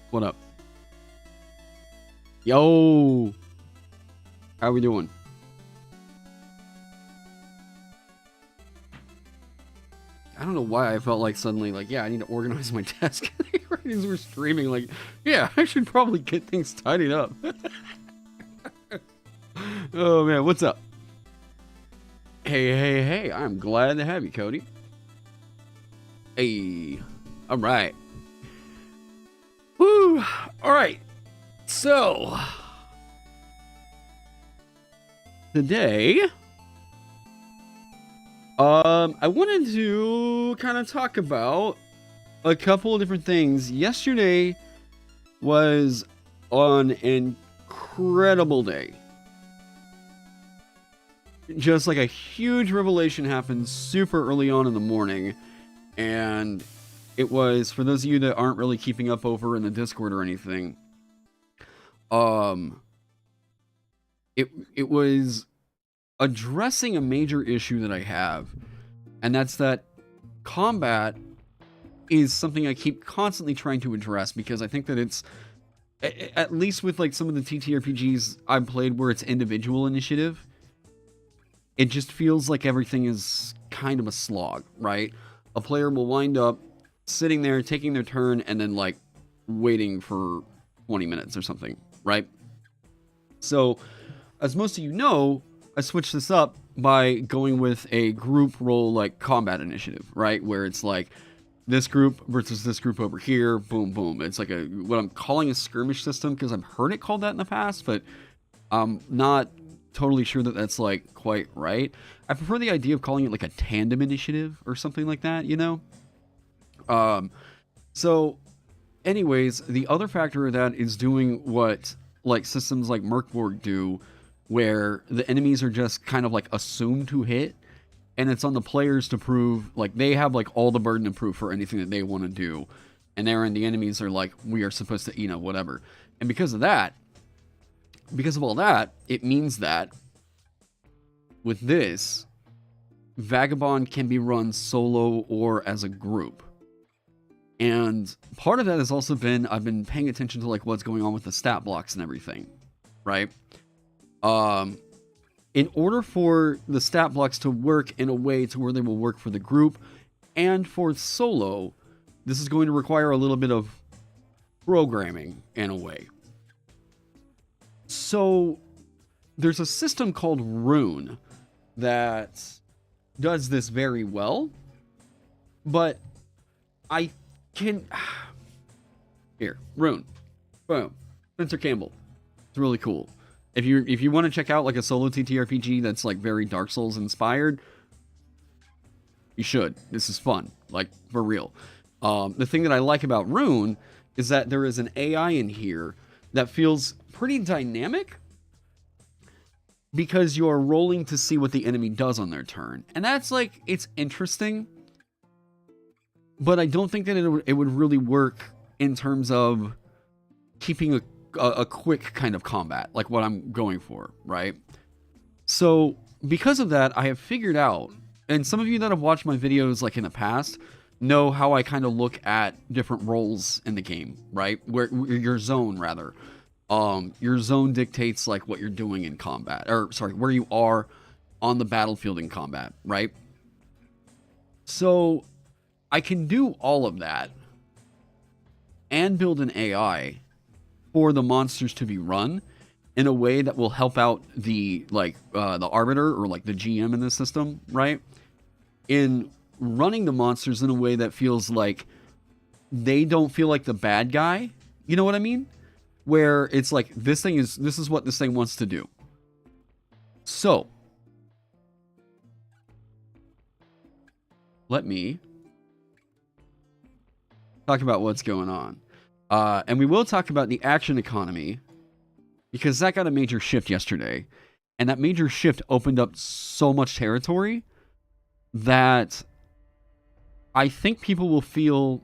What up? Yo! How we doing? I don't know why I felt like suddenly, like, yeah, I need to organize my desk. Right as we're streaming, like, yeah, I should probably get things tidied up. Oh, man, what's up? Hey, I'm glad to have you, Cody. Hey, all right. Woo, all right. So, today, I wanted to kind of talk about a couple of different things. Yesterday was an incredible day. Just like a huge revelation happened super early on in the morning, and it was, for those of you that aren't really keeping up over in the Discord or anything, it was addressing a major issue that I have, and that's that combat is something I keep constantly trying to address, because I think that it's, at least with like some of the TTRPGs I've played where it's individual initiative, it just feels like everything is kind of a slog, right? A player will wind up sitting there, taking their turn, and then like waiting for 20 minutes or something, right? So, as most of you know, I switched this up by going with a group role like combat initiative, right? Where it's like this group versus this group over here, boom, boom. It's like a what I'm calling a skirmish system, because I've heard it called that in the past, but I'm not totally sure that that's like quite right. I prefer the idea of calling it like a tandem initiative or something like that, you know? So anyways, the other factor of that is doing what like systems like Merkborg do, where the enemies are just kind of like assumed to hit, and it's on the players to prove, like they have like all the burden of proof for anything that they want to do, and therein the enemies are like, we are supposed to, you know, whatever. And because of that, because of all that, it means that with this, Vagabond can be run solo or as a group. And part of that has also been, I've been paying attention to like what's going on with the stat blocks and everything, right? In order for the stat blocks to work in a way to where they will work for the group and for solo, this is going to require a little bit of programming in a way. So there's a system called Rune that does this very well, but I can... Here, Rune. Boom. Spencer Campbell. It's really cool. If you want to check out like a solo TTRPG that's like very Dark Souls inspired, you should. This is fun, like for real. The thing that I like about Rune is that there is an AI in here that feels pretty dynamic, because you're rolling to see what the enemy does on their turn, and that's like, it's interesting, but I don't think that it would really work in terms of keeping a quick kind of combat, like what I'm going for, right? So because of that, I have figured out, and some of you that have watched my videos like in the past know how I kind of look at different roles in the game, right? Where your zone, rather. Your zone dictates like what you're doing in combat, or sorry, where you are on the battlefield in combat, right? So I can do all of that and build an AI for the monsters to be run in a way that will help out the the arbiter, or like the GM in the system, right? In running the monsters in a way that feels like they don't feel like the bad guy. You know what I mean? Where it's like, this is what this thing wants to do. So let me talk about what's going on. And we will talk about the action economy, because that got a major shift yesterday. And that major shift opened up so much territory that I think people will feel,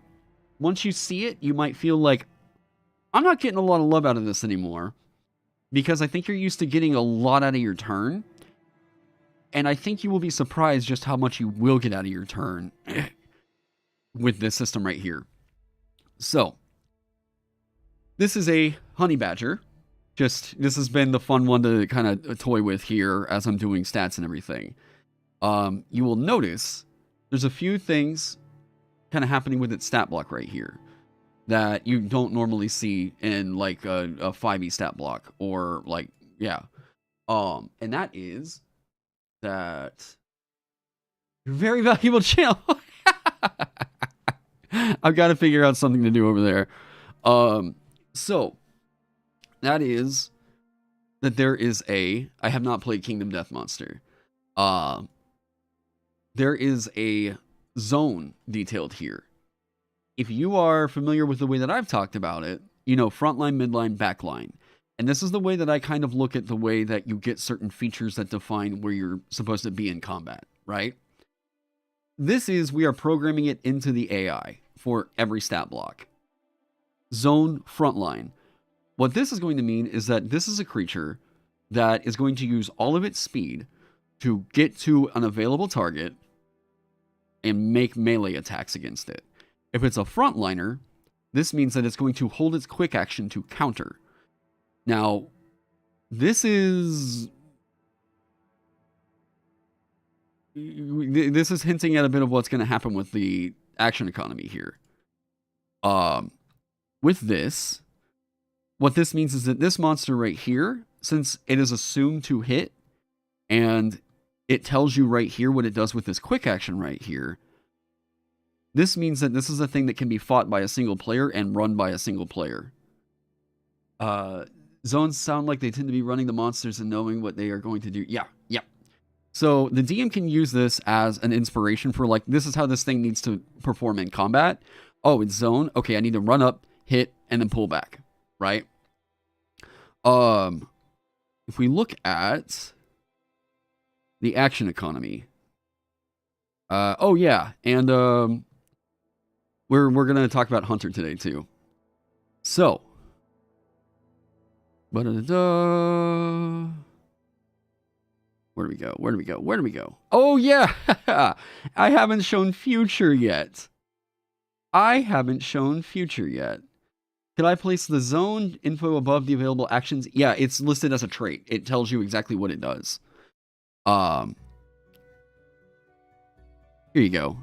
once you see it, you might feel like, I'm not getting a lot of love out of this anymore, because I think you're used to getting a lot out of your turn. And I think you will be surprised just how much you will get out of your turn with this system right here. So this is a honey badger. This has been the fun one to kind of toy with here as I'm doing stats and everything. You will notice there's a few things kind of happening with its stat block right here that you don't normally see in like a 5e stat block, or like, yeah. And that is that very valuable channel. I've got to figure out something to do over there. So that is that there is I have not played Kingdom Death Monster. There is a zone detailed here. If you are familiar with the way that I've talked about it, you know, frontline, midline, backline. And this is the way that I kind of look at the way that you get certain features that define where you're supposed to be in combat, right? We are programming it into the AI for every stat block. Zone, frontline. What this is going to mean is that this is a creature that is going to use all of its speed to get to an available target and make melee attacks against it. If it's a frontliner, this means that it's going to hold its quick action to counter. Now, this is hinting at a bit of what's going to happen with the action economy here. With this, what this means is that this monster right here, since it is assumed to hit, and it tells you right here what it does with this quick action right here, this means that this is a thing that can be fought by a single player and run by a single player. Zones sound like they tend to be running the monsters and knowing what they are going to do. Yeah. So the DM can use this as an inspiration for, like, this is how this thing needs to perform in combat. Oh, it's zone. Okay, I need to run up, hit, and then pull back, right? If we look at the action economy, oh yeah, and we're gonna talk about Hunter today too. So, where do we go? Oh yeah, I haven't shown future yet. Could I place the zone info above the available actions? Yeah, it's listed as a trait. It tells you exactly what it does. Here you go.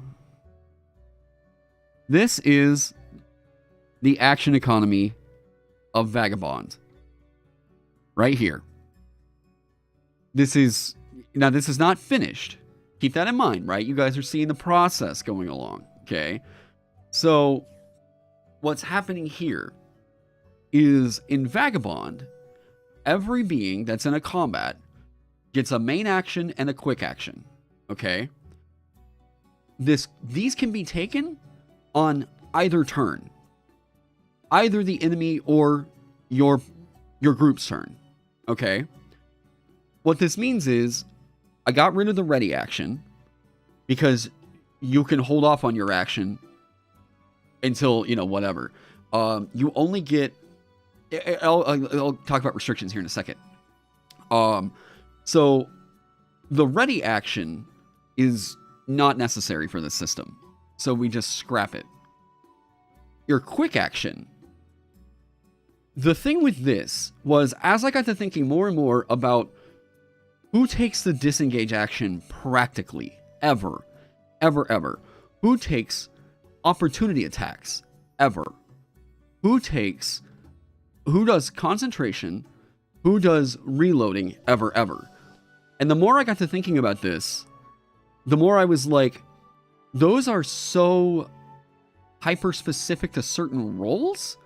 This is the action economy of Vagabond. Right here. This is not finished. Keep that in mind, right? You guys are seeing the process going along, okay? So, what's happening here is in Vagabond, every being that's in a combat gets a main action and a quick action, okay? These can be taken on either turn. Either the enemy or your group's turn, okay? What this means is, I got rid of the ready action because you can hold off on your action until, whatever. You only get... I'll talk about restrictions here in a second. So, the ready action is not necessary for this system. So we just scrap it. Your quick action. The thing with this was, as I got to thinking more and more about who takes the disengage action practically, ever. Who takes opportunity attacks, ever. Who does concentration, who does reloading, ever. And the more I got to thinking about this, the more I was like, those are so hyper-specific to certain roles.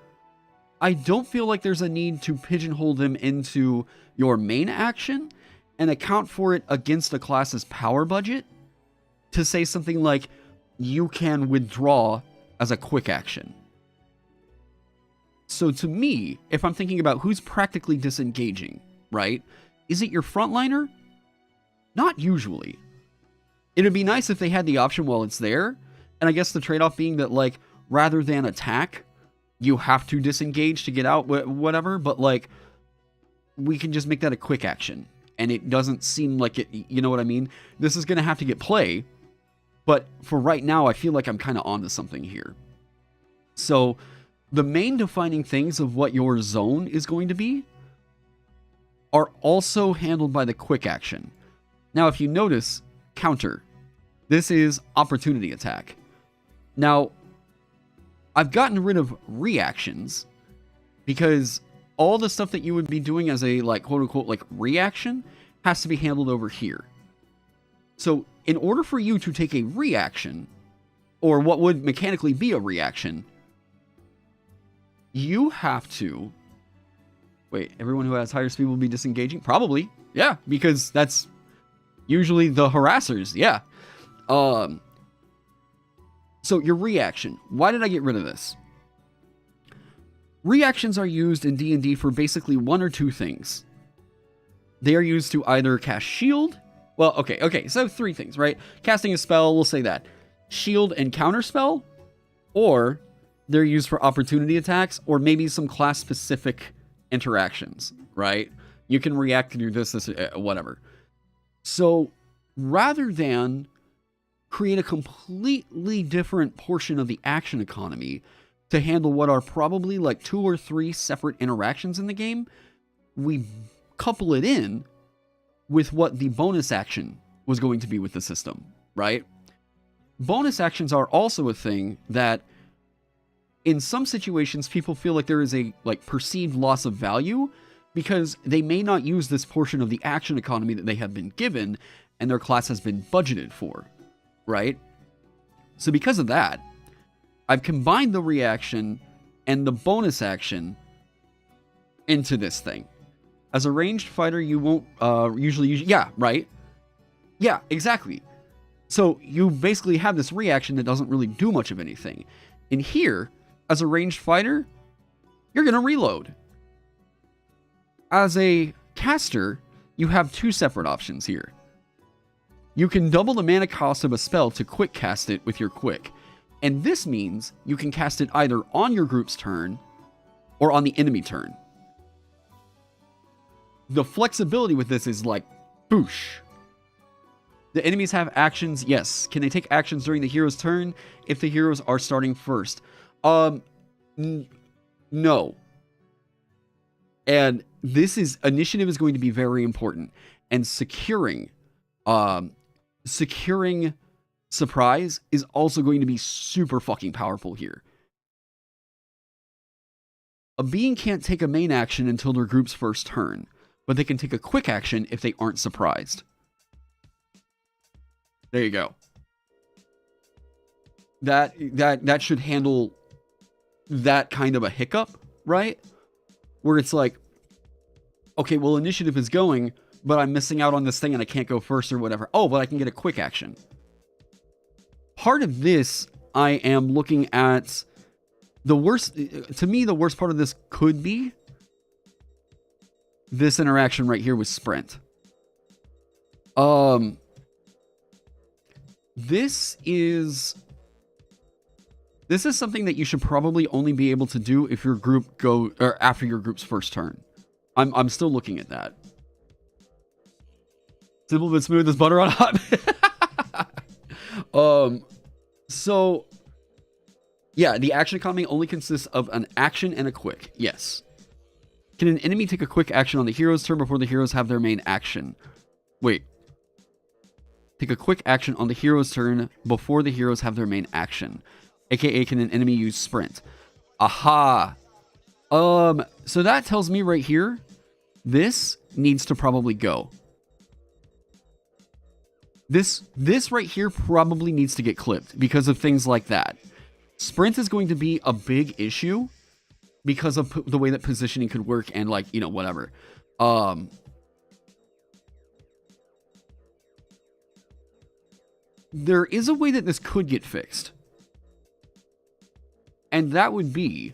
I don't feel like there's a need to pigeonhole them into your main action and account for it against a class's power budget to say something like, you can withdraw as a quick action. So to me, if I'm thinking about who's practically disengaging, right? Is it your frontliner? Not usually. It'd be nice if they had the option while it's there. And I guess the trade-off being that, like, rather than attack, you have to disengage to get out, whatever. But, like, we can just make that a quick action. And it doesn't seem like it, you know what I mean? This is going to have to get play. But for right now, I feel like I'm kind of onto something here. So, the main defining things of what your zone is going to be are also handled by the quick action. Now, if you notice, counter. This is opportunity attack. Now, I've gotten rid of reactions because all the stuff that you would be doing as a, like, quote-unquote, like, reaction has to be handled over here. So, in order for you to take a reaction, or what would mechanically be a reaction, you have to... Wait, everyone who has higher speed will be disengaging? Probably. Yeah, because that's usually the harassers. Yeah. So, your reaction. Why did I get rid of this? Reactions are used in D&D for basically one or two things. They are used to either cast shield. Well, okay, so three things, right? Casting a spell, we'll say that. Shield and counter spell. Or they're used for opportunity attacks, or maybe some class-specific interactions, right? You can react to do this, whatever. So, rather than create a completely different portion of the action economy to handle what are probably like 2 or 3 separate interactions in the game. We couple it in with what the bonus action was going to be with the system, right? Bonus actions are also a thing that in some situations people feel like there is a like perceived loss of value because they may not use this portion of the action economy that they have been given and their class has been budgeted for, right? So because of that, I've combined the reaction and the bonus action into this thing. As a ranged fighter, you won't usually use... Yeah, right? Yeah, exactly. So you basically have this reaction that doesn't really do much of anything. In here, as a ranged fighter, you're going to reload. As a caster, you have 2 separate options here. You can double the mana cost of a spell to quick cast it with your quick. And this means you can cast it either on your group's turn or on the enemy turn. The flexibility with this is like, boosh. The enemies have actions, yes. Can they take actions during the hero's turn if the heroes are starting first? No. And initiative is going to be very important. And securing surprise is also going to be super fucking powerful here. A being can't take a main action until their group's first turn, but they can take a quick action if they aren't surprised. There you go. That should handle that kind of a hiccup, right? Where it's like, okay, well, initiative is going, but I'm missing out on this thing and I can't go first or whatever. Oh, but I can get a quick action. Part of this, I am looking at the worst, to me, the worst part of this could be this interaction right here with Sprint. This is something that you should probably only be able to do if your group or after your group's first turn. I'm still looking at that. Simple but smooth as butter on hot. So yeah, the action economy only consists of an action and a quick. Yes. Can an enemy take a quick action on the hero's turn before the heroes have their main action? Wait. Take a quick action on the hero's turn before the heroes have their main action. AKA, can an enemy use sprint? Aha. So that tells me right here, this needs to probably go. This right here probably needs to get clipped because of things like that. Sprint is going to be a big issue because of the way that positioning could work and like, you know, whatever. There is a way that this could get fixed. And that would be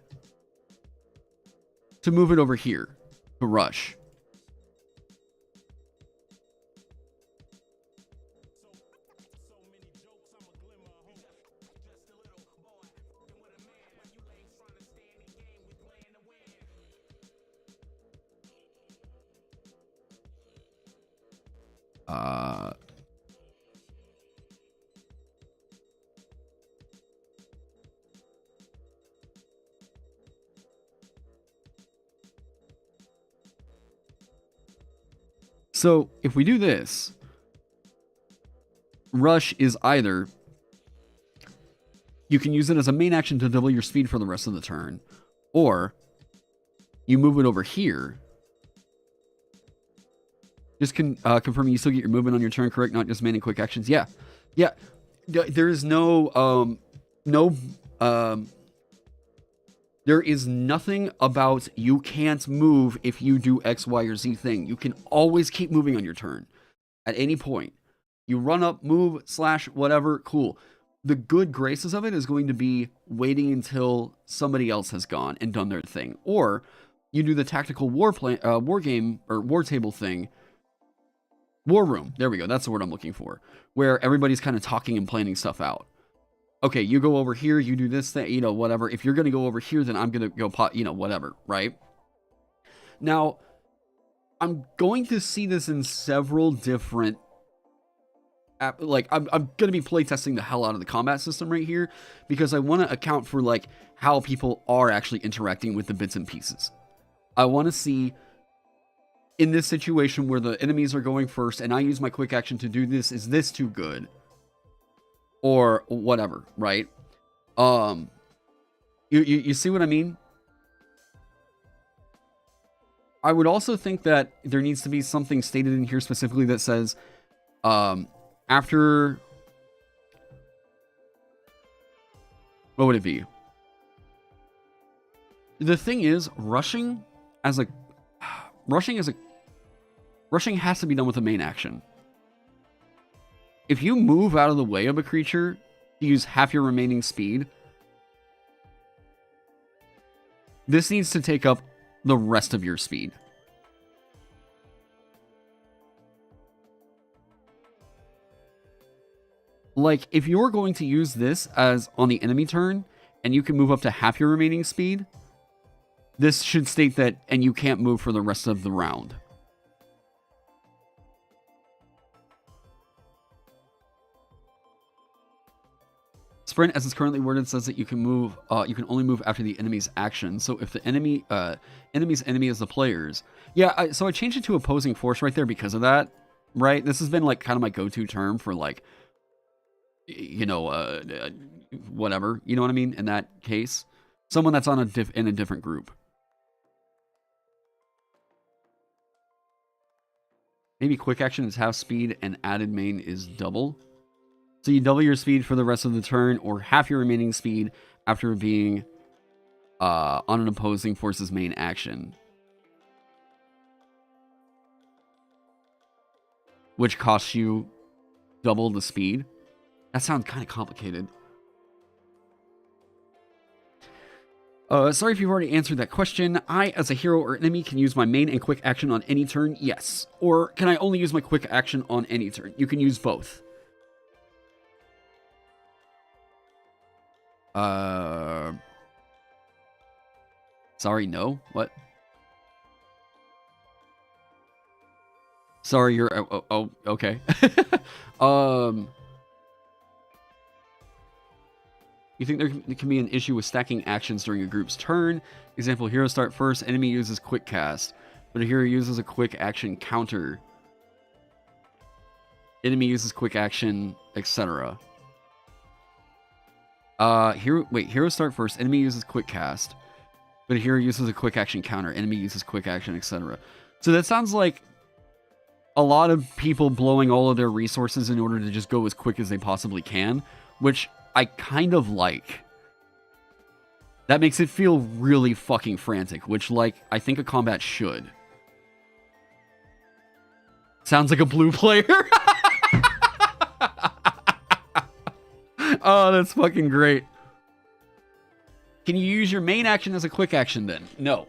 to move it over here to rush. So if we do this, rush is either you can use it as a main action to double your speed for the rest of the turn, or you move it over here. Just confirming you still get your movement on your turn, correct? Not just main and quick actions. Yeah. Yeah. There is there is nothing about you can't move if you do X, Y, or Z thing. You can always keep moving on your turn at any point. You run up, move, slash, whatever, cool. The good graces of it is going to be waiting until somebody else has gone and done their thing. Or you do the tactical war game or war table thing. War room. There we go. That's the word I'm looking for. Where everybody's kind of talking and planning stuff out. Okay, you go over here, you do this thing, you know, whatever. If you're going to go over here, then I'm going to go, you know, whatever, right? Now, I'm going to see this in several different like I'm gonna be playtesting the hell out of the combat system right here, because I want to account for like how people are actually interacting with the bits and pieces. I want to see, in this situation where the enemies are going first and I use my quick action to do this, is this too good? Or whatever, right? You see what I mean? I would also think that there needs to be something stated in here specifically that says, after... What would it be? The thing is, rushing has to be done with the main action. If you move out of the way of a creature to use half your remaining speed, this needs to take up the rest of your speed. Like, if you're going to use this as on the enemy turn, and you can move up to half your remaining speed, this should state that, and you can't move for the rest of the round. Sprint, as it's currently worded, says that you can move. You can only move after the enemy's action. So if the enemy's enemy is the players, yeah. So I changed it to opposing force right there because of that. Right. This has been like kind of my go-to term for like, you know, whatever. You know what I mean? In that case, someone that's on in a different group. Maybe quick action is half speed and added main is double. So you double your speed for the rest of the turn, or half your remaining speed after being on an opposing force's main action. Which costs you double the speed. That sounds kind of complicated. Sorry if you've already answered that question. I, as a hero or enemy, can use my main and quick action on any turn? Yes. Or can I only use my quick action on any turn? You can use both. Sorry, no? What? Sorry, you're... Oh, okay. You think there can be an issue with stacking actions during a group's turn? Example, hero start first, enemy uses quick cast, but a hero uses a quick action counter. Enemy uses quick action, etc. Hero start first, enemy uses quick cast, but a hero uses a quick action counter, enemy uses quick action, etc. So that sounds like a lot of people blowing all of their resources in order to just go as quick as they possibly can, which I kind of like. That makes it feel really fucking frantic, which, like, I think a combat should. Sounds like a blue player. Oh, that's fucking great. Can you use your main action as a quick action then? No.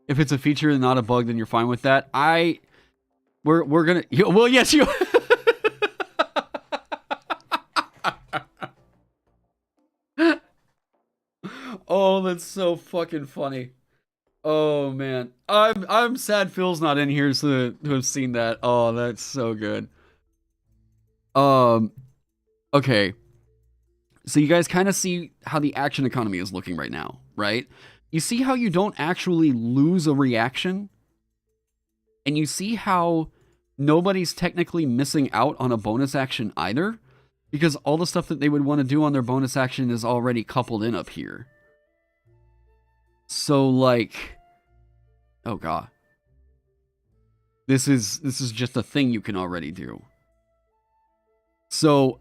If it's a feature and not a bug, then you're fine with that. We're gonna... Well, yes, you... Oh, that's so fucking funny. Oh, man. I'm sad Phil's not in here to have seen that. Oh, that's so good. Okay. So you guys kind of see how the action economy is looking right now, right? You see how you don't actually lose a reaction? And you see how nobody's technically missing out on a bonus action either? Because all the stuff that they would want to do on their bonus action is already coupled in up here. So, like... Oh, God. This is just a thing you can already do. So,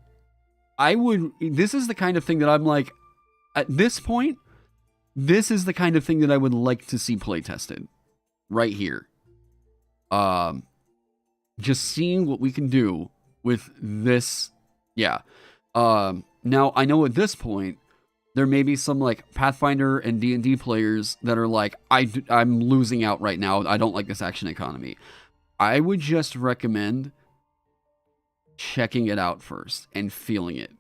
this is the kind of thing that I'm like, at this point, this is the kind of thing that I would like to see play tested. Right here. Just seeing what we can do with this. Yeah. Now, I know at this point, there may be some like Pathfinder and D&D players that are like, I'm losing out right now. I don't like this action economy. I would just recommend checking it out first and feeling it.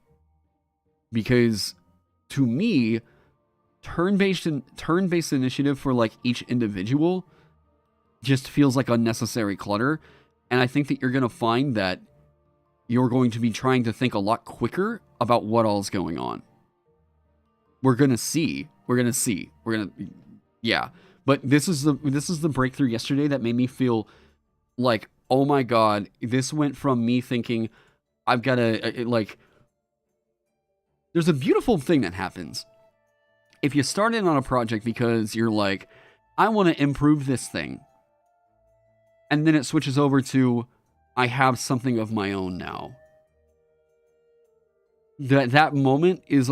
Because to me, turn-based initiative for like each individual just feels like unnecessary clutter. And I think that you're going to find that you're going to be trying to think a lot quicker about what all is going on. We're going to see. Yeah. But this is the breakthrough yesterday that made me feel like, oh my God, this went from me thinking I've got to, like, there's a beautiful thing that happens. If you start in on a project because you're like, I want to improve this thing. And then it switches over to, I have something of my own now. That moment is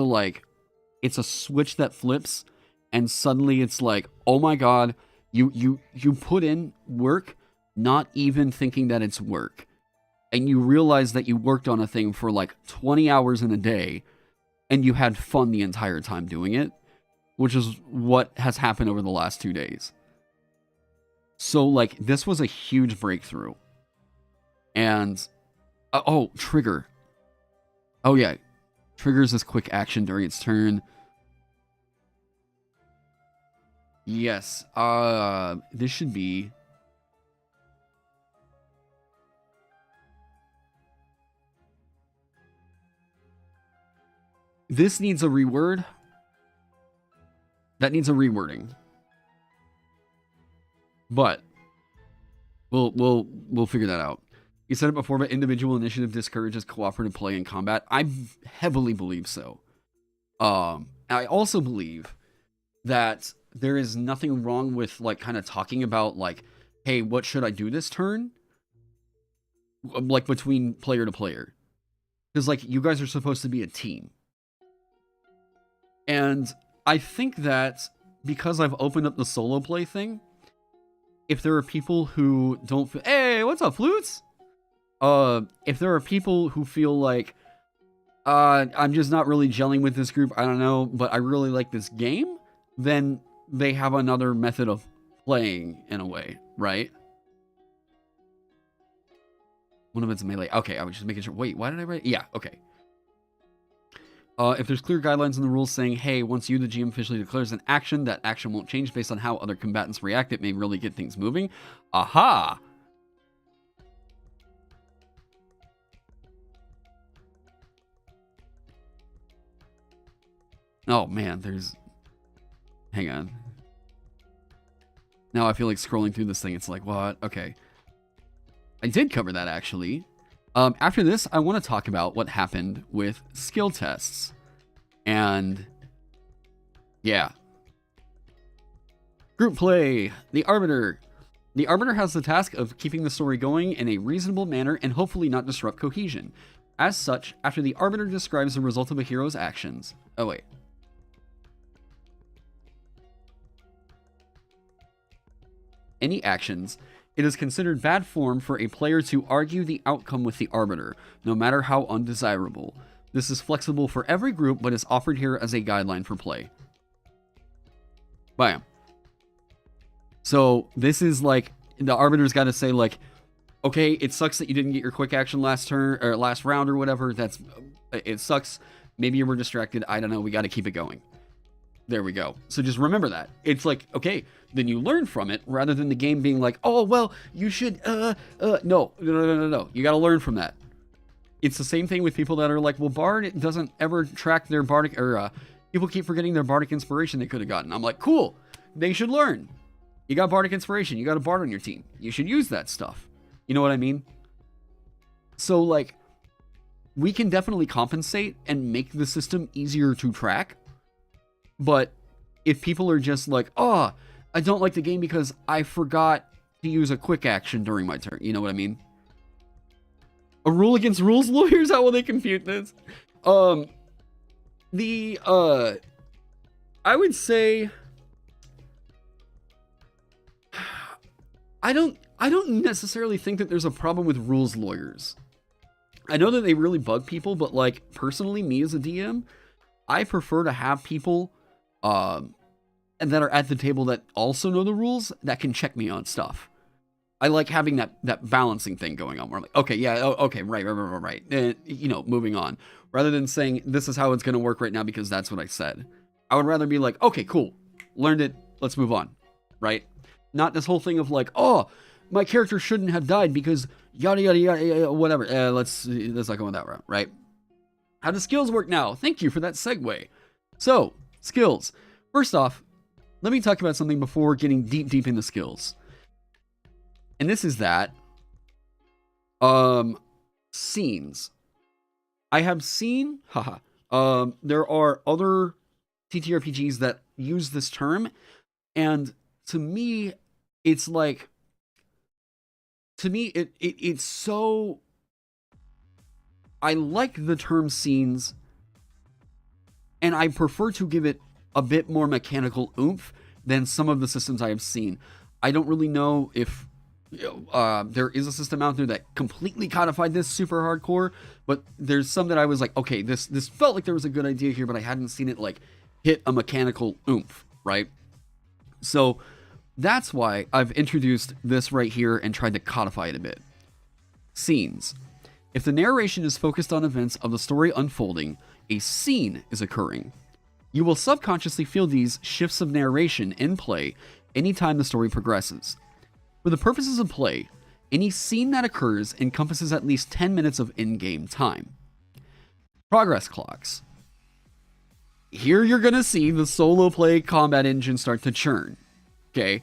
it's a switch that flips, and suddenly it's like, oh my God, you put in work, not even thinking that it's work. And you realize that you worked on a thing for like 20 hours in a day, and you had fun the entire time doing it, which is what has happened over the last 2 days. So, like, this was a huge breakthrough. And, trigger. Oh, yeah. Triggers this quick action during its turn. Yes. This should be... This needs a reword. That needs a rewording. But we'll figure that out. You said it before, but individual initiative discourages cooperative play in combat. I heavily believe so. I also believe that there is nothing wrong with like kind of talking about like, hey, what should I do this turn? Like between player to player. Because like you guys are supposed to be a team. And I think that because I've opened up the solo play thing, if there are people who don't feel, hey, what's up, flutes? If there are people who feel like, I'm just not really gelling with this group, I don't know, but I really like this game, then they have another method of playing in a way, right? One of it's melee. Okay, I was just making sure. Wait, why did I write? Yeah, okay. If there's clear guidelines in the rules saying, hey, once you, the GM, officially declares an action, that action won't change based on how other combatants react, it may really get things moving. Aha! Oh, man, there's... Hang on. Now I feel like scrolling through this thing, it's like, what? Okay. I did cover that, actually. After this, I want to talk about what happened with skill tests. And, yeah. Group play. The Arbiter. The Arbiter has the task of keeping the story going in a reasonable manner and hopefully not disrupt cohesion. As such, after the Arbiter describes the result of a hero's actions... Oh, wait. Any actions... It is considered bad form for a player to argue the outcome with the Arbiter, no matter how undesirable. This is flexible for every group, but is offered here as a guideline for play. Bam. So, this is like, the Arbiter's got to say, like, okay, it sucks that you didn't get your quick action last turn, or last round or whatever, it sucks. Maybe you were distracted, I don't know, we got to keep it going. There we go. So just remember that. It's like, okay, then you learn from it rather than the game being like, oh, well, you should, no. You got to learn from that. It's the same thing with people that are like, well, Bard doesn't ever track their Bardic, or people keep forgetting their Bardic inspiration they could have gotten. I'm like, cool. They should learn. You got Bardic inspiration. You got a Bard on your team. You should use that stuff. You know what I mean? So, like, we can definitely compensate and make the system easier to track. But if people are just like, oh, I don't like the game because I forgot to use a quick action during my turn. You know what I mean? A rule against rules lawyers? How will they compute this? I would say... I don't necessarily think that there's a problem with rules lawyers. I know that they really bug people, but like, personally, me as a DM, I prefer to have people... and that are at the table that also know the rules that can check me on stuff. I like having that balancing thing going on where I'm like, okay, yeah, okay, right. And, moving on. Rather than saying, this is how it's going to work right now because that's what I said. I would rather be like, okay, cool. Learned it. Let's move on. Right? Not this whole thing of like, oh, my character shouldn't have died because yada yada yada, whatever. Let's not go on that route, right? How do skills work now? Thank you for that segue. So, skills. First off, let me talk about something before getting deep into skills. And this is that scenes. I have seen there are other TTRPGs that use this term, and to me it's like, it's so, I like the term scenes, and I prefer to give it a bit more mechanical oomph than some of the systems I have seen. I don't really know if there is a system out there that completely codified this super hardcore, but there's some that I was like, okay, this felt like there was a good idea here, but I hadn't seen it like hit a mechanical oomph, right? So that's why I've introduced this right here and tried to codify it a bit. Scenes. If the narration is focused on events of the story unfolding, a scene is occurring. You will subconsciously feel these shifts of narration in play anytime the story progresses. For the purposes of play, any scene that occurs encompasses at least 10 minutes of in-game time. Progress clocks. Here you're going to see the solo play combat engine start to churn. Okay?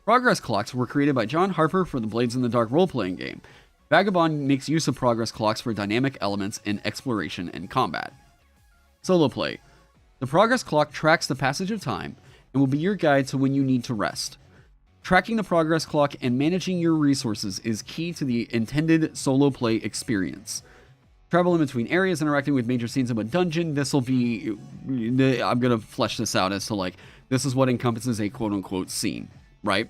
Progress clocks were created by John Harper for the Blades in the Dark role-playing game. Vagabond makes use of progress clocks for dynamic elements in exploration and combat. Solo play. The progress clock tracks the passage of time and will be your guide to when you need to rest. Tracking the progress clock and managing your resources is key to the intended solo play experience. Travel in between areas, interacting with major scenes of a dungeon. This will be, I'm going to flesh this out as to like, this is what encompasses a quote-unquote scene, right?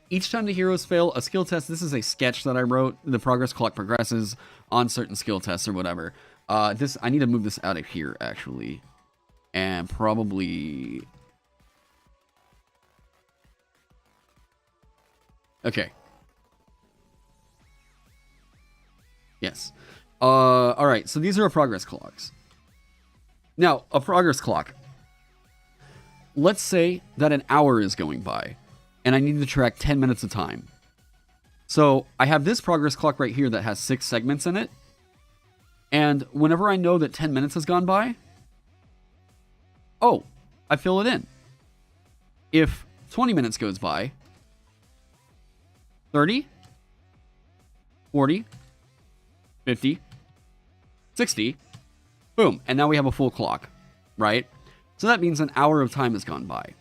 Each time the heroes fail a skill test, this is a sketch that I wrote. The progress clock progresses on certain skill tests or whatever. I need to move this out of here, actually. And probably... Okay. Yes. Alright, so these are our progress clocks. Now, a progress clock. Let's say that an hour is going by, and I need to track 10 minutes of time. So, I have this progress clock right here that has 6 segments in it. And whenever I know that 10 minutes has gone by, oh, I fill it in. If 20 minutes goes by, 30, 40, 50, 60, boom, and now we have a full clock, right? So that means an hour of time has gone by.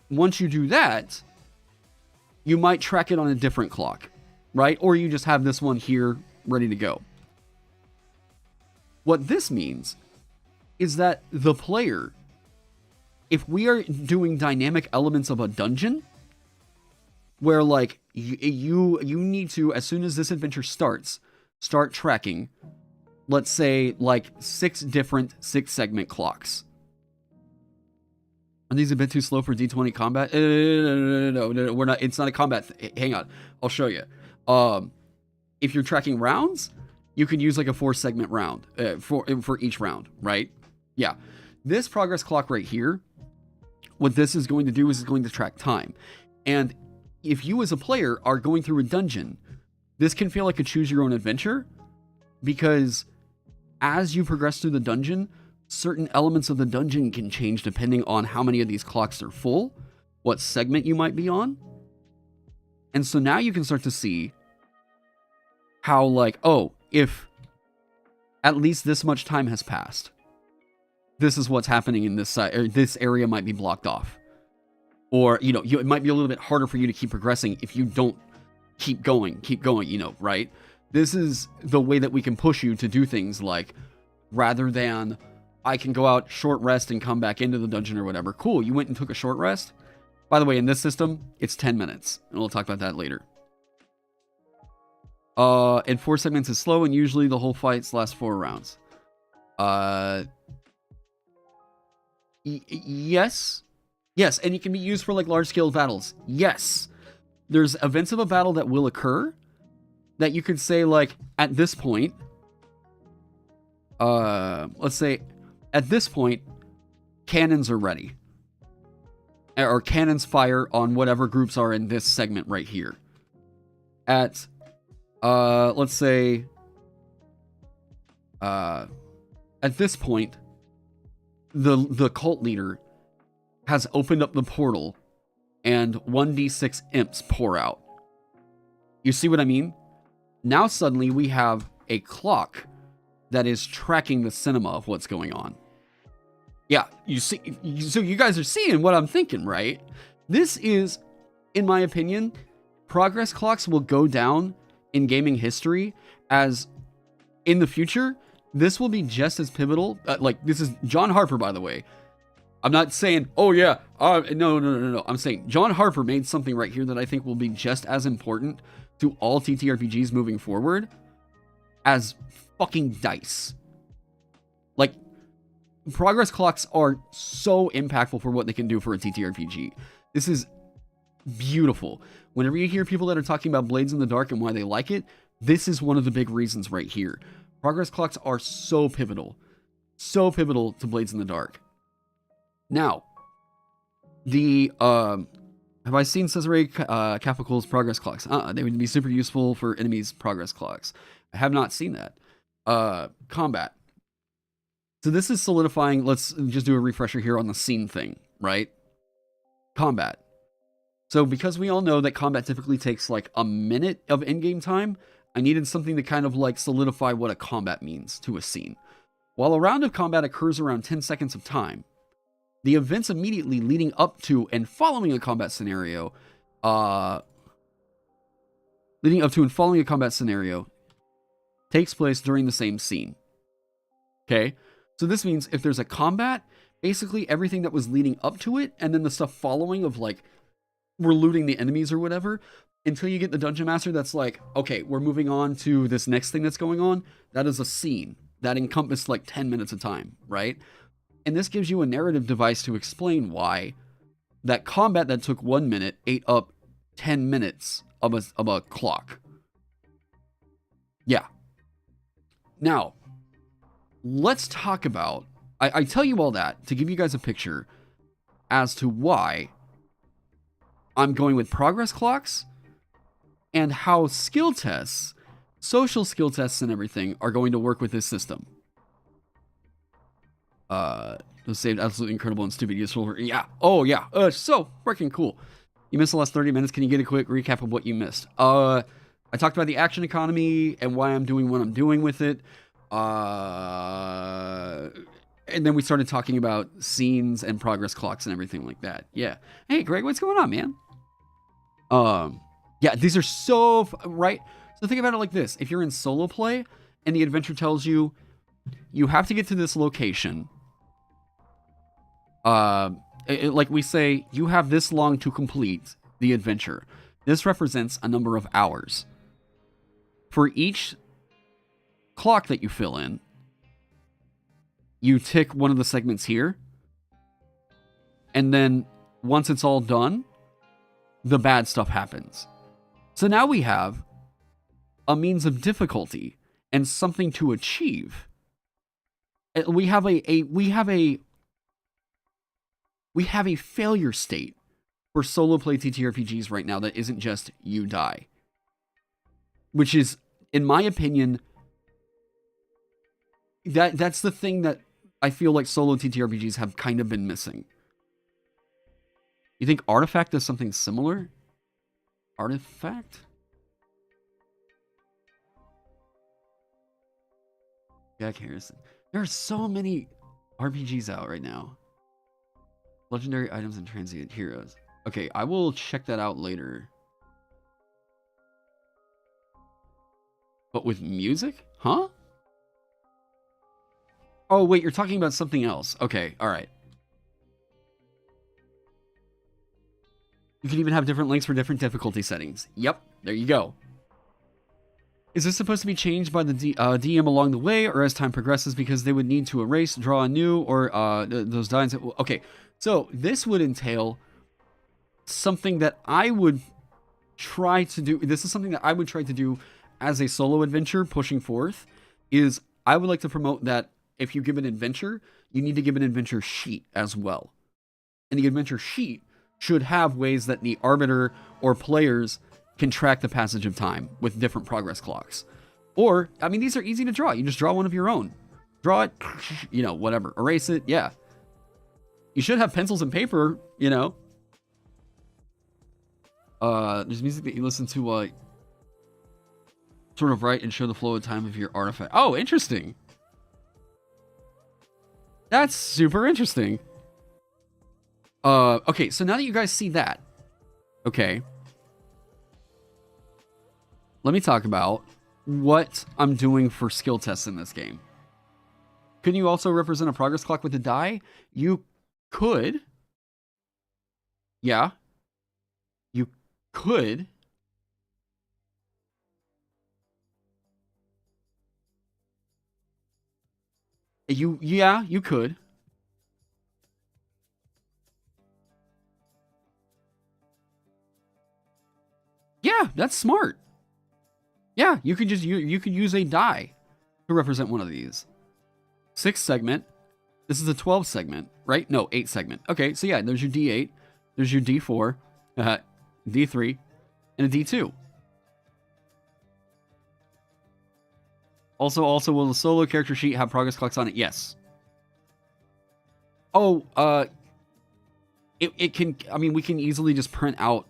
Once you do that, you might track it on a different clock, right? Or you just have this one here ready to go. What this means is that the player, if we are doing dynamic elements of a dungeon, where like you need to, as soon as this adventure starts, start tracking, let's say like 6 different 6-segment clocks. Are these a bit too slow for D20 combat? No, we're not. It's not a combat. Hang on, I'll show you. If you're tracking rounds, you could use like a 4-segment round for each round, right? Yeah. This progress clock right here, what this is going to do is it's going to track time. And if you as a player are going through a dungeon, this can feel like a choose your own adventure, because as you progress through the dungeon, certain elements of the dungeon can change depending on how many of these clocks are full, what segment you might be on. And so now you can start to see how like, oh, if at least this much time has passed, this is what's happening in this side, or this area might be blocked off. Or, you know, it might be a little bit harder for you to keep progressing if you don't keep going, you know, right? This is the way that we can push you to do things like, rather than I can go out, short rest, and come back into the dungeon or whatever. Cool, you went and took a short rest. By the way, in this system, it's 10 minutes. And we'll talk about that later. And 4 segments is slow, and usually the whole fights last 4 rounds. Yes. Yes, and it can be used for like large-scale battles. Yes. There's events of a battle that will occur that you could say like, at this point, let's say, at this point, cannons are ready. or cannons fire on whatever groups are in this segment right here. At, let's say, at this point, the cult leader has opened up the portal and 1d6 imps pour out. You see what I mean? Now suddenly we have a clock that is tracking the cinema of what's going on. Yeah, you see, so you guys are seeing what I'm thinking, right? This is, in my opinion, progress clocks will go down in gaming history as, in the future, this will be just as pivotal. Like, this is John Harper, by the way. I'm not saying, oh yeah, no. I'm saying John Harper made something right here that I think will be just as important to all TTRPGs moving forward as fucking dice. Like, progress clocks are so impactful for what they can do for a TTRPG. This is beautiful. Whenever you hear people that are talking about Blades in the Dark and why they like it, this is one of the big reasons right here. Progress clocks are so pivotal to Blades in the Dark. Now, have I seen Cesare Capical's progress clocks? They would be super useful for enemies' progress clocks. I have not seen that. Combat. So this is solidifying, let's just do a refresher here on the scene thing, right? Combat. So because we all know that combat typically takes like a minute of in-game time, I needed something to kind of like solidify what a combat means to a scene. While a round of combat occurs around 10 seconds of time, the events immediately leading up to and following a combat scenario, takes place during the same scene. Okay? So this means if there's a combat, basically everything that was leading up to it, and then the stuff following of like, we're looting the enemies or whatever, until you get the dungeon master that's like, okay, we're moving on to this next thing that's going on, that is a scene. That encompassed like 10 minutes of time, right? And this gives you a narrative device to explain why that combat that took 1 minute ate up 10 minutes of a clock. Yeah. Now, let's talk about... I tell you all that to give you guys a picture as to why I'm going with progress clocks and how skill tests, social skill tests and everything are going to work with this system. It was saved absolutely incredible and stupid useful. Yeah. Oh, yeah. So freaking cool. You missed the last 30 minutes. Can you get a quick recap of what you missed? I talked about the action economy and why I'm doing what I'm doing with it. And then we started talking about scenes and progress clocks and everything like that. Yeah. Hey, Greg, what's going on, man? Yeah, these are so... right? So think about it like this. If you're in solo play and the adventure tells you, you have to get to this location... like we say, you have this long to complete the adventure. This represents a number of hours. For each clock that you fill in, you tick one of the segments here. And then once it's all done, the bad stuff happens. So now we have a means of difficulty and something to achieve. We have a failure state for solo play TTRPGs right now that isn't just you die. Which is, in my opinion, that's the thing that I feel like solo TTRPGs have kind of been missing. You think Artifact does something similar? Artifact? Jack Harrison. There are so many RPGs out right now. Legendary items and transient heroes. Okay, I will check that out later. But with music? Huh? Oh, wait, you're talking about something else. Okay, alright. You can even have different links for different difficulty settings. Yep, there you go. Is this supposed to be changed by the DM along the way or as time progresses because they would need to erase, draw anew, or those dies? Okay, so this would entail something that I would try to do. This is something that I would try to do as a solo adventure pushing forth, is I would like to promote that if you give an adventure, you need to give an adventure sheet as well. And the adventure sheet should have ways that the arbiter or players can track the passage of time with different progress clocks. Or, I mean, these are easy to draw. You just draw one of your own. Draw it, you know, whatever. Erase it, yeah. You should have pencils and paper, you know. There's music that you listen to, sort of write and show the flow of time of your artifact. Oh, interesting. That's super interesting. Okay, so now that you guys see that, okay, let me talk about what I'm doing for skill tests in this game. Can you also represent a progress clock with a die? You could. Yeah. You could. Yeah, you could. Yeah, that's smart. Yeah, you could just you could use a die to represent one of these. 6 segment. This is a 12 segment, right? No, 8 segment. Okay, so yeah, there's your D8, there's your D4, D3, and a D2. Also, will the solo character sheet have progress clocks on it? Yes. Oh, it can, I mean, we can easily just print out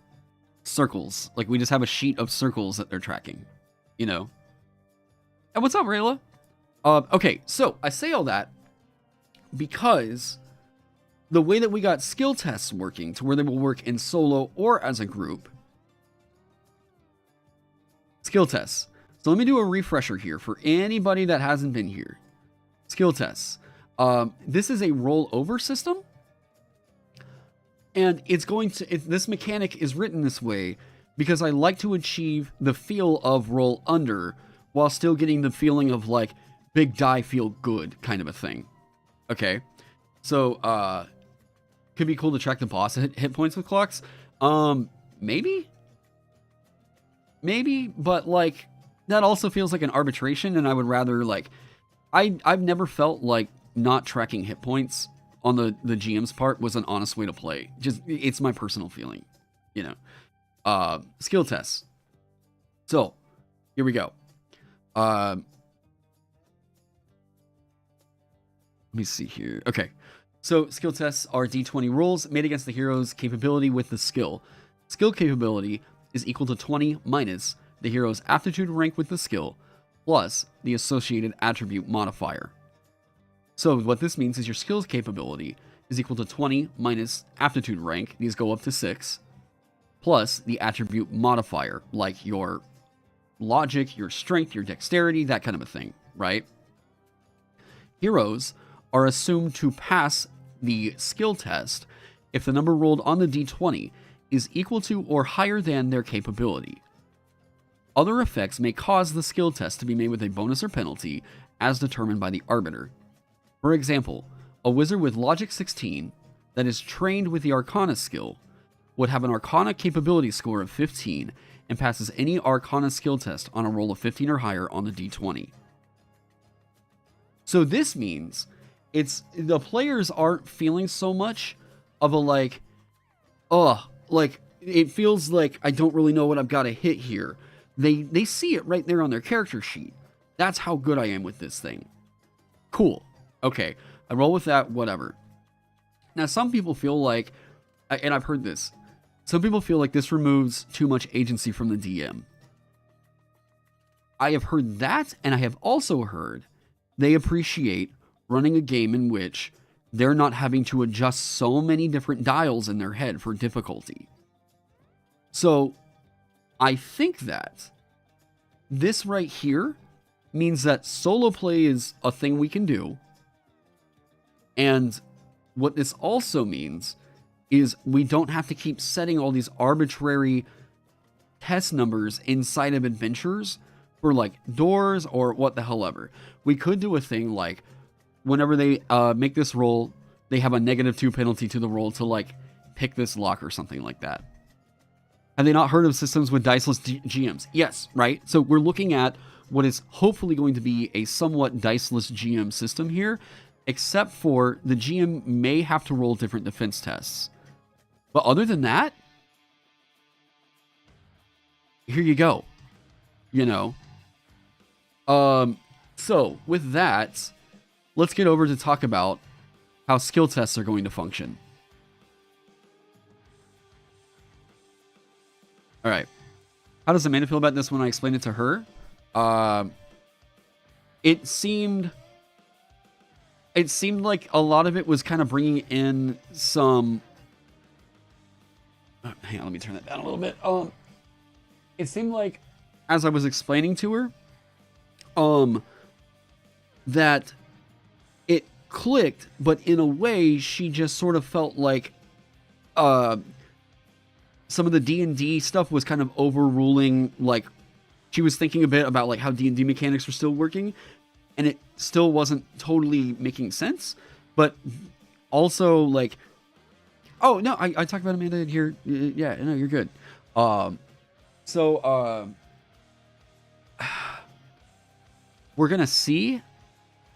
circles. Like, we just have a sheet of circles that they're tracking, you know? And what's up, Rayla? Okay, so I say all that because the way that we got skill tests working to where they will work in solo or as a group. Skill tests. So let me do a refresher here for anybody that hasn't been here. Skill tests. This is a rollover system. And it's going to, this mechanic is written this way because I like to achieve the feel of roll under while still getting the feeling of like big die feel good kind of a thing. Okay. So, could be cool to track the boss hit points with clocks. Maybe, but like, that also feels like an arbitration, and I would rather, like, I've never felt like not tracking hit points on the GM's part was an honest way to play. Just, it's my personal feeling, you know. Skill tests. So, here we go. Let me see here. Okay. So, skill tests are D20 rolls made against the hero's capability with the skill. Skill capability is equal to 20 minus the hero's aptitude rank with the skill, plus the associated attribute modifier. So what this means is your skills capability is equal to 20 minus aptitude rank, these go up to 6, plus the attribute modifier, like your logic, your strength, your dexterity, that kind of a thing, right? Heroes are assumed to pass the skill test if the number rolled on the d20 is equal to or higher than their capability. Other effects may cause the skill test to be made with a bonus or penalty as determined by the arbiter. For example, a wizard with logic 16 that is trained with the arcana skill would have an arcana capability score of 15 and passes any arcana skill test on a roll of 15 or higher on the d20. So this means it's the players aren't feeling so much of a like, like it feels like I don't really know what I've got to hit here. They see it right there on their character sheet. That's how good I am with this thing. Cool. Okay, I roll with that, whatever. Now, some people feel like, and I've heard this, some people feel like this removes too much agency from the DM. I have heard that, and I have also heard they appreciate running a game in which they're not having to adjust so many different dials in their head for difficulty. So, I think that this right here means that solo play is a thing we can do. And what this also means is we don't have to keep setting all these arbitrary test numbers inside of adventures for like doors or what the hell ever. We could do a thing like whenever they make this roll, they have a -2 penalty to the roll to like pick this lock or something like that. Have they not heard of systems with diceless GMs? Yes, right? So we're looking at what is hopefully going to be a somewhat diceless GM system here, except for the GM may have to roll different defense tests. But other than that, here you go. You know. So with that, let's get over to talk about how skill tests are going to function. All right. How does Amanda feel about this when I explained it to her? It seemed like a lot of it was kind of bringing in some. Hang on, let me turn that down a little bit. It seemed like, as I was explaining to her, that it clicked, but in a way, she just sort of felt like, some of the D&D stuff was kind of overruling, like, she was thinking a bit about, like, how D&D mechanics were still working, and it still wasn't totally making sense, but also, like, oh, no, I talked about Amanda here, yeah, no, you're good. We're gonna see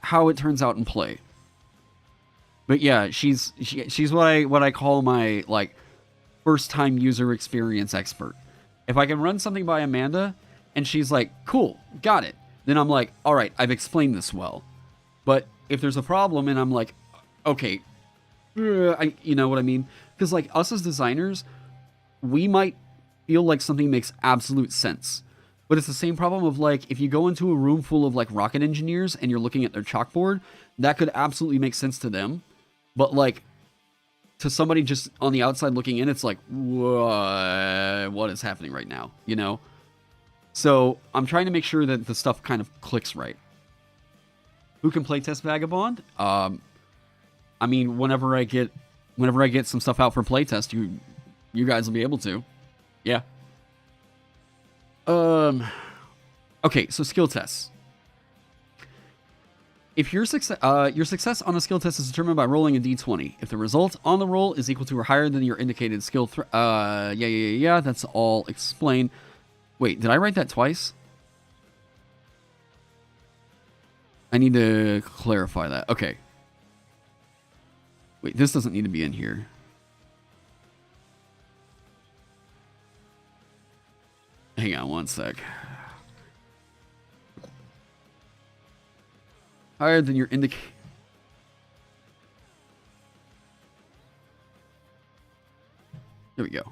how it turns out in play. But yeah, she's what I call my, like, first-time user experience expert. If I can run something by Amanda, and she's like, cool, got it, then I'm like, all right, I've explained this well. But if there's a problem, and I'm like, okay, you know what I mean? Because, like, us as designers, we might feel like something makes absolute sense. But it's the same problem of, like, if you go into a room full of, like, rocket engineers, and you're looking at their chalkboard, that could absolutely make sense to them. But, like, to somebody just on the outside looking in, it's like, what is happening right now, you know? So I'm trying to make sure that the stuff kind of clicks right. Who can playtest Vagabond? I mean, whenever I get some stuff out for playtest, you guys will be able to. Yeah. Okay, so skill tests. If your success on a skill test is determined by rolling a d20. If the result on the roll is equal to or higher than your indicated skill yeah, that's all explained. Wait, did I write that twice? I need to clarify that. Okay. Wait, this doesn't need to be in here. Hang on one sec. Higher than your indicator. There we go.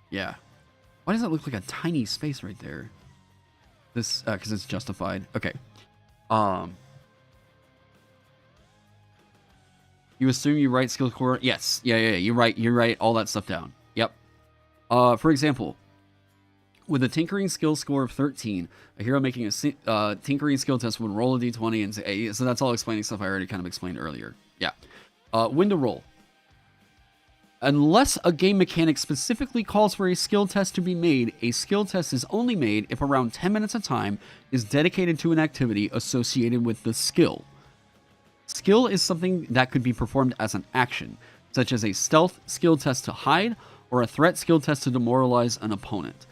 Yeah. Why does that look like a tiny space right there? This, because it's justified. Okay. You assume you write skill core? Yes. Yeah. You write all that stuff down. Yep. For example, with a tinkering skill score of 13, a hero making a tinkering skill test would roll a d20 and say, so that's all explaining stuff I already kind of explained earlier. Yeah. When to roll. Unless a game mechanic specifically calls for a skill test to be made, a skill test is only made if around 10 minutes of time is dedicated to an activity associated with the skill. Skill is something that could be performed as an action, such as a stealth skill test to hide or a threat skill test to demoralize an opponent.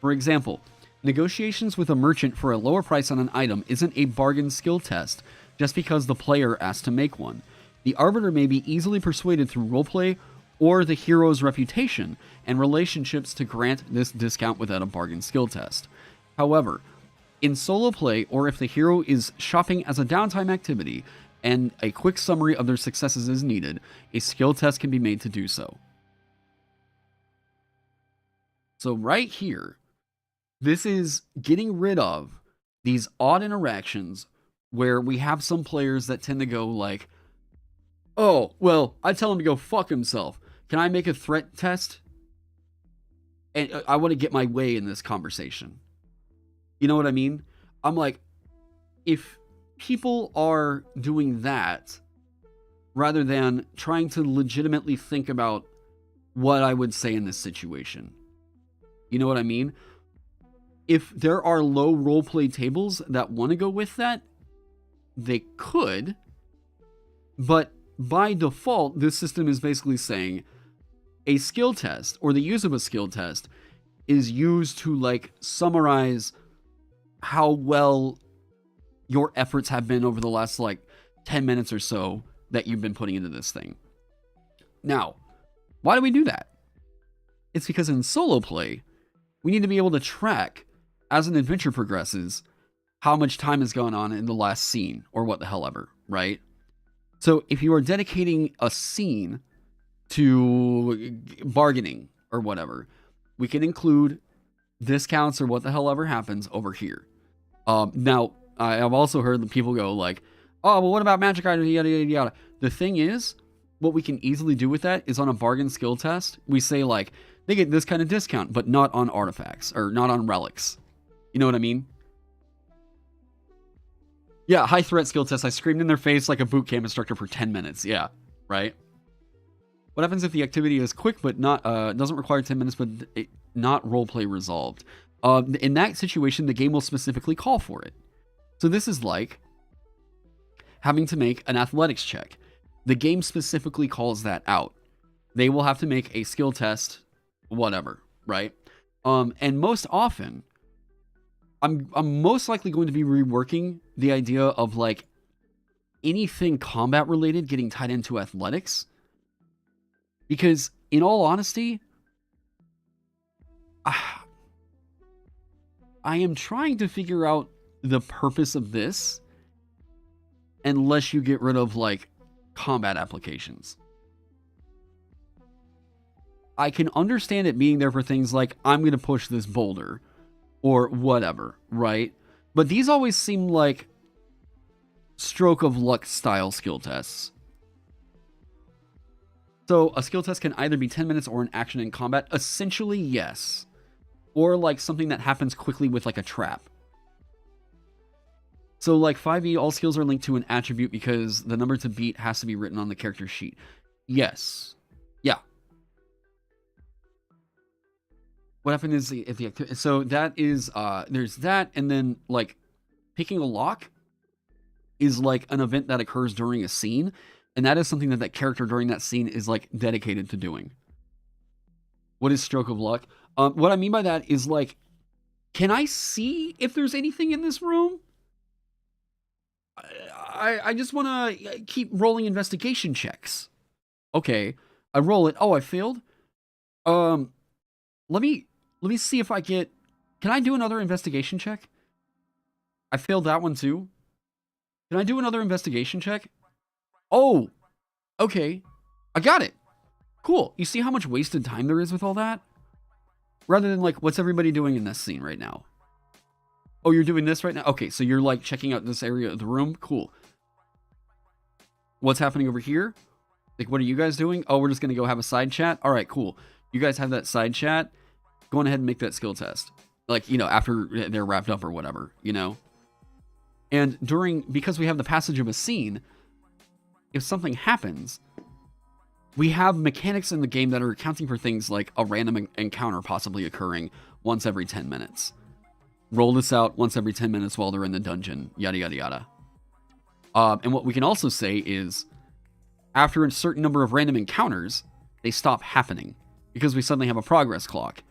For example, negotiations with a merchant for a lower price on an item isn't a bargain skill test just because the player asked to make one. The arbiter may be easily persuaded through roleplay or the hero's reputation and relationships to grant this discount without a bargain skill test. However, in solo play, or if the hero is shopping as a downtime activity and a quick summary of their successes is needed, a skill test can be made to do so. So right here, this is getting rid of these odd interactions where we have some players that tend to go like, oh, well, I tell him to go fuck himself. Can I make a threat test? And I want to get my way in this conversation. You know what I mean? I'm like, if people are doing that, rather than trying to legitimately think about what I would say in this situation. You know what I mean? If there are low roleplay tables that want to go with that, they could. But by default, this system is basically saying a skill test, or the use of a skill test, is used to, like, summarize how well your efforts have been over the last like 10 minutes or so that you've been putting into this thing. Now, why do we do that? It's because in solo play, we need to be able to track, as an adventure progresses, how much time has gone on in the last scene, or what the hell ever, right? So if you are dedicating a scene to bargaining or whatever, we can include discounts or what the hell ever happens over here. Now, I've also heard that people go like, oh, well, what about magic items, yada, yada, yada. The thing is, what we can easily do with that is on a bargain skill test, we say like, they get this kind of discount, but not on artifacts, or not on relics. You know what I mean? Yeah, high threat skill test. I screamed in their face like a boot camp instructor for 10 minutes. Yeah, right? What happens if the activity is quick, but not doesn't require 10 minutes, but not roleplay resolved? In that situation, the game will specifically call for it. So this is like having to make an athletics check. The game specifically calls that out. They will have to make a skill test, whatever, right? And most often, I'm most likely going to be reworking the idea of like anything combat related getting tied into athletics. Because in all honesty, I am trying to figure out the purpose of this unless you get rid of like combat applications. I can understand it being there for things like, I'm going to push this boulder or whatever, right? But these always seem like stroke of luck style skill tests. So a skill test can either be 10 minutes or an action in combat. Essentially, yes. Or like something that happens quickly with like a trap. So like 5e, all skills are linked to an attribute because the number to beat has to be written on the character sheet. Yes. Yeah. What happened is if the activity, so that is there's that, and then like picking a lock is like an event that occurs during a scene, and that is something that that character during that scene is like dedicated to doing. What is stroke of luck? What I mean by that is like, can I see if there's anything in this room? I just want to keep rolling investigation checks. Okay, I roll it. Oh, I failed. Let me see if I get... Can I do another investigation check? I failed that one too. Can I do another investigation check? Oh, okay. I got it. Cool. You see how much wasted time there is with all that? Rather than like, what's everybody doing in this scene right now? Oh, you're doing this right now? Okay, so you're like checking out this area of the room? Cool. What's happening over here? Like, what are you guys doing? Oh, we're just going to go have a side chat? All right, cool. You guys have that side chat. Go on ahead and make that skill test. Like, you know, after they're wrapped up or whatever, you know? And because we have the passage of a scene, if something happens, we have mechanics in the game that are accounting for things like a random encounter possibly occurring once every 10 minutes. Roll this out once every 10 minutes while they're in the dungeon, yada, yada, yada. And what we can also say is, after a certain number of random encounters, they stop happening because we suddenly have a progress clock.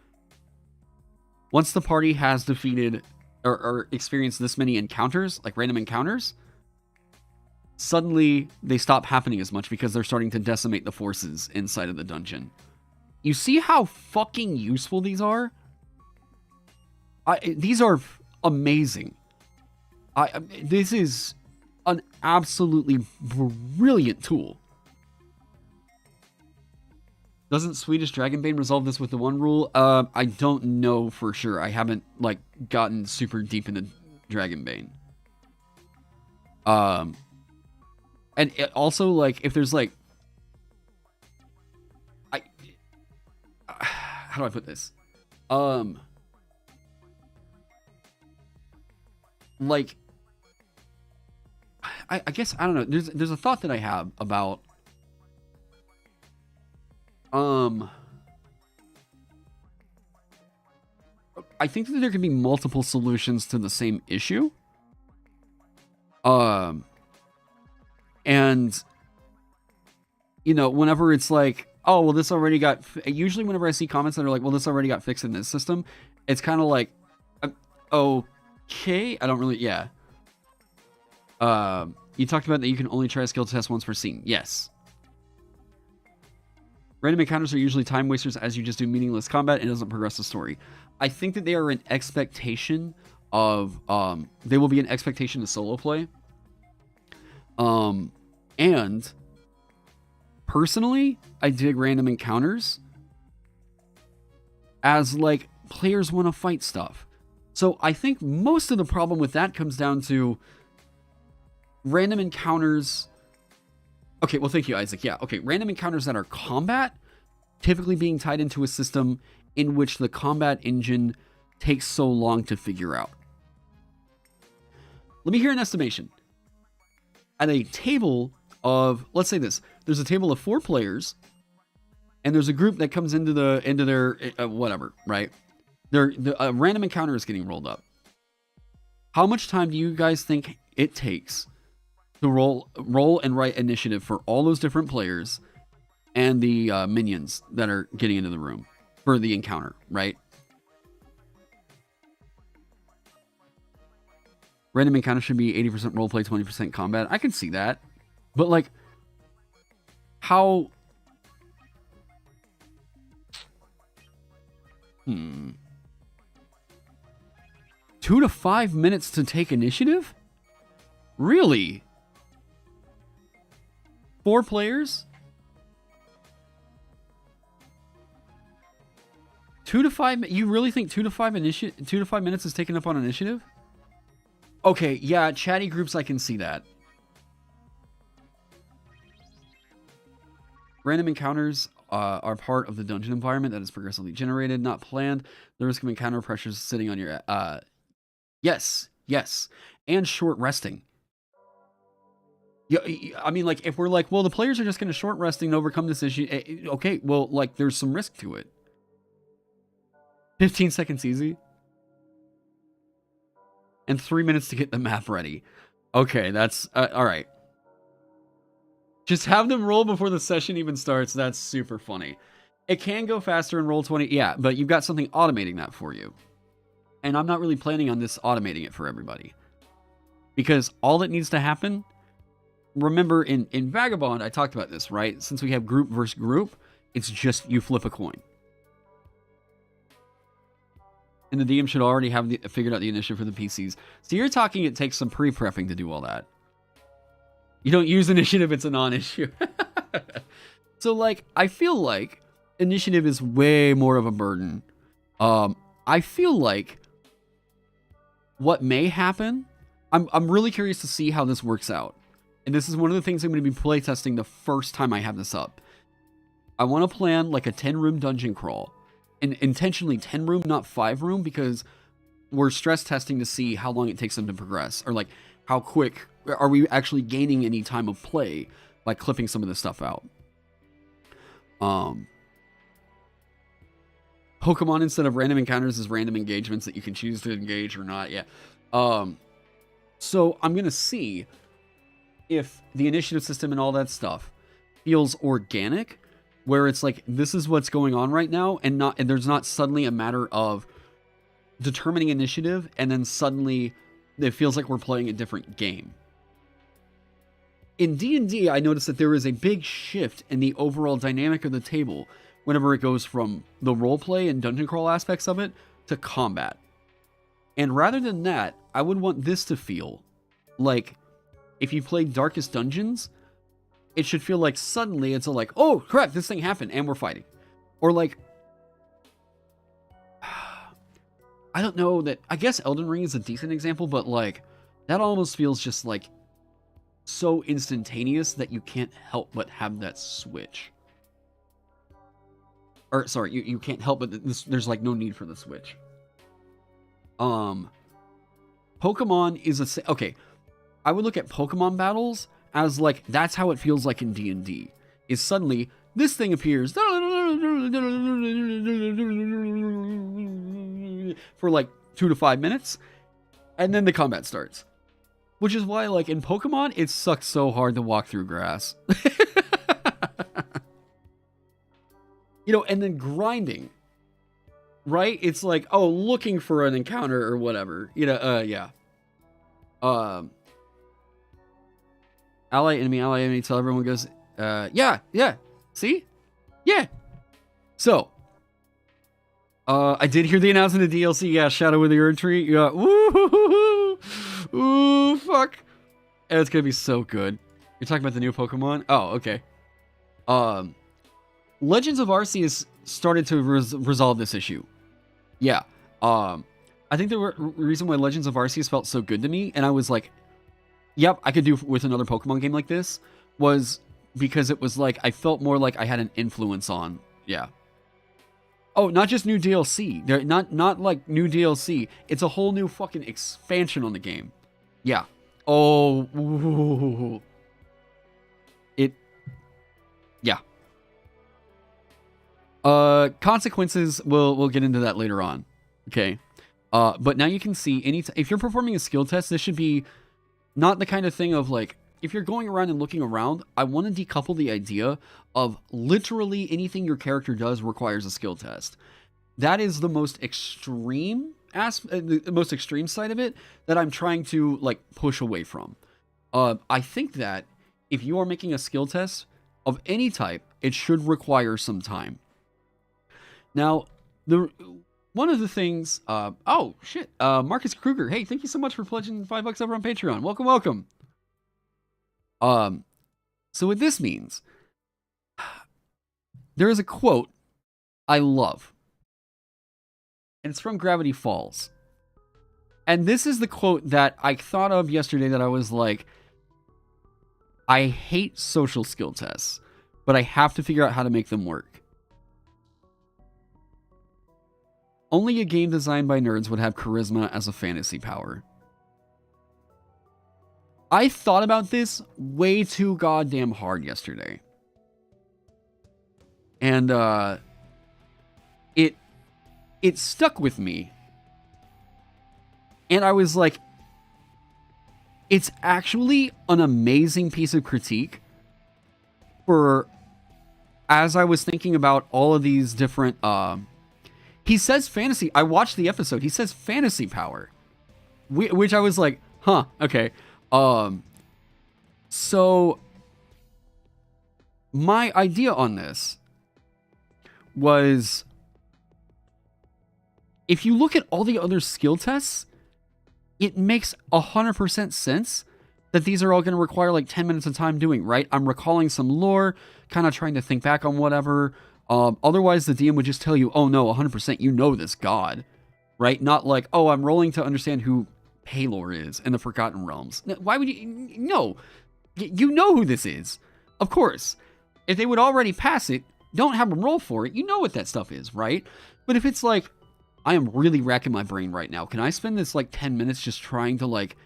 Once the party has defeated or experienced this many encounters, like random encounters, suddenly they stop happening as much because they're starting to decimate the forces inside of the dungeon. You see how fucking useful these are? These are amazing. This is an absolutely brilliant tool. Doesn't Swedish Dragonbane resolve this with the one rule? I don't know for sure. I haven't like gotten super deep into Dragonbane. And it also like if there's like, how do I put this? Like, I guess I don't know. There's a thought that I have about. I think that there could be multiple solutions to the same issue. And, you know, whenever it's like, oh, well, this already got... Usually whenever I see comments that are like, well, this already got fixed in this system, it's kind of like, okay, I don't really... Yeah. You talked about that you can only try a skill test once per scene. Yes. Random encounters are usually time wasters as you just do meaningless combat and it doesn't progress the story. I think that they are an expectation of, they will be an expectation of solo play. And personally, I dig random encounters as like players want to fight stuff. So I think most of the problem with that comes down to random encounters. Okay, well, thank you, Isaac. Yeah, okay, random encounters that are combat typically being tied into a system in which the combat engine takes so long to figure out. Let me hear an estimation. At a table of, let's say this, there's a table of 4 players, and there's a group that comes into their whatever, right? A random encounter is getting rolled up. How much time do you guys think it takes to roll and write initiative for all those different players and the minions that are getting into the room for the encounter, right? Random encounter should be 80% roleplay, 20% combat. I can see that. But, like, how... 2 to 5 minutes to take initiative? Really? 4 players? 2 to 5... You really think 2 to 5 minutes is taken up on initiative? Okay, yeah, chatty groups, I can see that. Random encounters are part of the dungeon environment that is progressively generated, not planned. The risk of encounter pressures sitting on your... Yes. And short resting. Yeah, I mean, like, if we're like, well, the players are just going to short resting and overcome this issue. Okay, well, like, there's some risk to it. 15 seconds easy. And 3 minutes to get the map ready. Okay, that's... all right. Just have them roll before the session even starts. That's super funny. It can go faster in Roll20. Yeah, but you've got something automating that for you. And I'm not really planning on this automating it for everybody. Because all that needs to happen... Remember, in Vagabond, I talked about this, right? Since we have group versus group, it's just you flip a coin. And the DM should already have figured out the initiative for the PCs. So you're talking it takes some pre-prepping to do all that. You don't use initiative, it's a non-issue. So, like, I feel like initiative is way more of a burden. I feel like what may happen... I'm really curious to see how this works out. And this is one of the things I'm going to be playtesting the first time I have this up. I want to plan like a 10-room dungeon crawl. And intentionally 10-room, not 5-room, because we're stress testing to see how long it takes them to progress. Or like, how quick are we actually gaining any time of play by clipping some of this stuff out. Pokemon, instead of random encounters, is random engagements that you can choose to engage or not. Yeah. So I'm going to see if the initiative system and all that stuff feels organic, where it's like, this is what's going on right now, and there's not suddenly a matter of determining initiative, and then suddenly it feels like we're playing a different game. In D&D, I noticed that there is a big shift in the overall dynamic of the table whenever it goes from the roleplay and dungeon crawl aspects of it to combat. And rather than that, I would want this to feel like, if you play Darkest Dungeons, it should feel like suddenly it's like, oh crap, this thing happened and we're fighting. Or like, I don't know that, I guess Elden Ring is a decent example, but like, that almost feels just like so instantaneous that you can't help but have that switch. Or sorry, you can't help but there's like no need for the switch. Pokemon is okay. I would look at Pokemon battles as like, that's how it feels like in D&D. Is suddenly, this thing appears for like 2 to 5 minutes, and then the combat starts. Which is why, like, in Pokemon, it sucks so hard to walk through grass. You know, and then grinding. Right? It's like, oh, looking for an encounter or whatever. You know, yeah. ally, enemy, till everyone goes, yeah. See? Yeah. So, I did hear the announcement of DLC. Yeah, Shadow of the Erd Tree. Yeah. Ooh, fuck. And it's gonna be so good. You're talking about the new Pokemon? Oh, okay. Legends of Arceus started to resolve this issue. Yeah. I think the reason why Legends of Arceus felt so good to me, and I was like, yep, I could do with another Pokemon game like this, was because it was like, I felt more like I had an influence on, yeah. Oh, not just new DLC. They're not like new DLC. It's a whole new fucking expansion on the game. Yeah. Oh. Ooh. Yeah. Consequences, we'll get into that later on. Okay. But now you can see if you're performing a skill test, this should be not the kind of thing of like, if you're going around and looking around, I want to decouple the idea of literally anything your character does requires a skill test. That is the most extreme the most extreme side of it that I'm trying to like push away from. I think that if you are making a skill test of any type, it should require some time. Now, one of the things, oh shit, Marcus Kruger, hey, thank you so much for pledging $5 over on Patreon. Welcome. So what this means, there is a quote I love, and it's from Gravity Falls. And this is the quote that I thought of yesterday that I was like, I hate social skill tests, but I have to figure out how to make them work. Only a game designed by nerds would have charisma as a fantasy power. I thought about this way too goddamn hard yesterday. And it stuck with me. And I was like, it's actually an amazing piece of critique for, as I was thinking about all of these different, he says fantasy, I watched the episode, he says fantasy power, which I was like, huh, okay. So my idea on this was, if you look at all the other skill tests, it makes 100% sense that these are all going to require like 10 minutes of time doing, right? I'm recalling some lore, kind of trying to think back on whatever. Otherwise, the DM would just tell you, oh no, 100% you know this god, right? Not like, oh, I'm rolling to understand who Paylor is in the Forgotten Realms. Why would you? No. You know who this is. Of course. If they would already pass it, don't have them roll for it. You know what that stuff is, right? But if it's like, I am really racking my brain right now. Can I spend this like 10 minutes just trying to like,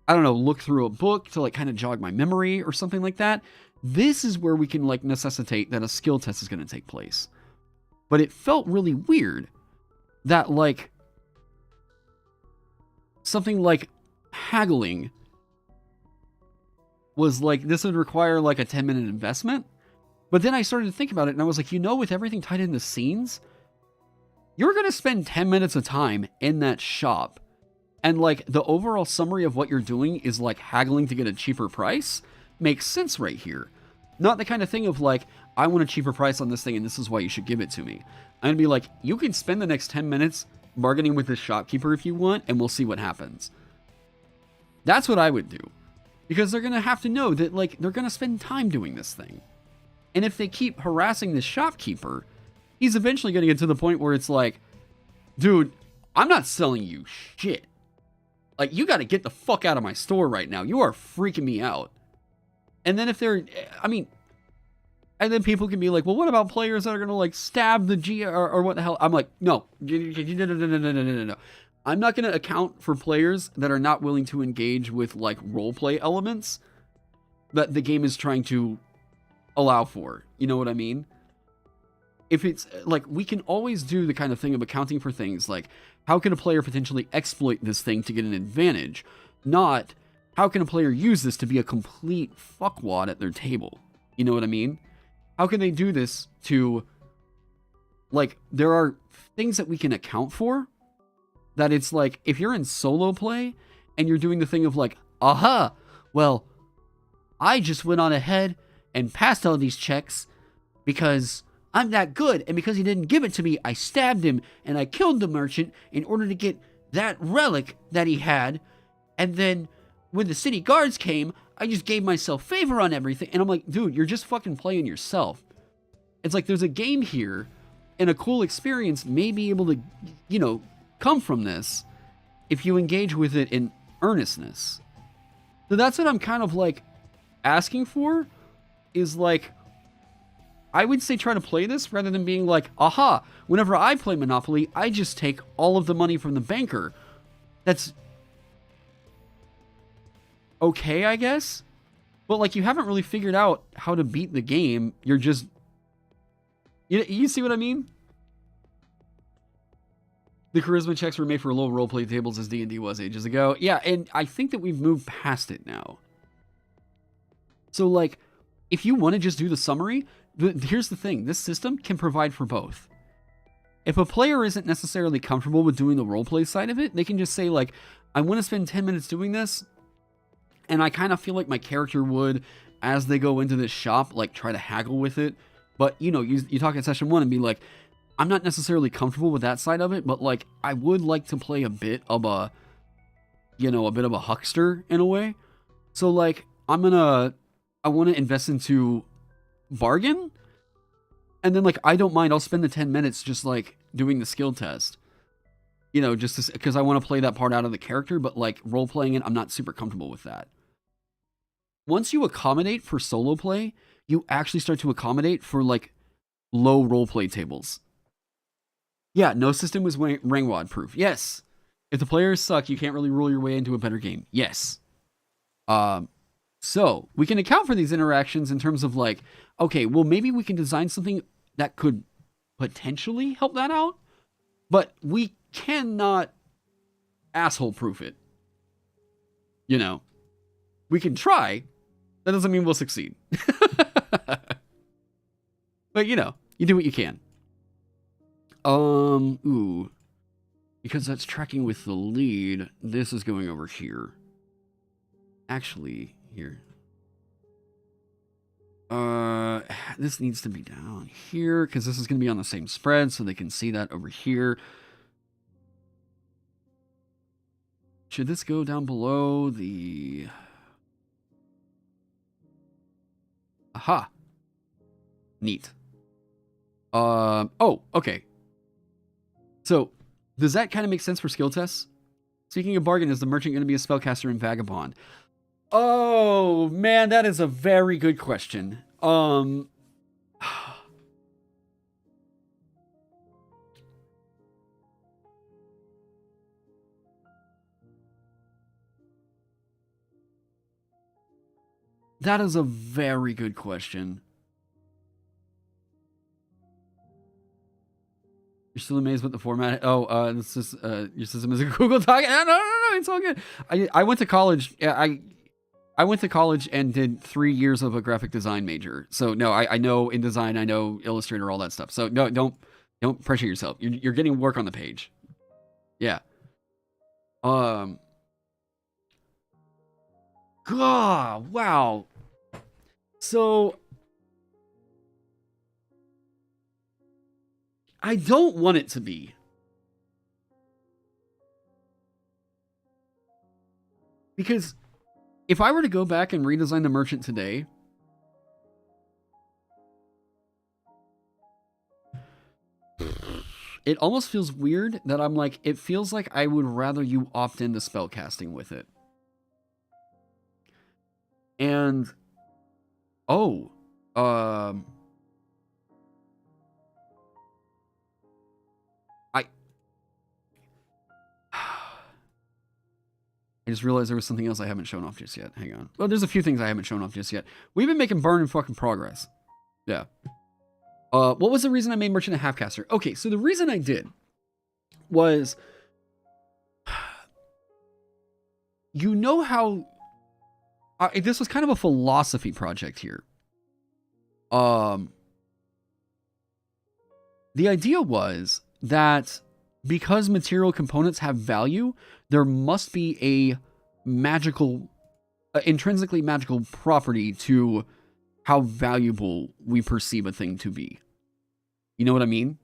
I don't know, look through a book to like kind of jog my memory or something like that? This is where we can like necessitate that a skill test is going to take place. But it felt really weird that like something like haggling was like, this would require like a 10-minute investment. But then I started to think about it and I was like, with everything tied into scenes, you're going to spend 10 minutes of time in that shop. And like the overall summary of what you're doing is like haggling to get a cheaper price makes sense right here. Not the kind of thing of like, I want a cheaper price on this thing and this is why you should give it to me. I'm going to be like, you can spend the next 10 minutes bargaining with this shopkeeper if you want, and we'll see what happens. That's what I would do. Because they're going to have to know that like they're going to spend time doing this thing. And if they keep harassing this shopkeeper, he's eventually going to get to the point where it's like, dude, I'm not selling you shit. Like, you got to get the fuck out of my store right now. You are freaking me out. And then if they're, and then people can be like, well, what about players that are going to like stab the G or what the hell? I'm like, no. I'm not going to account for players that are not willing to engage with like roleplay elements that the game is trying to allow for. You know what I mean? If it's like, we can always do the kind of thing of accounting for things like, how can a player potentially exploit this thing to get an advantage? Not, how can a player use this to be a complete fuckwad at their table? You know what I mean? How can they do this to, like, there are things that we can account for that it's like, if you're in solo play and you're doing the thing of like, aha, well, I just went on ahead and passed all these checks because I'm that good, and because he didn't give it to me, I stabbed him and I killed the merchant in order to get that relic that he had. And then when the city guards came, I just gave myself favor on everything. And I'm like, dude, you're just fucking playing yourself. It's like there's a game here, and a cool experience may be able to, you know, come from this if you engage with it in earnestness. So that's what I'm kind of like asking for, is like, I would say try to play this rather than being like, aha, whenever I play Monopoly, I just take all of the money from the banker. That's okay, I guess. But like, you haven't really figured out how to beat the game. You're just, you see what I mean? The charisma checks were made for low roleplay tables as D&D was ages ago. Yeah, and I think that we've moved past it now. So like, if you want to just do the summary, here's the thing. This system can provide for both. If a player isn't necessarily comfortable with doing the roleplay side of it, they can just say like, I want to spend 10 minutes doing this, and I kind of feel like my character would, as they go into this shop, like try to haggle with it. But, you know, you talk in session 1 and be like, I'm not necessarily comfortable with that side of it, but like, I would like to play a bit of a, you know, a bit of a huckster in a way. So like, I want to invest into bargain, and then like, I don't mind, I'll spend the 10 minutes just like doing the skill test, you know, just because I want to play that part out of the character. But like, role playing it, I'm not super comfortable with that. Once you accommodate for solo play, you actually start to accommodate for like low roleplay tables. Yeah, no system was Ringwad proof. Yes. If the players suck, you can't really rule your way into a better game. Yes. So we can account for these interactions in terms of like, okay, well, maybe we can design something that could potentially help that out, but we cannot asshole proof it. You know, we can try. That doesn't mean we'll succeed. But you know, you do what you can. Ooh. Because that's tracking with the lead, this is going over here. Actually, here. This needs to be down here, because this is going to be on the same spread, so they can see that over here. Should this go down below the... Aha. Neat. Oh, okay. So, does that kind of make sense for skill tests? Speaking of bargain, is the merchant going to be a spellcaster in Vagabond? Oh, man, that is a very good question. That is a very good question. You're still amazed with the format? Oh, this is your system is a Google Doc. No, it's all good. I went to college. I went to college and did 3 years of a graphic design major. So no, I know InDesign, I know Illustrator, all that stuff. So no, don't pressure yourself. You're getting work on the page. Yeah. God, wow. So I don't want it to be. Because if I were to go back and redesign the merchant today, it almost feels weird that I'm like, it feels like I would rather you opt into spellcasting with it. And, I just realized there was something else I haven't shown off just yet. Hang on. Well, there's a few things I haven't shown off just yet. We've been making burn in fucking progress. Yeah. What was the reason I made Merchant a Halfcaster? Okay, so the reason I did was... You know how... this was kind of a philosophy project here. The idea was that because material components have value, there must be a magical intrinsically magical property to how valuable we perceive a thing to be. You know what I mean?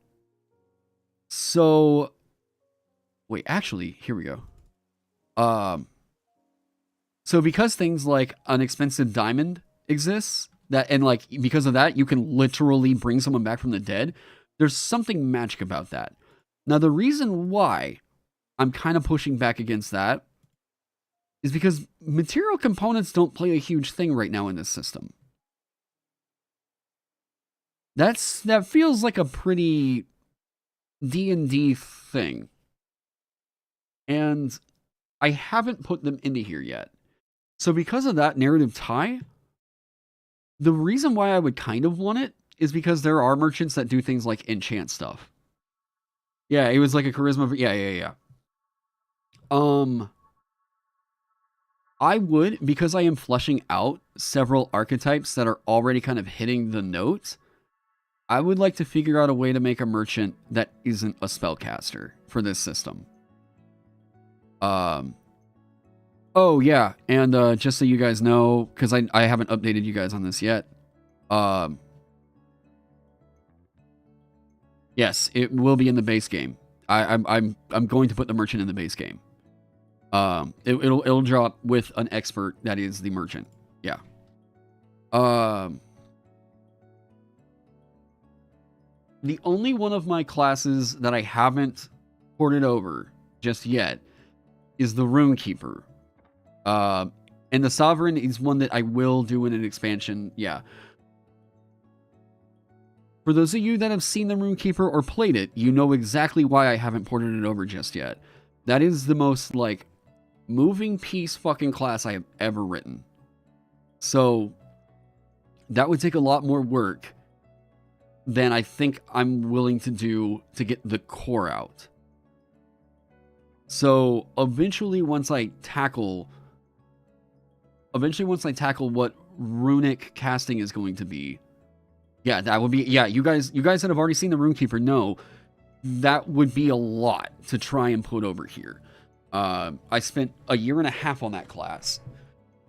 So, wait, actually, here we go. So because things like an expensive diamond exists, and like because of that, you can literally bring someone back from the dead. There's something magic about that. Now, the reason why I'm kind of pushing back against that is because material components don't play a huge thing right now in this system. That feels like a pretty D&D thing. And I haven't put them into here yet. So because of that narrative tie, the reason why I would kind of want it is because there are merchants that do things like enchant stuff. Yeah, it was like a charisma. Yeah. I would, because I am fleshing out several archetypes that are already kind of hitting the note, I would like to figure out a way to make a merchant that isn't a spellcaster for this system. Oh yeah, and just so you guys know, because I haven't updated you guys on this yet. Yes, it will be in the base game. I'm going to put the merchant in the base game. It'll drop with an expert that is the merchant. Yeah. The only one of my classes that I haven't ported over just yet is the Runekeeper. And the Sovereign is one that I will do in an expansion. Yeah. For those of you that have seen the Runekeeper or played it, you know exactly why I haven't ported it over just yet. That is the most, like, moving piece fucking class I have ever written. So, that would take a lot more work than I think I'm willing to do to get the core out. So, eventually once I tackle what runic casting is going to be, yeah, that would be, yeah, you guys that have already seen the Runekeeper know that would be a lot to try and put over here. I spent a year and a half on that class.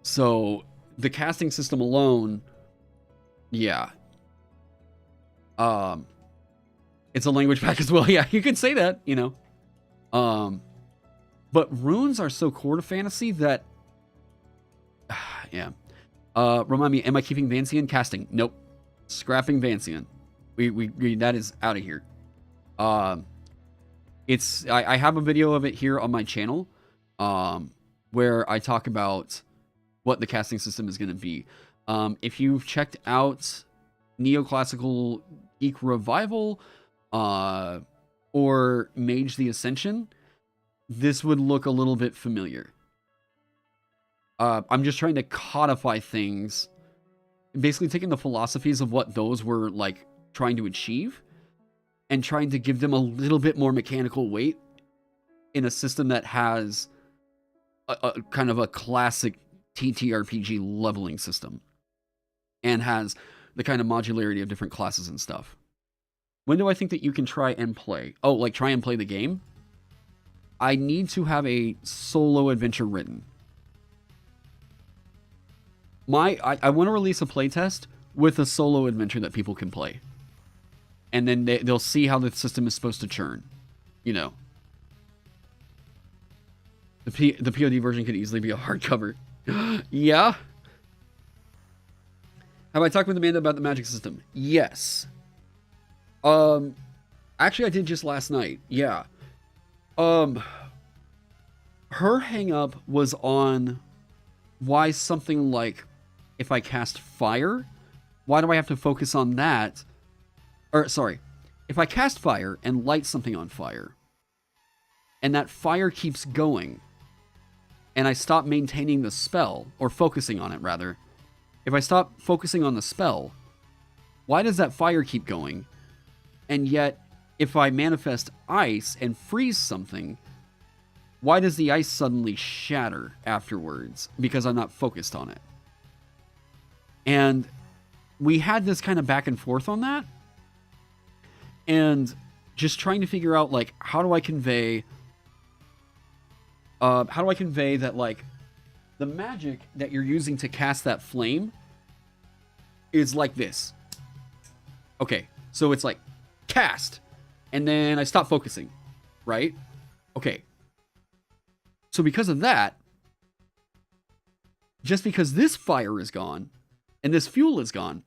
So the casting system alone, yeah. It's a language pack as well. Yeah, you could say that, you know. But runes are so core to fantasy that, yeah. Remind me, am I keeping Vancian casting? Nope. Scrapping Vancian. We that is out of here. I have a video of it here on my channel, where I talk about what the casting system is going to be. If you've checked out Neoclassical Geek Revival, or Mage the Ascension, this would look a little bit familiar. I'm just trying to codify things, basically taking the philosophies of what those were like trying to achieve and trying to give them a little bit more mechanical weight in a system that has a kind of a classic TTRPG leveling system and has the kind of modularity of different classes and stuff. When do I think that you can try and play? Oh, like try and play the game? I need to have a solo adventure written. I want to release a playtest with a solo adventure that people can play. And then they'll see how the system is supposed to churn. You know. The POD version could easily be a hardcover. Yeah? Have I talked with Amanda about the magic system? Yes. Actually, I did just last night. Yeah. Her hang up was on why something like, if I cast fire, why do I have to focus on that? Or, sorry, if I cast fire and light something on fire, and that fire keeps going, and I stop maintaining the spell, or focusing on it, rather, if I stop focusing on the spell, why does that fire keep going? And yet, if I manifest ice and freeze something, why does the ice suddenly shatter afterwards? Because I'm not focused on it. And we had this kind of back and forth on that. And just trying to figure out, like, how do I convey that, like, the magic that you're using to cast that flame is like this. Okay, so it's like cast, and then I stop focusing, right? Okay. So because of that, just because this fire is gone and this fuel is gone,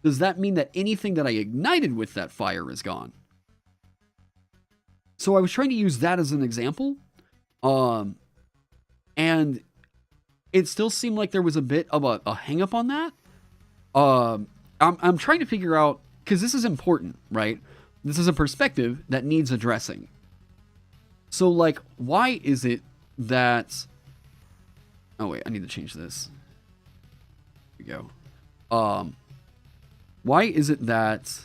does that mean that anything that I ignited with that fire is gone? So I was trying to use that as an example. And it still seemed like there was a bit of a hang up on that. I'm trying to figure out, because this is important, right? This is a perspective that needs addressing. So, like, why is it that... Oh, wait, I need to change this. Here we go. Why is it that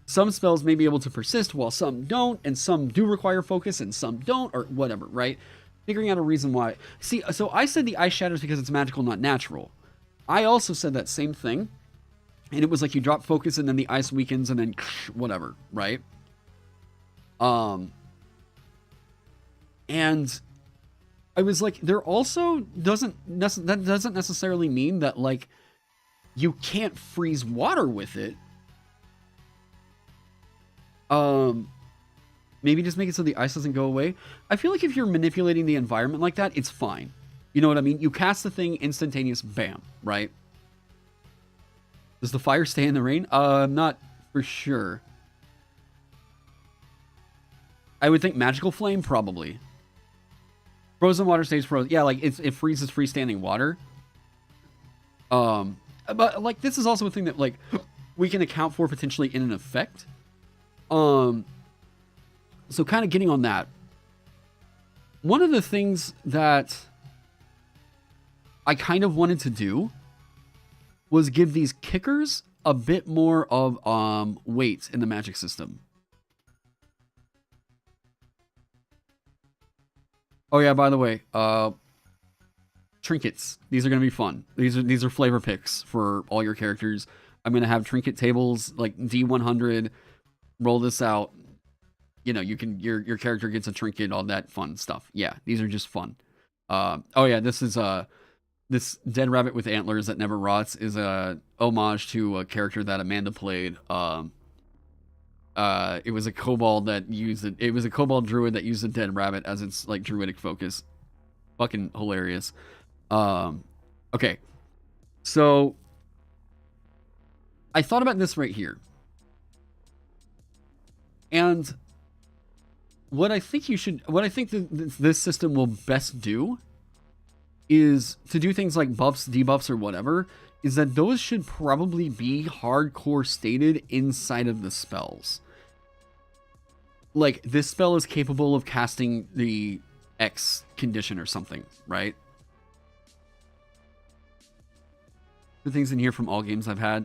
some spells may be able to persist while some don't, and some do require focus and some don't, or whatever, right? Figuring out a reason why. See, so I said the ice shatters because it's magical, not natural. I also said that same thing, and it was like you drop focus and then the ice weakens and then whatever, right? And I was like, there also doesn't necessarily mean that, like, you can't freeze water with it. Maybe just make it so the ice doesn't go away. I feel like if you're manipulating the environment like that, it's fine. You know what I mean? You cast the thing, instantaneous, bam, right? Does the fire stay in the rain? I'm not for sure. I would think magical flame, probably. Frozen water stays frozen. Yeah, like, it freezes freestanding water. But, like, this is also a thing that, like, we can account for potentially in an effect. So kind of getting on that. One of the things that I kind of wanted to do was give these kickers a bit more of weight in the magic system. Oh yeah, by the way, trinkets. These are going to be fun. These are flavor picks for all your characters. I'm going to have trinket tables like D100. Roll this out. You know, you can your character gets a trinket, all that fun stuff. Yeah, these are just fun. Oh yeah, this is this dead rabbit with antlers that never rots is a homage to a character that Amanda played. It was a kobold that used it. It was a kobold druid that used a dead rabbit as its like druidic focus. Fucking hilarious. Okay, so I thought about this right here, and what I think this system will best do is to do things like buffs, debuffs, or whatever, is that those should probably be hardcore stated inside of the spells. Like, this spell is capable of casting the X condition or something, right? The things in here from all games I've had.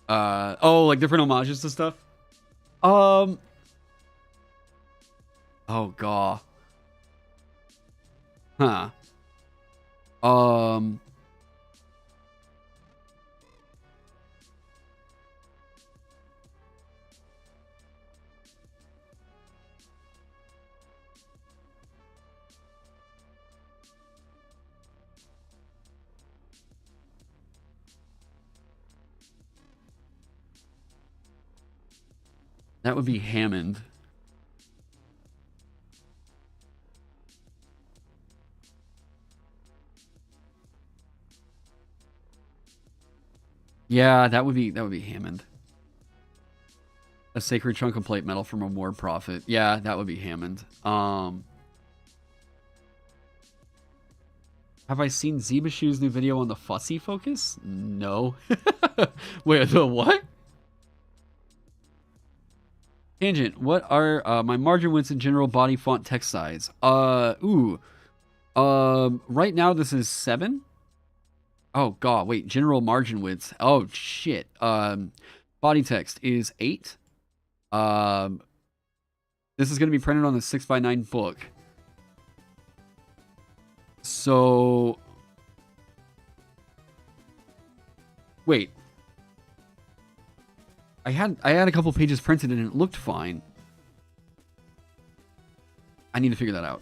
Oh, like different homages to stuff? Oh, god. Huh. That would be Hammond. Yeah, that would be Hammond. A sacred chunk of plate metal from a war prophet. Yeah, that would be Hammond. Have I seen Zebashu's new video on the fussy focus? No. Wait, the what? Tangent, what are my margin widths in general, body font, text size? Right now this is 7. Oh god, wait, general margin widths. Oh shit. Body text is 8. This is going to be printed on the 6x9 book. So wait. I had a couple pages printed and it looked fine. I need to figure that out.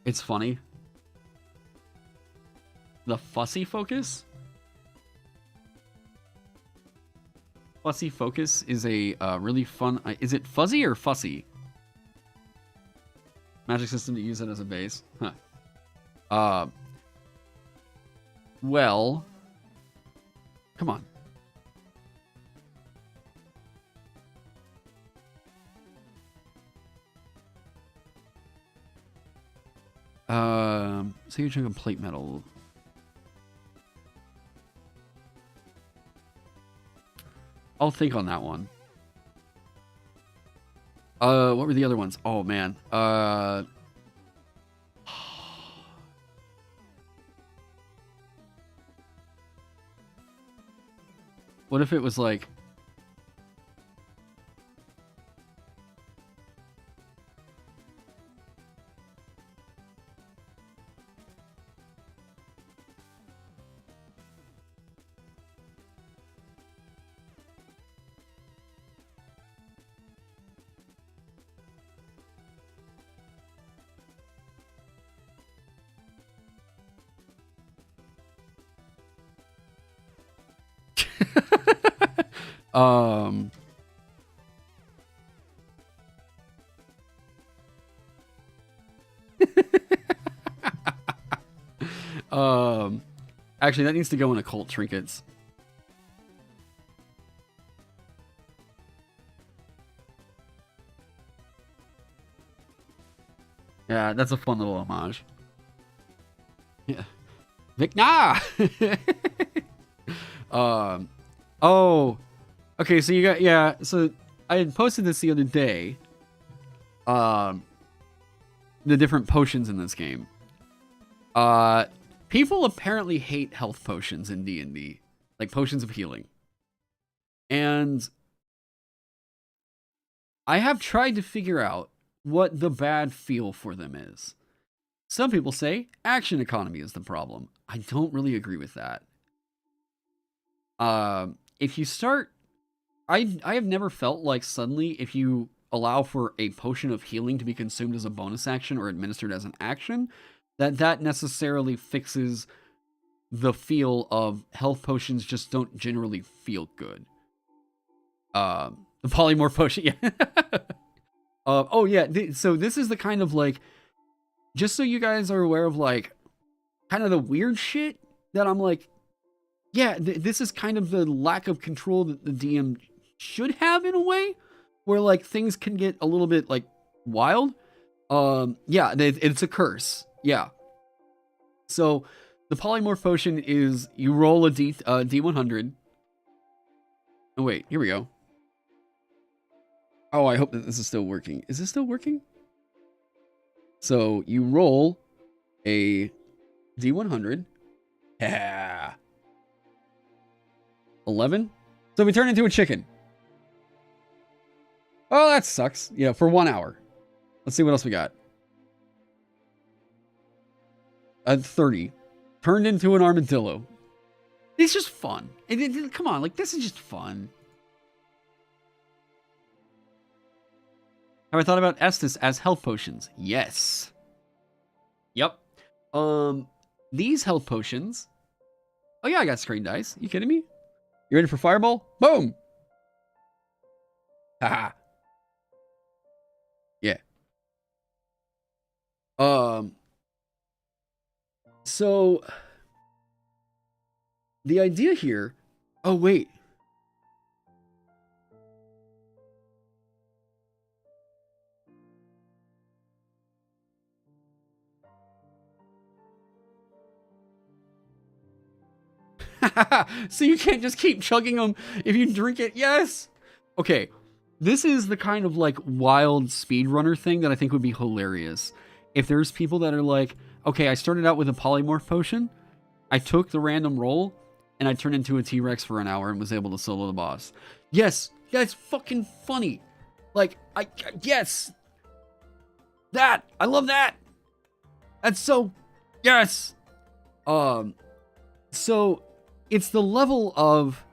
It's funny. The fussy focus? Fussy focus is a really fun... is it fuzzy or fussy? Magic system to use it as a base. Huh. Well... Come on. So you're drinking plate metal. I'll think on that one. What were the other ones? Oh, man. What if it was like... Actually, that needs to go in occult trinkets. Yeah, that's a fun little homage. Yeah. Vic, nah! Oh. Okay, so you got, yeah, so I had posted this the other day. The different potions in this game. People apparently hate health potions in D&D. Like potions of healing. And I have tried to figure out what the bad feel for them is. Some people say action economy is the problem. I don't really agree with that. If you start... I have never felt like suddenly if you allow for a potion of healing to be consumed as a bonus action or administered as an action, that necessarily fixes the feel of health potions just don't generally feel good. The polymorph potion, yeah. Oh yeah, so this is the kind of like, just so you guys are aware of like, kind of the weird shit that I'm like, yeah, this is kind of the lack of control that the DM should have in a way, where like things can get a little bit like wild. Yeah, it's a curse. Yeah. So the polymorph potion is you roll a D100. Oh wait, here we go. Oh, I hope that this is still working. Is this still working? So you roll a D100. Yeah. 11. So we turn into a chicken. Oh, that sucks. Yeah, for 1 hour. Let's see what else we got. 30. Turned into an armadillo. It's just fun. Come on, like, this is just fun. Have I thought about Estus as health potions? Yes. Yep. These health potions... Oh yeah, I got screen dice. You kidding me? You ready for fireball? Boom! Haha. Yeah. So... The idea here... Oh, wait. So you can't just keep chugging them if you drink it. Yes. Okay. This is the kind of like wild speedrunner thing that I think would be hilarious. If there's people that are like, okay, I started out with a polymorph potion. I took the random roll and I turned into a T-Rex for an hour and was able to solo the boss. Yes. That's fucking funny. Like, yes. That. I love that. That's so, yes. So it's the level of,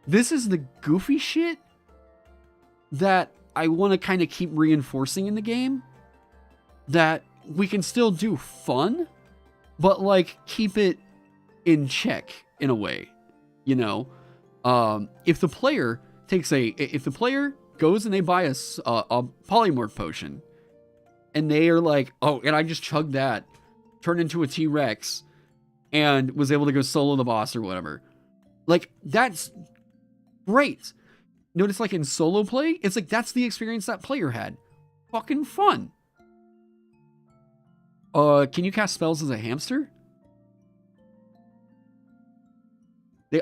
this is the goofy shit that I want to kind of keep reinforcing in the game. That we can still do fun, but like keep it in check in a way, you know. If the player goes and they buy a polymorph potion, and they are like, oh, and I just chugged that, turned into a T-Rex, and was able to go solo the boss or whatever, like that's great. Notice, like in solo play, it's like that's the experience that player had. Fucking fun. Can you cast spells as a hamster? They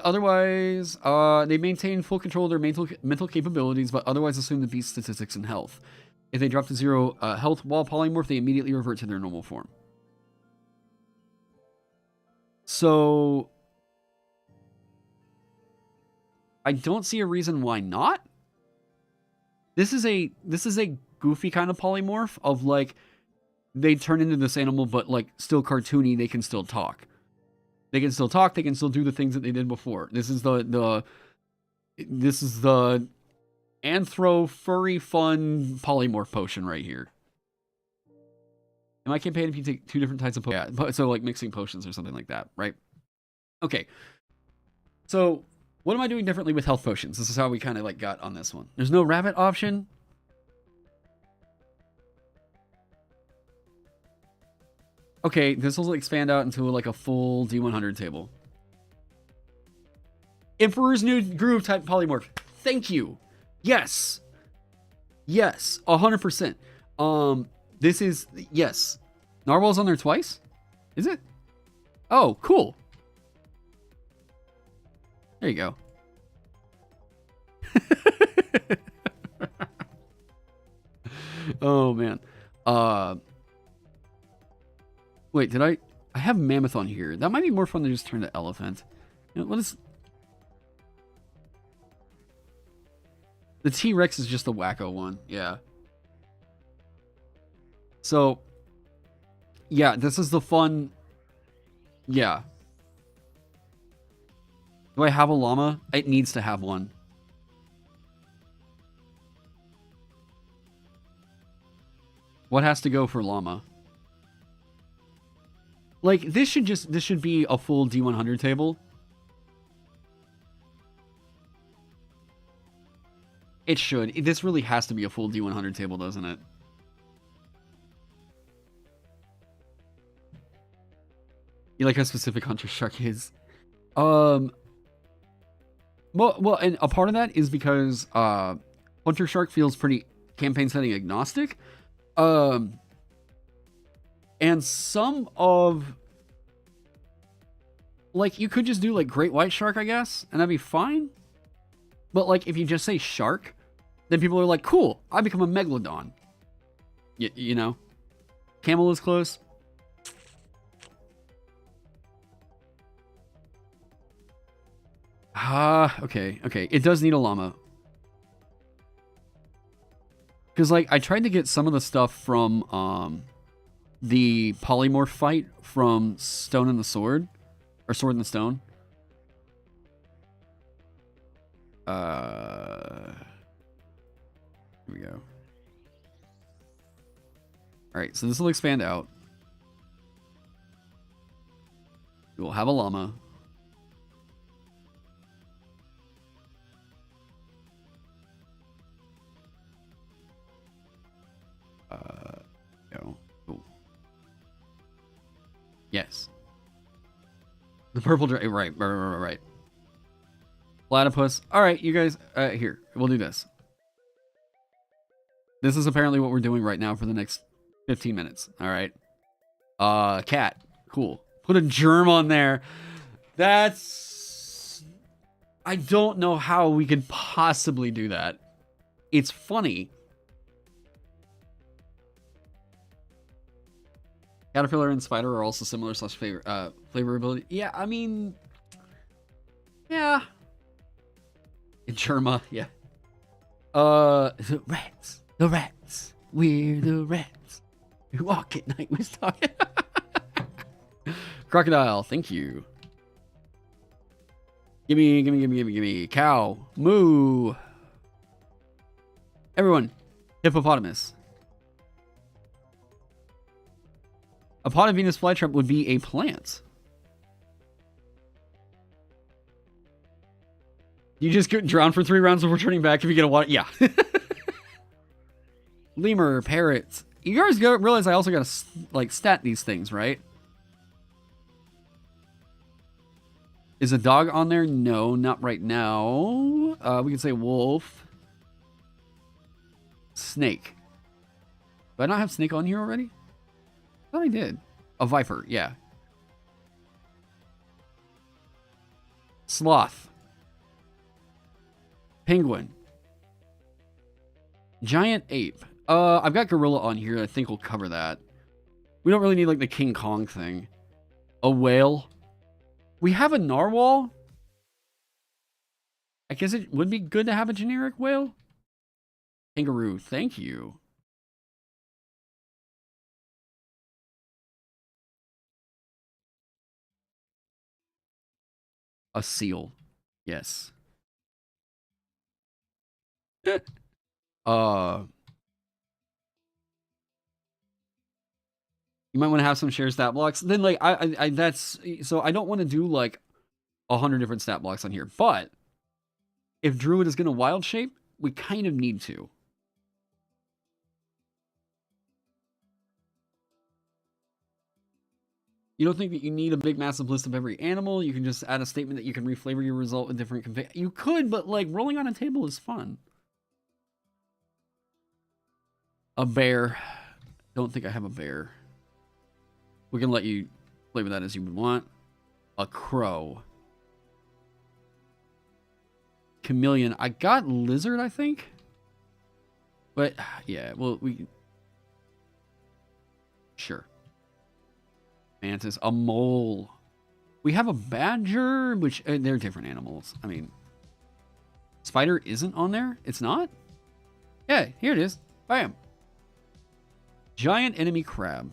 maintain full control of their mental capabilities, but otherwise assume the beast's statistics and health. If they drop to 0 health while polymorph, they immediately revert to their normal form. So I don't see a reason why not. This is a goofy kind of polymorph of like they turn into this animal, but like still cartoony. They can still talk. They can still talk. They can still do the things that they did before. This is the anthro furry fun polymorph potion right here. In my campaign, if you take 2 different types of potions, yeah, so like mixing potions or something like that, right? Okay. So what am I doing differently with health potions? This is how we kind of like got on this one. There's no rabbit option. Okay, this will expand out into like a full D100 table. Emperor's New Groove type polymorph. Thank you. Yes. Yes, 100%. This is, yes. Narwhal's on there twice? Is it? Oh, cool. There you go. Oh, man. Wait, did I have mammoth on here? That might be more fun than just turn to elephant. You know, what is... The T-Rex is just the wacko one. Yeah. So, yeah, this is the fun... Yeah. Do I have a llama? It needs to have one. What has to go for llama? Like, this should be a full D100 table. It should. This really has to be a full D100 table, doesn't it? You like how specific Hunter Shark is? Well, and a part of that is because Hunter Shark feels pretty campaign setting agnostic. And some of, like, you could just do like Great White Shark, I guess, and that'd be fine. But like, if you just say shark, then people are like, cool, I become a megalodon. You know, camel is close. Okay. It does need a llama. Because, like, I tried to get some of the stuff from the polymorph fight from Stone and the Sword. Or Sword and the Stone. Here we go. Alright, so this will expand out. We'll have a llama. Cool. Yes. The purple dragon. Right. Platypus. All right, you guys. Here, we'll do this. This is apparently what we're doing right now for the next 15 minutes. All right. Cat. Cool. Put a germ on there. That's... I don't know how we could possibly do that. It's funny. Caterpillar and spider are also similar / flavorability. Yeah, I mean... Yeah. Germa, yeah. The rats. The rats. We're the rats. We walk at night. We talk. Crocodile, thank you. Gimme. Cow. Moo. Everyone. Hippopotamus. A pot of Venus flytrap would be a plant. You just get drowned for 3 rounds before turning back if you get a water. Yeah. Lemur, parrots. You guys realize I also gotta, like, stat these things, right? Is a dog on there? No, not right now. We can say wolf. Snake. Do I not have snake on here already? I thought I did. A viper, yeah. Sloth. Penguin. Giant ape. I've got gorilla on here. I think we'll cover that. We don't really need, like, the King Kong thing. A whale. We have a narwhal. I guess it would be good to have a generic whale. Kangaroo. Thank you. A seal. Yes. You might want to have some shared stat blocks. Then, like, I that's so I don't want to do like 100 different stat blocks on here. But if Druid is going to wild shape, we kind of need to. You don't think that you need a big, massive list of every animal? You can just add a statement that you can reflavor your result with different config. You could, but like rolling on a table is fun. A bear. Don't think I have a bear. We can let you play with that as you would want. A crow. Chameleon. I got lizard, I think. But, yeah, well, we... Sure. Mantis. A mole. We have a badger, which... they're different animals. I mean... Spider isn't on there? It's not? Yeah, here it is. Bam. Giant enemy crab.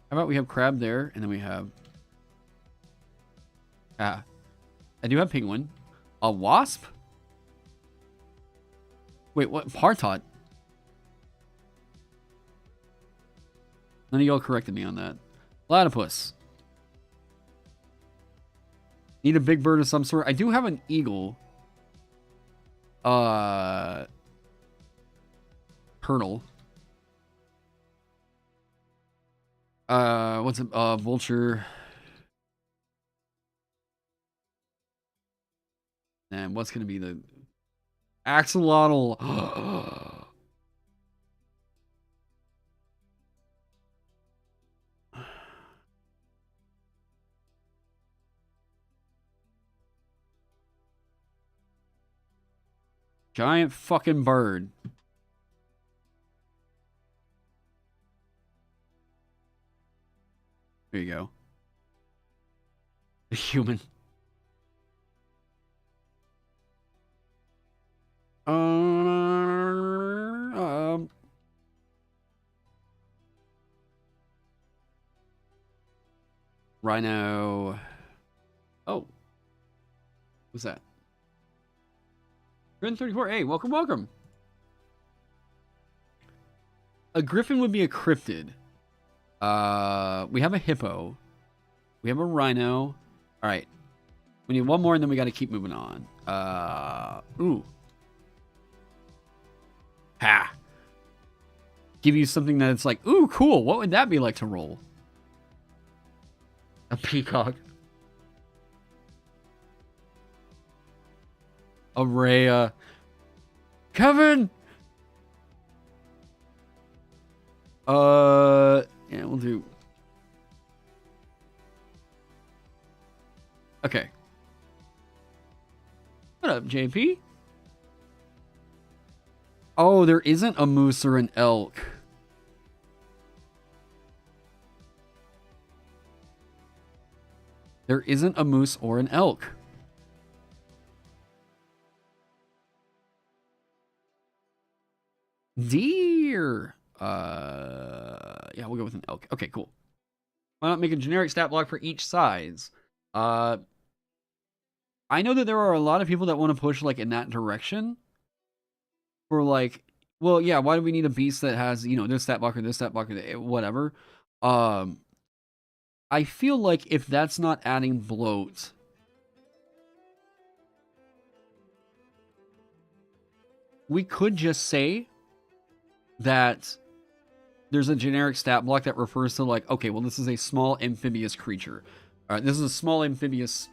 How about we have crab there, and then we have... I do have penguin. A wasp? Wait, what? Partot? None of y'all corrected me on that. Platypus. Need a big bird of some sort. I do have an eagle. Turtle. What's it? Vulture. And what's gonna be the axolotl? Giant fucking bird. There you go. The human. Rhino. Oh. What's that? 34. Hey, welcome, welcome. A griffin would be a cryptid. We have a hippo. We have a rhino. All right. We need one more, and then we got to keep moving on. Ooh. Ha. Give you something that's like, ooh, cool. What would that be like to roll? A peacock. A Rhea. Kevin! Yeah, we'll do... Okay. What up, JP? Oh, there isn't a moose or an elk. There isn't a moose or an elk. Deer. Yeah, we'll go with an elk. Okay, cool. Why not make a generic stat block for each size? I know that there are a lot of people that want to push like in that direction. For like, well, yeah, why do we need a beast that has, you know, this stat blocker, whatever? I feel like if that's not adding bloat, we could just say that there's a generic stat block that refers to like, okay, well, this is a small amphibious creature. All right, this is a small amphibious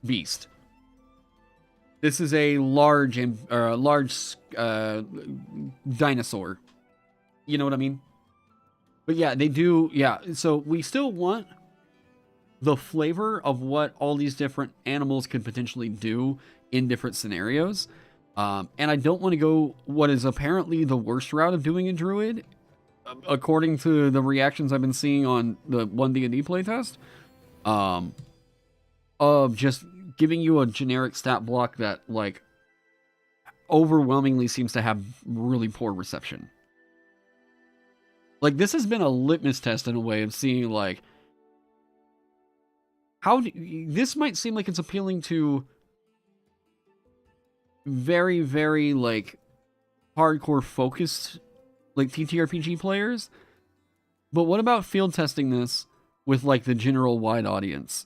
beast. This is a large dinosaur. You know what I mean? But yeah, they do. Yeah, so we still want the flavor of what all these different animals could potentially do in different scenarios. And I don't want to go what is apparently the worst route of doing a druid, according to the reactions I've been seeing on the 1D&D playtest, of just giving you a generic stat block that, like, overwhelmingly seems to have really poor reception. Like, this has been a litmus test in a way of seeing, like, this might seem like it's appealing to very, very, like, hardcore focused, like, TTRPG players. But what about field testing this with, like, the general wide audience?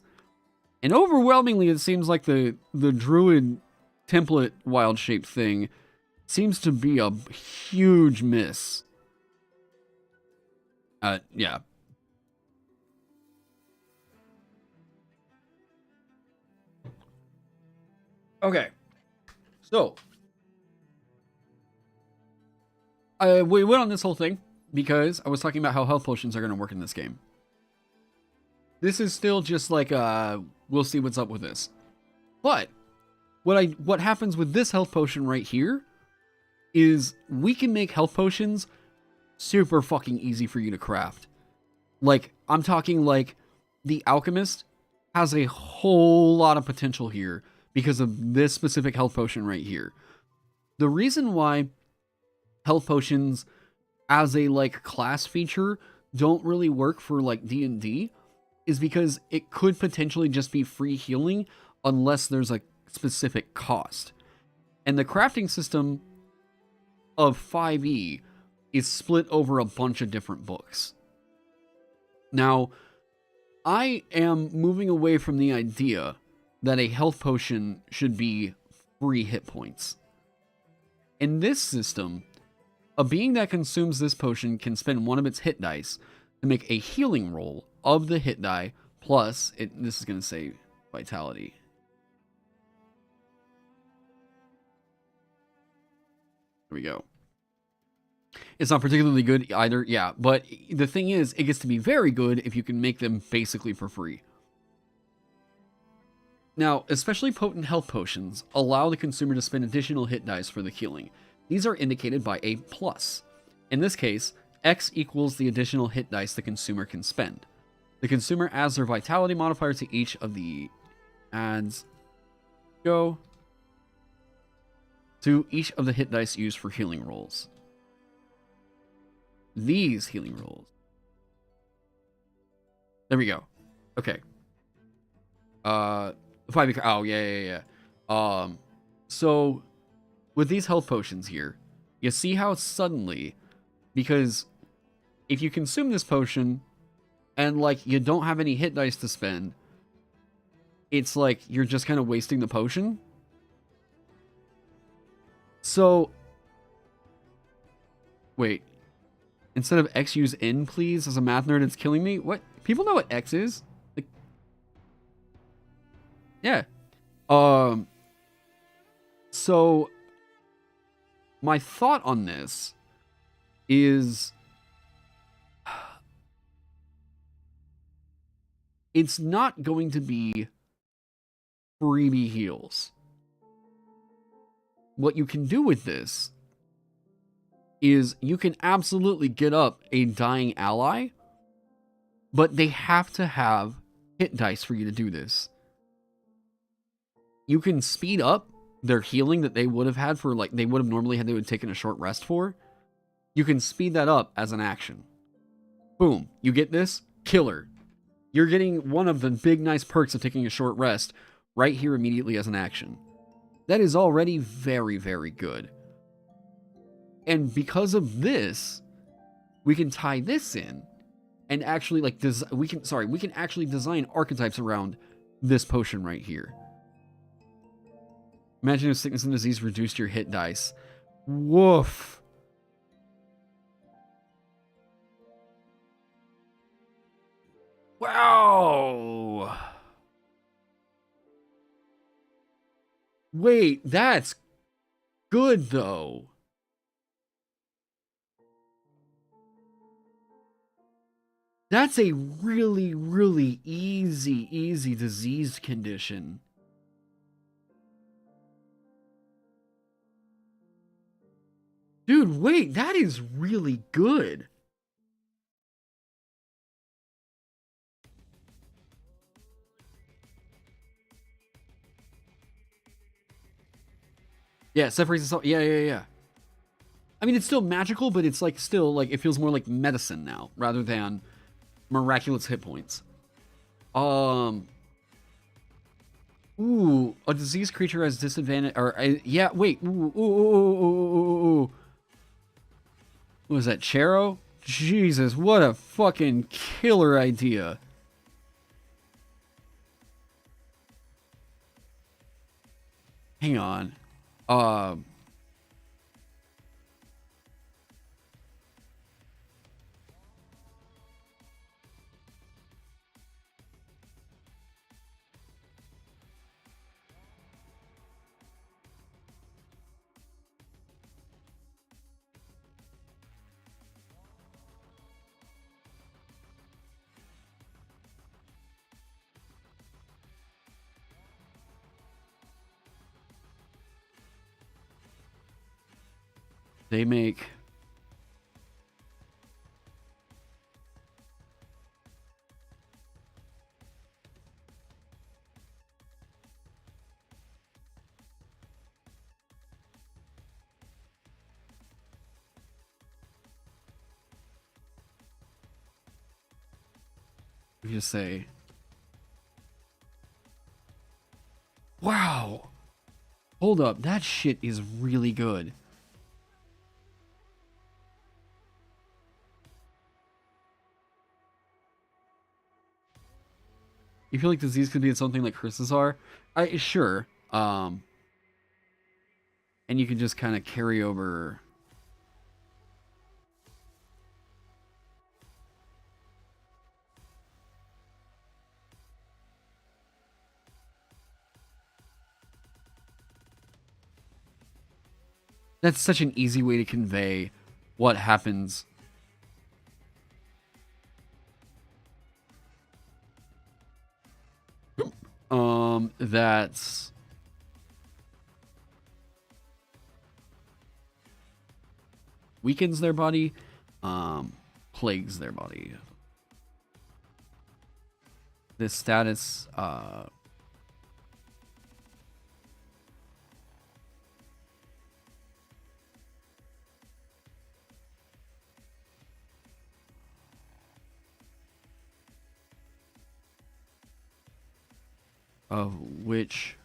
And overwhelmingly, it seems like the druid template wild shape thing seems to be a huge miss. Yeah. Okay. So, we went on this whole thing because I was talking about how health potions are going to work in this game. This is still just like, we'll see what's up with this. But what happens with this health potion right here is we can make health potions super fucking easy for you to craft. Like, I'm talking like the alchemist has a whole lot of potential here because of this specific health potion right here. The reason why health potions as a like class feature don't really work for like D&D is because it could potentially just be free healing unless there's a specific cost. And the crafting system of 5e is split over a bunch of different books. Now, I am moving away from the idea that a health potion should be free hit points. In this system, a being that consumes this potion can spend one of its hit dice to make a healing roll of the hit die, plus, this is going to say vitality. There we go. It's not particularly good either, yeah, but the thing is, it gets to be very good if you can make them basically for free. Now, especially potent health potions allow the consumer to spend additional hit dice for the healing. These are indicated by a plus. In this case, X equals the additional hit dice the consumer can spend. The consumer adds their vitality modifier to each of the adds go to each of the hit dice used for healing rolls. These healing rolls. There we go. Okay. Oh, yeah. So, with these health potions here, you see how suddenly, because if you consume this potion, and, like, you don't have any hit dice to spend, it's like you're just kind of wasting the potion. So, wait. Instead of X, use N, please? As a math nerd, it's killing me? What? People know what X is? Like, yeah. So, my thought on this is it's not going to be freebie heals. What you can do with this is you can absolutely get up a dying ally, but they have to have hit dice for you to do this. You can speed up their healing that they would have had for, like, they would have normally had, they would have taken a short rest for. You can speed that up as an action. Boom. You get this? Killer. You're getting one of the big nice perks of taking a short rest right here immediately as an action. That is already very, very good. And because of this, we can tie this in and actually like we can actually design archetypes around this potion right here. Imagine if sickness and disease reduced your hit dice. Woof. Wow. Wait, that's good though. That's a really, really easy disease condition. Dude, wait, that is really good. Yeah, separates itself. Yeah. I mean, it's still magical, but it's like still like it feels more like medicine now rather than miraculous hit points. Ooh, a diseased creature has disadvantage. Or yeah, wait. Ooh. What was that, Chero? Jesus, what a fucking killer idea. Hang on. They make... Let me just say... Wow! Hold up, that shit is really good. You feel like disease could be something like curses are? Sure. And you can just kind of carry over... That's such an easy way to convey what happens. That's... weakens their body, plagues their body. This status, of which...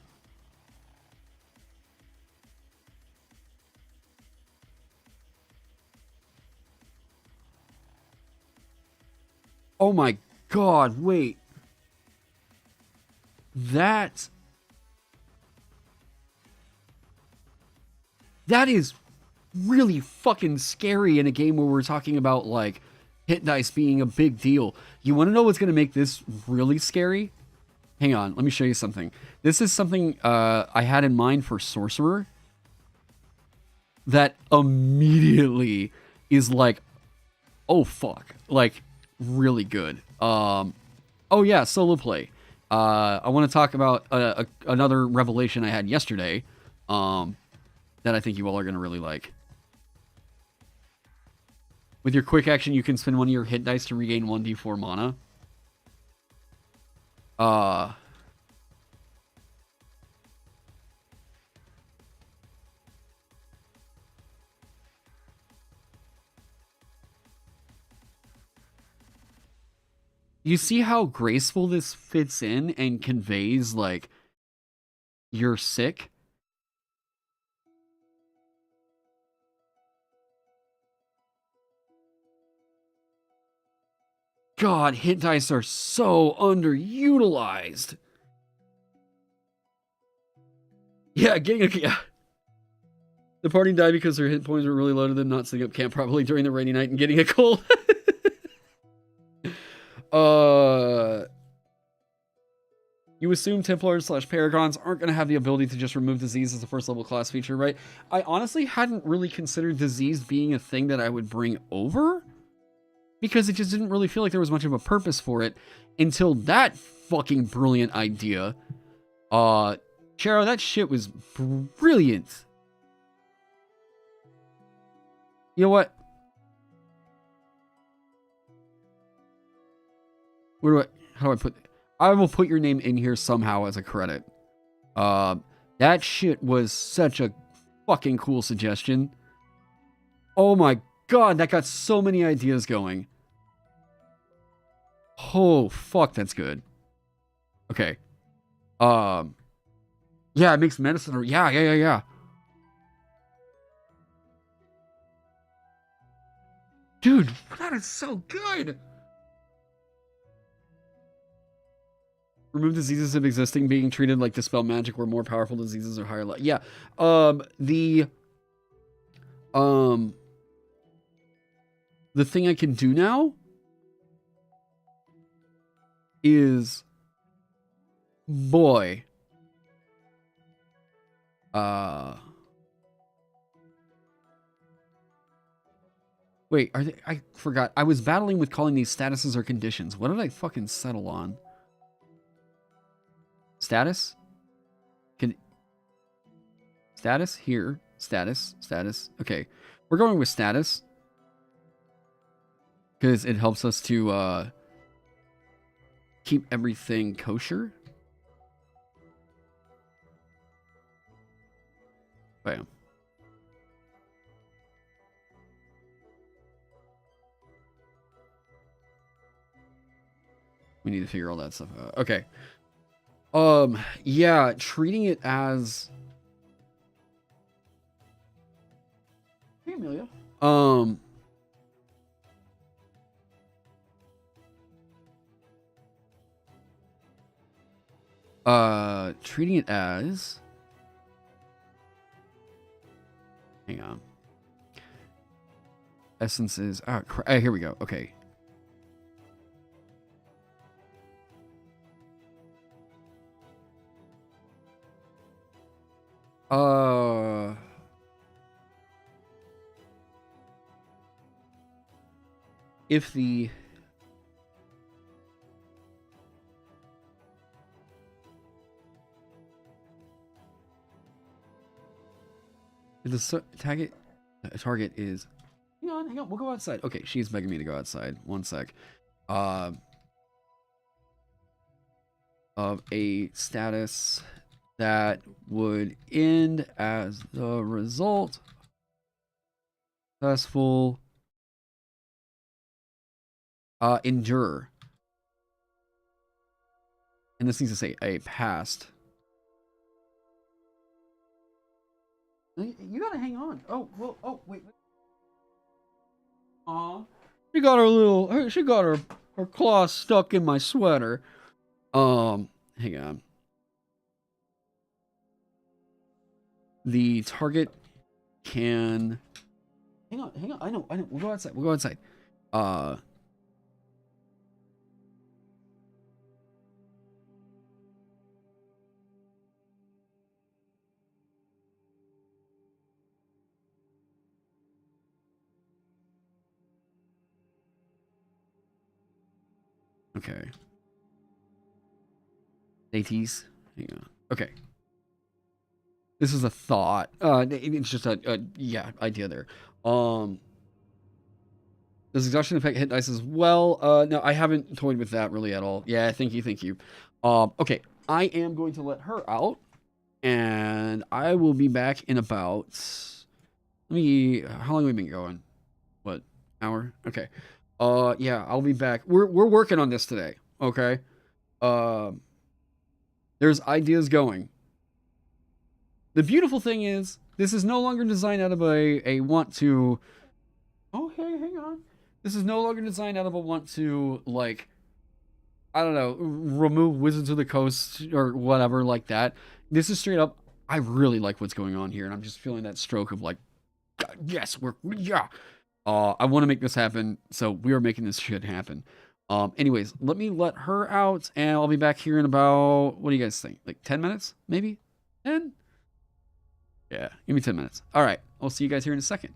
Oh my god, wait. That is really fucking scary in a game where we're talking about, like, hit dice being a big deal. You want to know what's going to make this really scary? Hang on, let me show you something. This is something I had in mind for Sorcerer that immediately is like, oh fuck, like, really good. Oh yeah, solo play. I want to talk about another revelation I had yesterday that I think you all are going to really like. With your quick action, you can spend one of your hit dice to regain 1d4 mana. You see how graceful this fits in and conveys, like, You're sick? God, hit dice are so underutilized. Yeah, yeah. The party died because their hit points were really low to them not setting up camp properly during the rainy night and getting a cold. You assume Templars / Paragons aren't going to have the ability to just remove disease as a first level class feature, right? I honestly hadn't really considered disease being a thing that I would bring over, because it just didn't really feel like there was much of a purpose for it until that fucking brilliant idea. Charo, that shit was brilliant. You know what? How do I put... I will put your name in here somehow as a credit. That shit was such a fucking cool suggestion. Oh my god, that got so many ideas going. Oh, fuck, that's good. Okay. Yeah, it makes medicine... Yeah. Dude, that is so good! Remove diseases of existing being treated like dispel magic where more powerful diseases are higher level. Yeah. The thing I can do now is, boy, wait, are they, I forgot. I was battling with calling these statuses or conditions. What did I fucking settle on? Status? Status? Here. Status. Okay. We're going with status. Because it helps us to keep everything kosher. Bam. We need to figure all that stuff out. Okay. Yeah, treating it as... Hey, Amelia. Treating it as... Hang on. Essences... here we go. Okay. If the... If the target is... Hang on, we'll go outside. Okay, she's begging me to go outside. One sec. Of a status that would end as the result successful endure. And this needs to say a past. You gotta hang on. Oh, well, oh, wait. Aw. She got her claws stuck in my sweater. Hang on. The target can... Hang on. I know. We'll go outside. Okay. ATs. Hang on. Okay. This is a thought. It's just a idea there. Does exhaustion affect hit dice as well? No, I haven't toyed with that really at all. Yeah, thank you. Okay, I am going to let her out, and I will be back in about... how long have we been going? What, hour? Okay. Yeah, I'll be back. We're working on this today, okay? There's ideas going. The beautiful thing is, this is no longer designed out of a want to. Oh, hey, hang on. This is no longer designed out of a want to, like, I don't know, remove Wizards of the Coast or whatever like that. This is straight up, I really like what's going on here, and I'm just feeling that stroke of like, yes, yeah. I want to make this happen, so we are making this shit happen. Anyways, let her out, and I'll be back here in about, what do you guys think? Like 10 minutes, maybe? 10? Yeah, give me 10 minutes. All right, I'll see you guys here in a second.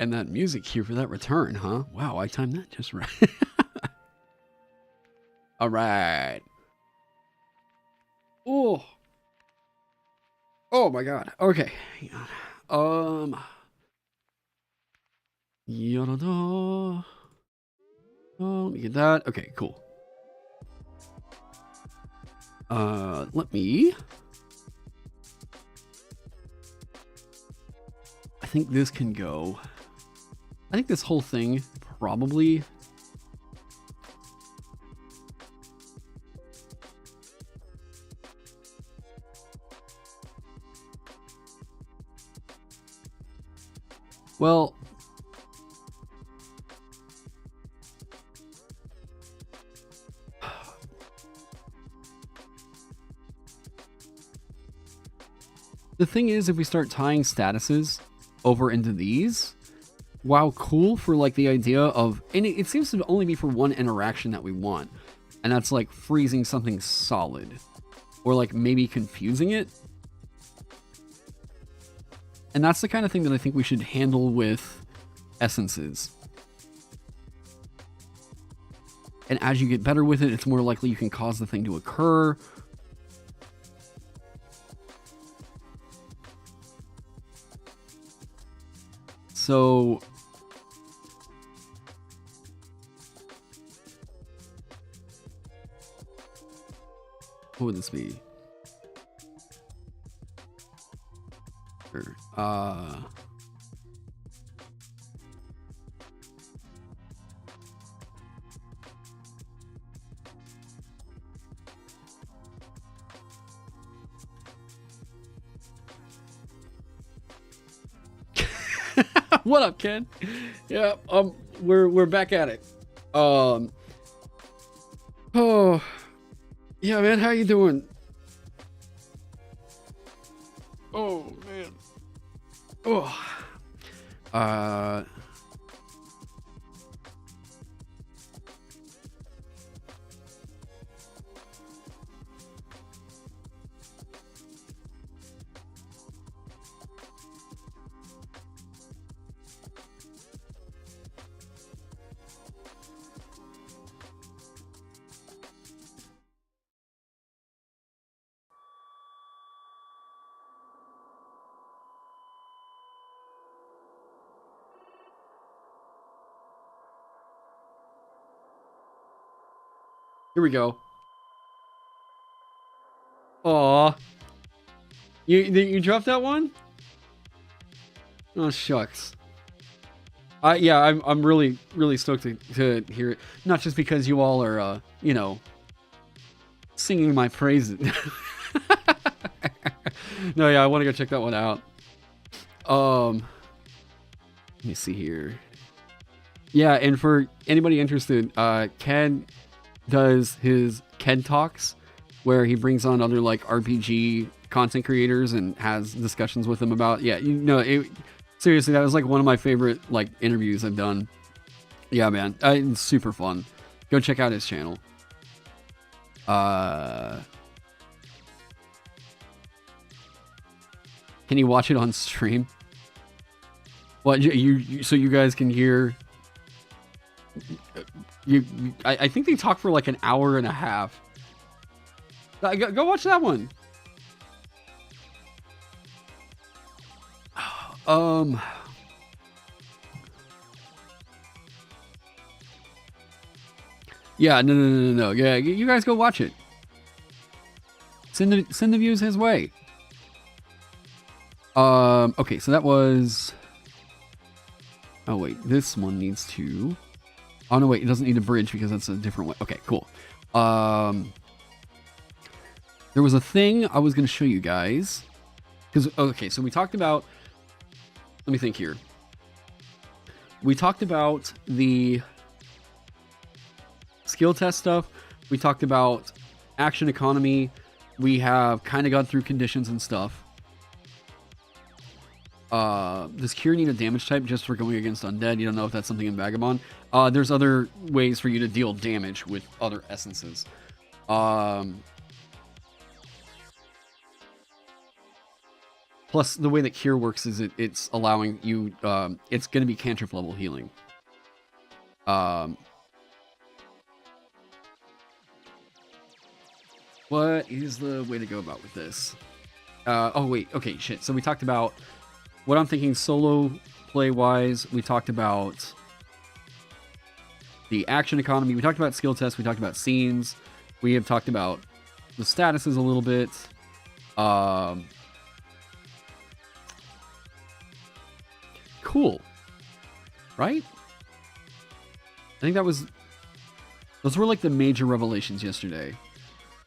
And that music cue for that return, huh? Wow, I timed that just right. All right. Oh. Oh my god. Okay. Yada-da. Let me get that. Okay, cool. Let me. I think this can go. I think this whole thing probably. Well, the thing is, if we start tying statuses over into these, wow, cool for like the idea of, and it seems to only be for one interaction that we want, and that's like freezing something solid, or like maybe confusing it. And that's the kind of thing that I think we should handle with essences. And as you get better with it, it's more likely you can cause the thing to occur. So what would this be? Sure. What up, Ken? Yeah, we're back at it. Oh, yeah, man, how you doing? Oh, man. Oh. Here we go. Aw. You dropped that one? Oh, shucks. Yeah, I'm really stoked to hear it. Not just because you all are, you know, singing my praises. No, yeah, I want to go check that one out. Let me see here. Yeah, and for anybody interested, Ken does his Ken Talks, where he brings on other like RPG content creators and has discussions with them about, yeah, you know, seriously, that was like one of my favorite like interviews I've done. Yeah, man, it's super fun. Go check out his channel. Can you watch it on stream? What, so you guys can hear? I think they talk for like an hour and a half. Go watch that one. Yeah, no. Yeah, you guys go watch it. Send the views his way. Okay, so that was. Oh wait, this one needs to. Oh no, wait, it doesn't need a bridge because that's a different way. Okay, cool. There was a thing I was going to show you guys. Because, okay, so we talked about... Let me think here. We talked about the skill test stuff. We talked about action economy. We have kind of gone through conditions and stuff. Does Cure need a damage type just for going against undead? You don't know if that's something in Vagabond. There's other ways for you to deal damage with other essences. Plus, the way that cure works is it's allowing you, it's going to be cantrip level healing. What is the way to go about with this? Oh, wait. Okay, shit. So we talked about what I'm thinking solo play-wise. We talked about the action economy. We talked about skill tests. We talked about scenes. We have talked about the statuses a little bit. Cool. Right? I think those were like the major revelations yesterday.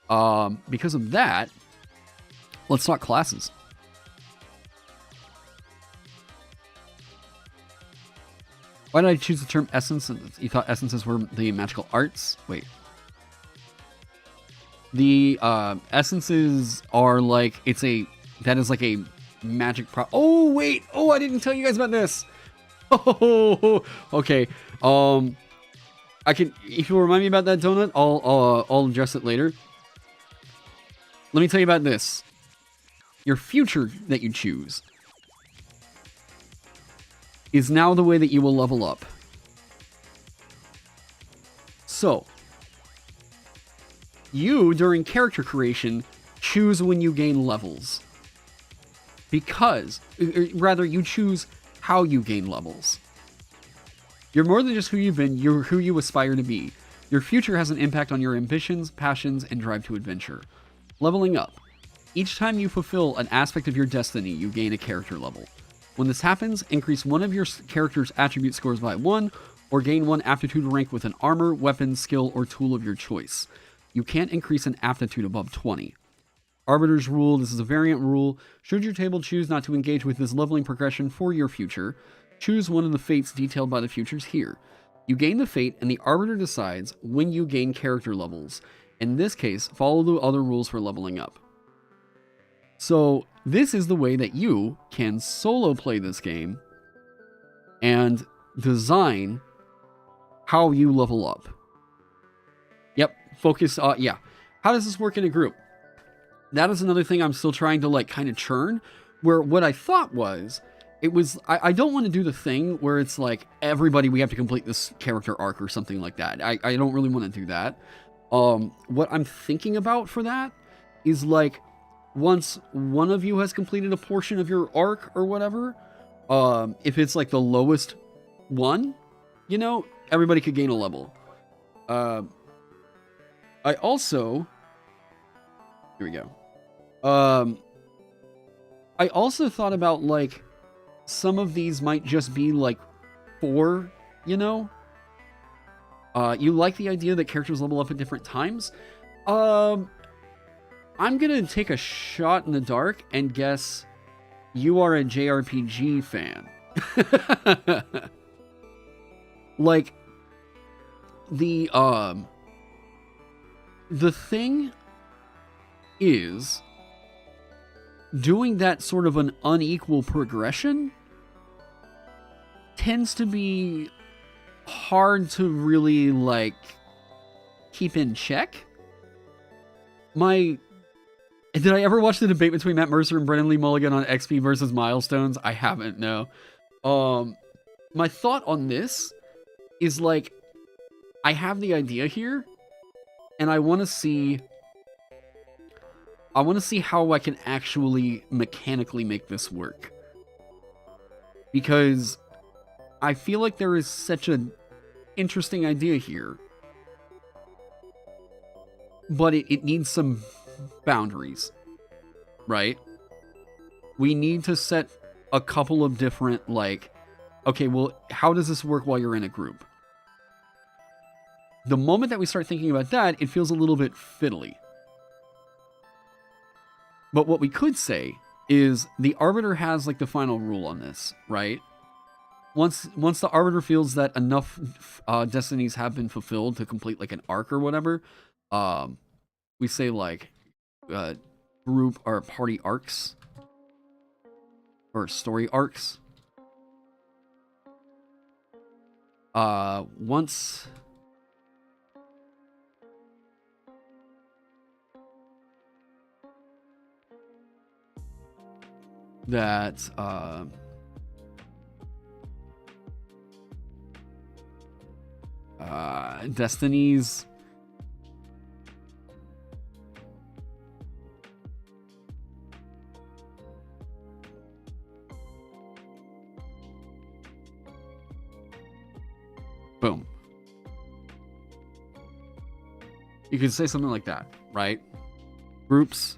Because of that, let's talk classes. Why did I choose the term essence? You thought essences were the magical arts? Wait. The essences are like, that is like a magic oh, wait. Oh, I didn't tell you guys about this. Oh, okay. I can, if you remind me about that donut, I'll address it later. Let me tell you about this. Your future that you choose is now the way that you will level up. So, you, during character creation, choose when you gain levels. Because, rather, you choose how you gain levels. You're more than just who you've been, you're who you aspire to be. Your future has an impact on your ambitions, passions, and drive to adventure. Leveling up. Each time you fulfill an aspect of your destiny, you gain a character level. When this happens, increase one of your character's attribute scores by 1, or gain 1 aptitude rank with an armor, weapon, skill, or tool of your choice. You can't increase an aptitude above 20. Arbiter's Rule. This is a variant rule. Should your table choose not to engage with this leveling progression for your future, choose one of the fates detailed by the futures here. You gain the fate, and the Arbiter decides when you gain character levels. In this case, follow the other rules for leveling up. So, this is the way that you can solo play this game and design how you level up. Yep, focus, yeah. How does this work in a group? That is another thing I'm still trying to like kind of churn, where what I thought was, I don't want to do the thing where it's like, everybody, we have to complete this character arc or something like that. I don't really want to do that. What I'm thinking about for that is like, once one of you has completed a portion of your arc or whatever, if it's like the lowest one, you know, everybody could gain a level. I also, here we go. I also thought about like, some of these might just be like 4, you know? You like the idea that characters level up at different times? I'm gonna take a shot in the dark and guess you are a JRPG fan. Like, the thing is, doing that sort of an unequal progression tends to be hard to really, like, keep in check. Did I ever watch the debate between Matt Mercer and Brennan Lee Mulligan on XP versus Milestones? I haven't, no. My thought on this is, like, I have the idea here, and I want to see how I can actually mechanically make this work. Because I feel like there is such an interesting idea here. But it needs some boundaries, right? We need to set a couple of different, like, okay, well, how does this work while you're in a group? The moment that we start thinking about that, it feels a little bit fiddly. But what we could say is the Arbiter has, like, the final rule on this, right? Once the Arbiter feels that enough destinies have been fulfilled to complete, like, an arc or whatever, we say, like, group or party arcs or story arcs. Once that Destiny's boom. You could say something like that, right? Groups.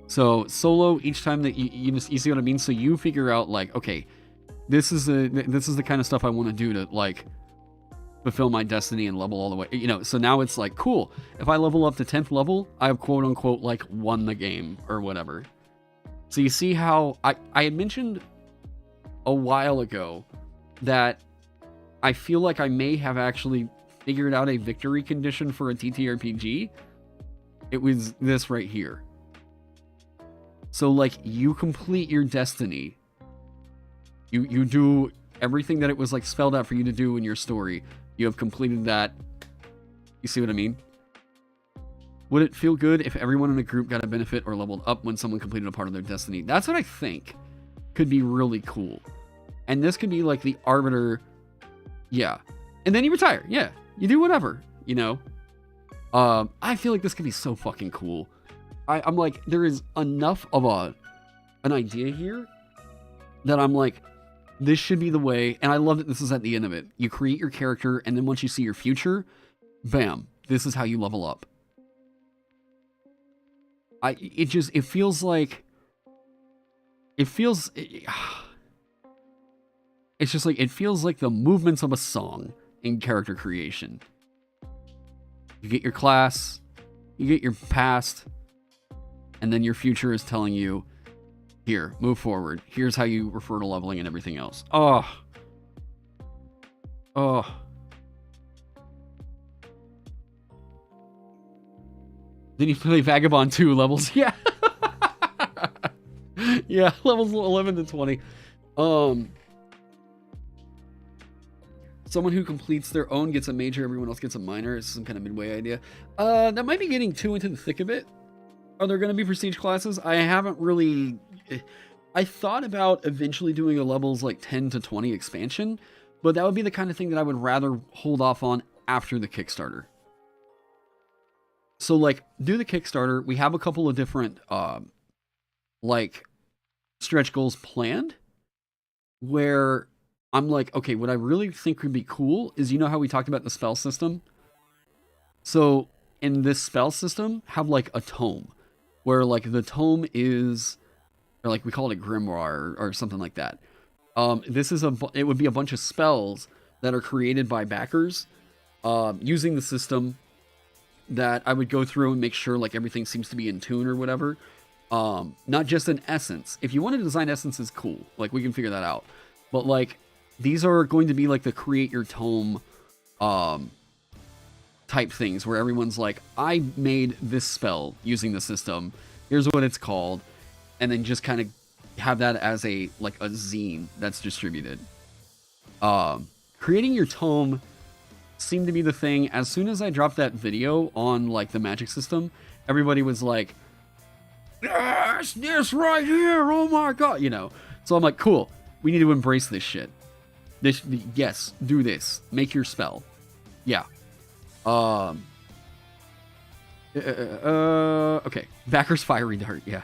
So solo, each time that you see what I mean. So you figure out like, okay, this is the kind of stuff I want to do to like fulfill my destiny and level all the way. You know, so now it's like, cool. If I level up to 10th level, I have quote unquote like won the game or whatever. So you see how I had mentioned a while ago that I feel like I may have actually figured out a victory condition for a TTRPG. It was this right here. So like you complete your destiny. You do everything that it was like spelled out for you to do in your story. You have completed that. You see what I mean? Would it feel good if everyone in a group got a benefit or leveled up when someone completed a part of their destiny? That's what I think could be really cool. And this could be like the arbiter. Yeah. And then you retire. Yeah. You do whatever, you know? I feel like this could be so fucking cool. I'm like, there is enough of an idea here that I'm like, this should be the way. And I love that this is at the end of it. You create your character, and then once you see your future, bam, this is how you level up. It feels like, it's just like, it feels like the movements of a song in character creation. You get your class, you get your past, and then your future is telling you, here, move forward. Here's how you refer to leveling and everything else. Oh. Then you play Vagabond 2 levels. Yeah. Yeah, levels 11 to 20. Someone who completes their own gets a major, everyone else gets a minor. It's some kind of midway idea. That might be getting too into the thick of it. Are there going to be prestige classes? I haven't really... I thought about eventually doing a levels like 10 to 20 expansion, but that would be the kind of thing that I would rather hold off on after the Kickstarter. So like, do the Kickstarter. We have a couple of different like stretch goals planned where I'm like, okay, what I really think would be cool is, you know how we talked about the spell system? So in this spell system, have like a tome where like the tome is, or like we call it a grimoire or something like that. It would be a bunch of spells that are created by backers using the system that I would go through and make sure like everything seems to be in tune or whatever. Not just an essence. If you want to design essences, cool. Like we can figure that out. But like these are going to be like the create your tome type things where everyone's like, I made this spell using the system. Here's what it's called. And then just kind of have that as a zine that's distributed. Creating your tome seemed to be the thing. As soon as I dropped that video on like the magic system, everybody was like, yes, this right here, oh my god, you know. So I'm like, cool, we need to embrace this shit. Yes, do this. Make your spell. Yeah. Okay. Backer's fiery dart, yeah.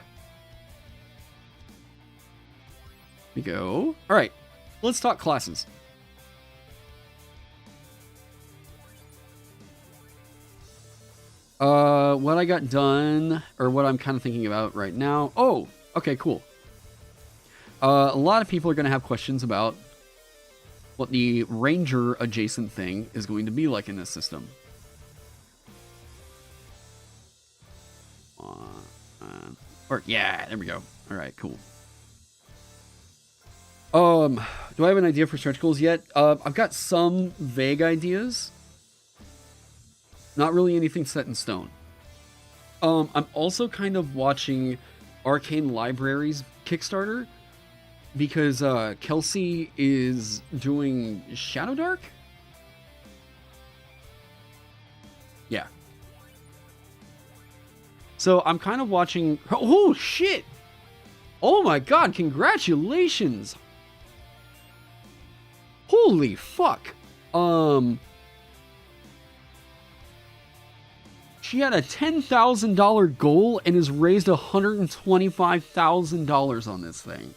We go. Alright. Let's talk classes. What I got done, or what I'm kind of thinking about right now. Oh, okay, cool. A lot of people are going to have questions about what the ranger adjacent thing is going to be like in this system. Yeah, there we go. All right, cool. Do I have an idea for stretch goals yet? I've got some vague ideas. Not really anything set in stone. I'm also kind of watching Arcane Libraries Kickstarter because Kelsey is doing Shadow Dark. Yeah. So I'm kind of watching. Oh shit! Oh my god! Congratulations! Holy fuck! She had a $10,000 goal and has raised $125,000 on this thing.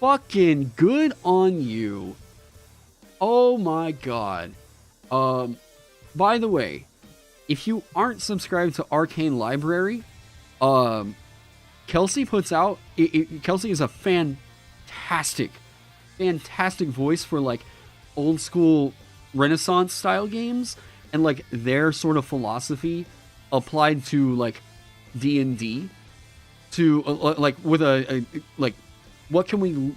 Fucking good on you. Oh my god. By the way, if you aren't subscribed to Arcane Library, Kelsey puts out... Kelsey is a fantastic voice for, like, old school Renaissance style games. And, like, their sort of philosophy applied to, like, D&D. To, like, with like, what can we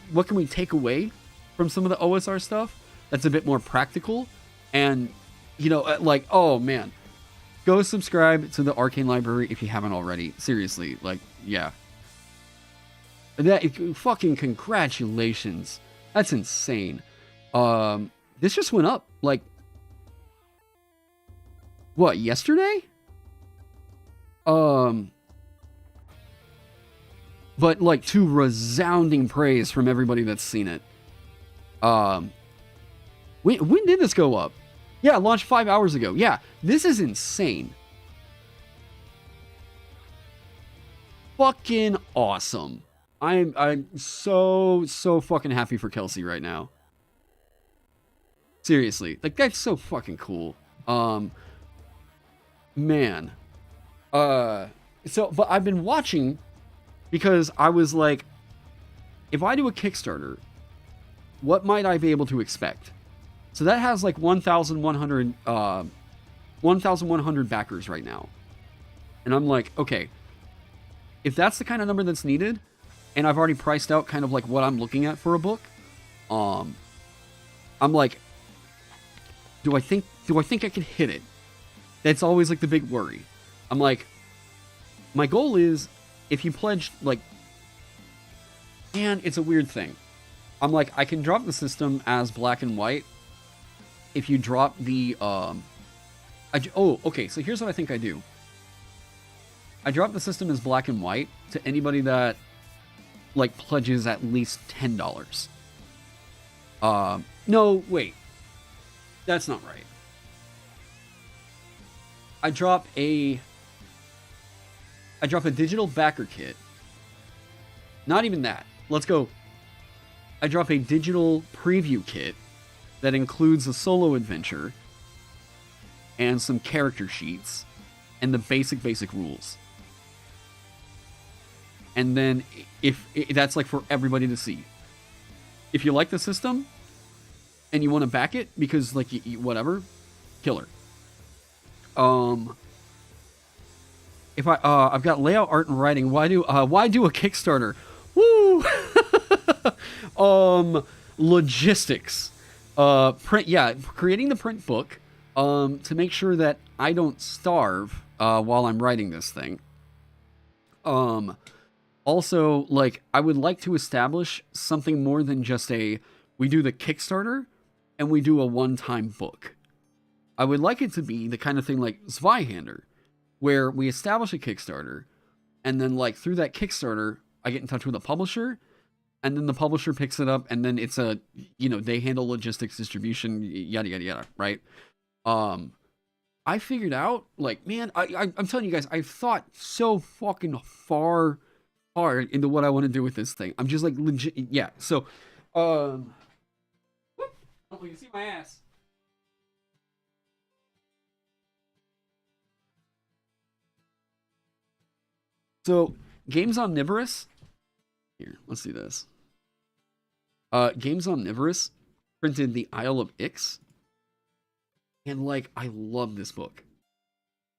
take away from some of the OSR stuff that's a bit more practical? And, you know, like, oh, man. Go subscribe to the Arcane Library if you haven't already. Seriously, like, yeah. That, fucking congratulations. That's insane. This just went up, like, what, yesterday? But, like, to resounding praise from everybody that's seen it. When did this go up? Yeah, it launched 5 hours ago. Yeah, this is insane. Fucking awesome. I'm so fucking happy for Kelsey right now. Seriously, like, that's so fucking cool. Man. But I've been watching because I was like, if I do a Kickstarter, what might I be able to expect? So that has like 1,100 backers right now. And I'm like, okay, if that's the kind of number that's needed, and I've already priced out kind of like what I'm looking at for a book, I'm like, do I think I can hit it? That's always like the big worry. I'm like, my goal is, if you pledge, like, and it's a weird thing. I'm like, I can drop the system as black and white. If you drop the, okay, so here's what I think I do. I drop the system as black and white to anybody that, like, pledges at least $10. No, wait. That's not right. I drop a digital backer kit. Not even that. Let's go. I drop a digital preview kit that includes a solo adventure and some character sheets and the basic rules. And then if that's like for everybody to see. If you like the system and you want to back it because like whatever, killer. If I've got layout, art, and writing. Why do a Kickstarter? Woo! Logistics. Print. Yeah, creating the print book. To make sure that I don't starve while I'm writing this thing. Also, like, I would like to establish something more than just we do the Kickstarter and we do a one-time book. I would like it to be the kind of thing like Zweihander, where we establish a Kickstarter, and then, like, through that Kickstarter, I get in touch with a publisher, and then the publisher picks it up, and then it's they handle logistics, distribution, yada, yada, yada, right? I figured out, like, man, I'm telling you guys, I've thought so fucking far into what I want to do with this thing. I'm just, like, legit, yeah, so, oh, you can see my ass. So, Games Omnivorous. Here, let's see this. Games Omnivorous printed The Isle of Ix. And, like, I love this book.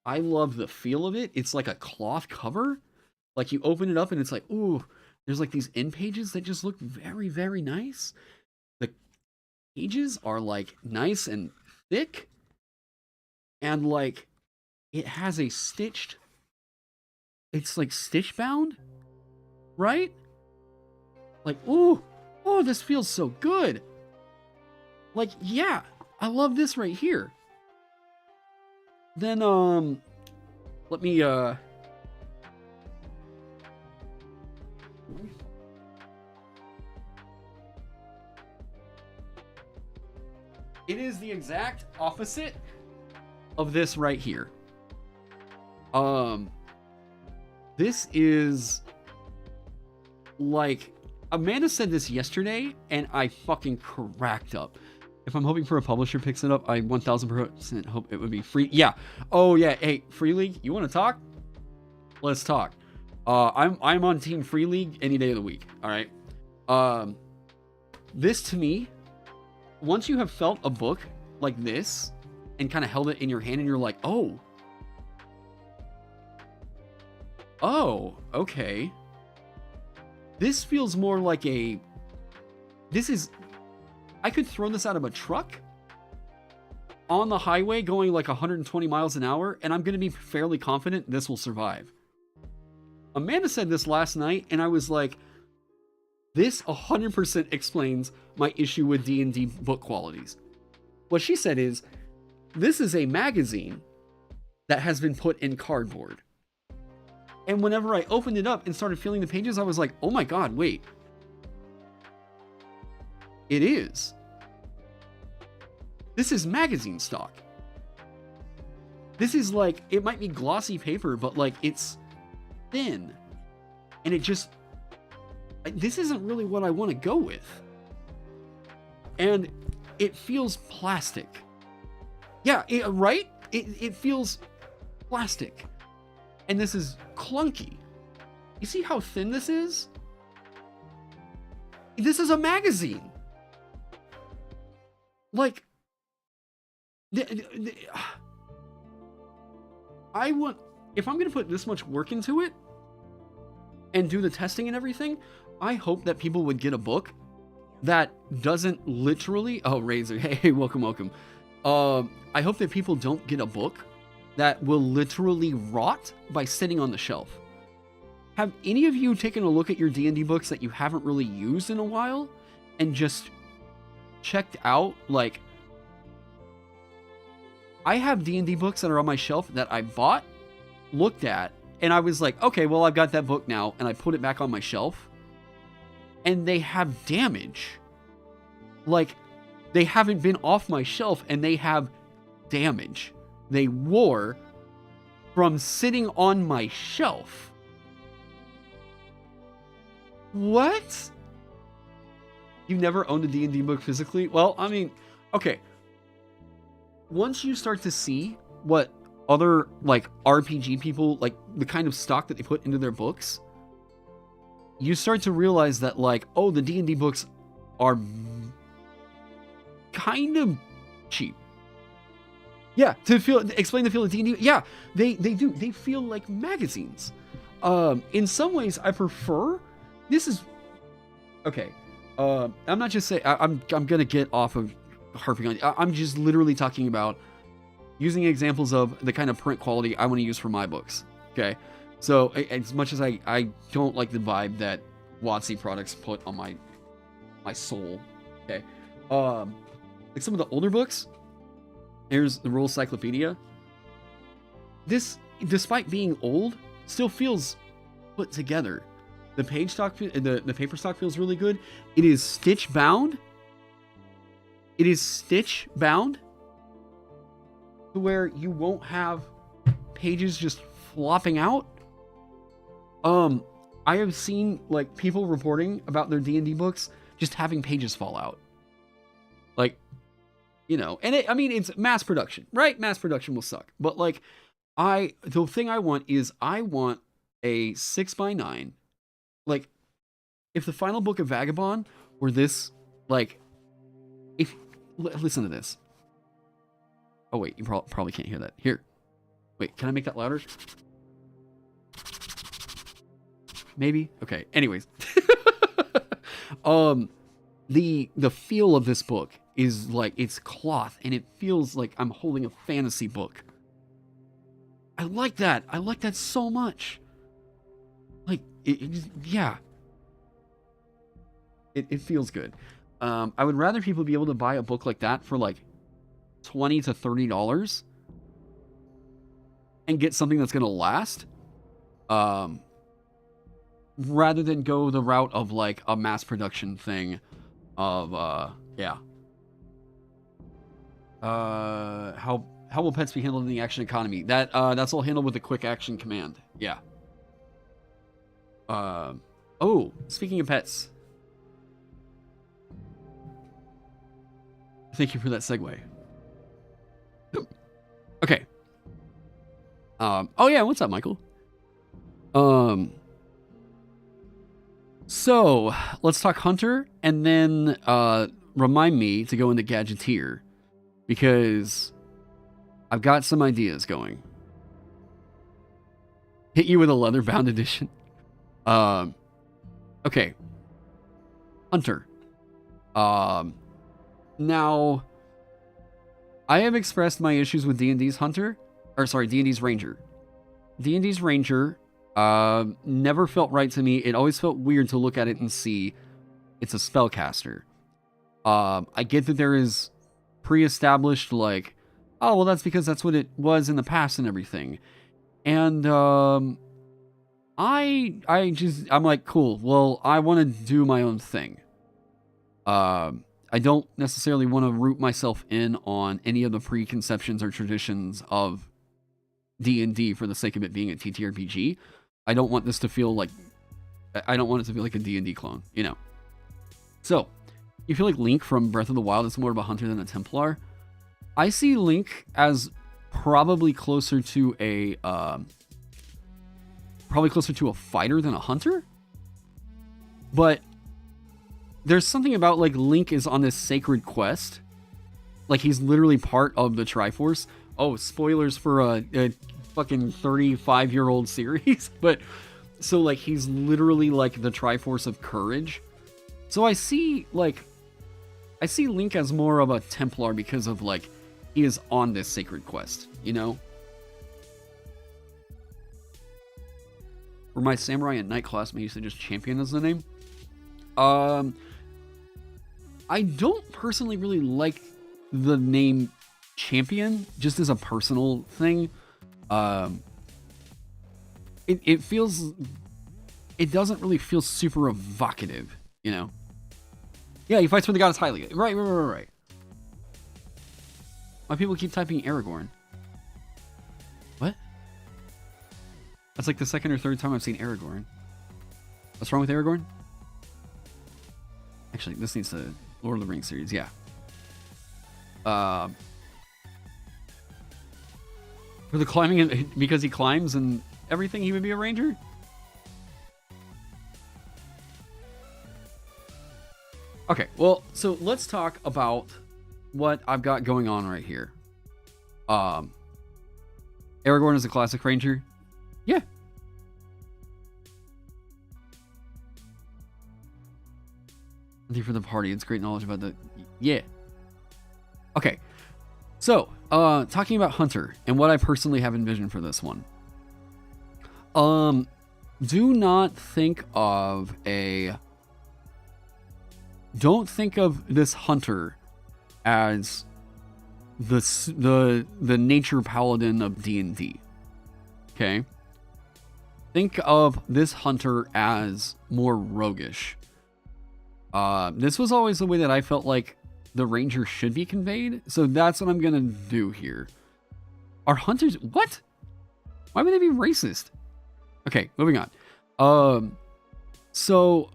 I love the feel of it. It's like a cloth cover. Like, you open it up and it's like, ooh, there's like these end pages that just look very, very nice. The pages are, like, nice and thick. And, like, it has a stitched... It's like stitch bound, right? Like, ooh, oh, this feels so good. Like, yeah, I love this right here. Then, Let me, it is the exact opposite of this right here. This is like, Amanda said this yesterday, and I fucking cracked up. If I'm hoping for a publisher picks it up, I 1000% hope it would be free. Yeah. Oh yeah. Hey, Free League, you want to talk? Let's talk. I'm on Team Free League any day of the week. All right. This to me, once you have felt a book like this and kind of held it in your hand, and you're like, oh, okay. This feels more like I could throw this out of a truck on the highway going like 120 miles an hour, and I'm going to be fairly confident this will survive. Amanda said this last night, and I was like, this 100% explains my issue with D&D book qualities. What she said is, this is a magazine that has been put in cardboard. And whenever I opened it up and started feeling the pages, I was like, oh my god, wait. It is. This is magazine stock. This is like, it might be glossy paper, but like it's thin. And it just, this isn't really what I want to go with. And it feels plastic. Yeah, right? It feels plastic. And this is clunky. You see how thin this is? This is a magazine. Like, I want, if I'm going to put this much work into it and do the testing and everything, I hope that people would get a book that doesn't literally, oh, Razor, hey, welcome. I hope that people don't get a book that will literally rot by sitting on the shelf. Have any of you taken a look at your D&D books that you haven't really used in a while and just checked out? Like, I have D&D books that are on my shelf that I bought, looked at, and I was like, okay, well, I've got that book now, and I put it back on my shelf, and they have damage. Like, they haven't been off my shelf, and they have damage. They wore from sitting on my shelf. What? You never owned a D&D book physically? Well, I mean, okay. Once you start to see what other, like, RPG people, like, the kind of stock that they put into their books, you start to realize that, like, oh, the D&D books are kind of cheap. Yeah, explain the feel of D&D. Yeah, they do. They feel like magazines. In some ways, I prefer. This is okay. I'm not just saying. I'm gonna get off of harping on. I'm just literally talking about using examples of the kind of print quality I want to use for my books. Okay, so as much as I don't like the vibe that WotC products put on my soul. Okay, like some of the older books. Here's the Rules Cyclopedia. This, despite being old, still feels put together. The page stock, the paper stock feels really good. It is stitch bound. It is stitch bound to where you won't have pages just flopping out. I have seen like people reporting about their D&D books just having pages fall out. Like, you know, and it's mass production, right? Mass production will suck. But like, the thing I want is I want a 6x9. Like, if the final book of Vagabond were this, like, listen to this. Oh wait, you probably can't hear that. Here, wait, can I make that louder? Maybe. Okay. Anyways, the feel of this book is like, it's cloth and it feels like I'm holding a fantasy book. I like that. I like that so much. Like, yeah. It feels good. I would rather people be able to buy a book like that for like $20 to $30 and get something that's going to last. Rather than go the route of like a mass production thing of, yeah. How will pets be handled in the action economy? That's all handled with a quick action command. Yeah. Oh, speaking of pets. Thank you for that segue. Okay. Oh yeah, what's up, Michael? So let's talk Hunter, and then remind me to go into Gadgeteer, because I've got some ideas going. Hit you with a leather-bound edition. Okay. Hunter. Now, I have expressed my issues with D&D's Hunter, or sorry, D&D's Ranger. D&D's Ranger never felt right to me. It always felt weird to look at it and see it's a spellcaster. I get that there is pre-established, like, oh, well, that's because that's what it was in the past and everything. And I'm like, cool. Well, I want to do my own thing. I don't necessarily want to root myself in on any of the preconceptions or traditions of D&D for the sake of it being a TTRPG. I don't want this to feel like, I don't want it to feel like a D&D clone, you know. So, you feel like Link from Breath of the Wild is more of a hunter than a Templar? I see Link as probably closer to a fighter than a hunter. But there's something about, like, Link is on this sacred quest. Like, he's literally part of the Triforce. Oh, spoilers for a fucking 35-year-old series. But, so, like, he's literally, like, the Triforce of courage. So I see Link as more of a Templar because of, like, he is on this sacred quest, you know? For my Samurai and Knight classmates, they just Champion as the name. I don't personally really like the name Champion, just as a personal thing. It doesn't really feel super evocative, you know? Yeah, he fights for the goddess Hylia. Right. Why people keep typing Aragorn? What? That's like the second or third time I've seen Aragorn. What's wrong with Aragorn? Actually, this needs to Lord of the Rings series, yeah. For the climbing, because he climbs and everything, he would be a ranger? Okay, well, so let's talk about what I've got going on right here. Aragorn is a classic ranger? Yeah. Thank you for the party. It's great knowledge about the... Yeah. Okay. So, talking about Hunter and what I personally have envisioned for this one. Do not think of a... Don't think of this Hunter as the nature paladin of D&D. Okay? Think of this Hunter as more roguish. This was always the way that I felt like the ranger should be conveyed, so that's what I'm gonna do here. Are hunters... What? Why would they be racist? Okay, moving on. So,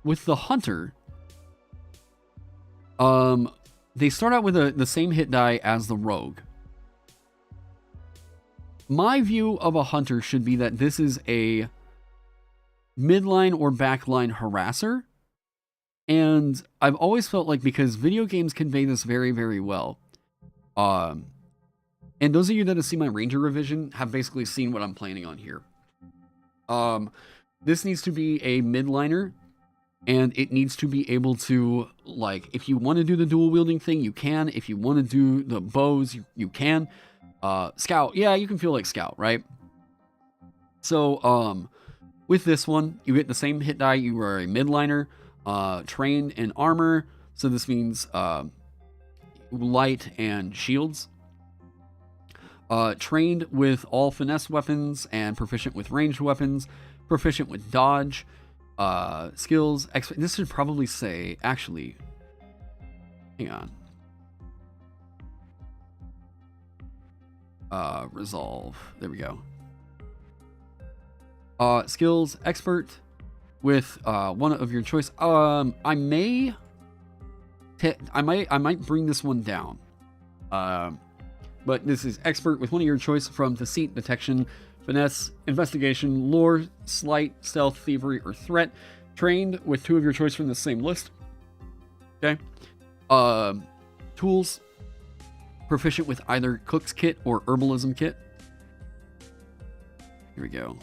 with the hunter... they start out with the same hit die as the rogue. My view of a hunter should be that this is a midline or backline harasser. And I've always felt like, because video games convey this very, very well. And those of you that have seen my Ranger revision have basically seen what I'm planning on here. This needs to be a midliner. And it needs to be able to, like, if you want to do the dual wielding thing, you can. If you want to do the bows, you can. Scout, yeah, you can feel like Scout, right? So, with this one, you get the same hit die. You are a midliner, trained in armor. So this means light and shields. Trained with all finesse weapons and proficient with ranged weapons, proficient with dodge, skills. This should probably say, actually, hang on. Resolve. There we go. Skills expert with one of your choice. I might bring this one down. But this is expert with one of your choice from deceit, detection, finesse, investigation, lore, sleight, stealth, thievery, or threat. Trained with 2 of your choice from the same list. Okay. Tools. Proficient with either cook's kit or herbalism kit. Here we go.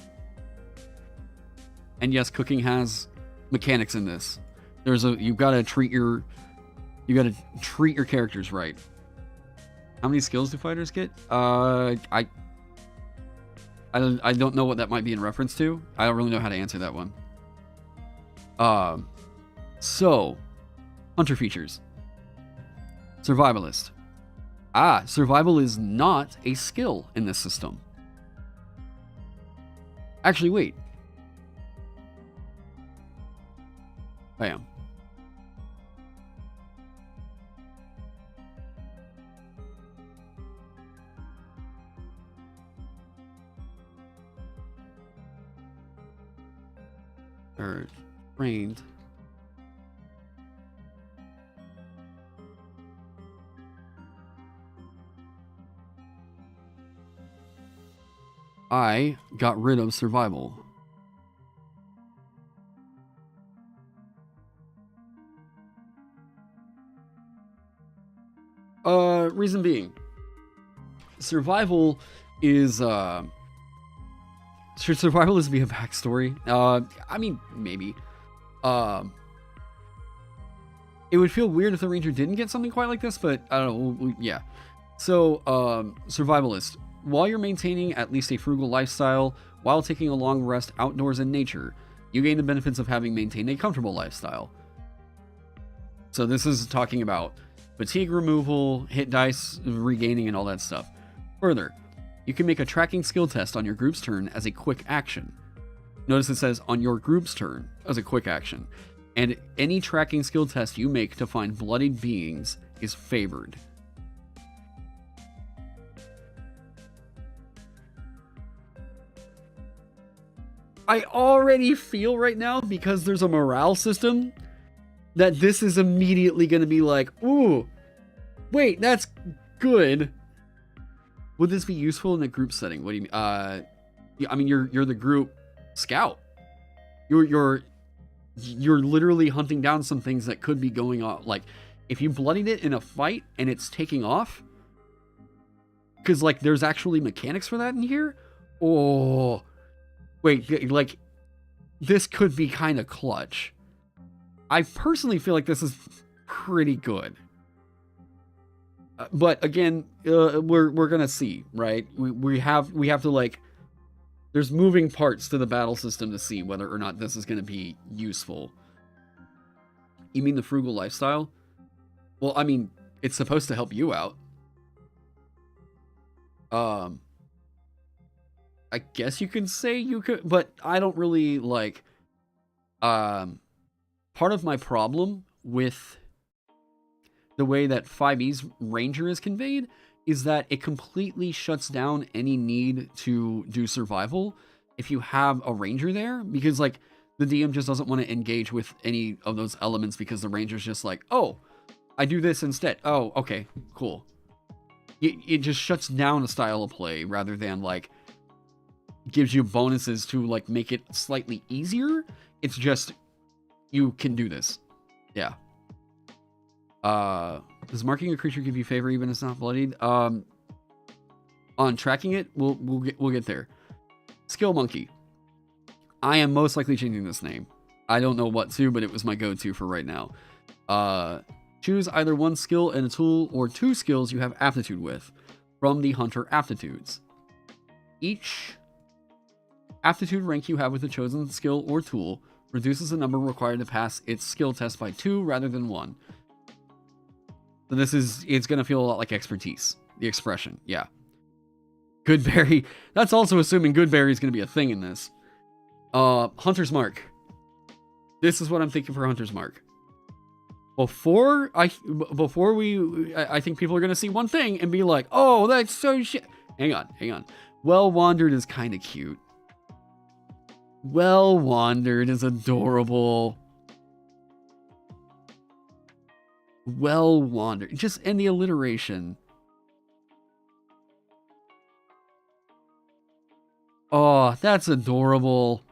And yes, cooking has mechanics in this. You've got to treat your characters right. How many skills do fighters get? I don't know what that might be in reference to. I don't really know how to answer that one. So, hunter features. Survivalist. Survival is not a skill in this system. Actually, wait. Bam. Or trained. I got rid of survival. Reason being, survival is should survivalist be a backstory? I mean, maybe. It would feel weird if the ranger didn't get something quite like this, but I don't know. Yeah. So, survivalist. While you're maintaining at least a frugal lifestyle, while taking a long rest outdoors in nature, you gain the benefits of having maintained a comfortable lifestyle. So this is talking about fatigue removal, hit dice regaining, and all that stuff. Further, you can make a tracking skill test on your group's turn as a quick action. Notice it says on your group's turn as a quick action. And any tracking skill test you make to find bloodied beings is favored. I already feel right now, because there's a morale system, that this is immediately going to be like, ooh, wait, that's good. Would this be useful in a group setting? What do you mean? I mean, you're the group scout. You're literally hunting down some things that could be going on. Like, if you bloodied it in a fight and it's taking off, because like there's actually mechanics for that in here. Oh, wait, like this could be kind of clutch. I personally feel like this is pretty good. But again, we're gonna see, right? We have to, like, there's moving parts to the battle system to see whether or not this is gonna be useful. You mean the frugal lifestyle? Well, I mean, it's supposed to help you out. I guess you could say you could, but I don't really like. Part of my problem with the way that 5e's Ranger is conveyed is that it completely shuts down any need to do survival if you have a Ranger there, because like the DM just doesn't want to engage with any of those elements because the Ranger's just like, oh, I do this instead. Oh, okay, cool. It just shuts down a style of play rather than like gives you bonuses to like make it slightly easier. It's just, you can do this. Yeah. Does marking a creature give you favor even if it's not bloodied? On tracking it, we'll get there. Skill Monkey. I am most likely changing this name. I don't know what to, but it was my go-to for right now. Choose either one skill and a tool or 2 skills you have aptitude with from the Hunter aptitudes. Each aptitude rank you have with a chosen skill or tool reduces the number required to pass its skill test by 2 rather than 1. So it's going to feel a lot like expertise. The expression, yeah. Goodberry. That's also assuming Goodberry is going to be a thing in this. Hunter's Mark. This is what I'm thinking for Hunter's Mark. I think people are going to see one thing and be like, oh, that's so shit. Hang on. Well Wandered is kind of cute. Well Wandered is adorable. Well Wandered. Just in the alliteration. Oh, that's adorable.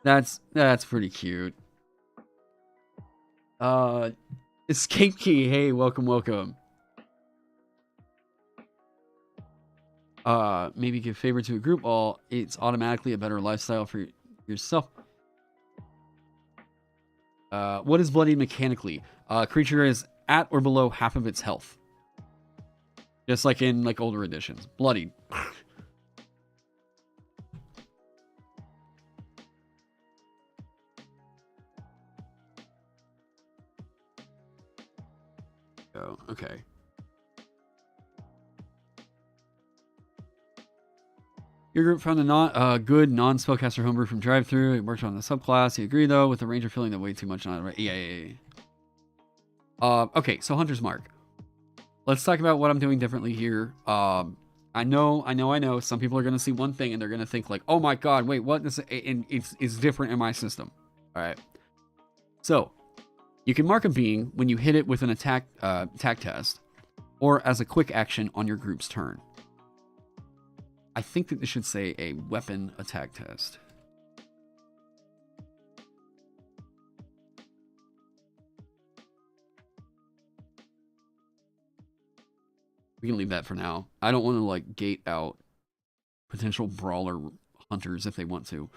That's pretty cute. Escape Key. Hey, welcome. Maybe give favor to a group. It's automatically a better lifestyle for yourself. What is bloodied mechanically? Creature is at or below half of its health. Just like in like older editions. Bloodied. Oh, okay. Your group found a good non-spellcaster homebrew from drive-thru. It worked on the subclass. You agree, though, with the ranger feeling that way too much on it, right? Yeah. Okay, so Hunter's Mark. Let's talk about what I'm doing differently here. I know. Some people are going to see one thing and they're going to think like, oh my god, wait, what? It's different in my system. All right. So, you can mark a being when you hit it with an attack test or as a quick action on your group's turn. I think that this should say a weapon attack test. We can leave that for now. I don't want to like gate out potential brawler hunters if they want to.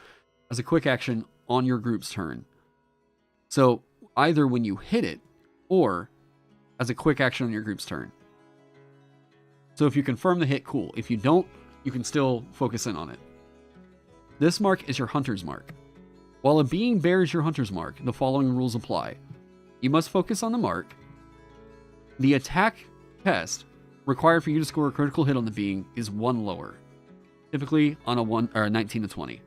As a quick action on your group's turn. So either when you hit it or as a quick action on your group's turn. So if you confirm the hit, cool. If you don't, you can still focus in on it. This mark is your Hunter's Mark. While a being bears your Hunter's Mark, the following rules apply. You must focus on the mark. The attack test required for you to score a critical hit on the being is 1 lower. Typically on a 19 to 20.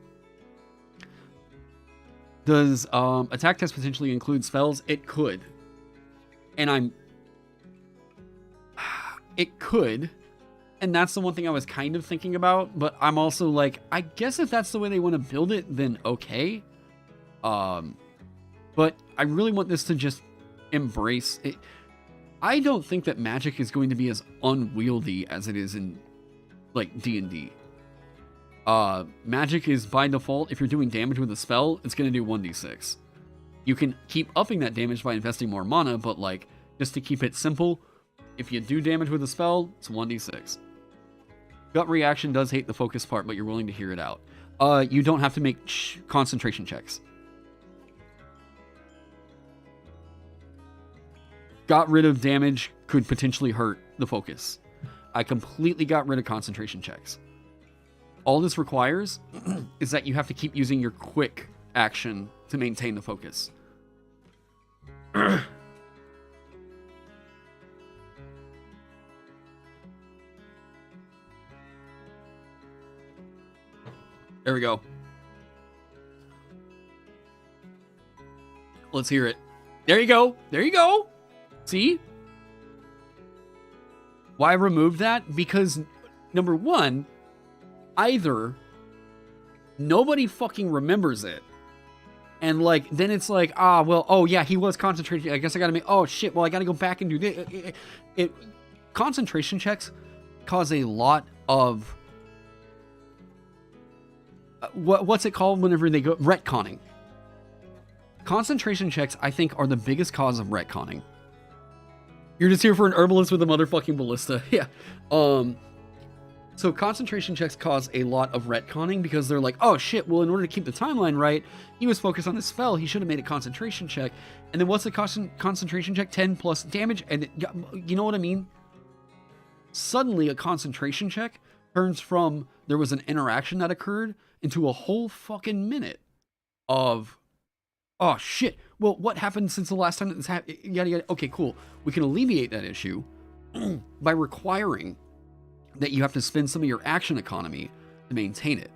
Does attack test potentially include spells? It could. And it could. And that's the one thing I was kind of thinking about, but I'm also like, I guess if that's the way they want to build it, then okay. But I really want this to just embrace it. I don't think that magic is going to be as unwieldy as it is in like D&D. Magic is by default, if you're doing damage with a spell, it's going to do 1d6. You can keep upping that damage by investing more mana, but like, just to keep it simple, if you do damage with a spell, it's 1d6. Gut reaction does hate the focus part, but you're willing to hear it out. You don't have to make concentration checks. Got rid of damage could potentially hurt the focus. I completely got rid of concentration checks. All this requires is that you have to keep using your quick action to maintain the focus. There we go. Let's hear it. There you go. There you go. See? Why I removed that? Because, number one, either nobody fucking remembers it. And, like, then it's like, oh, yeah, he was concentrating. I guess I gotta make, oh, shit, well, I gotta go back and do this. Concentration checks cause a lot of, what's it called whenever they go, retconning. Concentration checks, I think, are the biggest cause of retconning. You're just here for an herbalist with a motherfucking ballista. Yeah. So concentration checks cause a lot of retconning because they're like, oh shit, well, in order to keep the timeline right, he was focused on his spell. He should have made a concentration check. And then what's the concentration check? 10 plus damage. And you know what I mean? Suddenly a concentration check turns from there was an interaction that occurred into a whole fucking minute of Oh, shit. Well, what happened since the last time that this happened? Yada, yada. Okay, cool. We can alleviate that issue by requiring that you have to spend some of your action economy to maintain it.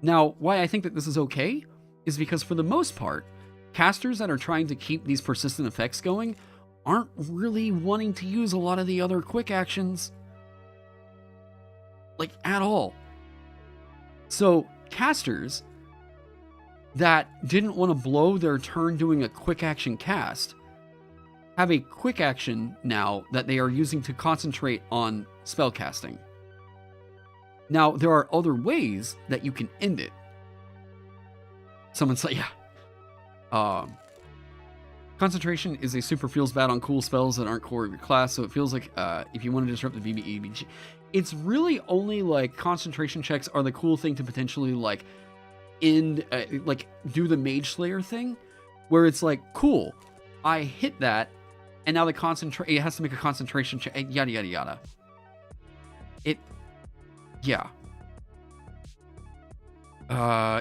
Now, why I think that this is okay is because for the most part, casters that are trying to keep these persistent effects going aren't really wanting to use a lot of the other quick actions, like, at all. So, casters that didn't want to blow their turn doing a quick action cast have a quick action now that they are using to concentrate on spell casting. Now, there are other ways that you can end it. Someone's like, yeah. Concentration is a super feels bad on cool spells that aren't core of your class, so it feels like if you want to disrupt the BBEBG, it's really only like concentration checks are the cool thing to potentially like end, like do the Mage Slayer thing, where it's like, cool, I hit that, and now it has to make a concentration check, yada yada yada. Yeah.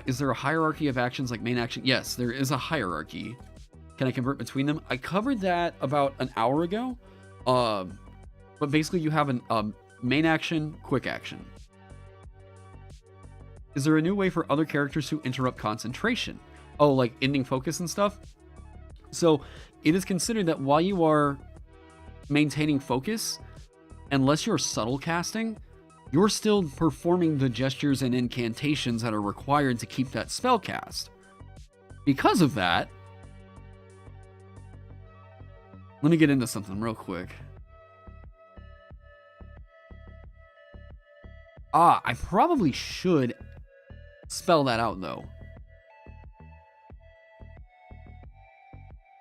Is there a hierarchy of actions like main action? Yes, there is a hierarchy. Can I convert between them? I covered that about an hour ago. But basically you have an main action, quick action. Is there a new way for other characters to interrupt concentration? Oh, like ending focus and stuff? So it is considered that while you are maintaining focus, unless you're subtle casting, you're still performing the gestures and incantations that are required to keep that spell cast. Because of that, let me get into something real quick. I probably should spell that out though.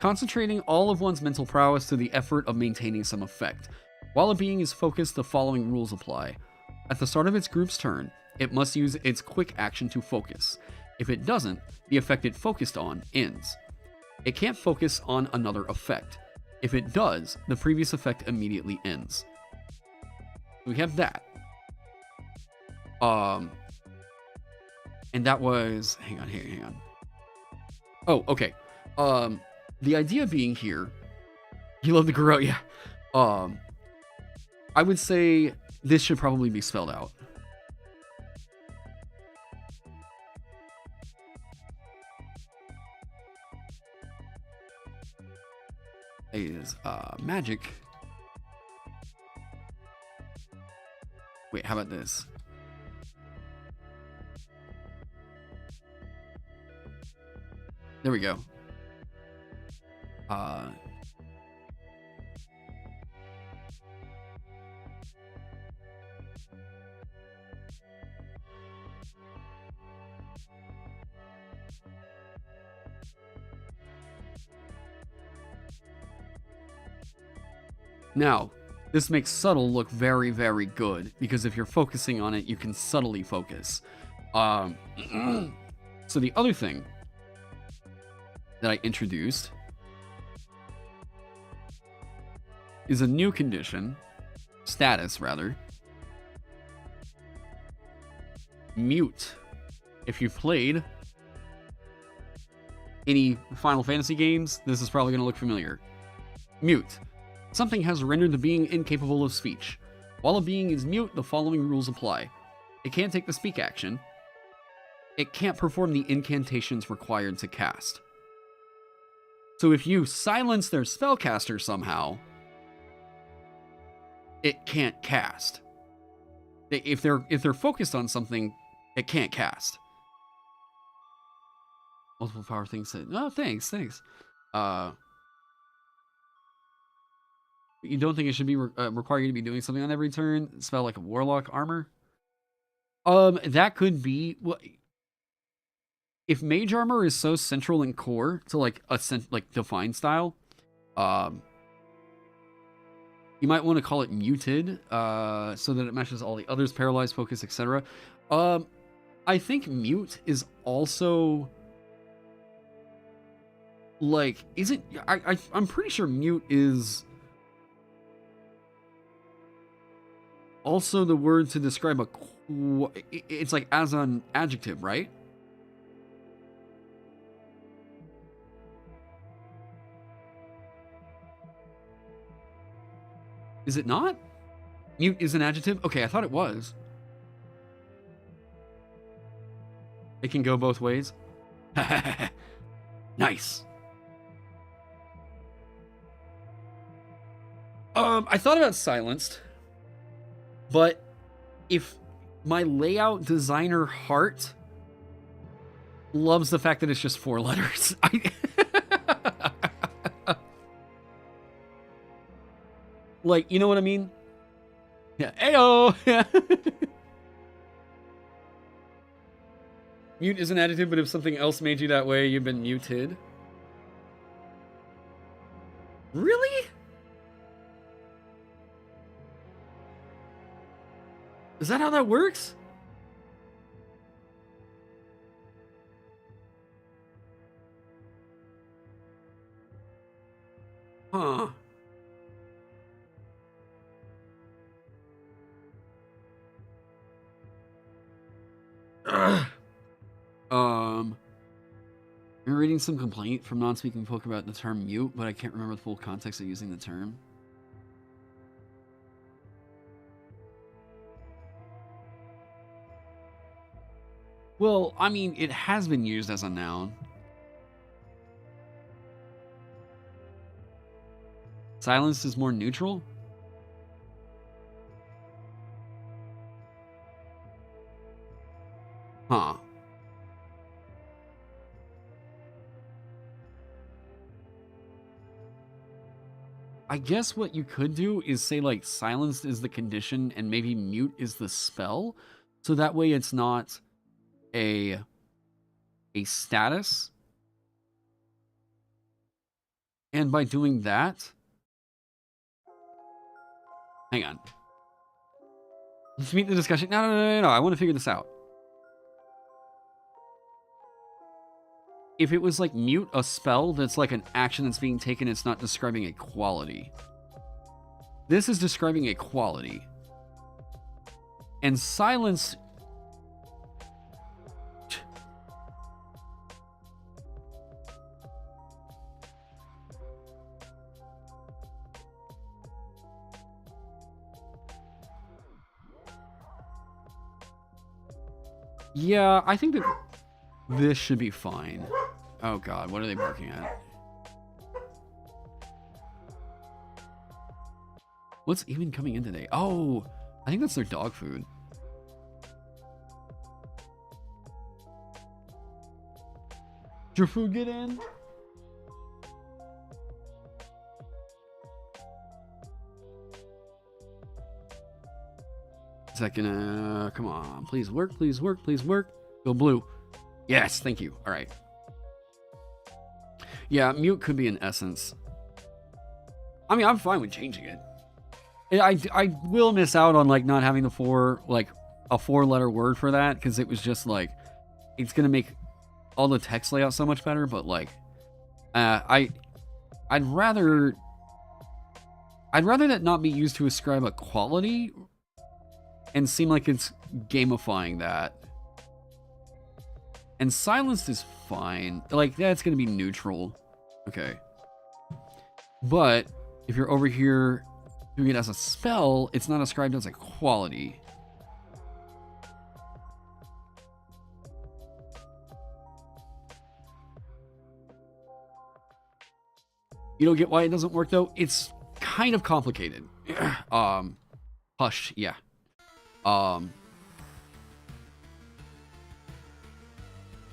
Concentrating all of one's mental prowess to the effort of maintaining some effect. While a being is focused, the following rules apply. At the start of its group's turn, it must use its quick action to focus. If it doesn't, the effect it focused on ends. It can't focus on another effect. If it does, the previous effect immediately ends. We have that. And that was, hang on. Oh, okay. The idea being here, you love the grow, yeah. I would say this should probably be spelled out. Is magic. Wait, how about this? There we go. Now, this makes subtle look very, very good, because if you're focusing on it, you can subtly focus. So the other thing that I introduced is a new condition, status rather. Mute. If you've played any Final Fantasy games, this is probably going to look familiar. Mute. Something has rendered the being incapable of speech. While a being is mute, the following rules apply. It can't take the speak action. It can't perform the incantations required to cast. So if you silence their spellcaster somehow, it can't cast. If they're focused on something, it can't cast. Multiple power things said, oh, thanks. You don't think it should be require you to be doing something on every turn? Spell like a warlock armor? That could be. Well, if mage armor is so central and core to like a defined style, you might want to call it muted, so that it matches all the others, paralyzed, focus, etc. I think mute is also like, isn't I'm pretty sure mute is also the word to describe it's like as an adjective, right? Is it not? Mute is an adjective? Okay, I thought it was. It can go both ways. Nice. I thought about silenced, but if my layout designer heart loves the fact that it's just 4 letters, like, you know what I mean? Yeah. Ayo. Yeah. Mute is an adjective, but if something else made you that way, you've been muted. Really? Is that how that works? Huh. I'm reading some complaint from non-speaking folk about the term mute, but I can't remember the full context of using the term. Well, I mean, it has been used as a noun. Silence is more neutral? Huh. I guess what you could do is say, like, silenced is the condition and maybe mute is the spell. So that way it's not a status. And by doing that... Hang on. Let's meet the discussion. No. I want to figure this out. If it was like mute a spell that's like an action that's being taken, it's not describing a quality. This is describing a quality. And silence... Yeah, I think that this should be fine. Oh god, what are they barking at? What's even coming in today? Oh, I think that's their dog food. Did your food get in? Is that gonna... Come on, please work, please work, please work. Go blue. Yes, thank you. All right. Yeah, mute could be an essence. I mean, I'm fine with changing it. I will miss out on like not having the 4, like a 4-letter word for that, because it was just like, it's gonna make all the text layout so much better. But like, I'd rather that not be used to ascribe a quality and seem like it's gamifying that. And silenced is fine. Like, that's going to be neutral. Okay. But if you're over here doing it as a spell, it's not ascribed as a quality. You don't get why it doesn't work, though? It's kind of complicated. Hush, yeah. I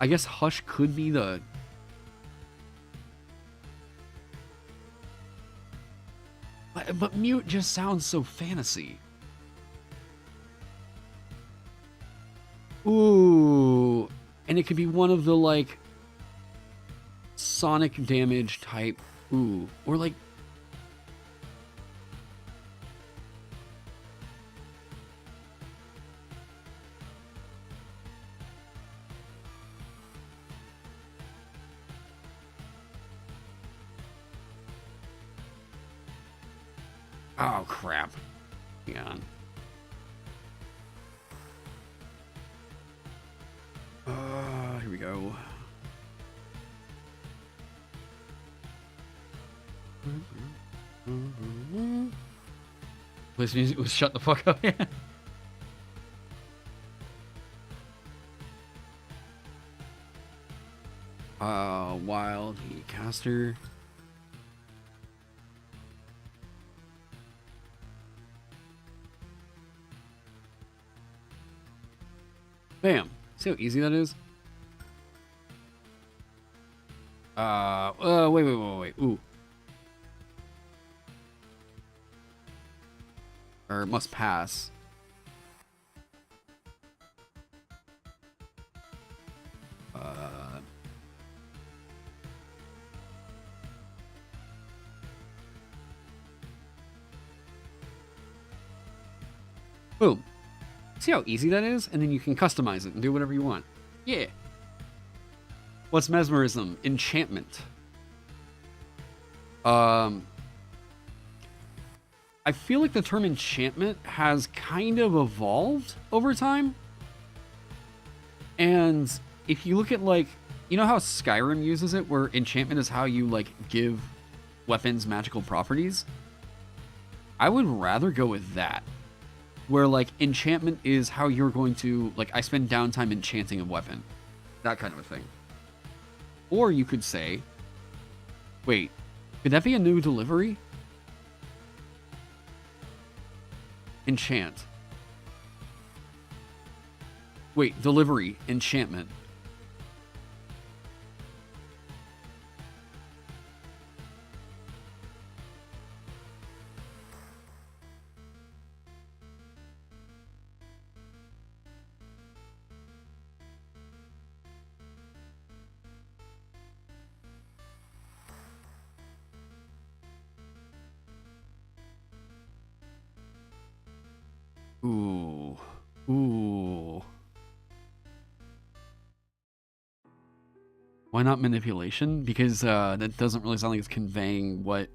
guess hush could be the... But mute just sounds so fantasy. Ooh. And it could be one of the, like, sonic damage type. Ooh. Or, like... Oh, crap. Hang on. Here we go. This music was shut the fuck up. Yeah. Wild caster. Bam. See how easy that is? Wait. Ooh. Or must pass. Boom. See how easy that is? And then you can customize it and do whatever you want. Yeah. What's mesmerism? Enchantment. I feel like the term enchantment has kind of evolved over time. And if you look at, like, you know how Skyrim uses it, where enchantment is how you, like, give weapons magical properties? I would rather go with that. Where, like, enchantment is how you're going to, like, I spend downtime enchanting a weapon. That kind of a thing. Or you could say, wait, could that be a new delivery? Enchant. Wait, delivery, enchantment. Ooh. Why not manipulation? Because that doesn't really sound like it's conveying what...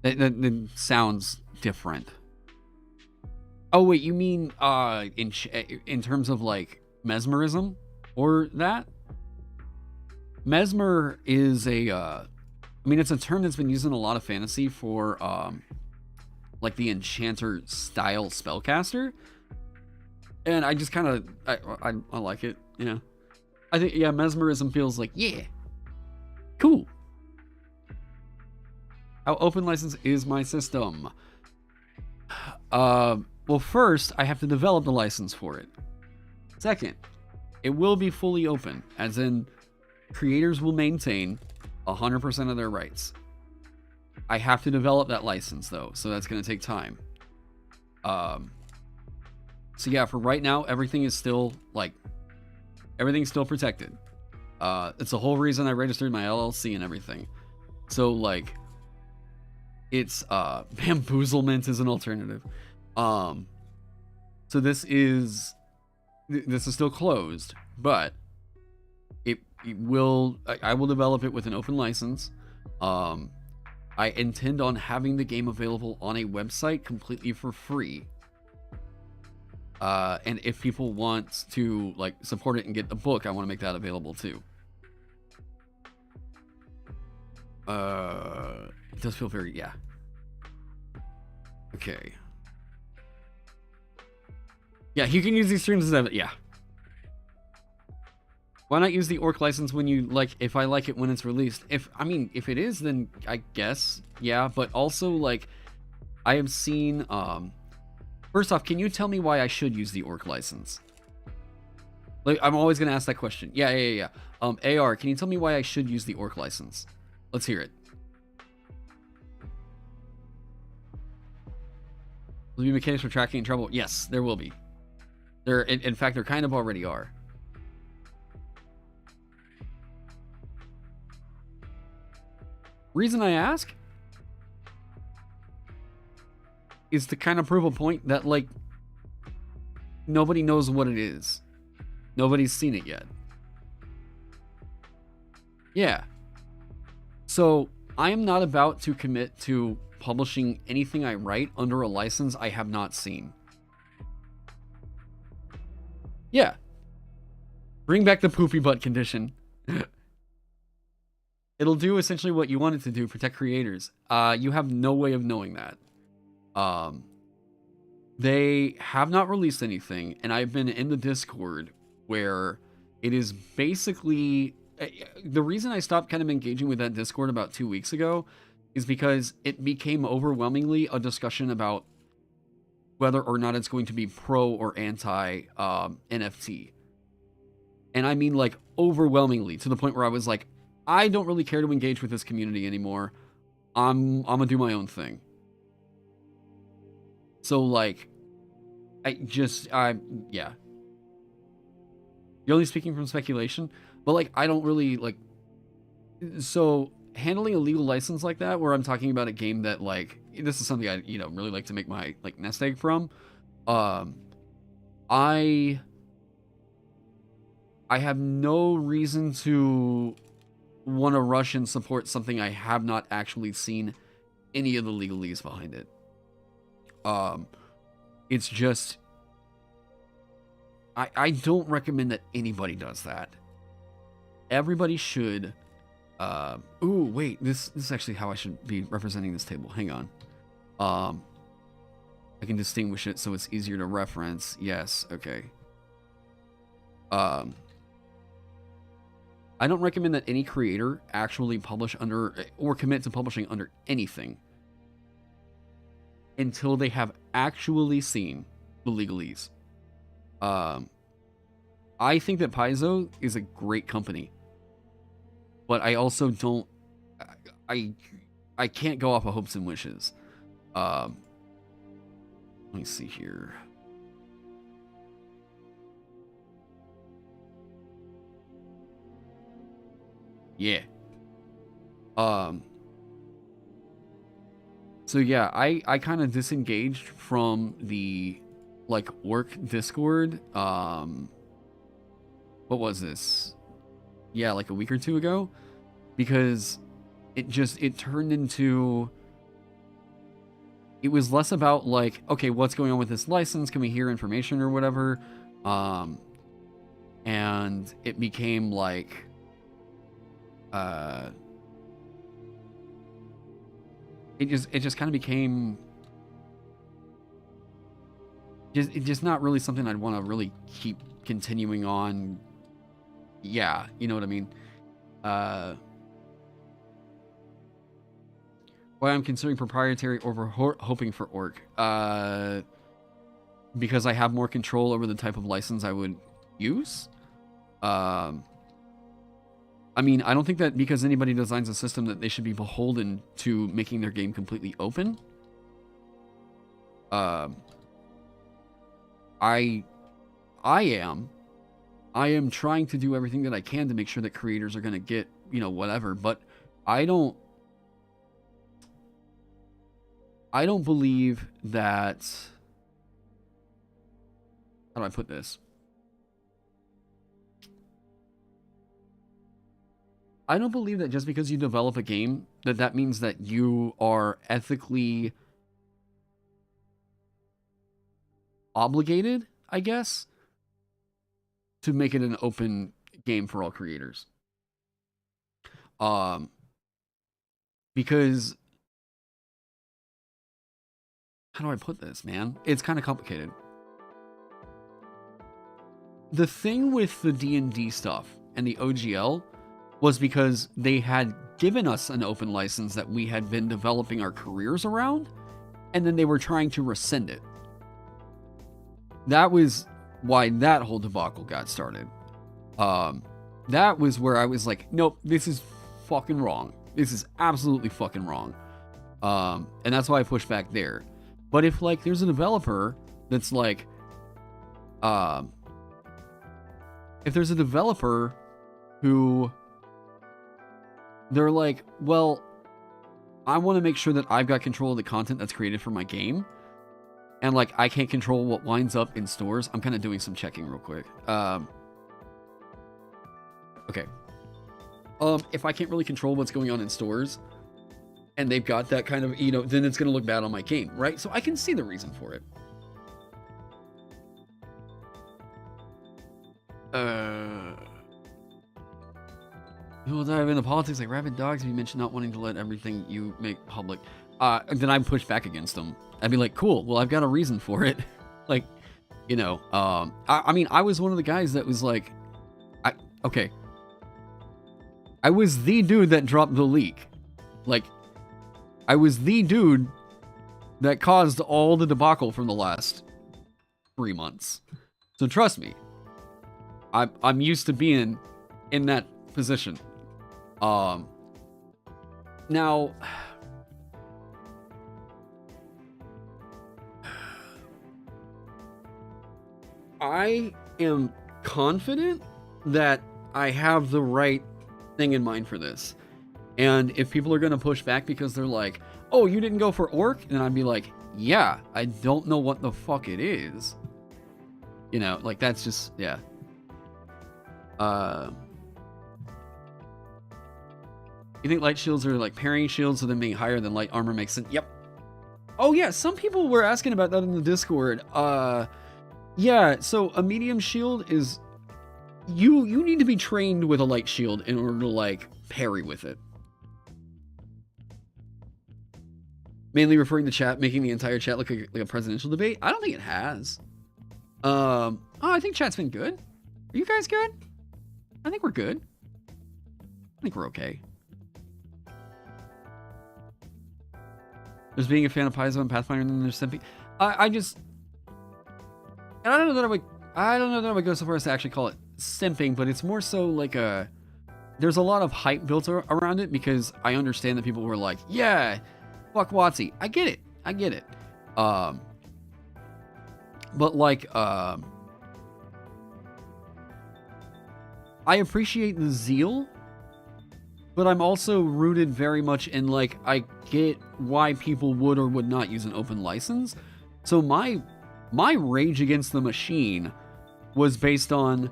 That sounds different. Oh, wait, you mean in terms of, like, mesmerism? Or that? Mesmer is a... I mean, it's a term that's been used in a lot of fantasy for... like the enchanter style spellcaster, and I just kind of I like it, you know. I think, yeah, mesmerism feels like, yeah, cool. How open license is my system? Well, first I have to develop the license for it. Second, it will be fully open, as in creators will maintain 100% of their rights. I have to develop that license, though, so that's going to take time. So yeah, for right now, everything is still, like, everything's still protected. It's the whole reason I registered my LLC and everything. So, like, it's, bamboozlement is an alternative. So this is still closed, but it will, I will develop it with an open license. I intend on having the game available on a website completely for free. And if people want to, like, support it and get the book, I want to make that available too. It does feel very, yeah. Okay. Yeah, you can use these streams as, yeah. Why not use the orc license when you, like, if I like it when it's released? If it is, then I guess, yeah, but also, like, I have seen, first off, can you tell me why I should use the orc license? Like, I'm always going to ask that question. Yeah. AR, can you tell me why I should use the orc license? Let's hear it. Will there be mechanics for tracking and trouble? Yes, there will be. There, in fact, there kind of already are. Reason I ask is to kind of prove a point that, like, nobody knows what it is. Nobody's seen it yet. Yeah. So, I am not about to commit to publishing anything I write under a license I have not seen. Yeah. Bring back the poopy butt condition. It'll do essentially what you want it to do, protect creators. You have no way of knowing that. They have not released anything, and I've been in the Discord where it is basically the reason I stopped kind of engaging with that Discord about 2 weeks ago is because it became overwhelmingly a discussion about whether or not it's going to be pro or anti NFT. And I mean like overwhelmingly, to the point where I was like, I don't really care to engage with this community anymore. I'm gonna do my own thing. So like, yeah. You're only speaking from speculation, but like, I don't really like, so handling a legal license like that, where I'm talking about a game that like, this is something I, really like to make my like nest egg from. I have no reason to want to rush and support something I have not actually seen any of the legalese behind it. It's just, I don't recommend that anybody does that. Everybody should, ooh, wait, this is actually how I should be representing this table. Hang on. I can distinguish it so it's easier to reference. Yes, okay. I don't recommend that any creator actually publish under or commit to publishing under anything until they have actually seen the legalese. I think that Paizo is a great company, but I also don't. I can't go off of hopes and wishes. Let me see here. Yeah. So yeah, I kind of disengaged from the like work Discord. What was this? Yeah, like a week or two ago, because it turned into, it was less about like, okay, what's going on with this license? Can we hear information or whatever? And it became like, it just kind of became just not really something I'd want to really keep continuing on. Yeah, you know what I mean? Why I'm considering proprietary over hoping for orc. Because I have more control over the type of license I would use. I mean, I don't think that because anybody designs a system that they should be beholden to making their game completely open. I am trying to do everything that I can to make sure that creators are going to get, whatever, but I don't believe that, how do I put this? I don't believe that just because you develop a game, that means that you are ethically obligated, I guess, to make it an open game for all creators. Because, how do I put this, man? It's kind of complicated. The thing with the D&D stuff and the OGL was because they had given us an open license that we had been developing our careers around, and then they were trying to rescind it. That was why that whole debacle got started. That was where I was like, nope, this is fucking wrong. This is absolutely fucking wrong. And that's why I pushed back there. But if like there's a developer that's like, if there's a developer who they're like, well, I want to make sure that I've got control of the content that's created for my game, and like I can't control what winds up in stores. I'm kind of doing some checking real quick. Okay. If I can't really control what's going on in stores, and they've got that kind of, then it's going to look bad on my game, right? So I can see the reason for it. We'll dive into politics like rabid dogs. You mentioned not wanting to let everything you make public. then I'd push back against them. I'd be like, cool, well, I've got a reason for it. Like, you know, I mean, I was one of the guys that was like, okay. I was the dude that dropped the leak. Like, I was the dude that caused all the debacle from the last 3 months. So trust me, I'm used to being in that position. Now, I am confident that I have the right thing in mind for this. And if people are going to push back because they're like, oh, you didn't go for orc? Then I'd be like, yeah, I don't know what the fuck it is. You know, like, that's just, yeah. You think light shields are like parrying shields, so them being higher than light armor makes sense? Yep. Oh, yeah, some people were asking about that in the Discord. Yeah, so a medium shield is... You need to be trained with a light shield in order to, like, parry with it. Mainly referring to chat, making the entire chat look like a presidential debate. I don't think it has. Oh, I think chat's been good. Are you guys good? I think we're good. I think we're okay. There's being a fan of Paizo and Pathfinder, and then there's simping. I just... And I don't know that I would go so far as to actually call it simping, but it's more so like a... There's a lot of hype built around it, because I understand that people were like, yeah, fuck WotC. I get it. But like, I appreciate the zeal, but I'm also rooted very much in, like, I get why people would or would not use an open license. So my rage against the machine was based on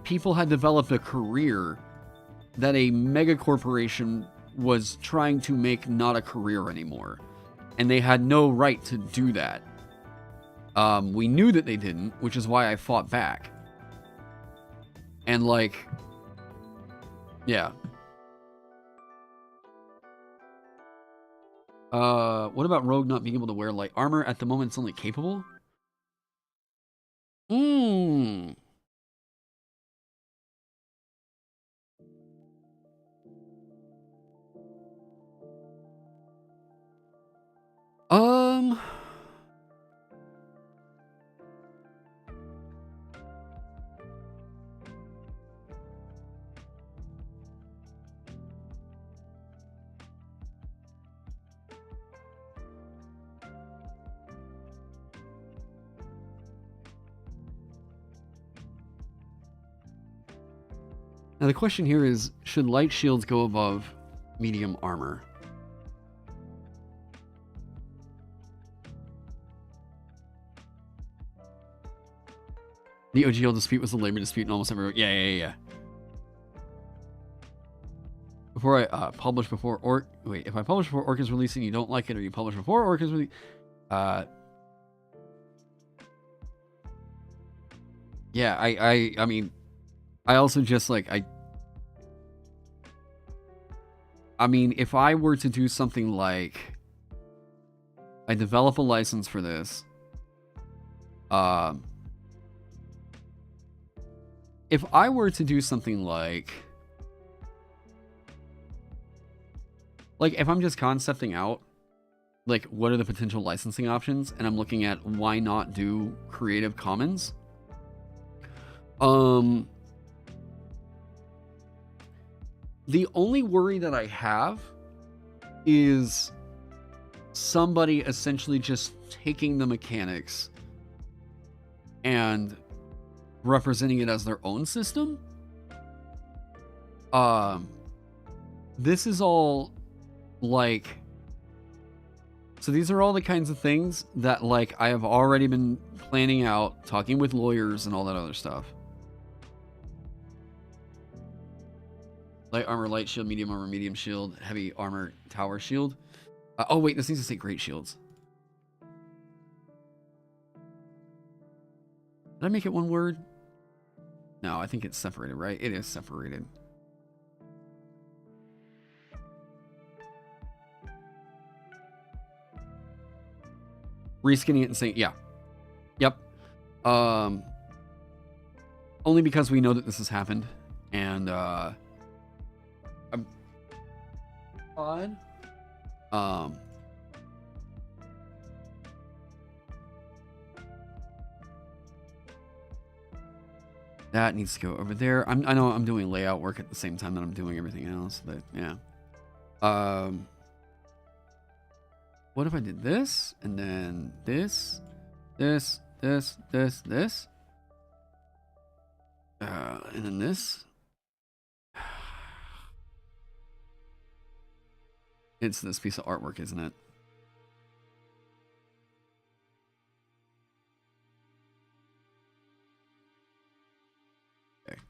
people had developed a career that a mega corporation was trying to make not a career anymore. And they had no right to do that. We knew that they didn't, which is why I fought back. And, like, yeah. What about Rogue not being able to wear light armor? At the moment, it's only capable. Um, Now the question here is, should light shields go above medium armor? The OGL dispute was a labor dispute in almost every... Yeah. Before I publish before Orc... Wait, if I publish before Orc is releasing, you don't like it, or you publish before Orc is releasing... Yeah, I mean... I also just, like, I mean, if I were to do something like... I develop a license for this... if I were to do something like if I'm just concepting out, like, what are the potential licensing options, and I'm looking at why not do Creative Commons, the only worry that I have is somebody essentially just taking the mechanics and representing it as their own system. This is all, like... So these are all the kinds of things that, like, I have already been planning out, talking with lawyers and all that other stuff. Light armor, light shield, medium shield, heavy armor, tower shield. Oh, wait, this needs to say great shields. Did I make it one word? No, I think it's separated, right? It is separated. reskinning it and saying, yeah, yep. Only because we know that this has happened, and I'm odd. That needs to go over there. I know I'm doing layout work at the same time that I'm doing everything else, but yeah. What if I did this, and then this, this, this, this, this, and then this? It's this piece of artwork, isn't it? Okay.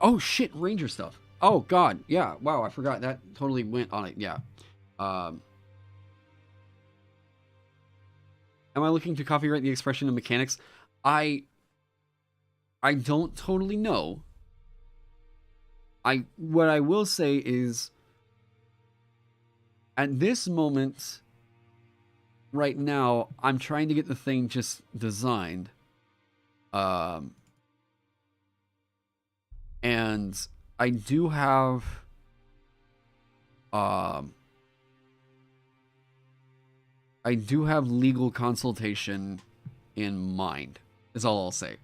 Oh shit, Ranger stuff. Oh god, yeah. Wow, I forgot that totally went on it. Yeah. Am I looking to copyright the expression of mechanics? I don't totally know. What I will say is, at this moment, right now, I'm trying to get the thing just designed. And I do have legal consultation in mind, is all I'll say.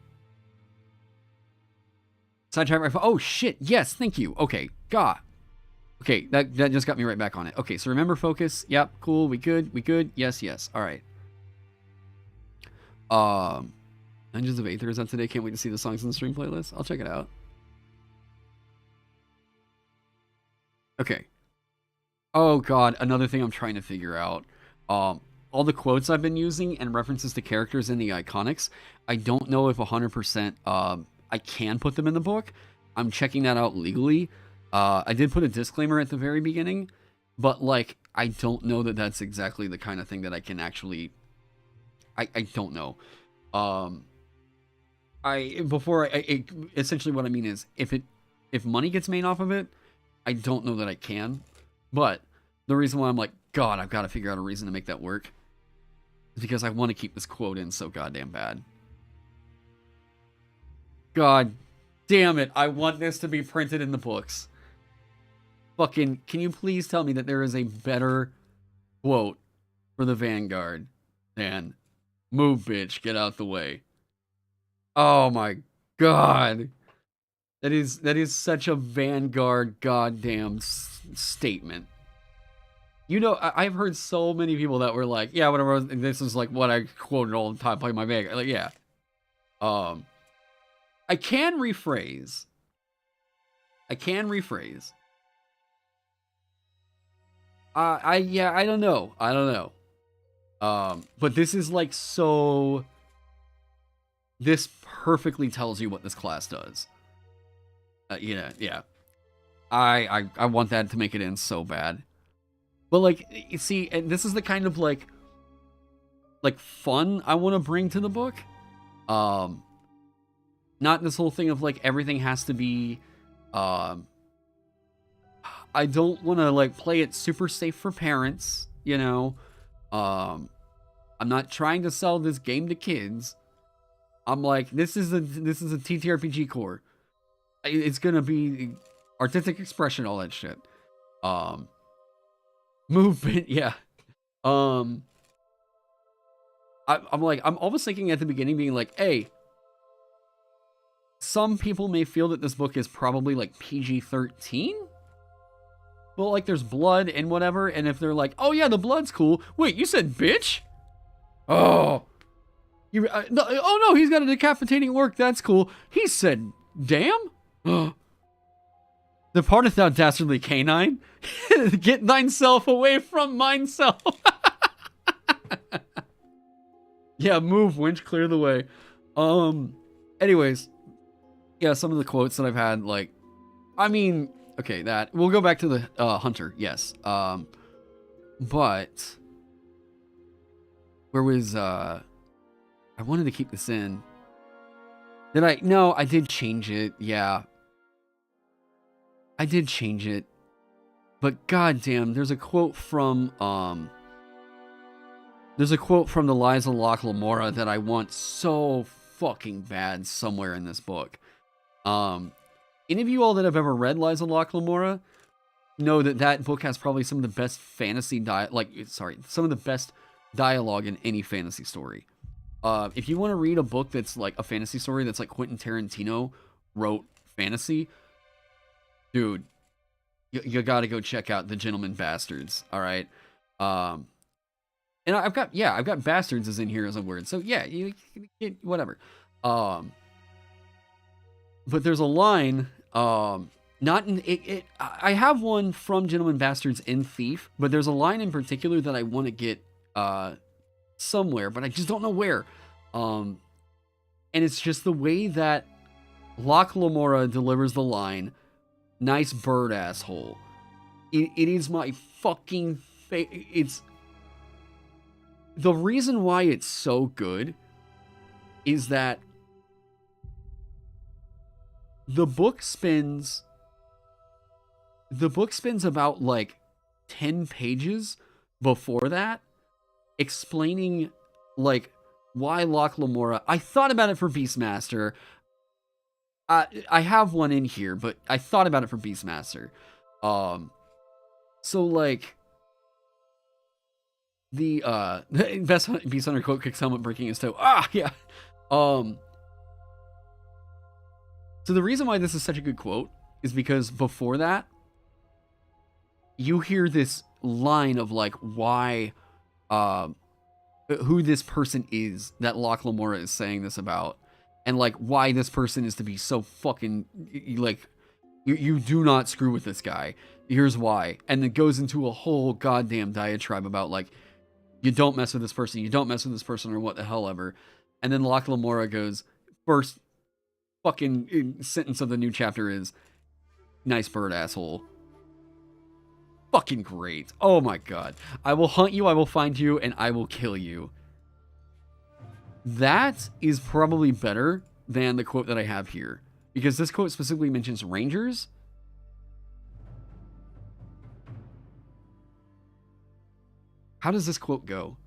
Oh shit, yes, thank you. Okay, God. Okay, that just got me right back on it. Okay, so remember focus. Yep, cool, we good. Yes, alright. Dungeons of Aether is on today. Can't wait to see the songs in the stream playlist. I'll check it out. Okay. Oh god, another thing I'm trying to figure out. All the quotes I've been using and references to characters in the iconics, I don't know if 100% I can put them in the book. I'm checking that out legally. I did put a disclaimer at the very beginning, but like I don't know that that's exactly the kind of thing that I can actually. I don't know. Essentially what I mean is if money gets made off of it, I don't know that I can. But the reason why I'm like, God, I've got to figure out a reason to make that work is because I want to keep this quote in so goddamn bad. God damn it, I want this to be printed in the books. Fucking, can you please tell me that there is a better quote for the Vanguard than "Move, bitch, get out the way"? Oh my god. That is such a Vanguard goddamn statement. You know, I've heard so many people that were like, yeah, whatever, this is like what I quoted all the time playing my Vanguard. Like, yeah. I can rephrase. I don't know. But this is like so. This perfectly tells you what this class does. Yeah. I want that to make it in so bad. But like, you see, and this is the kind of like fun I want to bring to the book. Not this whole thing of like everything has to be. I don't want to like play it super safe for parents, you know. I'm not trying to sell this game to kids. I'm like, this is a TTRPG core. It's gonna be artistic expression, all that shit. Movement, yeah. I'm almost thinking at the beginning, being like, hey, some people may feel that this book is probably like PG-13. Well, like there's blood and whatever, and if they're like, oh yeah, the blood's cool. Wait, you said bitch? Oh. Oh no, he's got a decapitating work. That's cool. He said, damn? Departeth thou dastardly canine? Get thyself away from mine self. Yeah, move, winch, clear the way. Anyways, yeah, some of the quotes that I've had, like, I mean, okay, that we'll go back to the hunter, yes. But where was I wanted to keep this in. Did I? No, I did change it. Yeah. I did change it. But goddamn, there's a quote from the Liza Locke Lamora that I want so fucking bad somewhere in this book. Any of you all that have ever read Liza Locke Lamora know that that book has probably some of the best some of the best dialogue in any fantasy story. If you want to read a book that's like a fantasy story that's like Quentin Tarantino wrote fantasy, dude, you got to go check out The Gentleman Bastards. All right. And I've got bastards is in here as a word. So yeah, you whatever. But there's a line, not in it. I have one from Gentleman Bastards in Thief, but there's a line in particular that I want to get somewhere, but I just don't know where. And it's just the way that Locke Lamora delivers the line, "Nice bird, asshole." It is my fucking it's the reason why it's so good is that the book spends about like 10 pages before that explaining like why Locke Lamora. I thought about it for Beastmaster. I have one in here, but I thought about it for Beastmaster. So like the best Beast Hunter quote kicks helmet breaking his toe. Yeah. So the reason why this is such a good quote is because before that, you hear this line of like why, who this person is that Locke Lamora is saying this about, and like why this person is to be so fucking like, you do not screw with this guy. Here's why, and it goes into a whole goddamn diatribe about like, you don't mess with this person, you don't mess with this person, or what the hell ever. And then Locke Lamora goes, first fucking sentence of the new chapter is, "Nice bird, asshole." Fucking great. Oh my god. "I will hunt you, I will find you, and I will kill you." That is probably better than the quote that I have here, because this quote specifically mentions rangers. How does this quote go?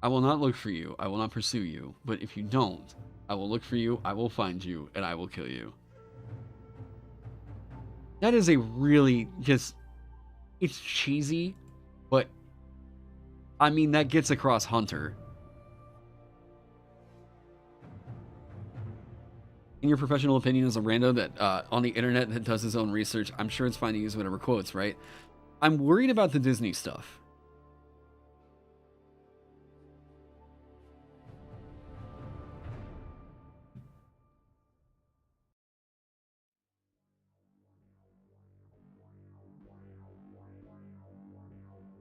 "I will not look for you, I will not pursue you, but if you don't, I will look for you, I will find you, and I will kill you." That is a really just, it's cheesy, but I mean, that gets across Hunter. In your professional opinion as a rando that on the internet that does his own research, I'm sure it's fine to use whatever quotes, right? I'm worried about the Disney stuff.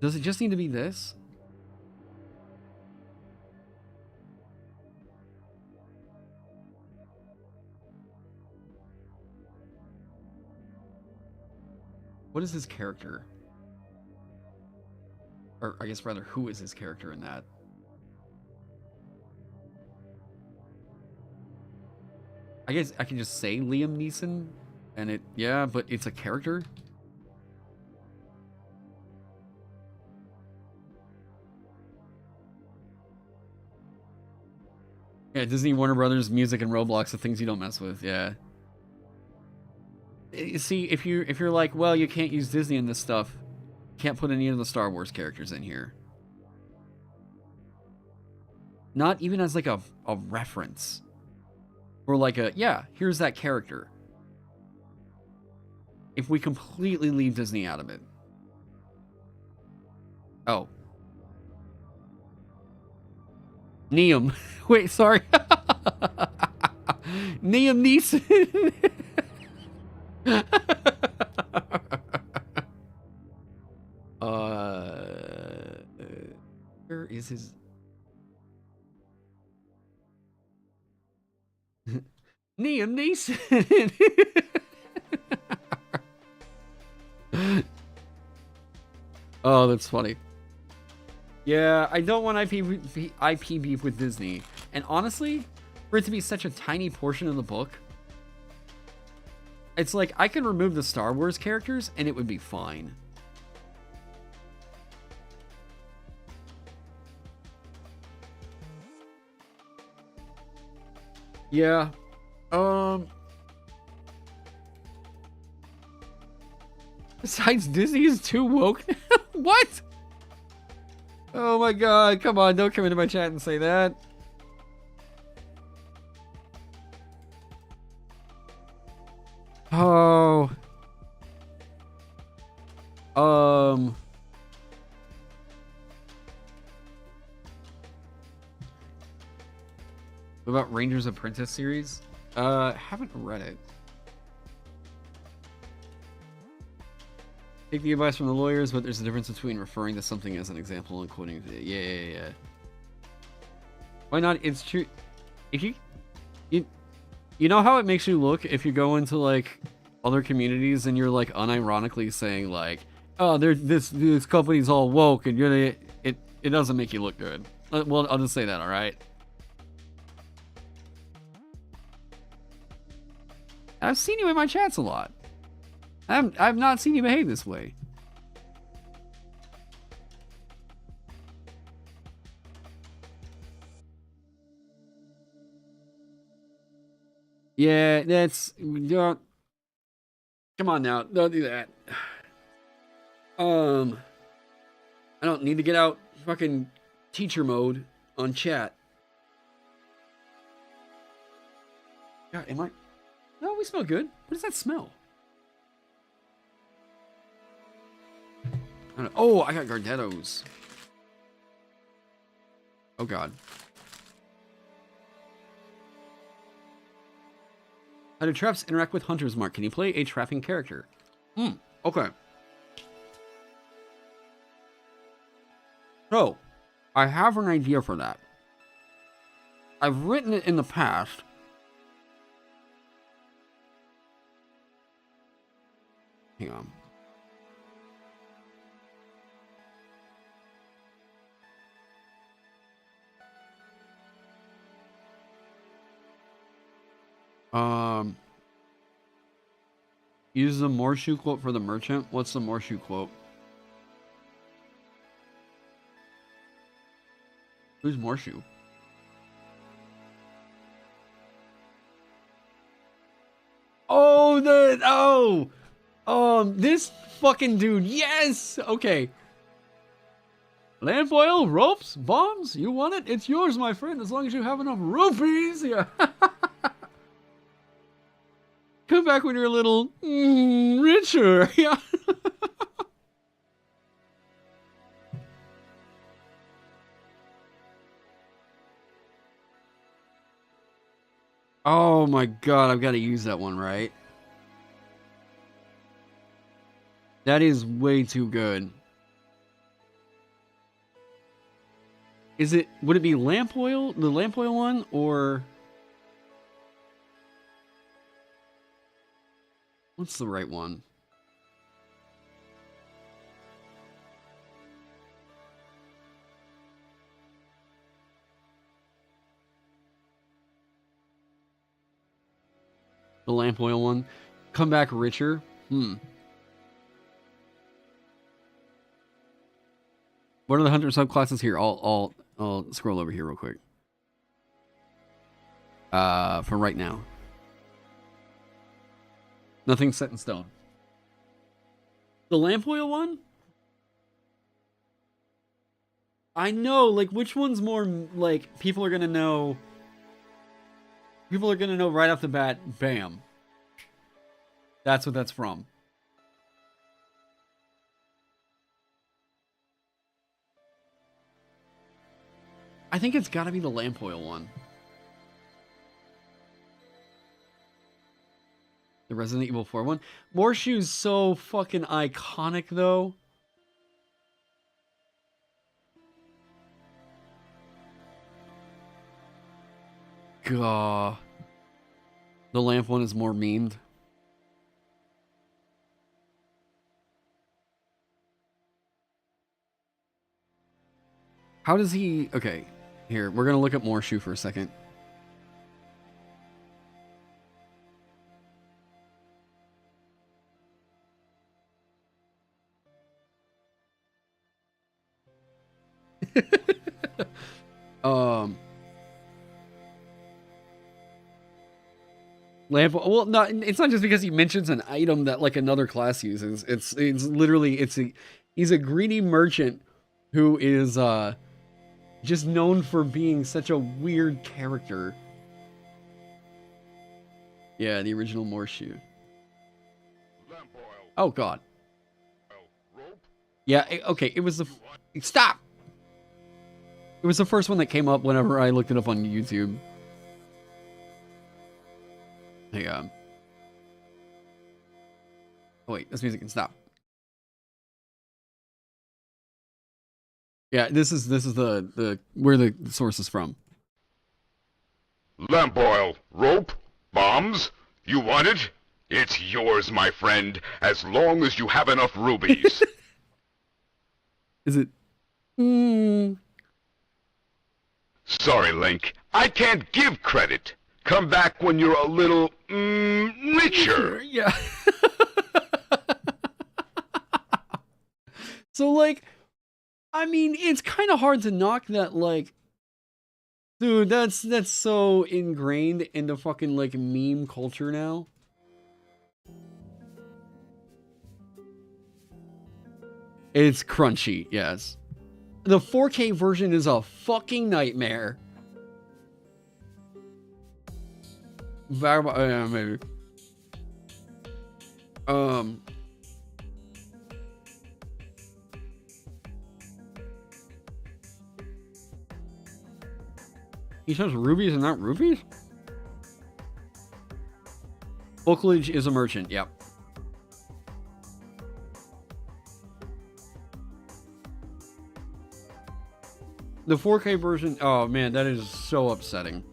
Does it just need to be this? What is his character? Or I guess rather, who is his character in that? I guess I can just say Liam Neeson, and it, yeah, but it's a character? Yeah, Disney, Warner Brothers, music, and Roblox, the things you don't mess with, yeah. You see, if you're like, well, you can't use Disney in this stuff, can't put any of the Star Wars characters in here. Not even as like a reference. Or like a, yeah, here's that character. If we completely leave Disney out of it. Oh. Liam. Wait, sorry. Liam Neeson. Where is his... Liam Neeson. Oh, that's funny. Yeah, I don't want IP beef with Disney. And honestly, for it to be such a tiny portion of the book, it's like I could remove the Star Wars characters and it would be fine. Yeah. Besides, Disney is too woke. What? Oh my god, come on, don't come into my chat and say that. Oh. What about Rangers Apprentice series? Haven't read it. Take the advice from the lawyers, but there's a difference between referring to something as an example and quoting it. Yeah. Why not? It's true. If you know how it makes you look if you go into like other communities and you're like unironically saying like, oh, this company's all woke, and it doesn't make you look good. Well, I'll just say that, all right. I've seen you in my chats a lot. I've not seen you behave this way. Yeah, don't. Come on now, don't do that. I don't need to get out fucking teacher mode on chat. God, am I? No, we smell good. What does that smell? I don't know. Oh, I got Gardettos. Oh god. How do traps interact with hunters, Mark? Can you play a trapping character? Okay. So, I have an idea for that. I've written it in the past. Hang on. Use the Morshu quote for the merchant. What's the Morshu quote? Who's Morshu? Oh, this fucking dude. Yes. Okay. Lamp oil, ropes, bombs. You want it? It's yours, my friend. As long as you have enough rupees. Yeah. Come back when you're a little richer. Yeah. Oh my god, I've got to use that one, right? That is way too good. Would it be lamp oil? The lamp oil one, or what's the right one? The lamp oil one. Come back richer. What are the hunter subclasses here? I'll scroll over here real quick. For right now. Nothing's set in stone. The lamp oil one? I know, like, which one's more, like, people are gonna know right off the bat, bam. That's what that's from. I think it's gotta be the lamp oil one. The Resident Evil 4 one. Morshu's so fucking iconic, though. Gah. The lamp one is more memed. How does he... Okay, here, we're going to look at Morshu for a second. Lamp. Well, no, it's not just because he mentions an item that like another class uses. It's literally he's a greedy merchant who is just known for being such a weird character. Yeah, the original Morshu. Oh God. Yeah. Okay. It was the stop. It was the first one that came up whenever I looked it up on YouTube. Hey, oh wait, this music can stop. Yeah, this is the where the source is from. Lamp oil, rope, bombs. You want it? It's yours, my friend, as long as you have enough rubies. Is it? Sorry, Link. I can't give credit. Come back when you're a little, richer. Yeah. So, like, I mean, it's kind of hard to knock that, like, dude, that's so ingrained into fucking, like, meme culture now. It's crunchy, yes. The 4K version is a fucking nightmare. Vagabond, yeah, maybe. He says rubies and not rupees? Oakledge is a merchant, yep. The 4K version, oh man, that is so upsetting.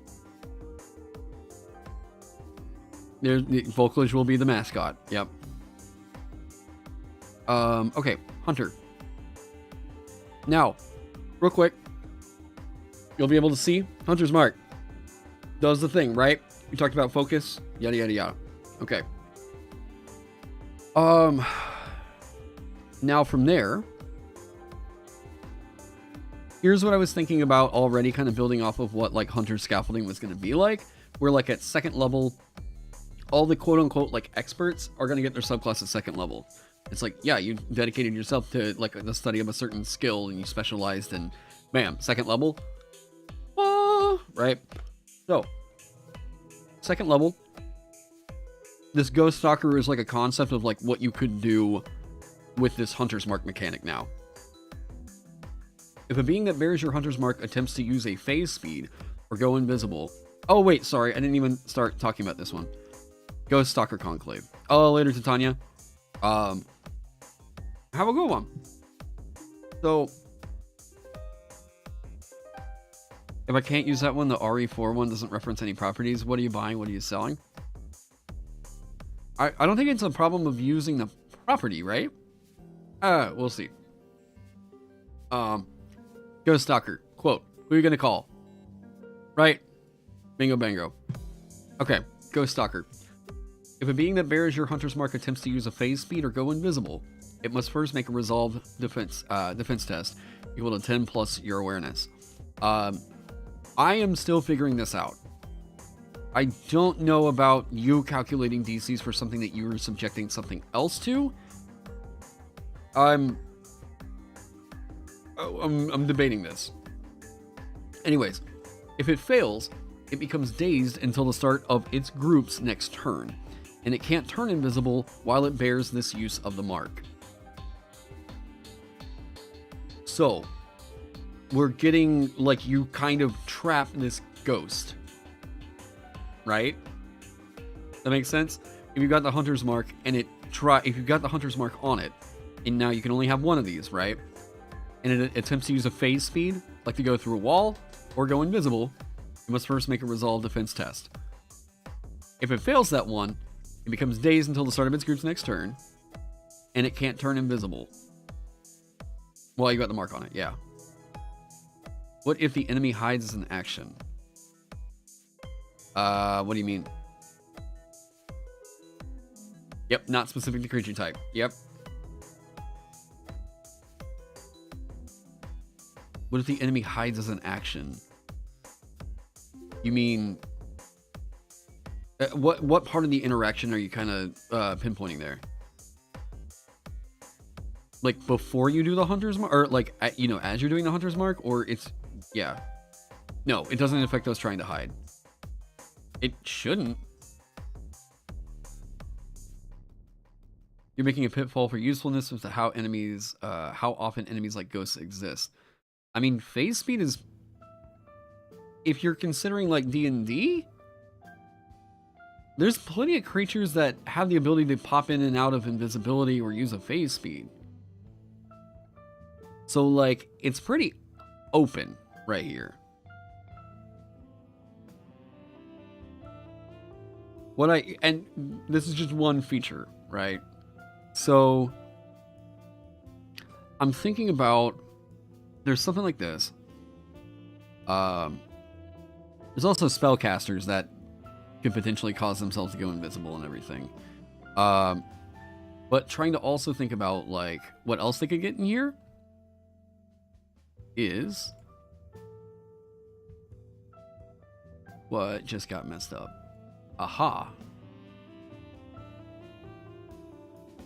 Volklage will be the mascot, yep. Okay, Hunter. Now, real quick, you'll be able to see Hunter's Mark does the thing, right? We talked about focus, yada yada yada. Okay. Now from there, here's what I was thinking about already, kind of building off of what like Hunter's scaffolding was going to be like. Where like at second level, all the quote unquote like experts are going to get their subclass at second level. It's like, yeah, you dedicated yourself to like the study of a certain skill and you specialized in, bam, second level. Right? So, second level, this Ghost Stalker is like a concept of like what you could do with this Hunter's Mark mechanic now. If a being that bears your Hunter's Mark attempts to use a phase speed or go invisible... Oh, wait, sorry, I didn't even start talking about this one. Ghost Stalker Conclave. Oh, later, Titania. Have a good one. So, if I can't use that one, the RE4 one doesn't reference any properties. What are you buying? What are you selling? I don't think it's a problem of using the property, right? We'll see. Ghost Stalker. Quote. Who are you going to call? Right? Bingo bango. Okay. Ghost Stalker. If a being that bears your Hunter's Mark attempts to use a phase speed or go invisible, it must first make a resolve defense test equal to 10 plus your awareness. I am still figuring this out. I don't know about you calculating DCs for something that you were subjecting something else to. I'm debating this. Anyways, if it fails, it becomes dazed until the start of its group's next turn, and it can't turn invisible while it bears this use of the mark. So, we're getting, like, you kind of trap this ghost. Right? That makes sense? If you've got the Hunter's Mark, and if you've got the Hunter's Mark on it, and now you can only have one of these, right? And it attempts to use a phase speed, like to go through a wall, or go invisible, you must first make a resolve defense test. If it fails that one, it becomes dazed until the start of its group's next turn, and it can't turn invisible. Well, you got the mark on it, yeah. What if the enemy hides as an action? What do you mean? Yep, not specific to creature type. Yep. What if the enemy hides as an action? You mean... what part of the interaction are you kind of pinpointing there? Like before you do the hunter's mark, or like you know, as you're doing the hunter's mark, or it's yeah. No, it doesn't affect us trying to hide. It shouldn't. You're making a pitfall for usefulness as to how enemies, how often enemies like ghosts exist. I mean, phase speed is, if you're considering like D&D, there's plenty of creatures that have the ability to pop in and out of invisibility or use a phase speed. So like, it's pretty open right here. And this is just one feature, right? So I'm thinking about, there's something like this. There's also spellcasters that could potentially cause themselves to go invisible and everything. But trying to also think about like what else they could get in here is what just got messed up. Aha.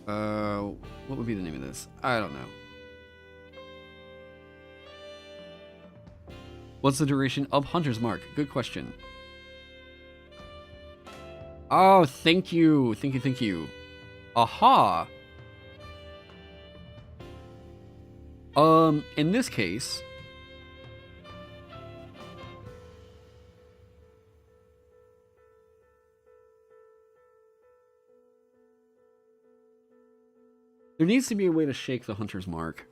What would be the name of this? I don't know. What's the duration of Hunter's Mark? Good question. Oh, thank you. Thank you. Aha. In this case, there needs to be a way to shake the Hunter's Mark.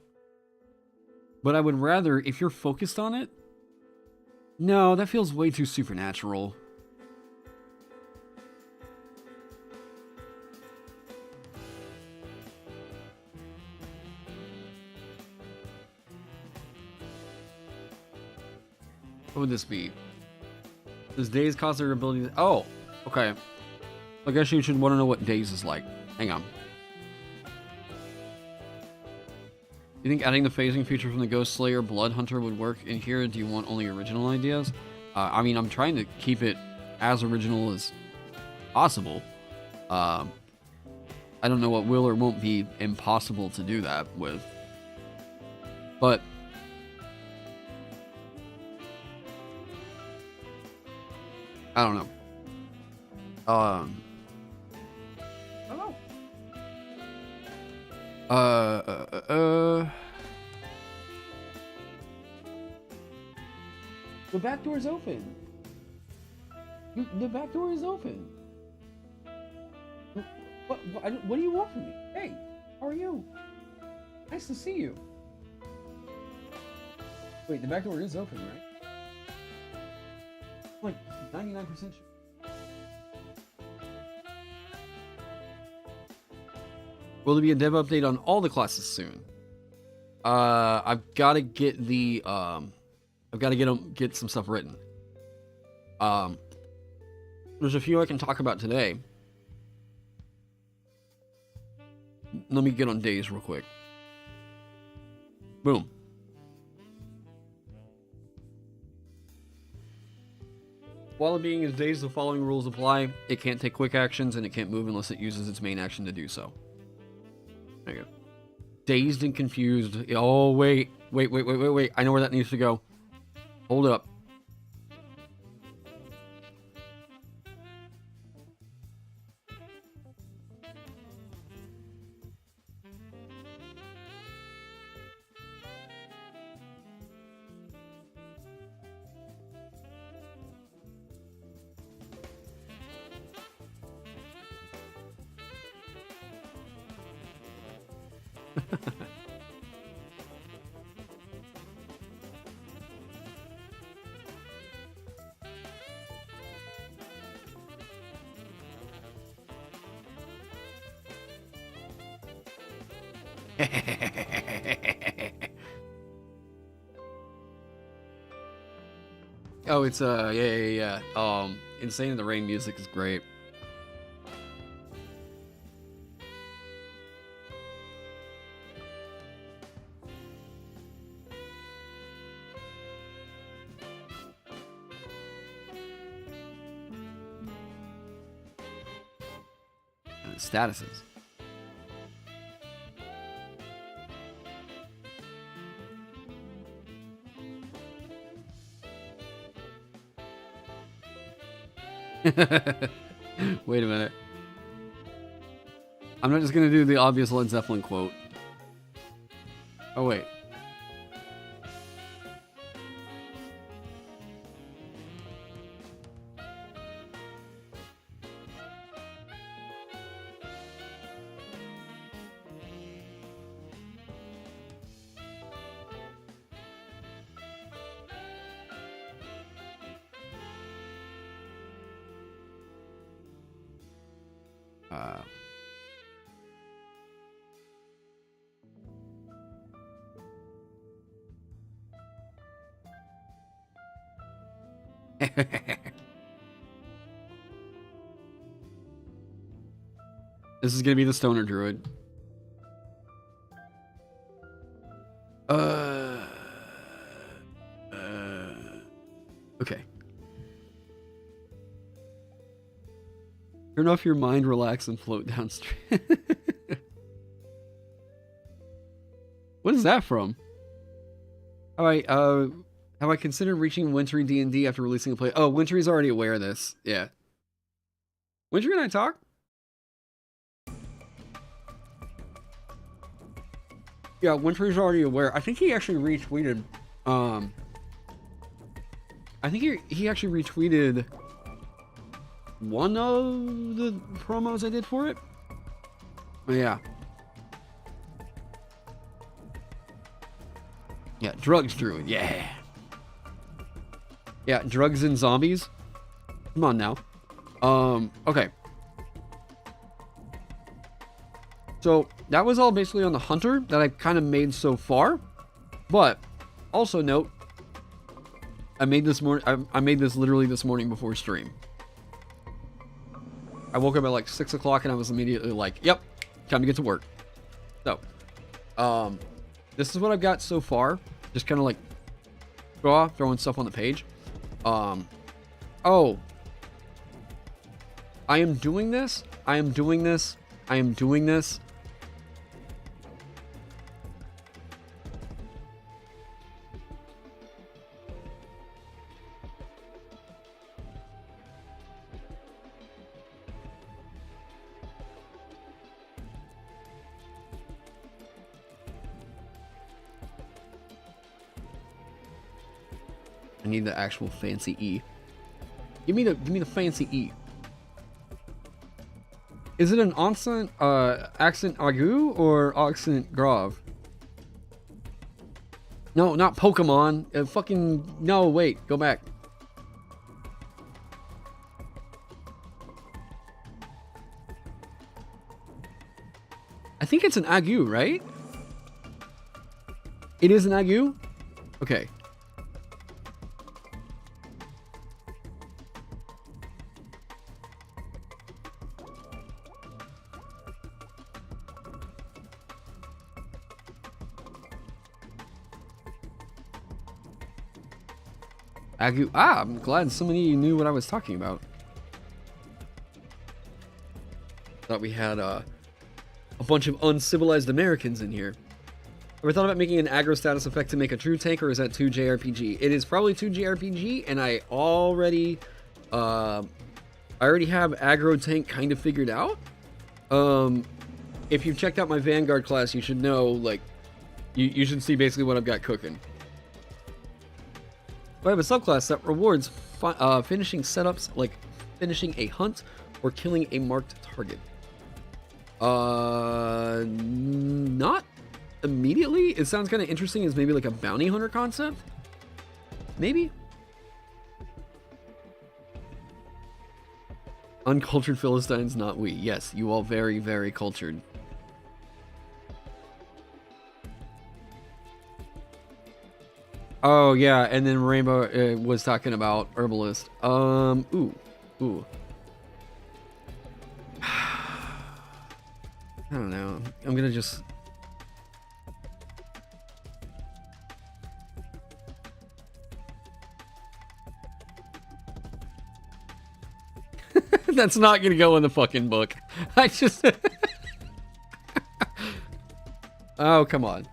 But I would rather, if you're focused on it, no, that feels way too supernatural. What would this be? Does daze cause their ability to... Oh, okay. I guess you should want to know what daze is like. Hang on. You think adding the phasing feature from the Ghost Slayer Blood Hunter would work in here? Do you want only original ideas? I mean, I'm trying to keep it as original as possible. I don't know what will or won't be impossible to do that with. But... I don't know. I don't know. The back door is open. The back door is open. What do you want from me? Hey, how are you? Nice to see you. Wait, the back door is open, right? Like 99% sure. Will there be a dev update on all the classes soon? I've got to get the I've got to get some stuff written. There's a few I can talk about today. Let me get on days real quick. Boom. While it being is dazed, the following rules apply. It can't take quick actions, and it can't move unless it uses its main action to do so. There you go. Dazed and confused. Oh, wait. I know where that needs to go. Hold up. Oh, it's yeah. Insane in the Rain music is great. And statuses. Wait a minute. I'm not just gonna do the obvious Led Zeppelin quote. Oh wait. This is gonna be the stoner druid. Okay. Turn off your mind, relax, and float downstream. What is that from? Alright, have I considered reaching Wintry D&D after releasing a play? Oh, Wintry's already aware of this. Yeah. Wintry and I talk? Yeah, Wintry's already aware. I think he actually retweeted, I think he actually retweeted one of the promos I did for it. But yeah. Yeah, drugs druid, yeah. Yeah, drugs and zombies. Come on now. Okay. So that was all basically on the hunter that I kind of made so far. But also note, I made this literally this morning before stream. I woke up at like 6 o'clock and I was immediately like, yep, time to get to work. So, this is what I've got so far. Just kind of like throwing stuff on the page. Oh, I am doing this. I am doing this. I am doing this. I need the actual fancy E. Give me the fancy E. Is it an accent aigu or accent grave? No, not Pokemon. Fucking no. Wait, go back. I think it's an aigu, right? It is an aigu. Okay. Agu. Ah, I'm glad somebody of you knew what I was talking about. Thought we had a bunch of uncivilized Americans in here. Ever thought about making an aggro status effect to make a true tank, or is that 2JRPG? It is probably 2JRPG, and I already have aggro tank kind of figured out. If you've checked out my Vanguard class, you should know, like, you should see basically what I've got cooking. I have a subclass that rewards finishing setups, like finishing a hunt or killing a marked target. Not immediately. It sounds kind of interesting as maybe like a bounty hunter concept. Maybe. Uncultured Philistines, not we. Yes, you all very, very cultured. Oh yeah, and then Rainbow was talking about herbalist. Ooh. I don't know. I'm gonna just. That's not gonna go in the fucking book. I just. Oh, come on.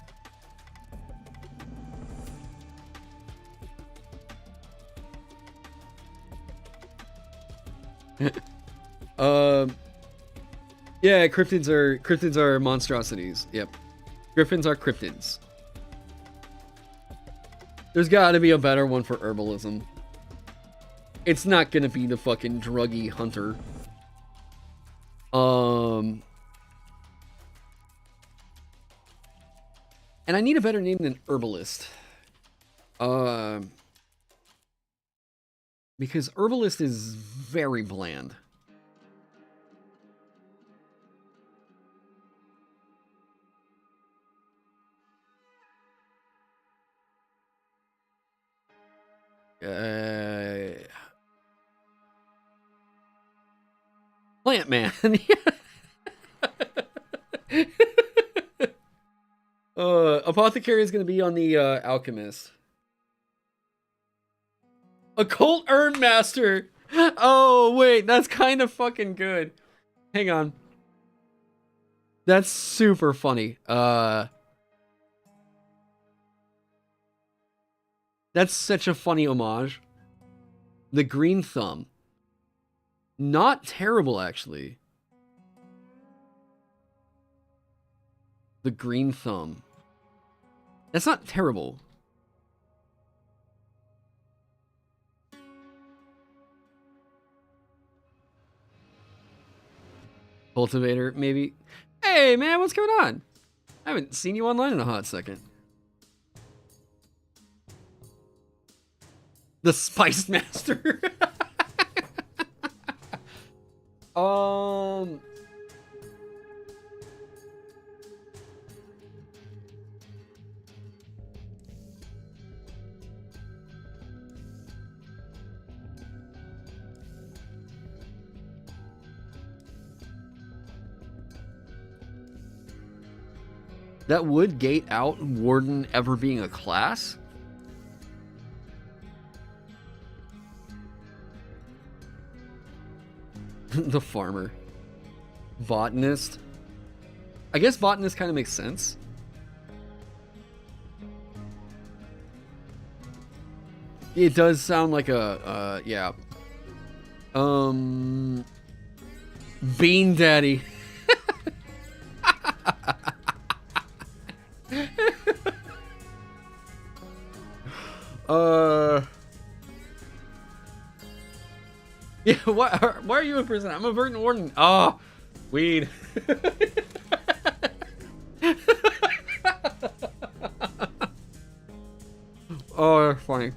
Yeah, cryptids are monstrosities. Yep. Griffins are cryptids. There's gotta be a better one for herbalism. It's not gonna be the fucking druggy hunter. And I need a better name than herbalist. Because herbalist is very bland. Plant man. Apothecary is going to be on the alchemist. Occult Urn Master. Oh wait, that's kind of fucking good. Hang on. That's super funny. That's such a funny homage. The Green Thumb. Not terrible, actually. The Green Thumb. That's not terrible. Cultivator, maybe. Hey, man, what's going on? I haven't seen you online in a hot second. The Spice Master. That would gate out Warden ever being a class? The farmer. Botanist. I guess botanist kind of makes sense. It does sound like a, yeah. Bean Daddy. Yeah, why are you in prison? I'm a verdant warden. Oh, weed. Oh, that's funny.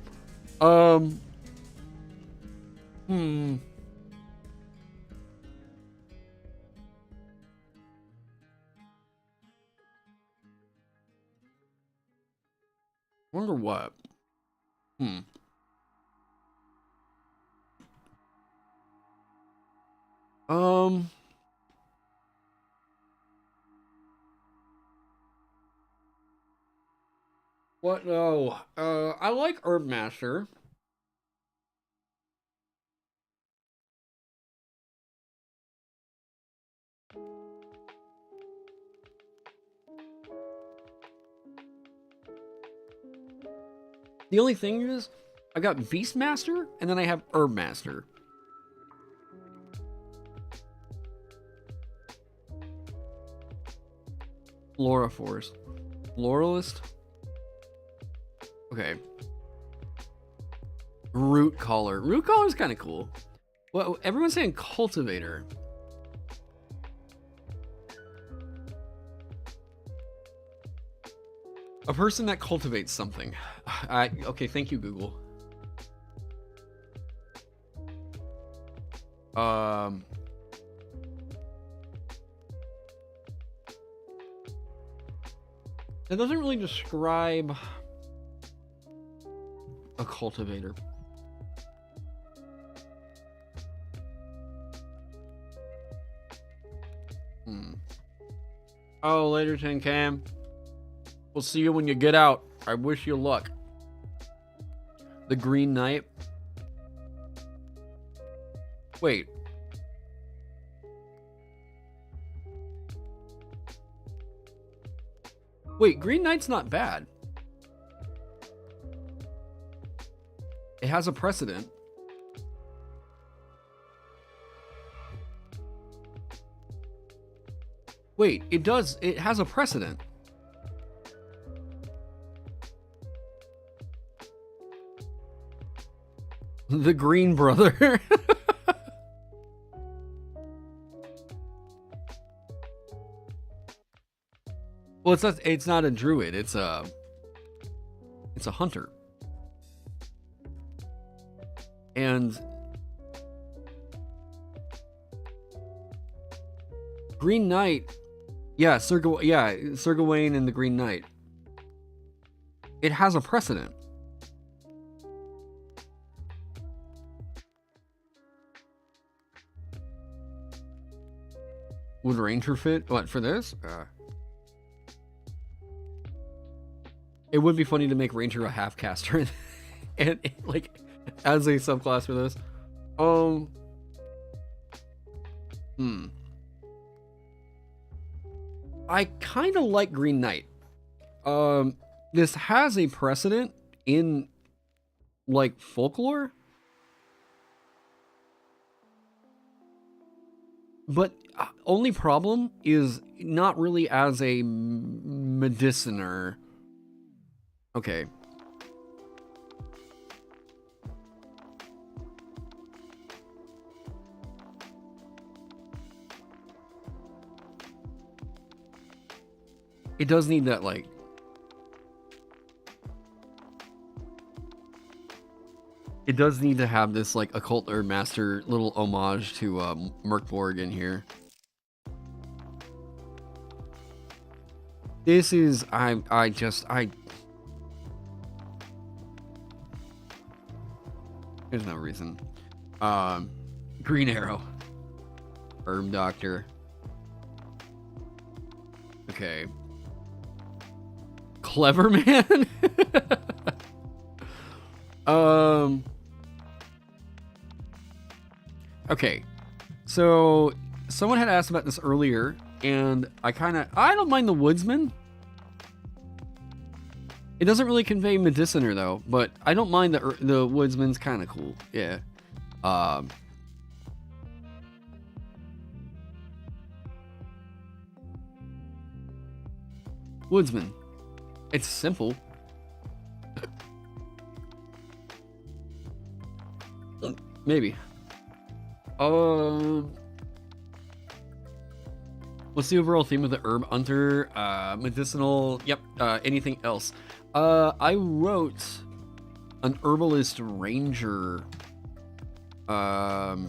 Wonder what? What? No. I like Herb Master. The only thing is, I got Beastmaster, and then I have Herb Master. Flora Forest. Floralist? Okay. Root Caller. Root Caller is kind of cool. Well, everyone's saying Cultivator. A person that cultivates something. Okay, thank you, Google. It doesn't really describe A cultivator. Oh, later, Tin Cam. We'll see you when you get out. I wish you luck. The Green Knight. Wait. Wait, Green Knight's not bad. It has a precedent. Wait, it does. It has a precedent. The Green Brother. Well, it's not a druid. It's a hunter. And Green Knight, yeah, Sir Gawain and the Green Knight. It has a precedent. Would Ranger fit? What, for this? It would be funny to make Ranger a half caster and like as a subclass for this. I kind of like Green Knight. This has a precedent in like folklore, but only problem is not really as a mediciner. Okay. It does need that, like... It does need to have this, like, occult or master little homage to Merkborg in here. This is... There's no reason. Green Arrow. Herb Doctor. Okay. Clever Man? Okay. So, someone had asked about this earlier, and I don't mind the Woodsman. It doesn't really convey mediciner though, but I don't mind the Woodsman's kind of cool. Yeah. Woodsman. It's simple. Maybe. What's the overall theme of the herb hunter? Medicinal. Yep. Anything else? I wrote an herbalist ranger. God,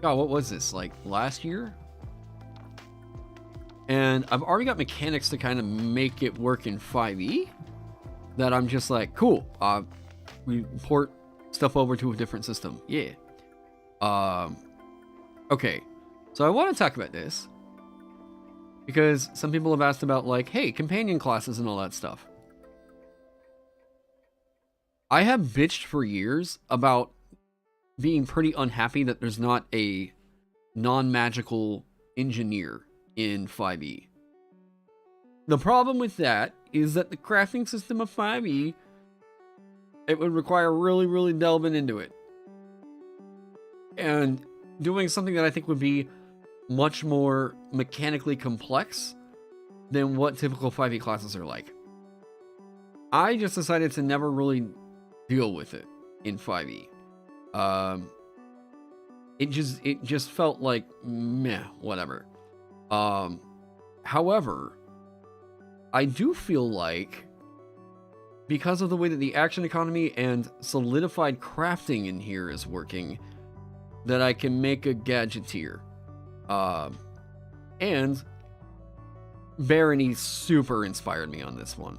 what was this? Like last year? And I've already got mechanics to kind of make it work in 5e. That I'm just like, cool. We port stuff over to a different system. Yeah. Okay. So I want to talk about this. Because some people have asked about, like, hey, companion classes and all that stuff. I have bitched for years about being pretty unhappy that there's not a non-magical engineer in 5e. The problem with that is that the crafting system of 5e, it would require really delving into it. And doing something that I think would be much more mechanically complex than what typical 5e classes are like. I just decided to never really deal with it in 5e. It just felt like meh, whatever. However, I do feel like because of the way that the action economy and solidified crafting in here is working, that I can make a gadgeteer. And Barony super inspired me on this one.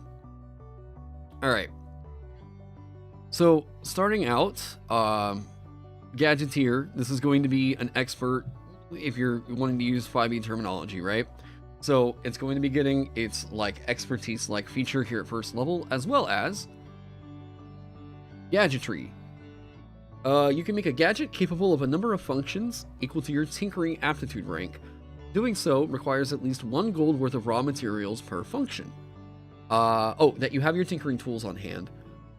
Alright. So starting out, Gadgeteer, this is going to be an expert if you're wanting to use 5e terminology, right? So it's going to be getting its like expertise like feature here at first level, as well as gadgetry. You can make a gadget capable of a number of functions equal to your tinkering aptitude rank. Doing so requires at least 1 gold worth of raw materials per function. That you have your tinkering tools on hand,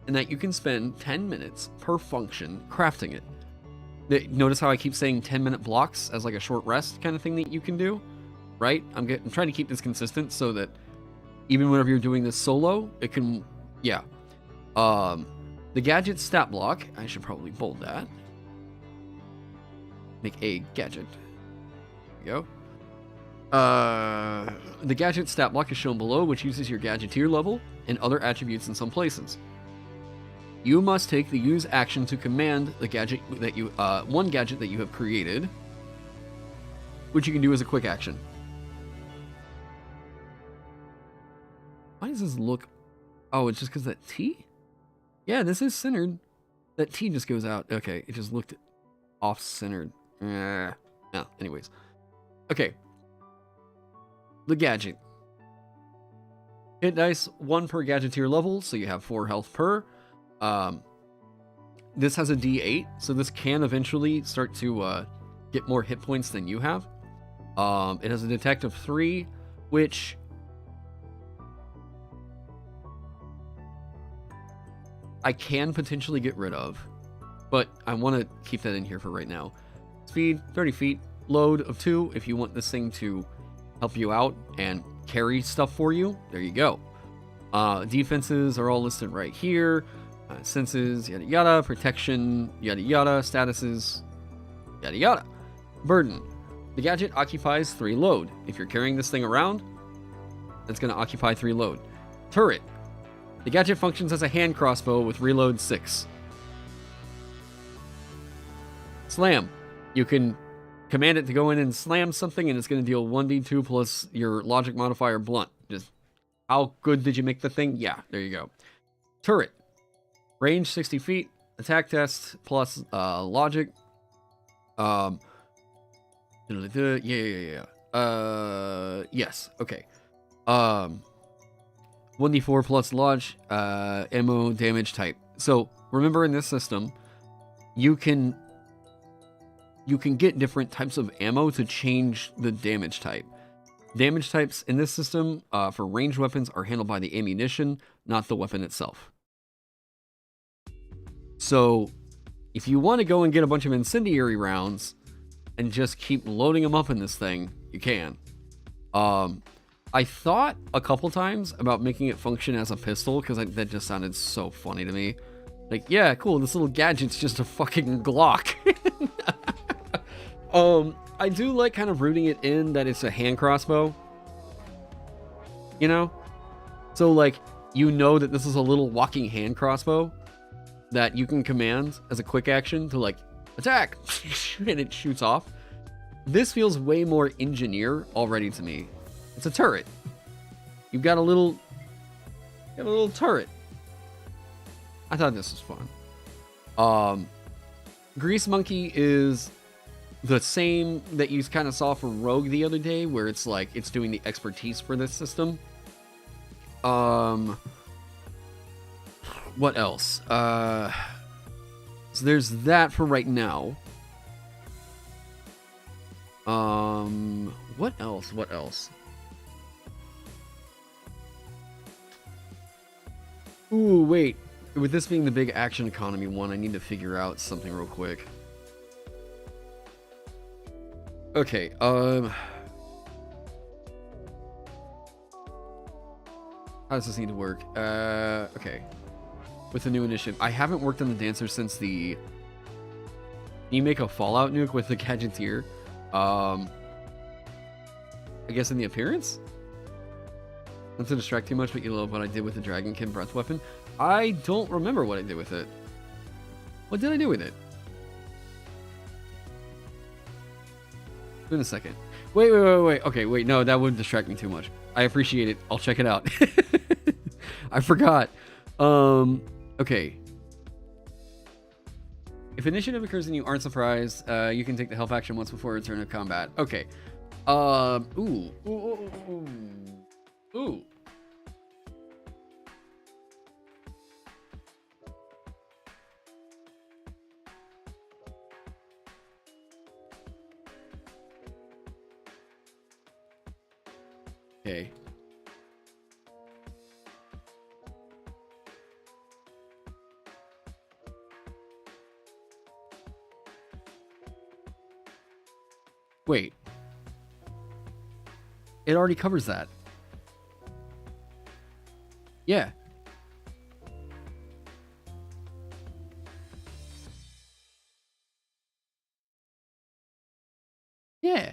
and that you can spend 10 minutes per function crafting it. Notice how I keep saying 10-minute blocks as like a short rest kind of thing that you can do, right? I'm trying to keep this consistent so that even whenever you're doing this solo, it can, yeah. The gadget stat block, I should probably bold that. Make a gadget. There you go. The gadget stat block is shown below, which uses your gadgeteer level and other attributes in some places. You must take the use action to command the gadget that you, one gadget that you have created, which you can do as a quick action. Why does this look, oh, it's just because that T? Yeah, this is centered. That T just goes out. Okay, it just looked off-centered. No, anyways. Okay. The gadget. Hit dice, 1 per gadgeteer level, so you have 4 health per. This has a D8, so this can eventually start to get more hit points than you have. It has a detect of 3, which I can potentially get rid of, but I want to keep that in here for right now. Speed, 30 feet, load of 2 if you want this thing to help you out and carry stuff for you. There you go. Defenses are all listed right here. Senses, yada yada. Protection, yada yada. Statuses, yada yada. Burden. The gadget occupies 3 load. If you're carrying this thing around, it's going to occupy 3 load. Turret. The gadget functions as a hand crossbow with reload 6. Slam. You can command it to go in and slam something, and it's going to deal 1d2 plus your logic modifier blunt. Just how good did you make the thing? Yeah, there you go. Turret. Range 60 feet. Attack test plus logic. Yes. Okay. 1d4 plus lodge, ammo, damage type. So remember, in this system, you can get different types of ammo to change the damage type. Damage types in this system for ranged weapons are handled by the ammunition, not the weapon itself. So if you want to go and get a bunch of incendiary rounds and just keep loading them up in this thing, you can. I thought a couple times about making it function as a pistol, because that just sounded so funny to me. Like, yeah, cool, this little gadget's just a fucking Glock. I do like kind of rooting it in that it's a hand crossbow. You know? So, like, you know that this is a little walking hand crossbow that you can command as a quick action to, like, attack! And it shoots off. This feels way more engineer already to me. It's a turret. You've got a little turret. I thought this was fun. Grease Monkey is the same that you kind of saw from Rogue the other day, where it's like it's doing the expertise for this system. What else? So there's that for right now. What else? What else? Ooh, wait. With this being the big action economy one, I need to figure out something real quick. Okay, how does this need to work? Okay. With the new initiative. I haven't worked on the dancer since the... Can you make a Fallout nuke with the Gadgeteer? I guess in the appearance? Not to distract too much, but you love what I did with the Dragonkin breath weapon. I don't remember what I did with it. What did I do with it? In a second. Wait. Okay, wait, no, that wouldn't distract me too much. I appreciate it. I'll check it out. I forgot. Okay. If initiative occurs and you aren't surprised, you can take the health action once before return to combat. Okay. Ooh. Ooh. Ooh. Ooh. Ooh. Okay. Wait. It already covers that. Yeah. Yeah.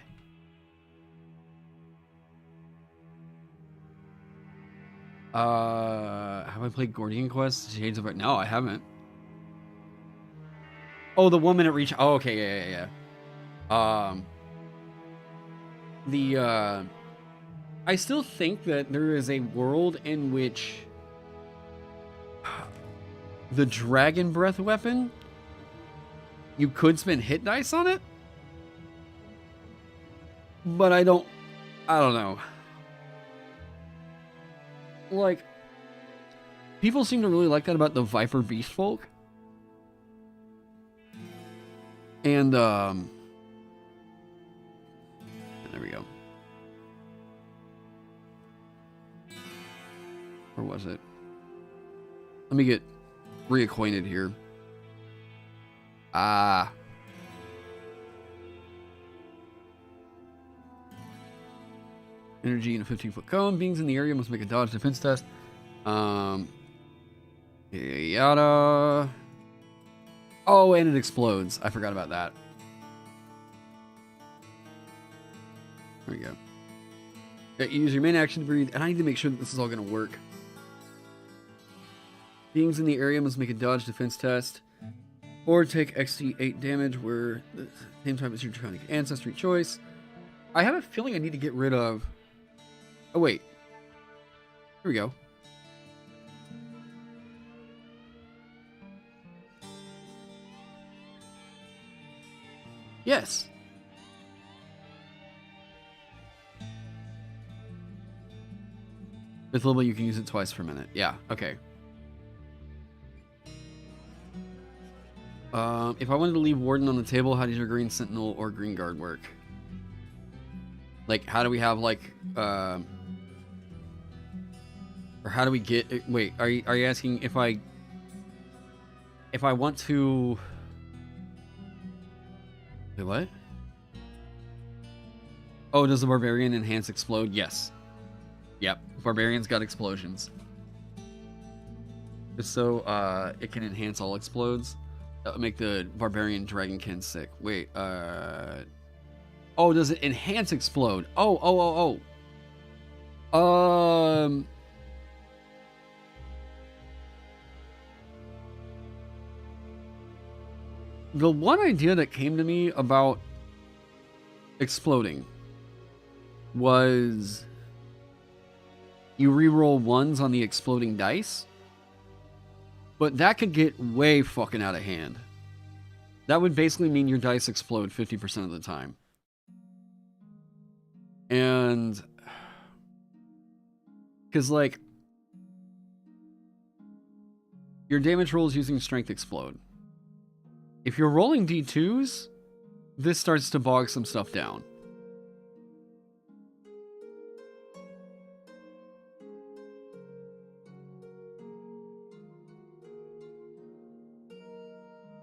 Have I played Gordian Quest? Shades of It? No, I haven't. Oh, the woman at Reach. Oh, okay, yeah. I still think that there is a world in which the Dragon Breath weapon, you could spend hit dice on it, but I don't know. Like, people seem to really like that about the Viper Beast Folk. And, there we go. Or was it? Let me get reacquainted here. Energy in a 15-foot cone. Beings in the area must make a dodge defense test. Yada. Oh, and it explodes. I forgot about that. There we go. Use your main action to breathe. And I need to make sure that this is all going to work. Beings in the area must make a dodge defense test. Or take XD8 damage where the same time as your draconic ancestry choice. I have a feeling I need to get rid of... Oh, wait. Here we go. Yes. With level, you can use it twice per minute. Yeah, okay. If I wanted to leave Warden on the table, how does your Green Sentinel or Green Guard work? Like, how do we have, like, or how do we get... Wait, are you asking if I want to... Wait, what? Oh, does the Barbarian enhance explode? Yes. Yep, Barbarian's got explosions. Just so it can enhance all explodes. That would make the Barbarian Dragonkin sick. Wait, oh, does it enhance explode? Oh. The one idea that came to me about exploding was you reroll ones on the exploding dice, but that could get way fucking out of hand. That would basically mean your dice explode 50% of the time. And because, like, your damage rolls using strength explode. If you're rolling D2s, this starts to bog some stuff down.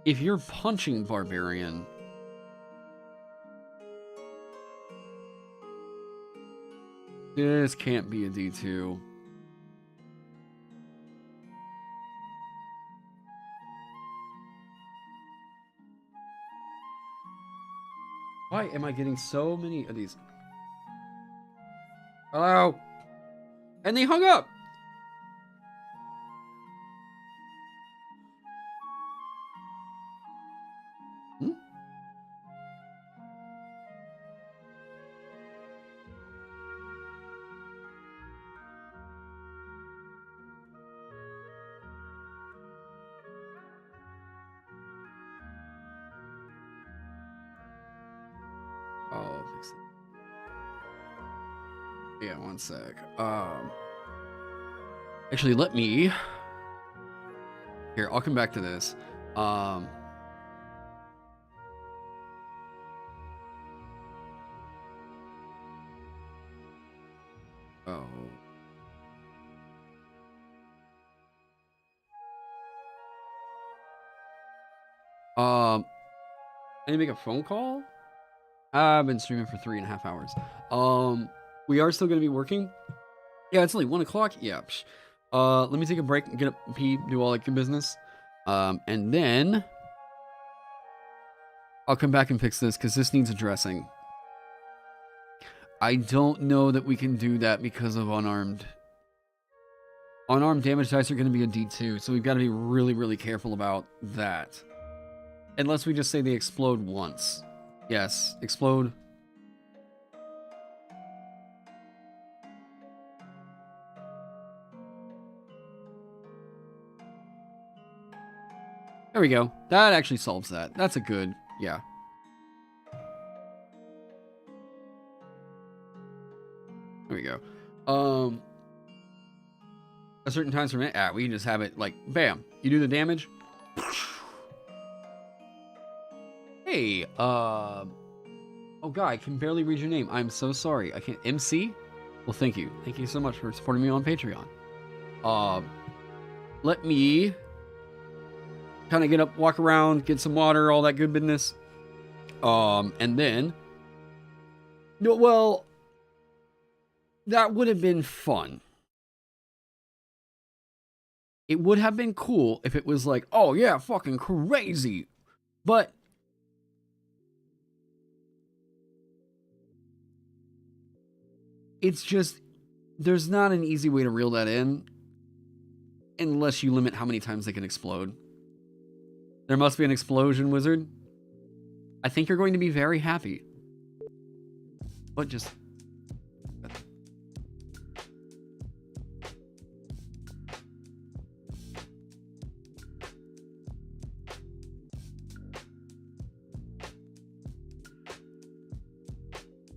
If you're punching Barbarian, this can't be a D2. Why am I getting so many of these? Hello? And they hung up! Hmm? Yeah, one sec. Actually, let me. Here, I'll come back to this. Oh. I need to make a phone call. I've been streaming for 3.5 hours. We are still gonna be working. Yeah, it's only 1 o'clock. Yeah. Let me take a break, get a pee, do all that good business. And then I'll come back and fix this because this needs addressing. I don't know that we can do that because of unarmed. Unarmed damage dice are going to be a D2, so we've got to be really, really careful about that. Unless we just say they explode once. Yes, explode. There we go. That actually solves that. That's a good, yeah. There we go. A certain times per minute, we can just have it like, bam. You do the damage. Hey, oh god, I can barely read your name. I'm so sorry. I can't. MC? Well, thank you. Thank you so much for supporting me on Patreon. Let me kind of get up, walk around, get some water, all that good business. And then, well, that would have been fun. It would have been cool if it was like, oh yeah, fucking crazy. But it's just, there's not an easy way to reel that in unless you limit how many times they can explode. There must be an explosion wizard. I think you're going to be very happy. But just...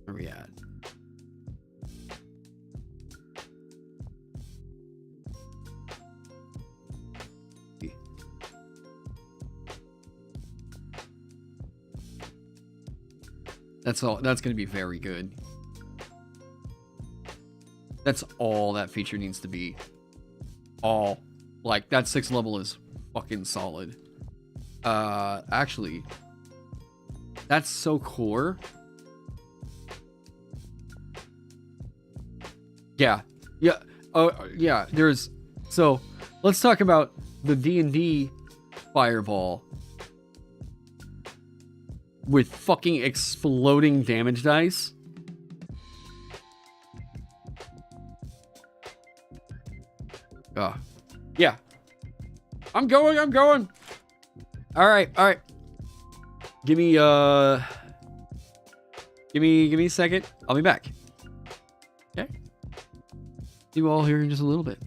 Where are we at? That's all. That's going to be very good. That's all that feature needs to be. All. Like, that 6th level is fucking solid. Actually, that's so core. Yeah. Yeah. Yeah. There's... So, let's talk about the D&D fireball with fucking exploding damage dice. Yeah. I'm going. All right. Give me a second. I'll be back. Okay. See you all here in just a little bit.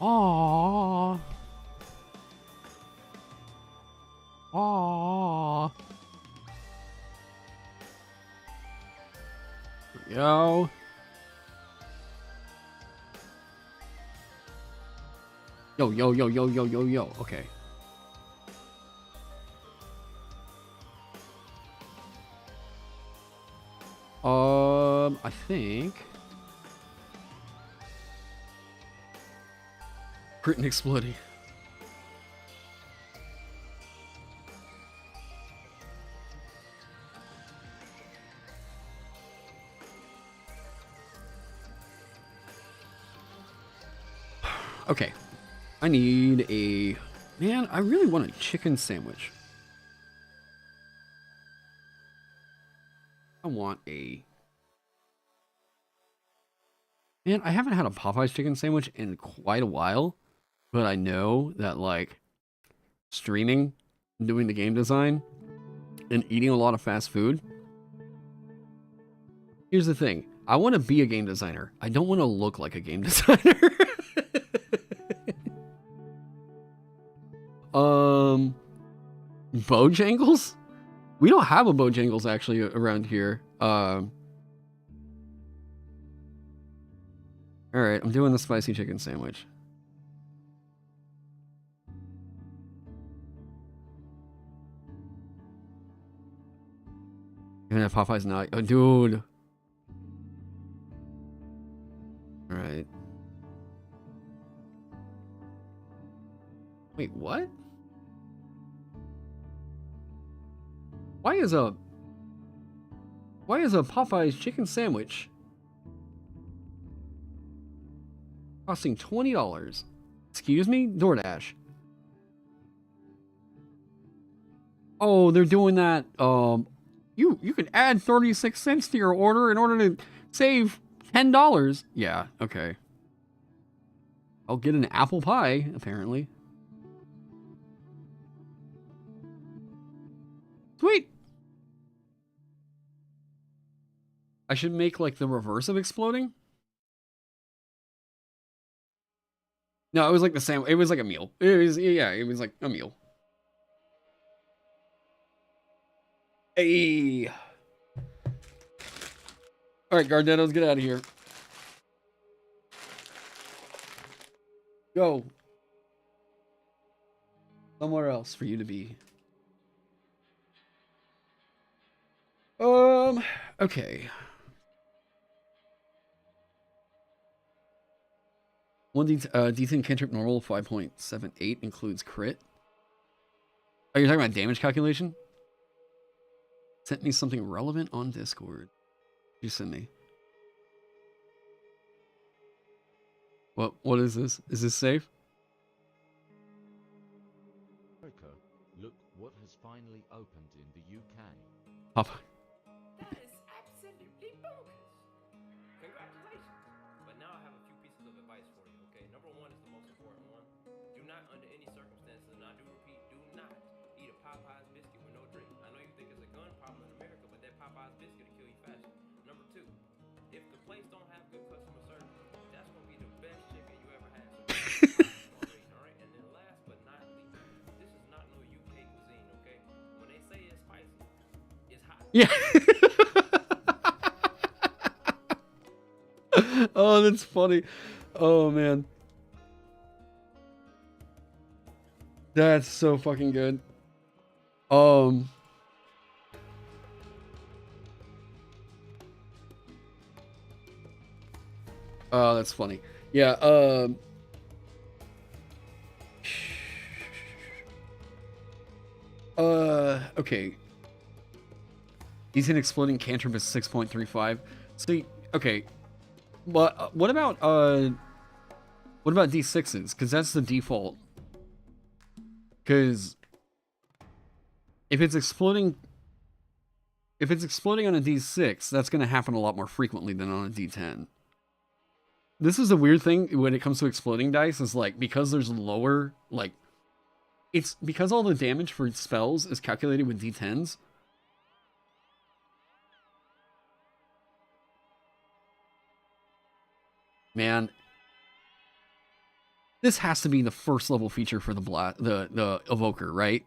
Aww. Aww. There we go. Yo, yo, yo, yo, yo, yo, yo. Okay. I think crit and exploding. Okay. I need a... Man, I really want a chicken sandwich. I want a... Man, I haven't had a Popeye's chicken sandwich in quite a while. But I know that, like, streaming, doing the game design, and eating a lot of fast food. Here's the thing. I want to be a game designer. I don't want to look like a game designer. Bojangles? We don't have a Bojangles actually around here. Alright, I'm doing the spicy chicken sandwich. Even if Popeye's not... Oh, dude. Alright. Wait, what? Why is a Popeye's chicken sandwich costing $20? Excuse me? DoorDash. Oh, they're doing that. You can add 36 cents to your order in order to save $10. Yeah, okay. I'll get an apple pie, apparently. Sweet. I should make like the reverse of exploding. No, it was like the same. It was like a meal. It was, yeah, it was like a meal. Hey. All right, Gardettos, get out of here. Go. Somewhere else for you to be. Okay. One D10 cantrip normal 5.78 includes crit. Oh, you're talking about damage calculation? Sent me something relevant on Discord. You sent me. What is this? Is this safe? Look what has finally opened in the UK. Papa. That is absolutely bonkers. Congratulations. But now I have a few pieces of advice for you, okay? Number one is the most important one. Do not, under any circumstances, and I do repeat, do not eat a Popeye's biscuit with no drink. I know you think it's a gun problem in America, but that Popeye's biscuit will kill you faster. Number two, if the place don't have good customer service, that's gonna be the best chicken you ever had. So all right? And then last but not least, this is not no UK cuisine, okay? When they say it's spicy, it's hot. Yeah. Oh, that's funny. Oh man. That's so fucking good. Oh, that's funny. Yeah, okay. He's an exploding cantrip is 6.35. So, okay. But what about D6s? Because that's the default. Because if it's exploding on a D6, that's going to happen a lot more frequently than on a D10. This is a weird thing when it comes to exploding dice, is like, because there's lower, like, it's because all the damage for spells is calculated with D10s. Man. This has to be the first level feature for the evoker, right?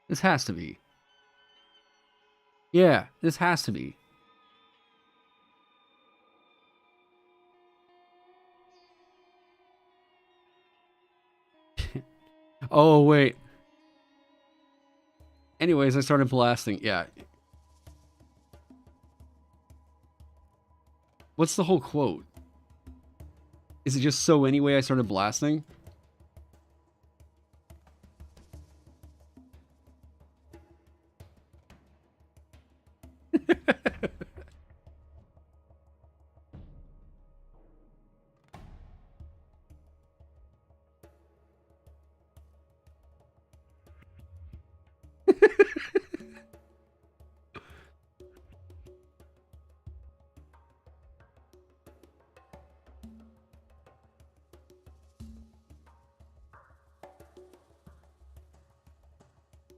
This has to be. Yeah, this has to be. Oh, wait. Anyways, I started blasting. Yeah. What's the whole quote? Is it just so anyway I started blasting?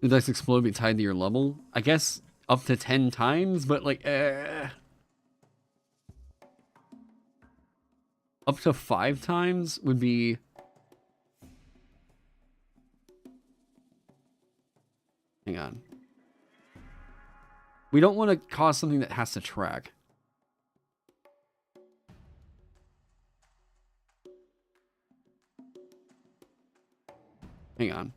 The dice explode be tied to your level? I guess up to 10 times, but like, up to 5 times would be... Hang on. We don't want to cause something that has to track. Hang on.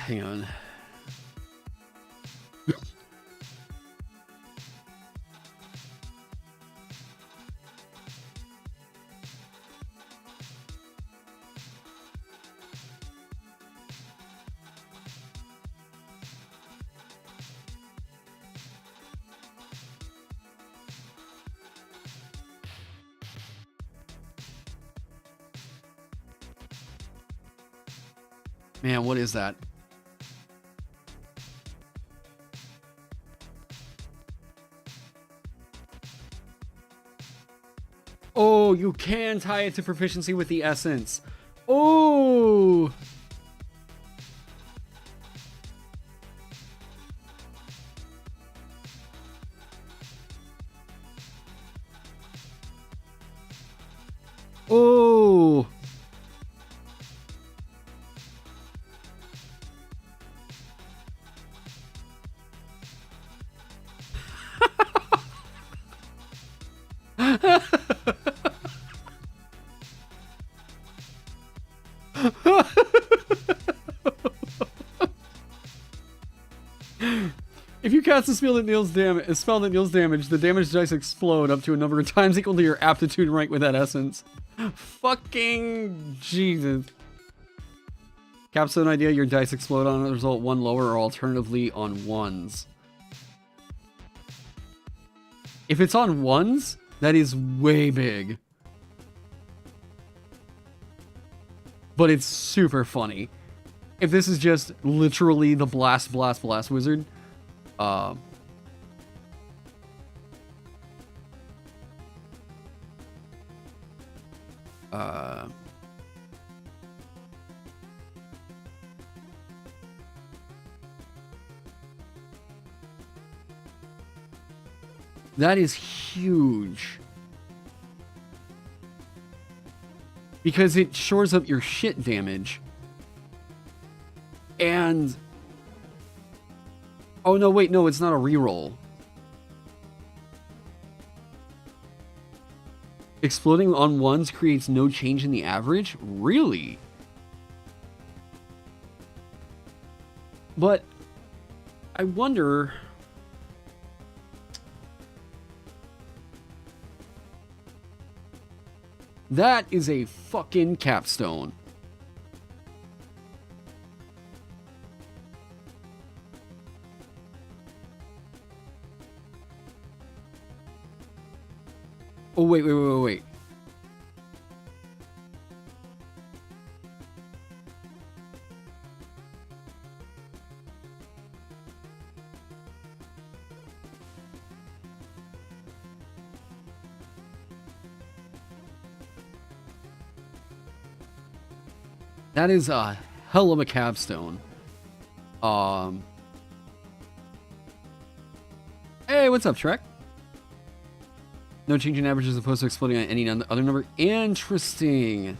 Hang on. Man, what is that? Oh, you can tie it to proficiency with the essence. Oh! Oh! If you cast a spell that deals damage, the damage dice explode up to a number of times equal to your aptitude rank with that essence. Fucking Jesus. Capstone idea, your dice explode on a result 1 lower or alternatively on 1s. If it's on 1s, that is way big. But it's super funny. If this is just literally the blast wizard, that is huge. Because it shores up your shit damage. And... oh, no, wait, no, it's not a reroll. Exploding on 1s creates no change in the average? Really? But I wonder... That is a fucking capstone. Oh, wait. That is a hell of a capstone. Hey, what's up, Trek? No change in average as opposed to exploding on any other number. Interesting.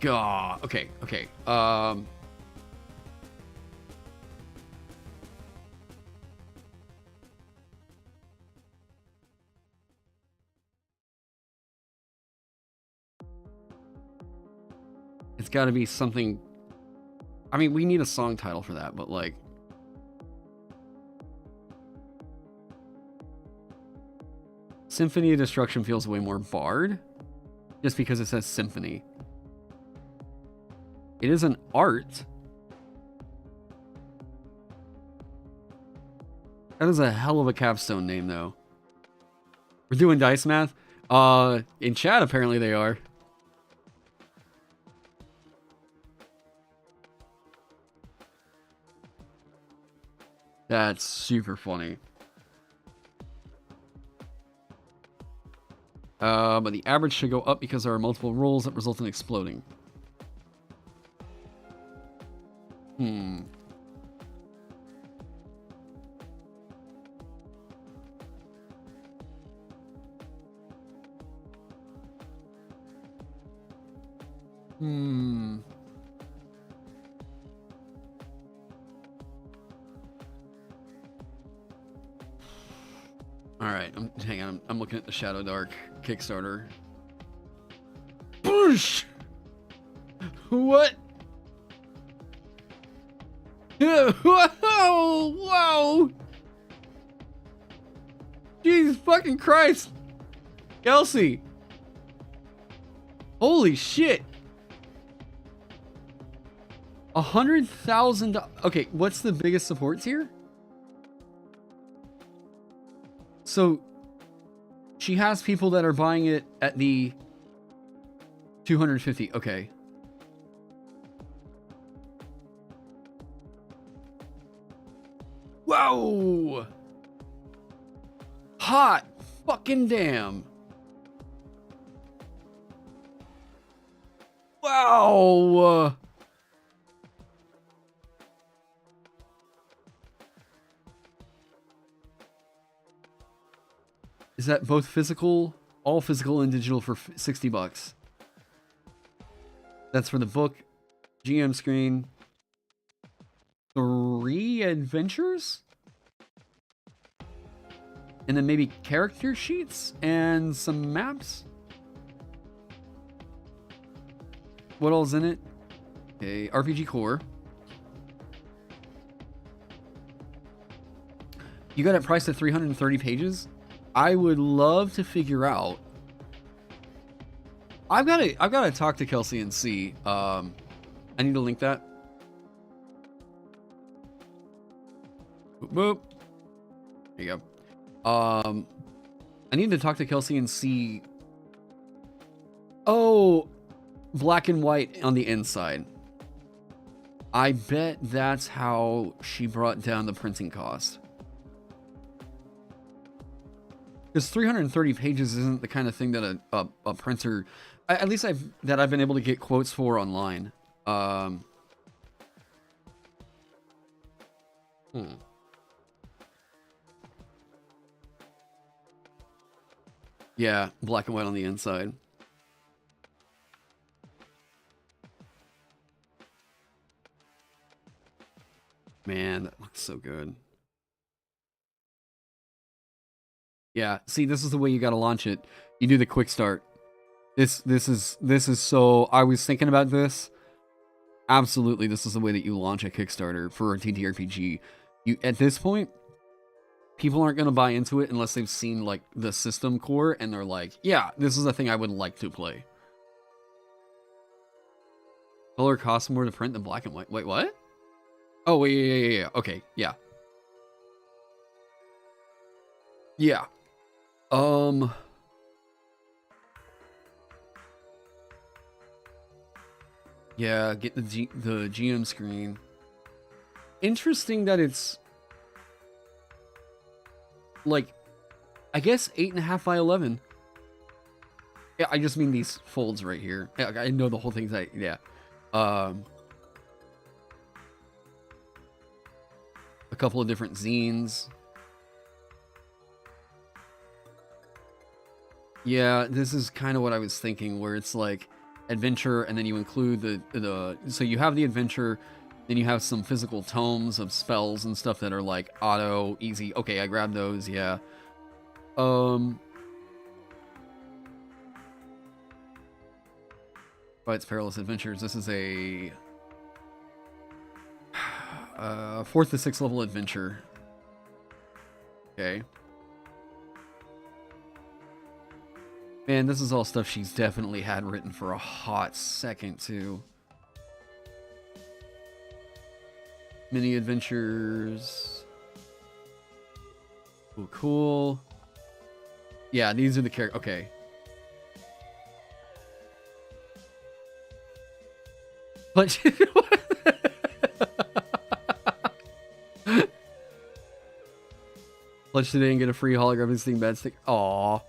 God. Okay. It's got to be something. I mean, we need a song title for that, but like. Symphony of Destruction feels way more barred. Just because it says symphony. It is an art. That is a hell of a capstone name, though. We're doing dice math? In chat, apparently they are. That's super funny. But the average should go up because there are multiple rolls that result in exploding. Alright, hang on. I'm looking at the Shadow Dark Kickstarter. Boosh! What? Whoa! Whoa! Jesus fucking Christ! Kelsey! Holy shit! $100,000. Okay, what's the biggest support tier? So, she has people that are buying it at the 250. Okay. Whoa! Hot fucking damn. Wow! Is that both physical, all physical and digital for $60? That's for the book, GM screen, 3 adventures, and then maybe character sheets and some maps. What all's in it? Okay, RPG core. You got it priced at 330 pages. I would love to figure out. I've got to talk to Kelsey and see. I need to link that. Boop, boop. There you go. I need to talk to Kelsey and see. Oh, black and white on the inside. I bet that's how she brought down the printing cost. Because 330 pages isn't the kind of thing that a printer, at least I've been able to get quotes for online. Yeah, black and white on the inside. Man, that looks so good. Yeah, see, this is the way you got to launch it. You do the quick start. This is so. I was thinking about this. Absolutely, this is the way that you launch a Kickstarter for a TTRPG. You at this point, people aren't going to buy into it unless they've seen like the system core and they're like, yeah, this is a thing I would like to play. Color costs more to print than black and white. Wait, what? Oh, wait, yeah. Okay, yeah. Yeah. Yeah, get the GM screen. Interesting that it's like, I guess 8.5 by 11. Yeah, I just mean these folds right here. Yeah, I know the whole thing's like, yeah. A couple of different zines. Yeah, this is kind of what I was thinking, where it's like adventure, and then you include the so you have the adventure, then you have some physical tomes of spells and stuff that are like auto, easy. Okay, I grabbed those, yeah. It's Perilous Adventures. This is a 4th to 6th level adventure. Okay. Man, this is all stuff she's definitely had written for a hot second, too. Mini adventures. Ooh, cool. Yeah, these are the characters. Okay. But Pledge today and get a free holographic Steam bad stick. Aww.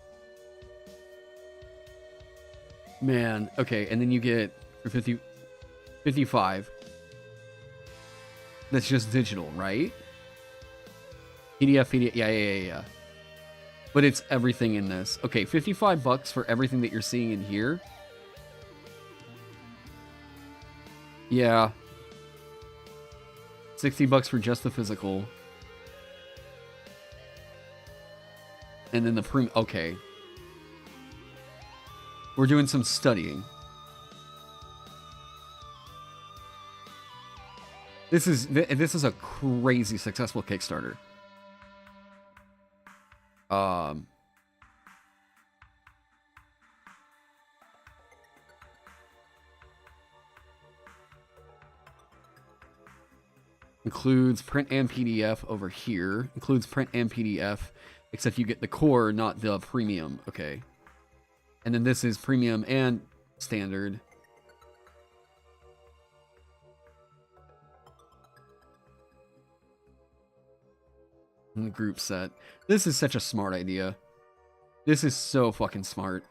Man, okay, and then you get for 55. That's just digital, right? PDF, yeah. But it's everything in this. Okay, $55 for everything that you're seeing in here. Yeah. $60 for just the physical. And then the premium. Okay. We're doing some studying. This is a crazy successful Kickstarter. Includes print and PDF over here. Includes print and PDF, except you get the core, not the premium. Okay. And then this is premium and standard. And the group set. This is such a smart idea. This is so fucking smart.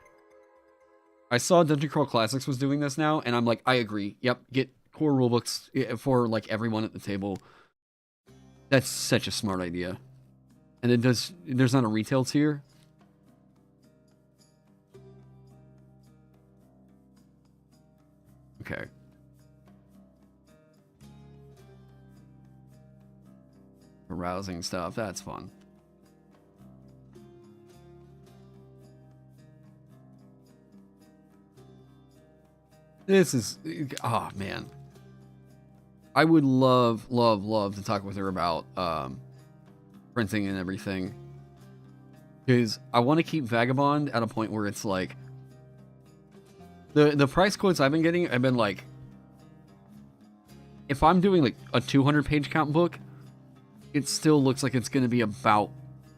I saw Dungeon Crawl Classics was doing this now, and I'm like, I agree. Yep, get core rulebooks for like everyone at the table. That's such a smart idea. And it does. There's not a retail tier. Okay. Arousing stuff. That's fun. This is, oh man. I would love to talk with her about printing and everything. Because I want to keep Vagabond at a point where it's like, the price quotes I've been getting, I've been like, if I'm doing like a 200-page count book, it still looks like it's going to be about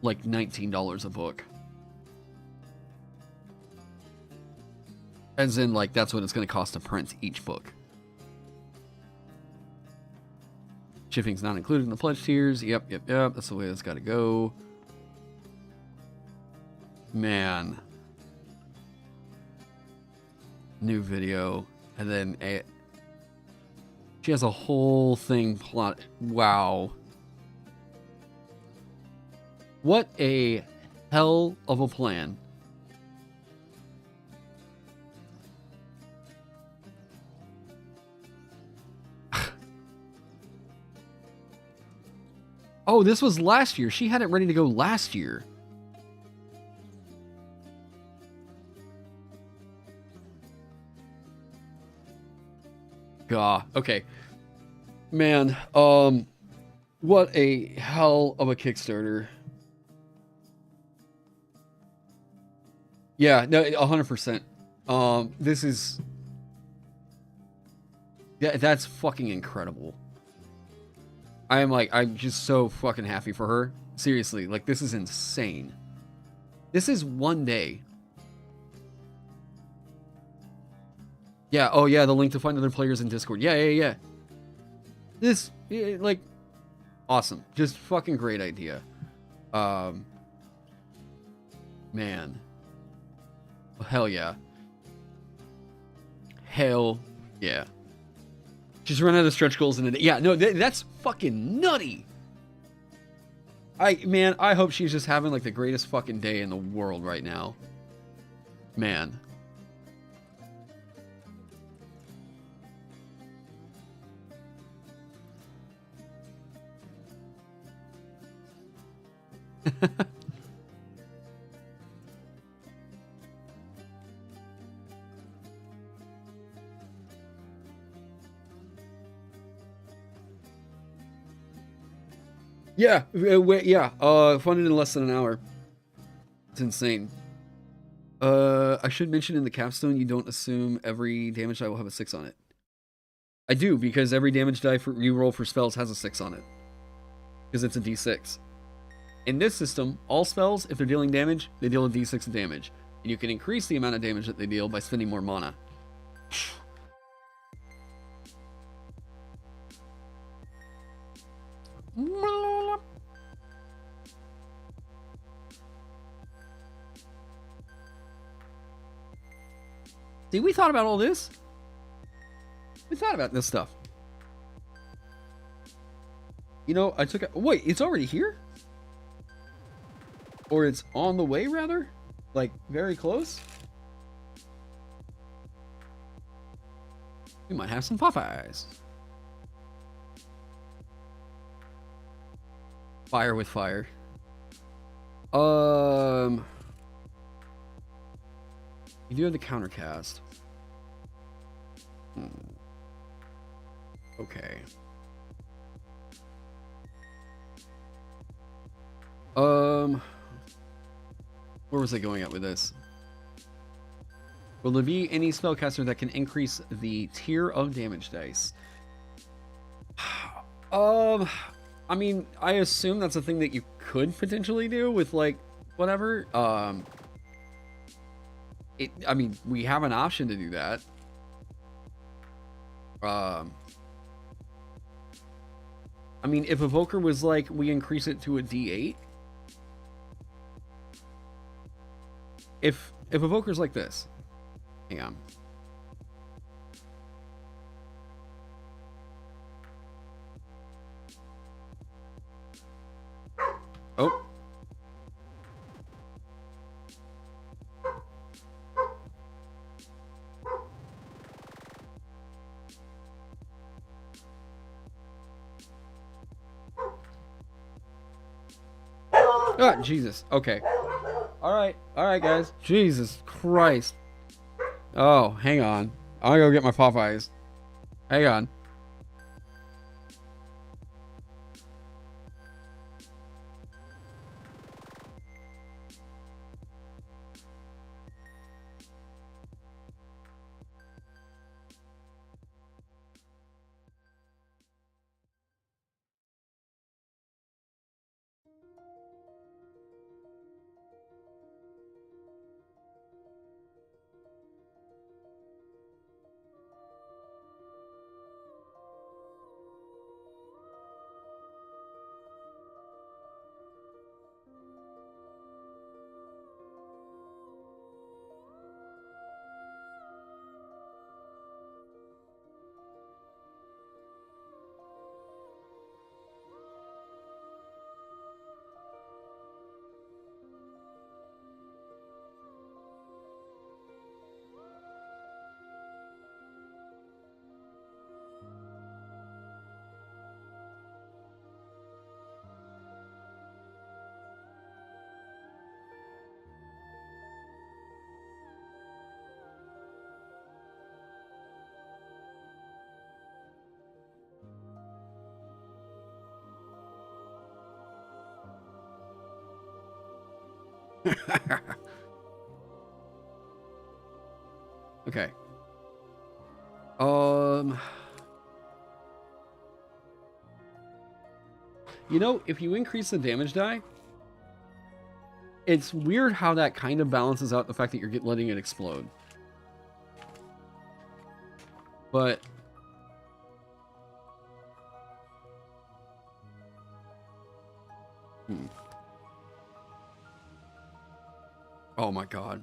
like $19 a book. As in, like, that's what it's going to cost to print each book. Shipping's not included in the pledge tiers. Yep. That's the way it's got to go. Man. New video. And then she has a whole thing plot. Wow. What a hell of a plan. Oh, this was last year. She had it ready to go last year. Gah. Okay. Man, what a hell of a Kickstarter. Yeah, no, 100%. This is... Yeah, that's fucking incredible. I'm just so fucking happy for her. Seriously, like, this is insane. This is one day. Yeah, oh yeah, the link to find other players in Discord. Yeah. This, like, awesome. Just fucking great idea. Man. Hell yeah. Hell yeah. Just run out of stretch goals in a day. Yeah, no, that's fucking nutty. I hope she's just having like the greatest fucking day in the world right now. Man. Yeah, funded in less than an hour. It's insane. I should mention in the capstone, you don't assume every damage die will have a 6 on it. I do, because every damage die you roll for spells has a 6 on it. Because it's a d6. In this system, all spells, if they're dealing damage, they deal a d6 of damage. And you can increase the amount of damage that they deal by spending more mana. See, we thought about all this. We thought about this stuff. You know, I took a... Wait, it's already here? Or it's on the way, rather? Like, very close? We might have some Popeyes. Fire with fire. You do have the countercast. Okay. Where was I going at with this? Will there be any spellcaster that can increase the tier of damage dice? I mean, I assume that's a thing that you could potentially do with, like, whatever. I mean, we have an option to do that. I mean, if Evoker was like, we increase it to a D8. If Evoker's like this. Hang on. Oh. Oh, Jesus. Okay. All right, guys. Jesus Christ. Oh, hang on. I'm gonna go get my Popeyes. Hang on. Okay. You know, if you increase the damage die, it's weird how that kind of balances out the fact that you're letting it explode. But oh my god.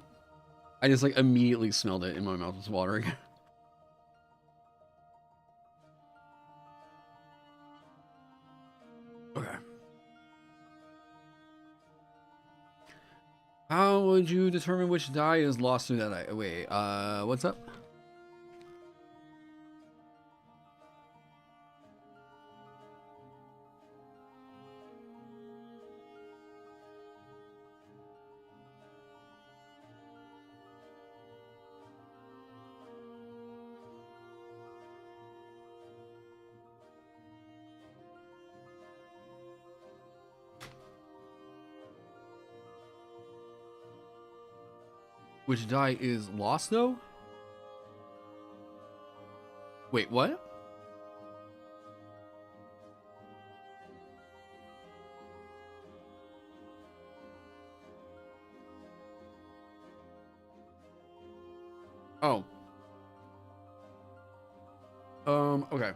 I just like immediately smelled it and my mouth was watering. Okay. How would you determine which die is lost through that die? Wait, what's up? Which die is lost, though? Wait, what? Oh. Okay.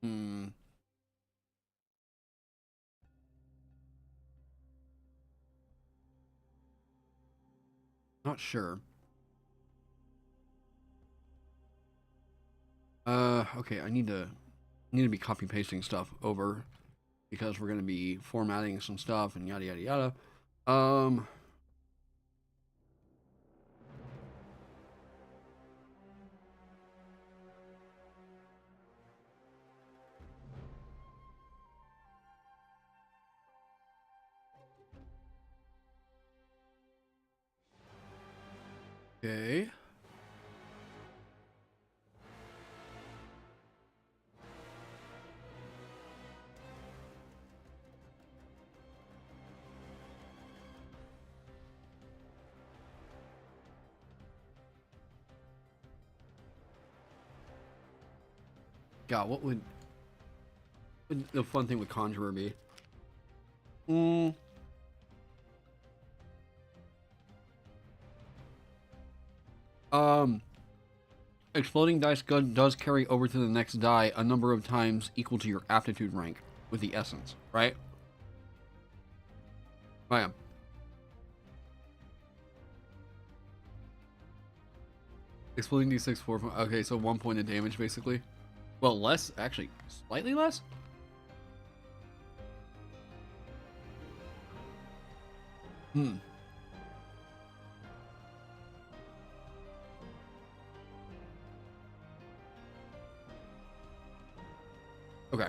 Hmm. Not sure. Okay, I need to be copy pasting stuff over because we're gonna be formatting some stuff and yada yada yada. Okay. God, what would the fun thing with Conjurer be? Hmm. Um, exploding dice gun does carry over to the next die a number of times equal to your aptitude rank with the essence, right? I am. Exploding d6 4. Okay, so 1 point of damage basically. Well, less actually, slightly less. Hmm. Okay.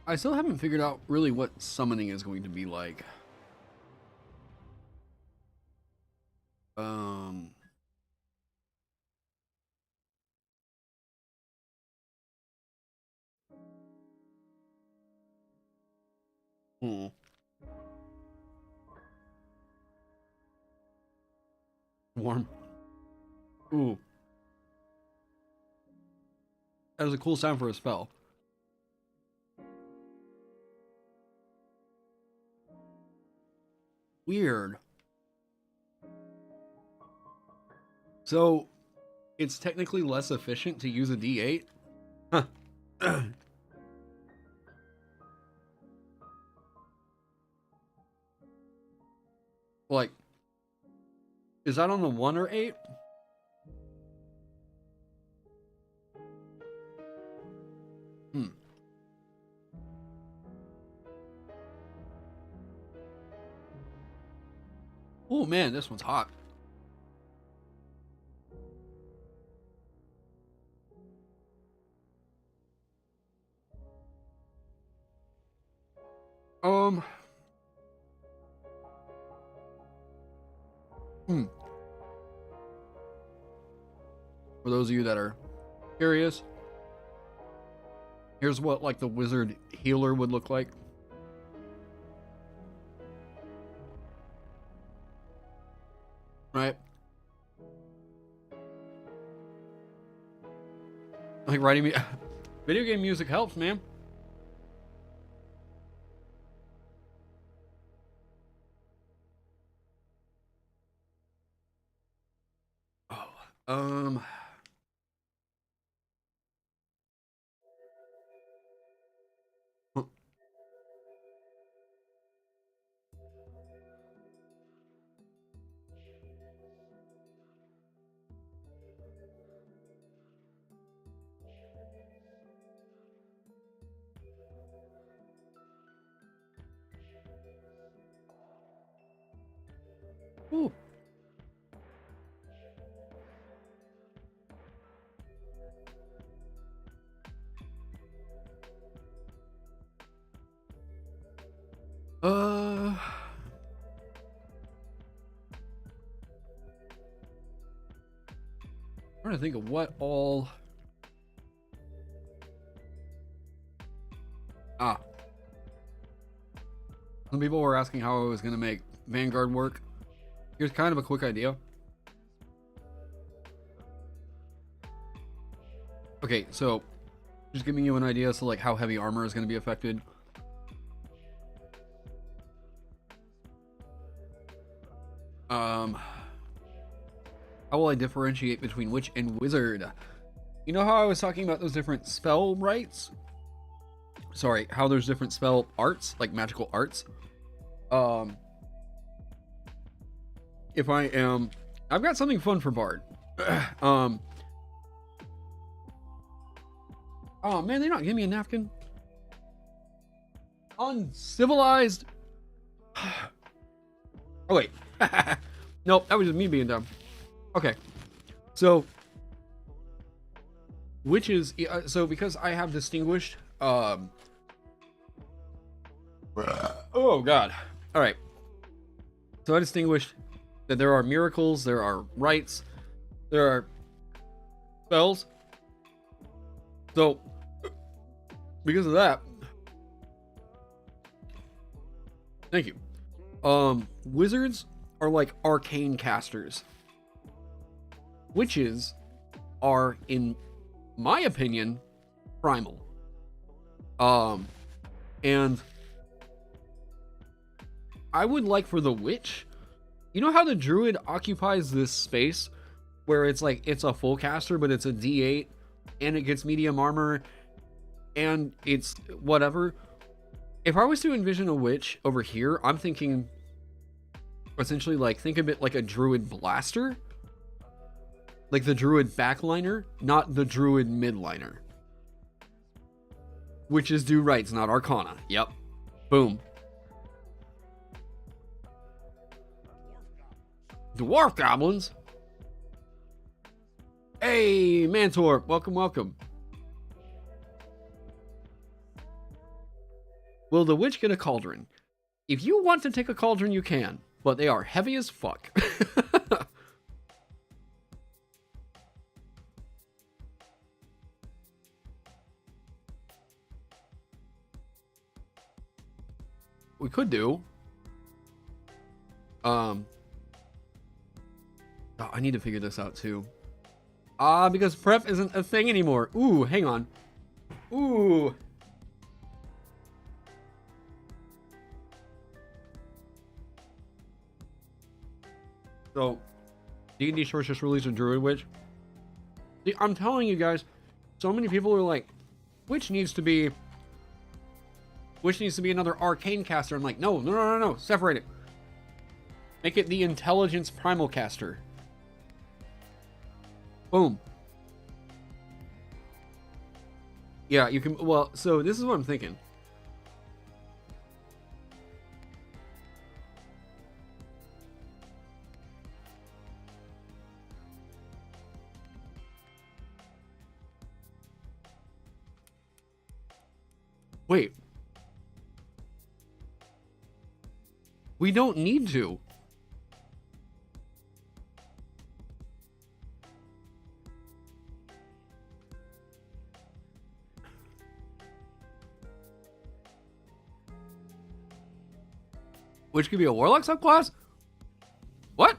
I still haven't figured out really what summoning is going to be like. Um. Hmm. Warm. Ooh. That was a cool sound for a spell. Weird. So, it's technically less efficient to use a D8? Huh. Like, is that on the 1 or 8? Hmm. Oh man, this one's hot. For those of you that are curious, here's what like the wizard healer would look like. Right? Like writing me video game music helps, man. Oh, Ooh. I'm trying to think of what all. Some people were asking how I was going to make Vanguard work. Here's kind of a quick idea. Okay, so just giving you an idea, so like how heavy armor is going to be affected. How will I differentiate between witch and wizard? You know how I was talking about those different spell rights? Sorry, how there's different spell arts, like magical arts. If I am, I've got something fun for Bard. Oh man, they not give me a napkin. Uncivilized. Oh wait, nope, that was just me being dumb. Okay, so witches. So because I have distinguished. Oh God. All right. So I distinguished that there are miracles, there are rites, there are spells. So because of that, thank you. Wizards are like arcane casters. Witches are, in my opinion, primal. And I would like for the witch, you know how the druid occupies this space where it's like it's a full caster, but it's a D8 and it gets medium armor and it's whatever. If I was to envision a witch over here, I'm thinking essentially like think of it like a druid blaster, like the druid backliner, not the druid midliner. Witches do rights, not arcana. Yep. Boom. Dwarf goblins. Hey, Mantor. Welcome, welcome. Will the witch get a cauldron? If you want to take a cauldron, you can, but they are heavy as fuck. We could do. Oh, I need to figure this out too. Because prep isn't a thing anymore. Ooh, hang on. Ooh. So, D&D Shorts just released a Druid Witch. See, I'm telling you guys, so many people are like, Witch needs to be another arcane caster. I'm like, no. Separate it. Make it the intelligence primal caster. Boom. Yeah, you can. Well, so this is what I'm thinking. Wait. We don't need to. Which could be a warlock subclass? What?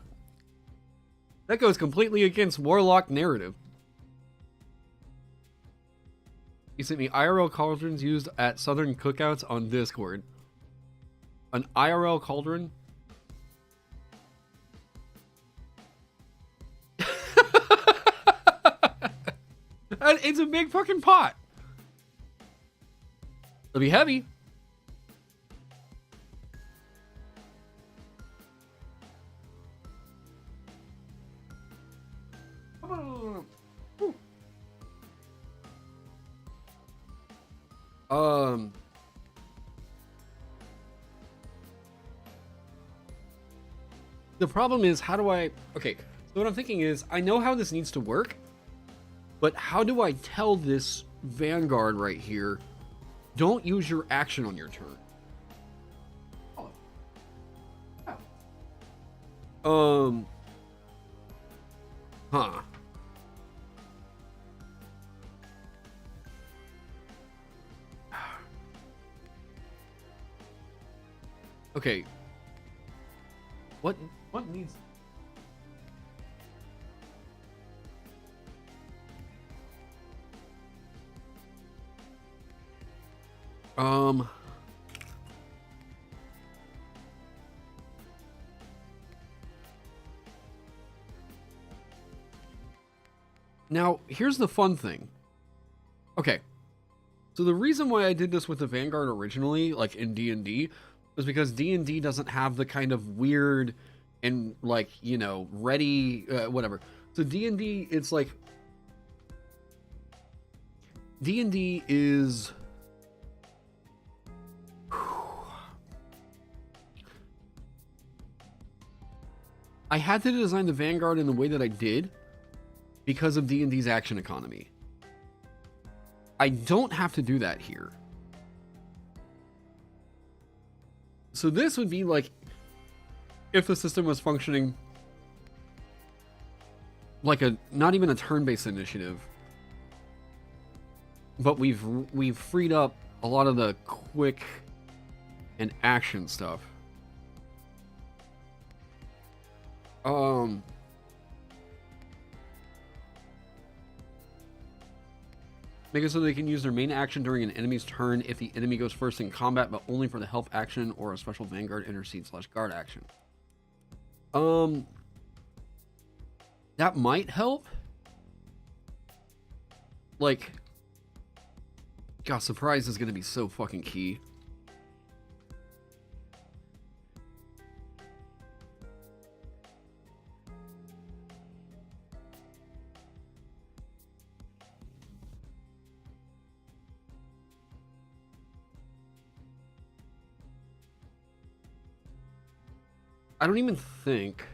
That goes completely against warlock narrative. You sent me IRL cauldrons used at Southern cookouts on Discord. An IRL cauldron? It's a big fucking pot. It'll be heavy. The problem is, how do I... Okay, so what I'm thinking is, I know how this needs to work, but how do I tell this Vanguard right here, don't use your action on your turn? Huh. Okay. What needs... Now, here's the fun thing. Okay. So the reason why I did this with the Vanguard originally, like in D&D, was because D&D doesn't have the kind of weird and, like, you know, ready, whatever. So D&D, it's like... D&D is... I had to design the Vanguard in the way that I did because of D&D's action economy. I don't have to do that here. So this would be like if the system was functioning like a not even a turn-based initiative, but we've freed up a lot of the quick and action stuff. Make it so they can use their main action during an enemy's turn if the enemy goes first in combat, but only for the help action or a special Vanguard intercede / guard action. That might help. Like, God, surprise is gonna be so fucking key. I don't even think...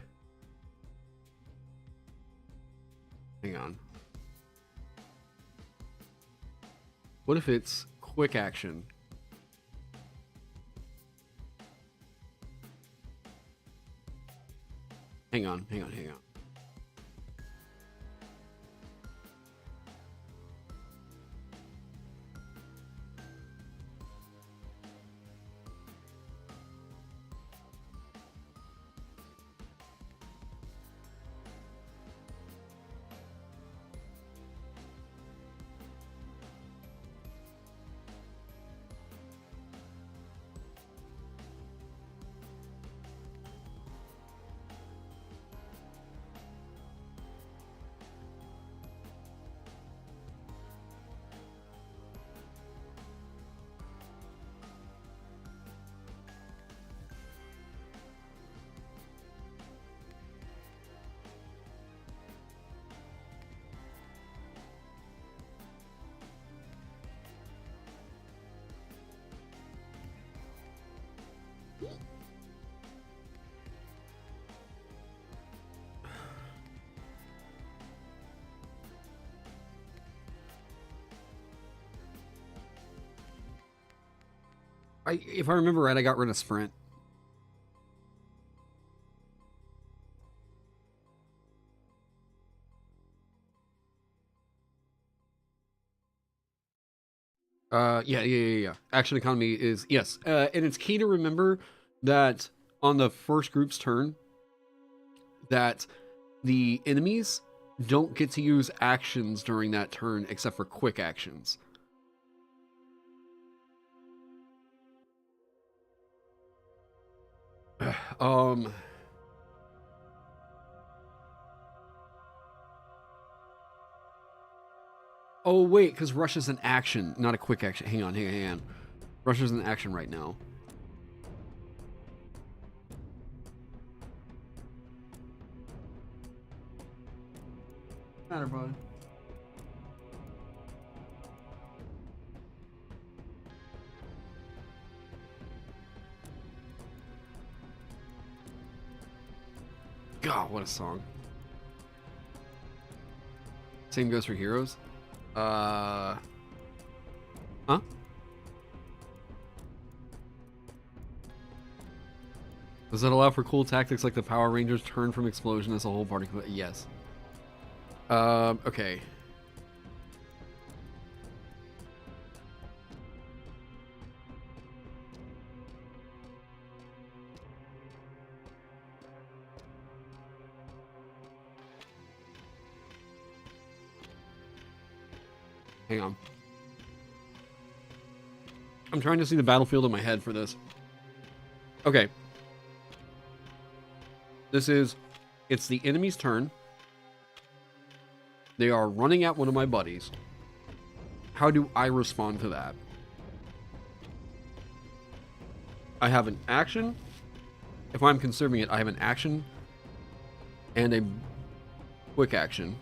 Hang on. What if it's quick action? Hang on. If I remember right, I got rid of sprint. Yeah. Action economy is, yes. And it's key to remember that on the first group's turn, that the enemies don't get to use actions during that turn except for quick actions. um... Oh, wait, because rush is an action, not a quick action. Hang on. Rush is an action right now. Matter, bud. God, what a song. Same goes for heroes. Huh? Does that allow for cool tactics like the Power Rangers turn from explosion as a whole party? Yes. Okay. Hang on. I'm trying to see the battlefield in my head for this. Okay. It's the enemy's turn. They are running at one of my buddies. How do I respond to that? I have an action. If I'm conserving it, I have an action and a quick action.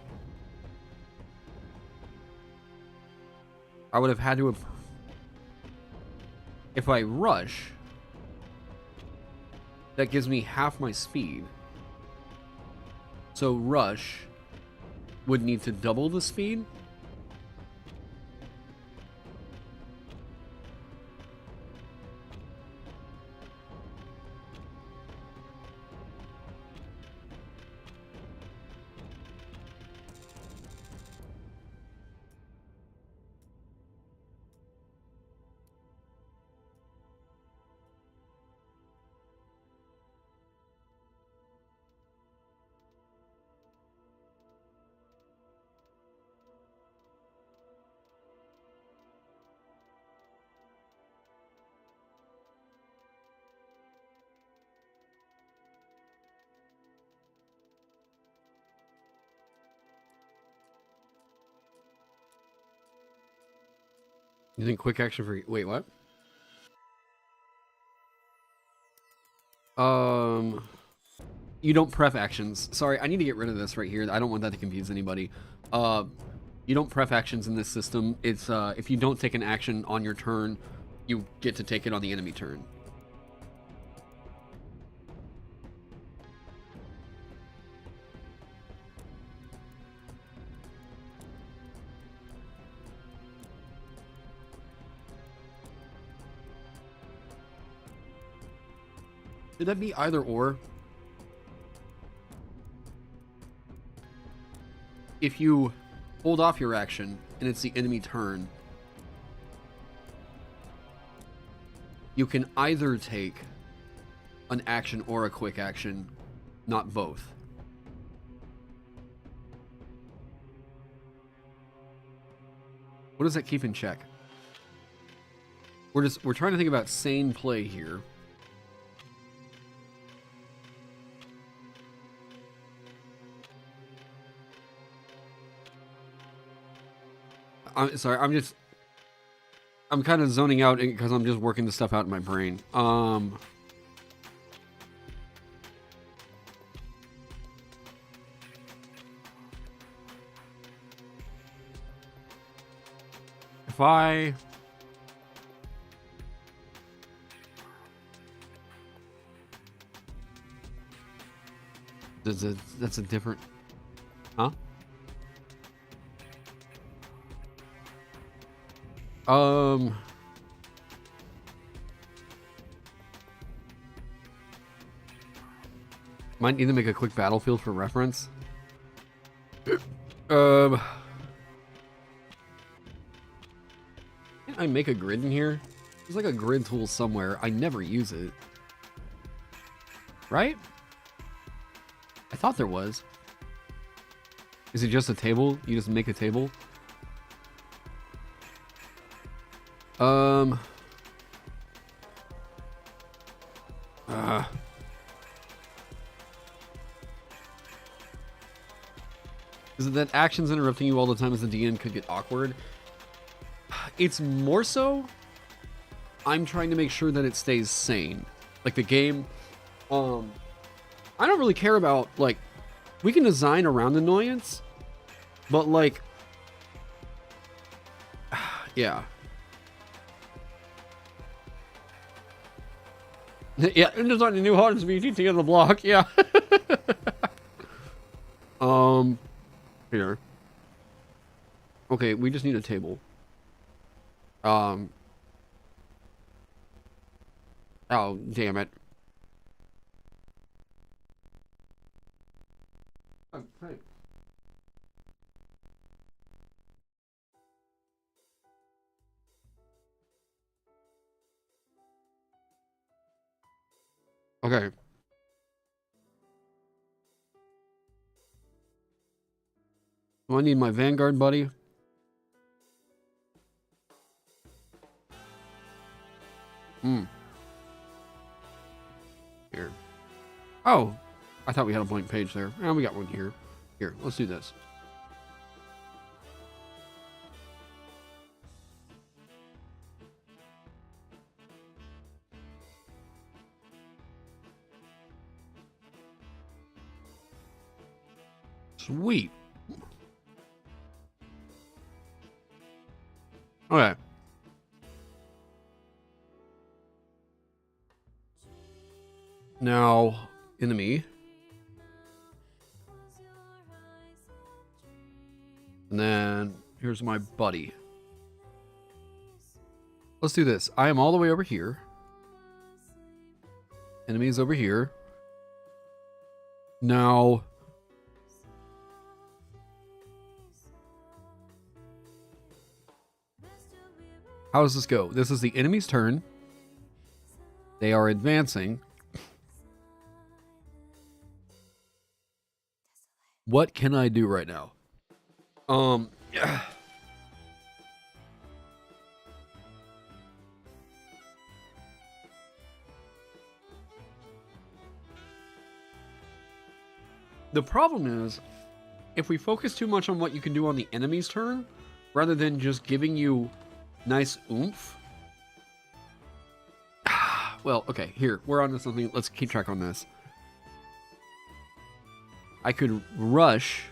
I would have had to have... If I rush, that gives me half my speed. So rush would need to double the speed. You think quick action for... Wait, what? You don't pref actions. Sorry, I need to get rid of this right here. I don't want that to confuse anybody. You don't pref actions in this system. It's, if you don't take an action on your turn, you get to take it on the enemy turn. Should that be either or? If you hold off your action and it's the enemy turn, you can either take an action or a quick action, not both. What does that keep in check? We're trying to think about sane play here. I'm sorry, I'm kind of zoning out because I'm just working the stuff out in my brain. If I... That's a different... Huh? Might need to make a quick battlefield for reference. Yeah, I make a grid in here? There's like a grid tool somewhere. I never use it. Right? I thought there was. Is it just a table? You just make a table? Is it that actions interrupting you all the time as the DM could get awkward? It's more so I'm trying to make sure that it stays sane. Like the game, I don't really care about, like, we can design around annoyance, but like, yeah. Yeah, and design a new hardest VGT on the block, yeah. Here. Okay, we just need a table. Oh, damn it. Okay. Okay. Do I need my Vanguard buddy? Here. Oh, I thought we had a blank page there. Oh, we got one here. Here, let's do this. Sweet. Okay. Now, enemy. And then here's my buddy. Let's do this. I am all the way over here. Enemy is over here. Now, how does this go? This is the enemy's turn. They are advancing. What can I do right now? Yeah. The problem is, if we focus too much on what you can do on the enemy's turn, rather than just giving you nice oomph. Well, okay, here, we're on to something. Let's keep track on this. I could rush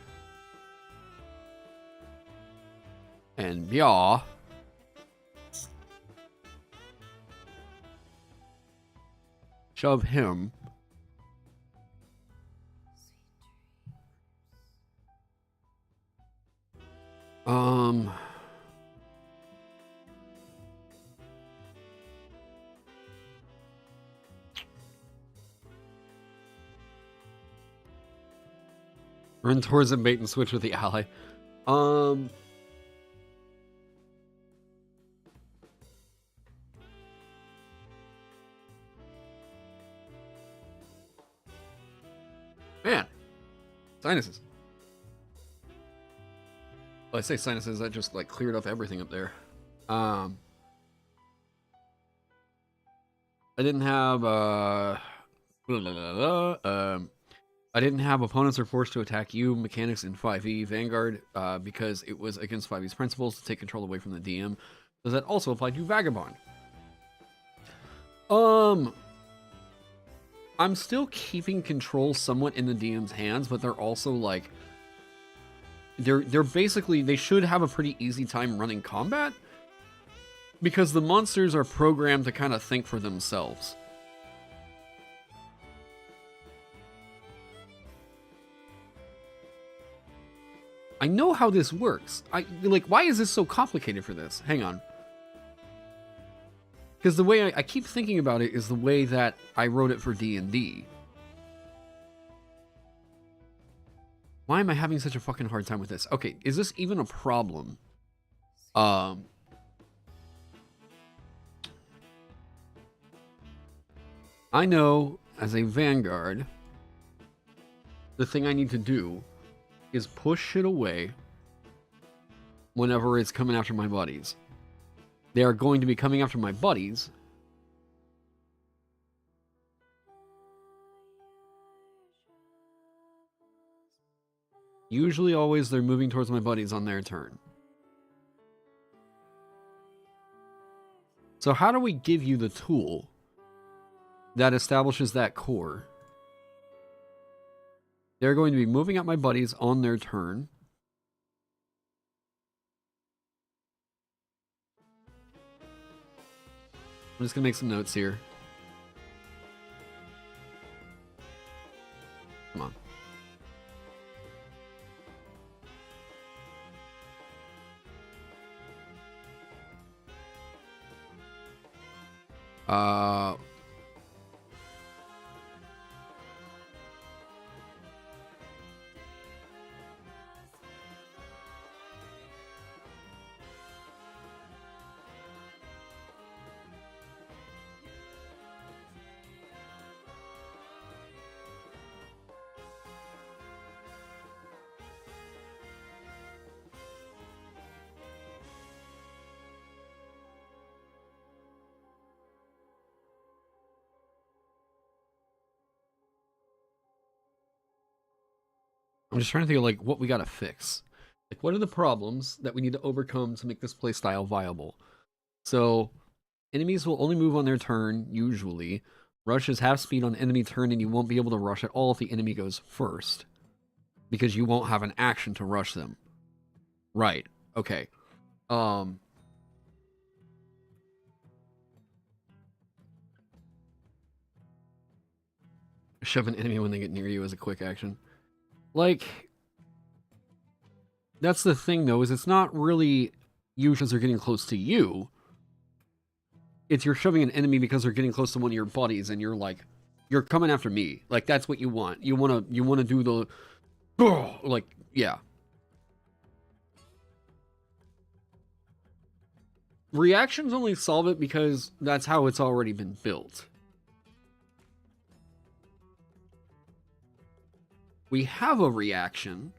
and yaw. Shove him. Run towards him, bait and switch with the ally. Man, sinuses. Well, I say sinuses, that just like cleared up everything up there. I didn't have I didn't have opponents are forced to attack you mechanics in 5e Vanguard because it was against 5e's principles to take control away from the DM. Does that also apply to Vagabond? I'm still keeping control somewhat in the DM's hands, but they're also like they're basically, they should have a pretty easy time running combat because the monsters are programmed to kind of think for themselves. I know how this works. Why is this so complicated for this? Hang on. Because the way I keep thinking about it is the way that I wrote it for D&D. Why am I having such a fucking hard time with this? Okay, is this even a problem? I know as a Vanguard, the thing I need to do is push shit away whenever it's coming after my buddies. They are going to be coming after my buddies. Usually, always, they're moving towards my buddies on their turn. So how do we give you the tool that establishes that core? They're going to be moving at my buddies on their turn. I'm just going to make some notes here. Come on. I'm just trying to think of like what we gotta fix. Like what are the problems that we need to overcome to make this playstyle viable? So enemies will only move on their turn, usually. Rush is half speed on enemy turn, and you won't be able to rush at all if the enemy goes first. Because you won't have an action to rush them. Right. Okay. Shove an enemy when they get near you as a quick action. Like, that's the thing, though, is it's not really you because they're getting close to you. It's you're shoving an enemy because they're getting close to one of your buddies, and you're like, you're coming after me. Like, that's what you want. You wanna do the, like, yeah. Reactions only solve it because that's how it's already been built. We have a reaction.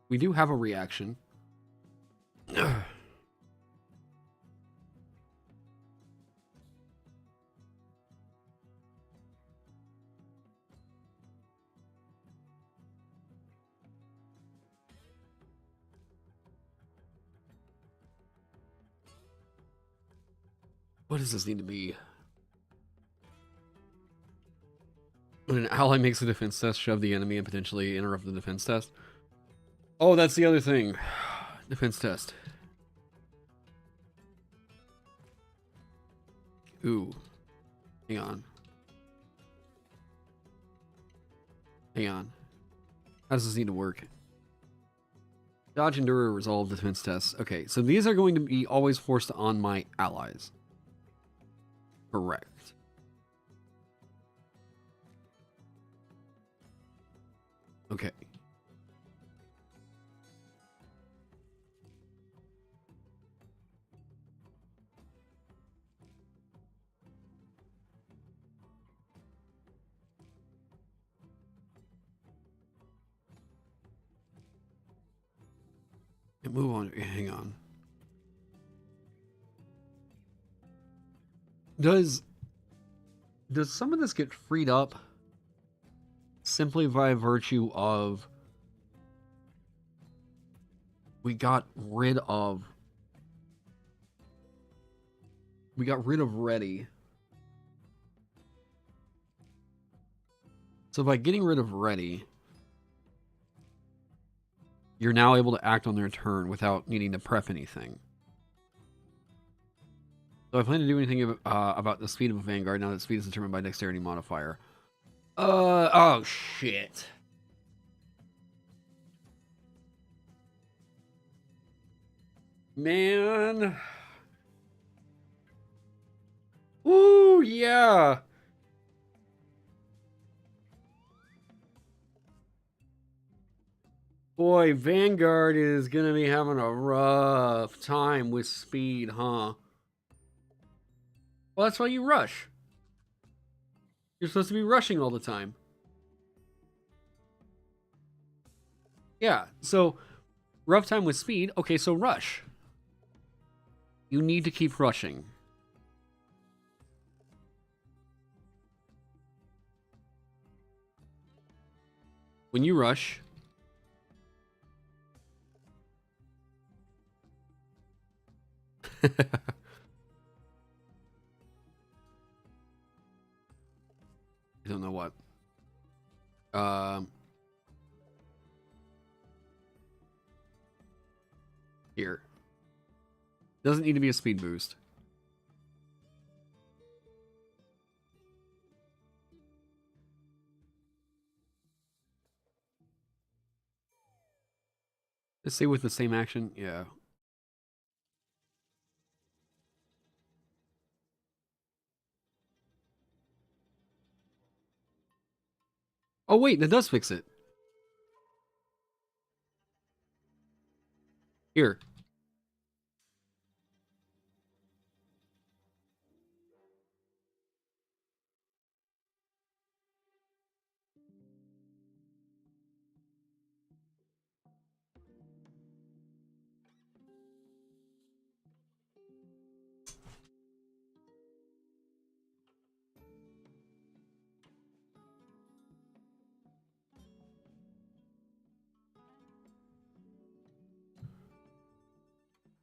We do have a reaction. What does this need to be? When an ally makes a defense test, shove the enemy and potentially interrupt the defense test. Oh, that's the other thing. Defense test. Ooh. Hang on. Hang on. How does this need to work? Dodge, endure, resolve defense tests. Okay, so these are going to be always forced on my allies. Correct. Okay. Move on. Hang on. Does some of this get freed up simply by virtue of we got rid of ready? So by getting rid of ready, you're now able to act on their turn without needing to prep anything. So I plan to do anything about the speed of a Vanguard now that speed is determined by dexterity modifier. Oh shit. Man. Ooh, yeah. Boy, Vanguard is gonna be having a rough time with speed, huh? Well, that's why you rush. You're supposed to be rushing all the time. Yeah, so rough time with speed. Okay, so rush. You need to keep rushing. When you rush, I don't know what. Here. Doesn't need to be a speed boost. Let's say with the same action. Yeah. Oh, wait, that does fix it. Here.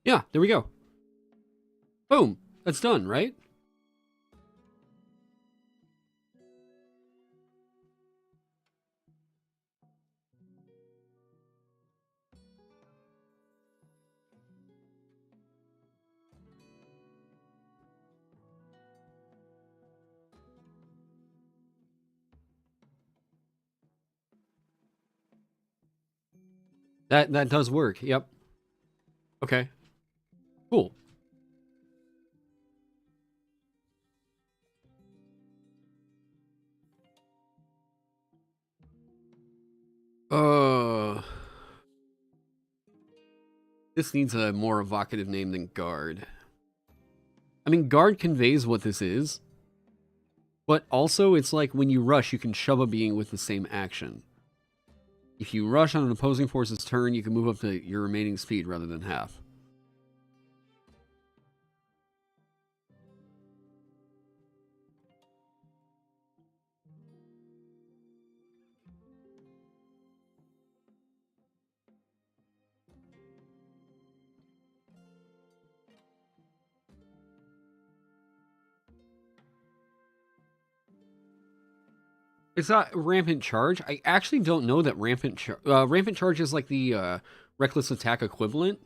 Yeah, there we go. Boom. That's done, right? That does work. Yep. Okay. Cool. This needs a more evocative name than guard. I mean, guard conveys what this is, but also it's like when you rush, you can shove a being with the same action. If you rush on an opposing force's turn, you can move up to your remaining speed rather than half. It's not rampant charge. I actually don't know that rampant charge is like the reckless attack equivalent.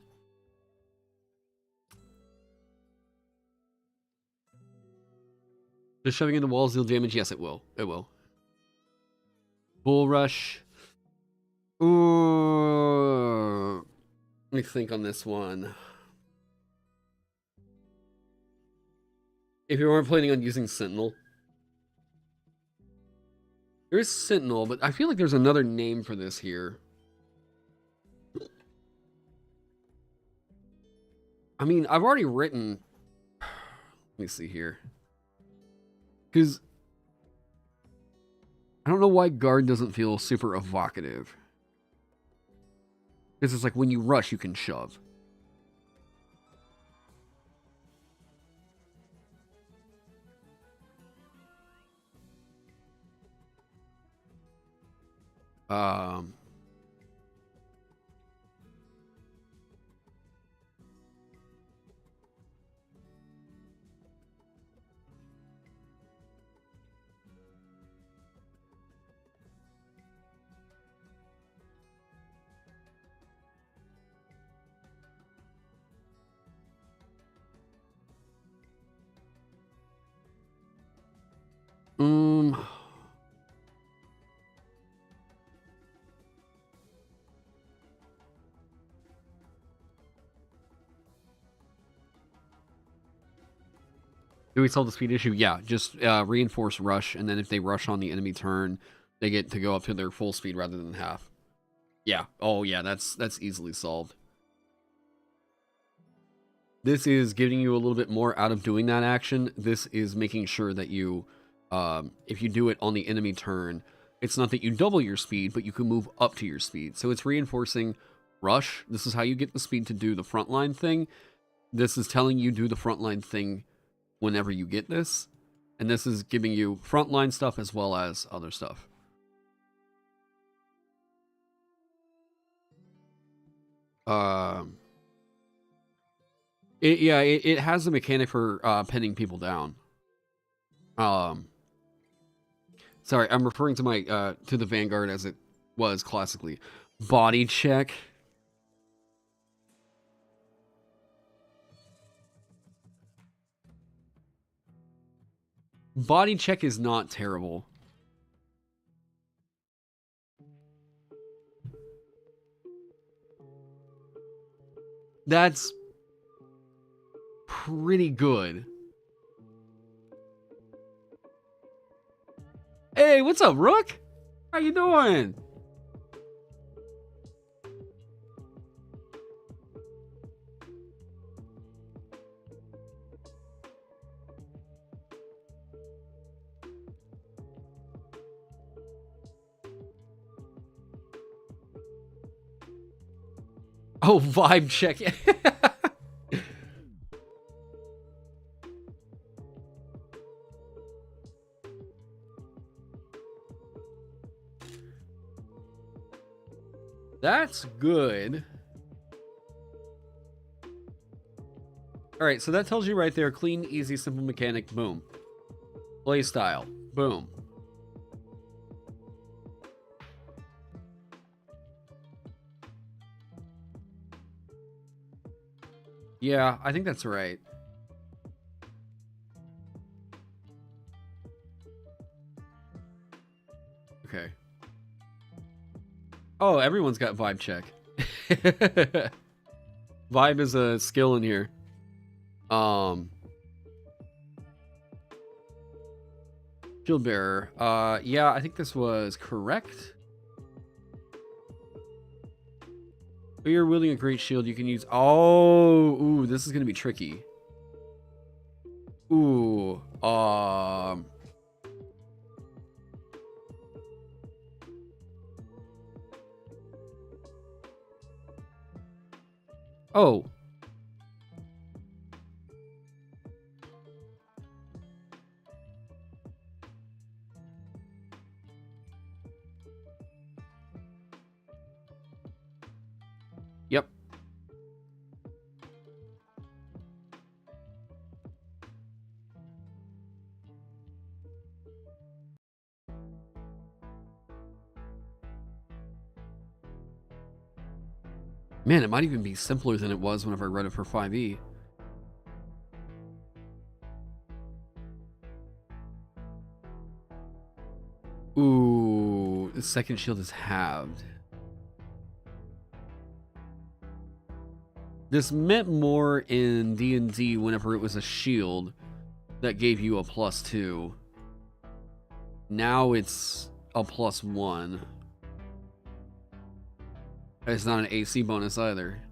Does shoving into walls deal damage? Yes, it will. It will. Bull rush. Ooh. Let me think on this one. If you weren't planning on using Sentinel. There is Sentinel, but I feel like there's another name for this here. I mean, I've already written... Let me see here. Because... I don't know why guard doesn't feel super evocative. Because it's like when you rush, you can shove. Do we solve the speed issue? Yeah, just reinforce rush, and then if they rush on the enemy turn, they get to go up to their full speed rather than half. Yeah. Oh, yeah, that's easily solved. This is getting you a little bit more out of doing that action. This is making sure that you, if you do it on the enemy turn, it's not that you double your speed, but you can move up to your speed. So it's reinforcing rush. This is how you get the speed to do the frontline thing. This is telling you do the frontline thing whenever you get this. And this is giving you frontline stuff as well as other stuff. It has a mechanic for pinning people down. Sorry, I'm referring to my to the Vanguard as it was classically. Body check. Body check is not terrible. That's pretty good. Hey, what's up, Rook? How you doing? Oh, vibe check. That's good. All right, so that tells you right there, clean, easy, simple mechanic, boom. Play style, boom. Yeah, I think that's right. Okay. Oh, everyone's got vibe check. Vibe is a skill in here. Shield bearer. Yeah, I think this was correct. When you're wielding a great shield, you can use... Oh, ooh, this is gonna be tricky. Ooh, Oh. Yep. Man, it might even be simpler than it was whenever I read it for 5e. Ooh, the second shield is halved. This meant more in D&D whenever it was a shield that gave you a +2. Now it's a +1. It's not an AC bonus either.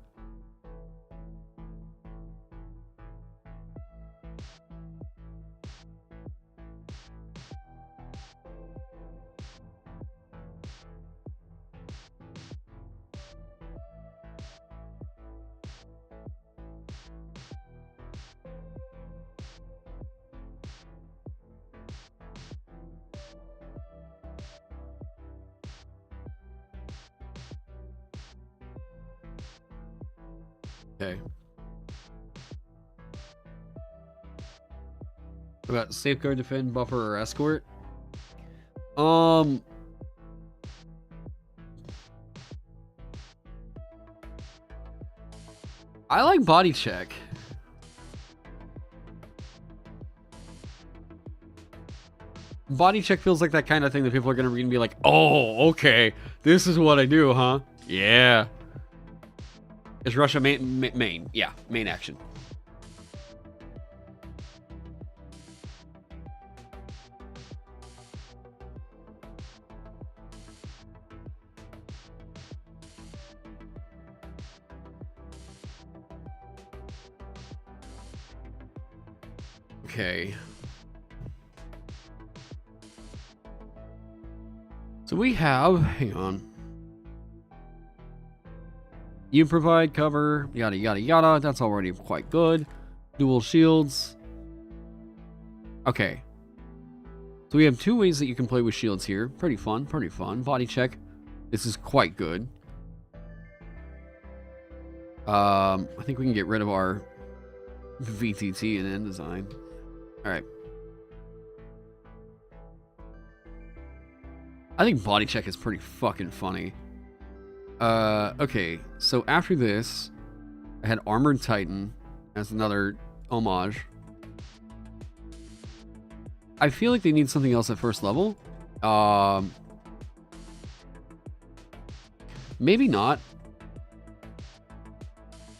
Okay. What about safeguard, defend, buffer, or escort? I like body check. Body check feels like that kind of thing that people are gonna read and be like, oh, okay, this is what I do, huh? Yeah. Is Russia main? Yeah, main action. Okay. So we have, hang on. You provide cover, yada yada yada. That's already quite good. Dual shields. Okay. So we have 2 ways that you can play with shields here. Pretty fun, pretty fun. Body check. This is quite good. I think we can get rid of our VTT and InDesign. Alright. I think body check is pretty fucking funny. Okay. So after this, I had Armored Titan as another homage. I feel like they need something else at first level. Maybe not.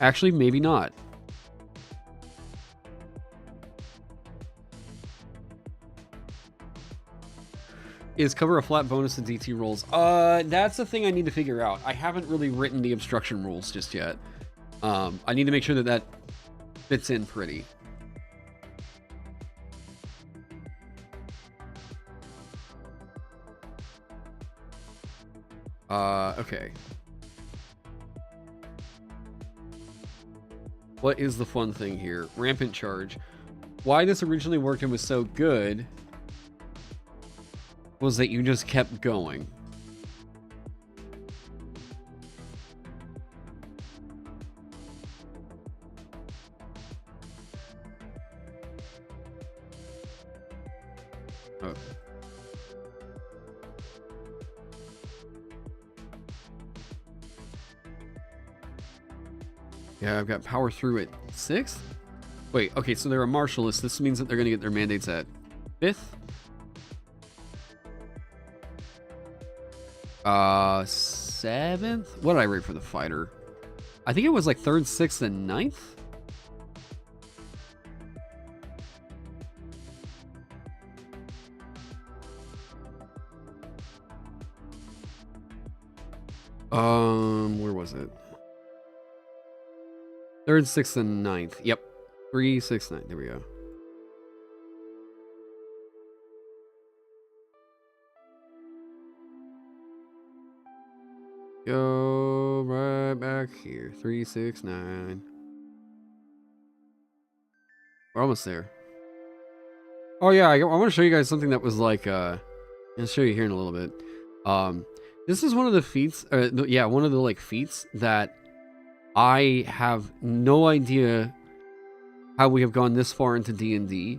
Actually, maybe not. Is cover a flat bonus to DT rolls? That's the thing I need to figure out. I haven't really written the obstruction rules just yet. I need to make sure that that fits in pretty. Okay. What is the fun thing here? Rampant charge. Why this originally worked and was so good was that you just kept going. Oh. Yeah, I've got power through at 6th? Wait, okay, so they're a martialist. This means that they're going to get their mandates at 5th? 7th? What did I rate for the fighter? I think it was like 3rd, 6th, and 9th? Where was it? 3rd, 6th, and 9th. Yep. 3, 6, 9. There we go. Go right back here. 3, 6, 9. We're almost there. Oh yeah, I want to show you guys something that was like, I'll show you here in a little bit. This is one of the feats, yeah, one of the like feats that I have no idea how we have gone this far into D&D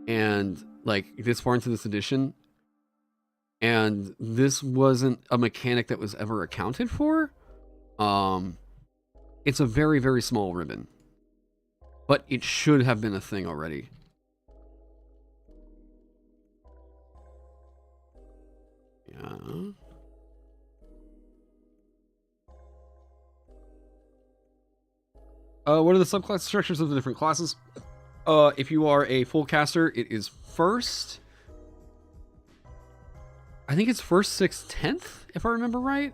and like this far into this edition. And this wasn't a mechanic that was ever accounted for. It's a very, very small ribbon. But it should have been a thing already. Yeah. What are the subclass structures of the different classes? If you are a full caster, it is first. I think it's 1st, 6th, 10th, if I remember right.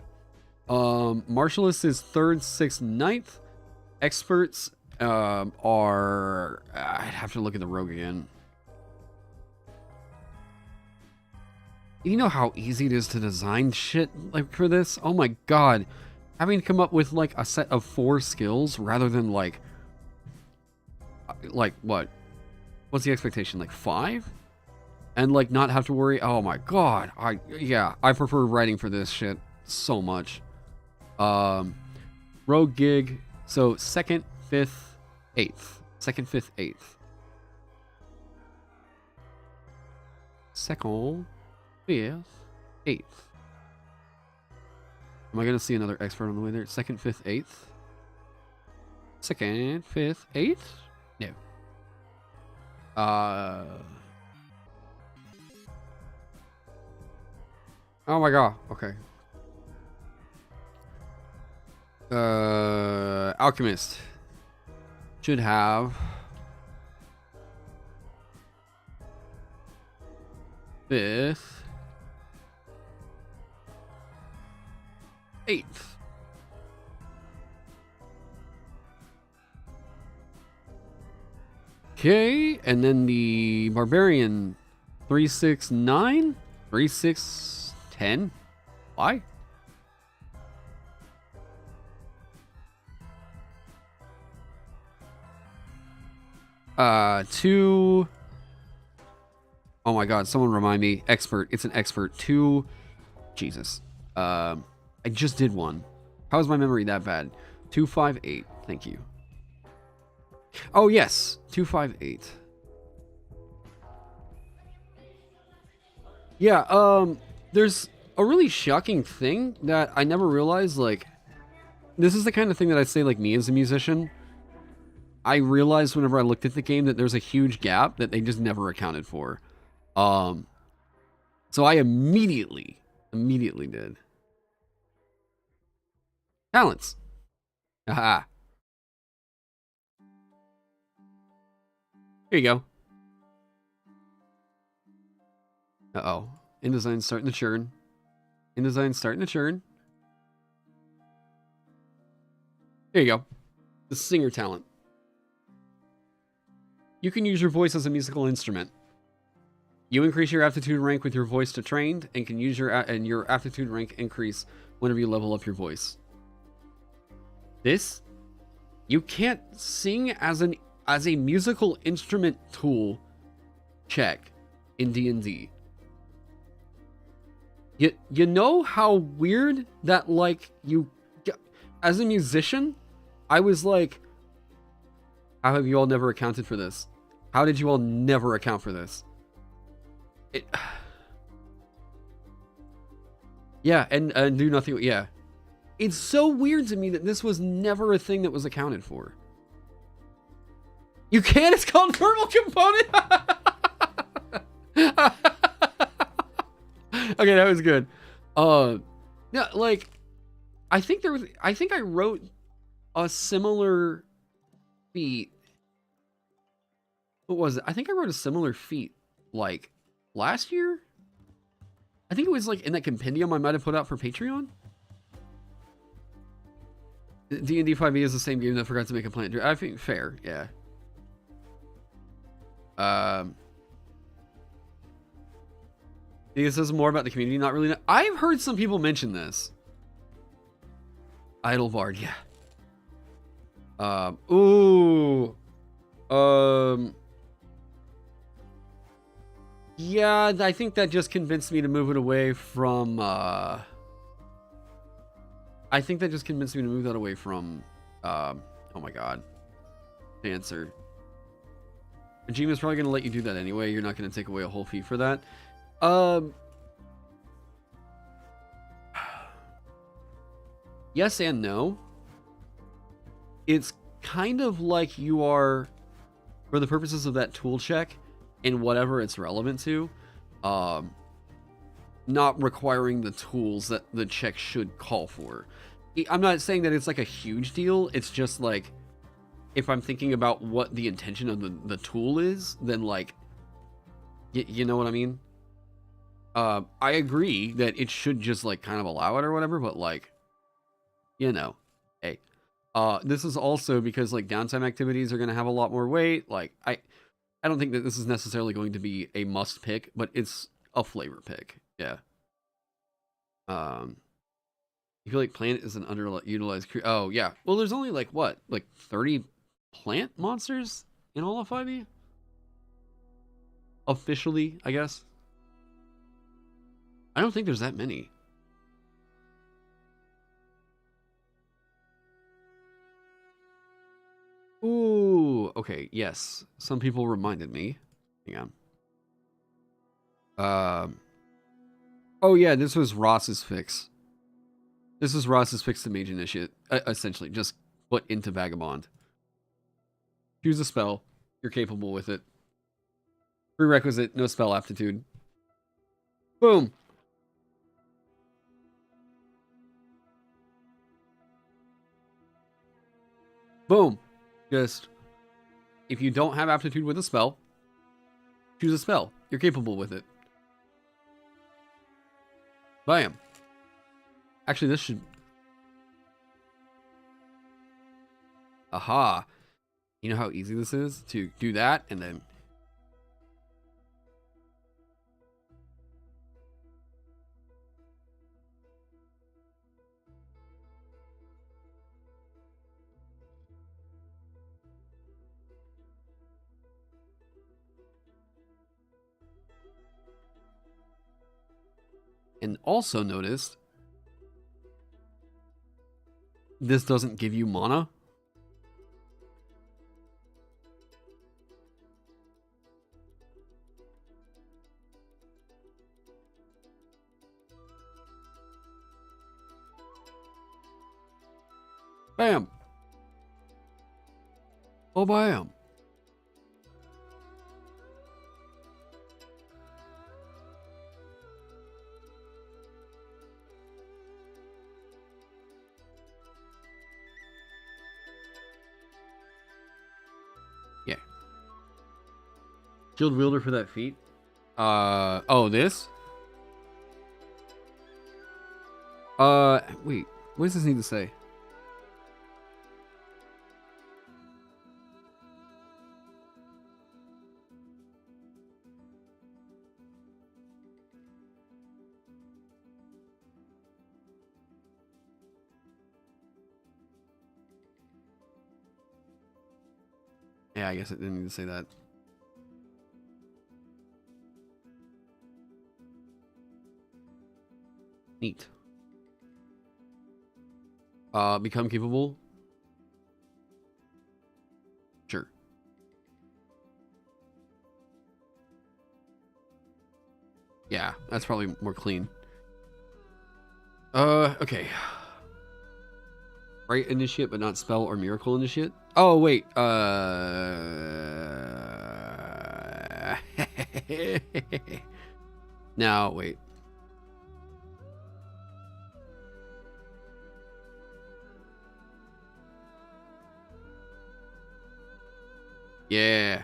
Martialist is 3rd, 6th, 9th. Experts are... I'd have to look at the rogue again. You know how easy it is to design shit like for this? Oh my god. Having to come up with like a set of 4 skills rather than like what? What's the expectation? Like 5? And like not have to worry. Oh my god. I prefer writing for this shit so much. Rogue gig. So 2nd, 5th, 8th. 2nd, 5th, 8th. 2nd, 5th, 8th. Am I gonna see another expert on the way there? 2nd, 5th, 8th. 2nd, 5th, 8th? No. Oh my god. Okay. Alchemist should have 5th, 8th. Okay, and then the barbarian 369, 3610. Why? Two. Oh my god, someone remind me. Expert. It's an expert. Two. Jesus. I just did one. How is my memory that bad? 258. Thank you. Oh, yes. 258. Yeah, there's a really shocking thing that I never realized, like, this is the kind of thing that I say, like, me as a musician. I realized whenever I looked at the game that there's a huge gap that they just never accounted for. So I immediately did. Talents. Aha. Here you go. Uh-oh. InDesign starting to churn. InDesign starting to churn. Here you go. The singer talent. You can use your voice as a musical instrument. You increase your aptitude rank with your voice to trained, and can use your aptitude rank increase whenever you level up your voice. This, you can't sing as a musical instrument tool check in D&D. You know how weird that, like, as a musician, I was like, how have you all never accounted for this? How did you all never account for this? Yeah, and do nothing. Yeah. It's so weird to me that this was never a thing that was accounted for. You can, it's called verbal component. Okay, that was good. Yeah, like, I think I wrote a similar feat. What was it? I think I wrote a similar feat, like, last year? I think it was, like, in that compendium I might have put out for Patreon. D&D 5e is the same game that forgot to make a plant. I think fair, yeah. It says more about the community, not really. I've heard some people mention this. Idle Bard, yeah. Yeah, I think that just convinced me to move it away from, I think that just convinced me to move that away from, oh my god. Dancer. Jima's probably going to let you do that anyway. You're not going to take away a whole fee for that. Yes and no. It's kind of like you are, for the purposes of that tool check and whatever it's relevant to, not requiring the tools that the check should call for. I'm not saying that it's like a huge deal. It's just like, if I'm thinking about what the intention of the tool is, then, like, you know what I mean? I agree that it should just, like, kind of allow it or whatever, but, like, you know, hey. This is also because, like, downtime activities are going to have a lot more weight. Like, I don't think that this is necessarily going to be a must pick, but it's a flavor pick. Yeah. You feel like plant is an underutilized crew. Oh, yeah. Well, there's only, like, what? Like, 30 plant monsters in all of 5e? Officially, I guess. I don't think there's that many. Ooh, okay, yes. Some people reminded me. Hang on. Oh yeah, this was Ross's fix. This is Ross's fix to Mage Initiate. Essentially, just put into Vagabond. Choose a spell. You're capable with it. Prerequisite, no spell aptitude. Boom. Boom. Just, if you don't have aptitude with a spell, choose a spell. You're capable with it. Bam. Actually, this should... Aha. You know how easy this is to do that and then. And also noticed this doesn't give you mana. Bam. Oh, bam. Yeah. Shield wielder for that feat. Oh, this? Wait. What does this need to say? Yeah, I guess it didn't need to say that. Neat. Become capable. Sure. Yeah, that's probably more clean. Okay. Right initiate, but not spell or miracle initiate. Oh wait. Now wait. Yeah.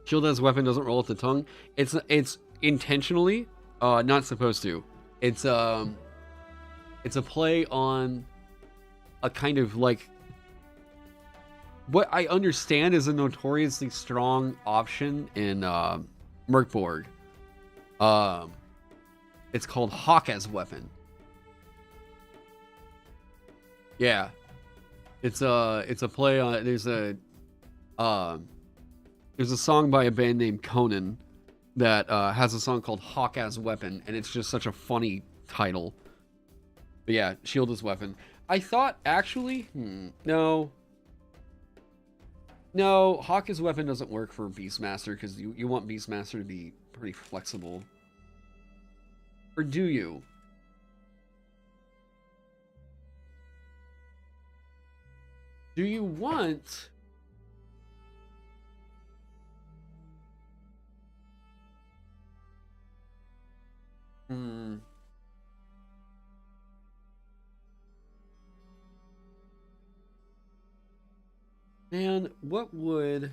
Shield as weapon doesn't roll with the tongue. It's intentionally not supposed to. It's a play on a kind of like what I understand is a notoriously strong option in Merkborg. It's called Hawk as weapon. Yeah. It's a play on there's a song by a band named Conan that has a song called Hawk as Weapon, and it's just such a funny title. But yeah, shield as weapon. I thought actually, no, Hawk as weapon doesn't work for Beastmaster because you want Beastmaster to be pretty flexible. Or do you? Do you want? Man, what would...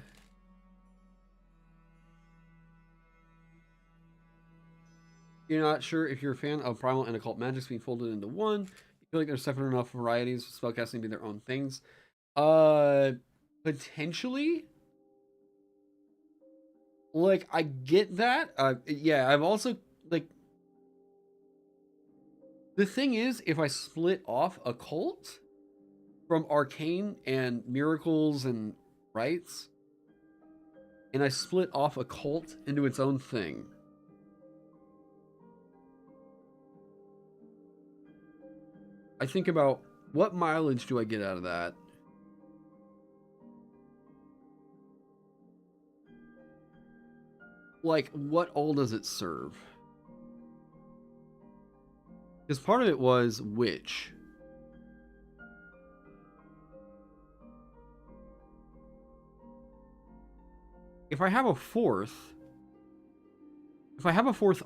You're not sure if you're a fan of primal and occult magics being folded into one. You feel like there's separate enough varieties for spellcasting to be their own things. Potentially. Like, I get that. Yeah, I've also, like... The thing is, if I split off occult from arcane and miracles and rites, and I split off occult into its own thing, I think about what mileage do I get out of that? Like, what all does it serve? Because part of it was which. If I have a fourth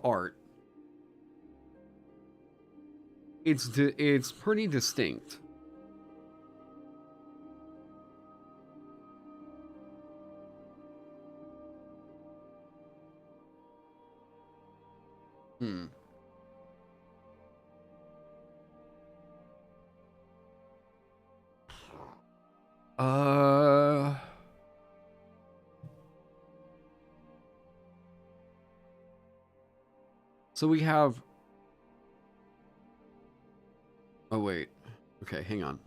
art, it's pretty distinct. Uh. So we have. Oh, wait. Okay, hang on.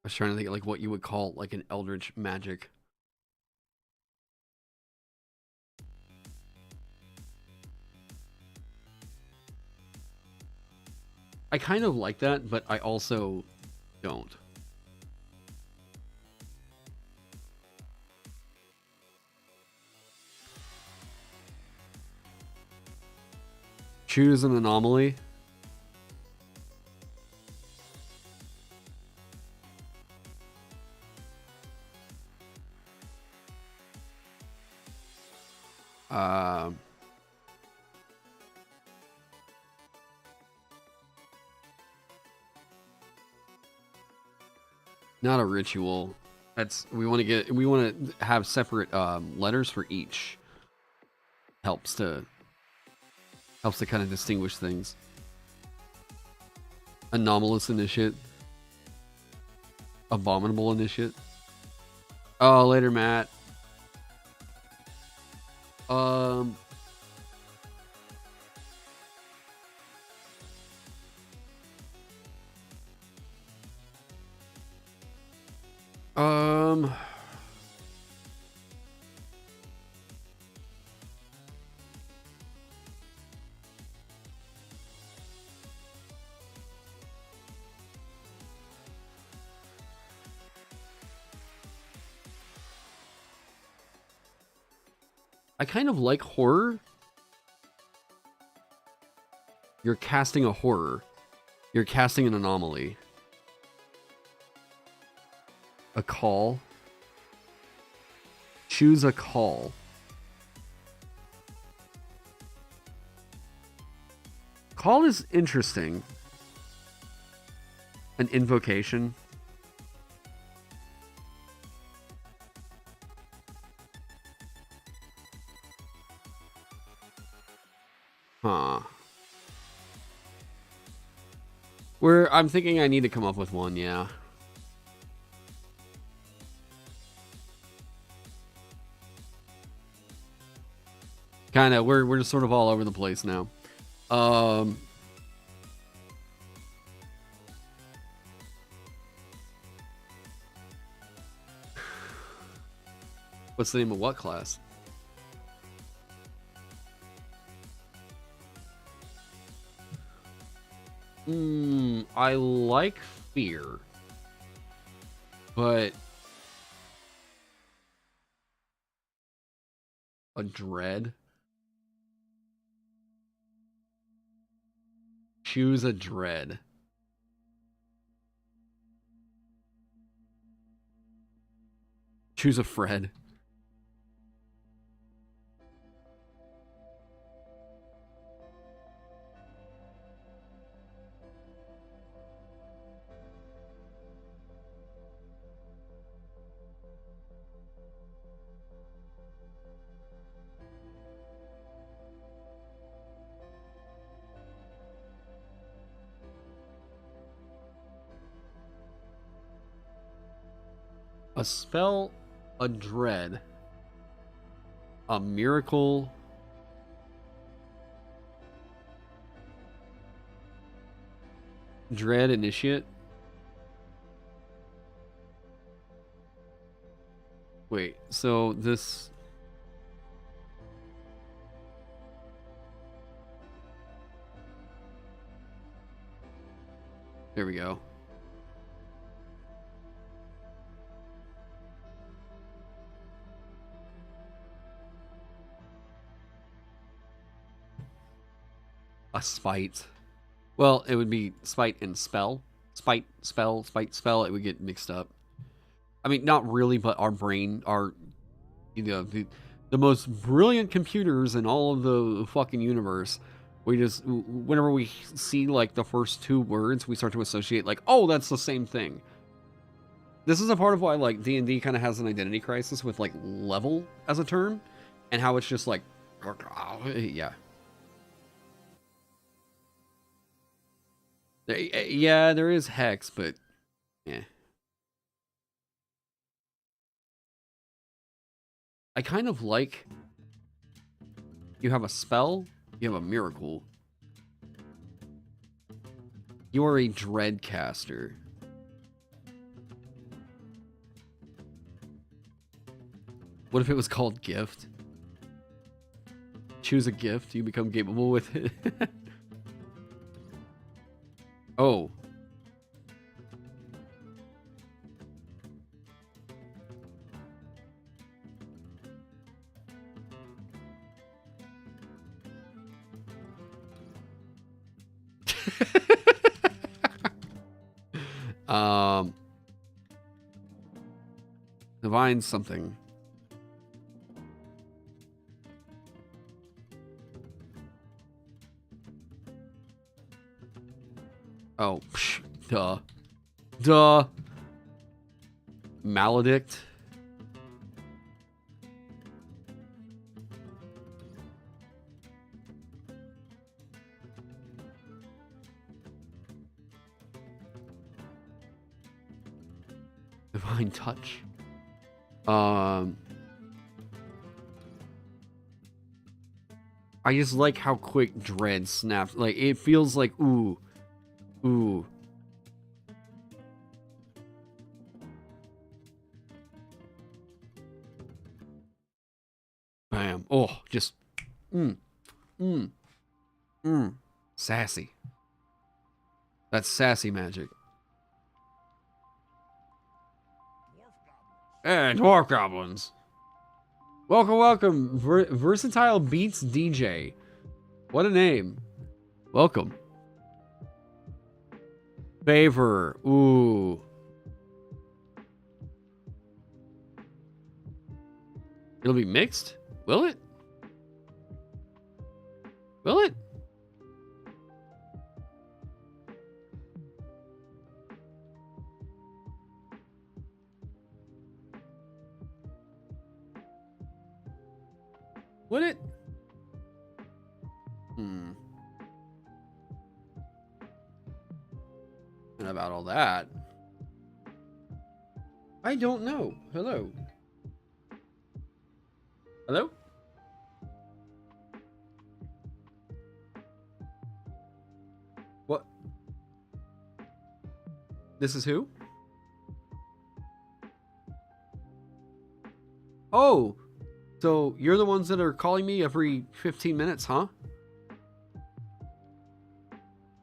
I was trying to think like what you would call like an eldritch magic. I kind of like that, but I also don't. Choose an anomaly. Not a ritual. That's we want to have separate letters for each. Helps to kind of distinguish things. Anomalous initiate. Abominable initiate. Oh, later, Matt. I kind of like horror. You're casting a horror. You're casting an anomaly. A call. Choose a call. Call is interesting. An invocation. Huh. I'm thinking I need to come up with one, yeah. Kind of, we're just sort of all over the place now. What's the name of what class? I like fear, but a dread. Choose a dread. Choose a Fred. A spell, a dread, a miracle, dread initiate. Wait, so this... There we go. A spite. Well, it would be spite and spell. Spite, spell, spite, spell. It would get mixed up. I mean, not really, but our brain, the most brilliant computers in all of the fucking universe. We just, whenever we see like the first two words, we start to associate like, oh, that's the same thing. This is a part of why like D&D kind of has an identity crisis with like level as a term, and how it's just like, yeah. Yeah, there is hex, but yeah. I kind of like you have a spell, you have a miracle. You are a dreadcaster. What if it was called gift? Choose a gift, you become capable with it. Oh. Divine something. Oh, psh, duh. Duh. Maledict. Divine touch. I just like how quick dread snaps. Like, it feels like, ooh. Ooh. Bam. Oh, just. Sassy. That's sassy magic. And dwarf goblins. Welcome, welcome. Versatile Beats DJ. What a name. Welcome. Favor. Ooh. It'll be mixed? Will it? Will it? Would it? And about all that, I don't know. Hello? Hello? What? This is who? Oh! So, you're the ones that are calling me every 15 minutes, huh?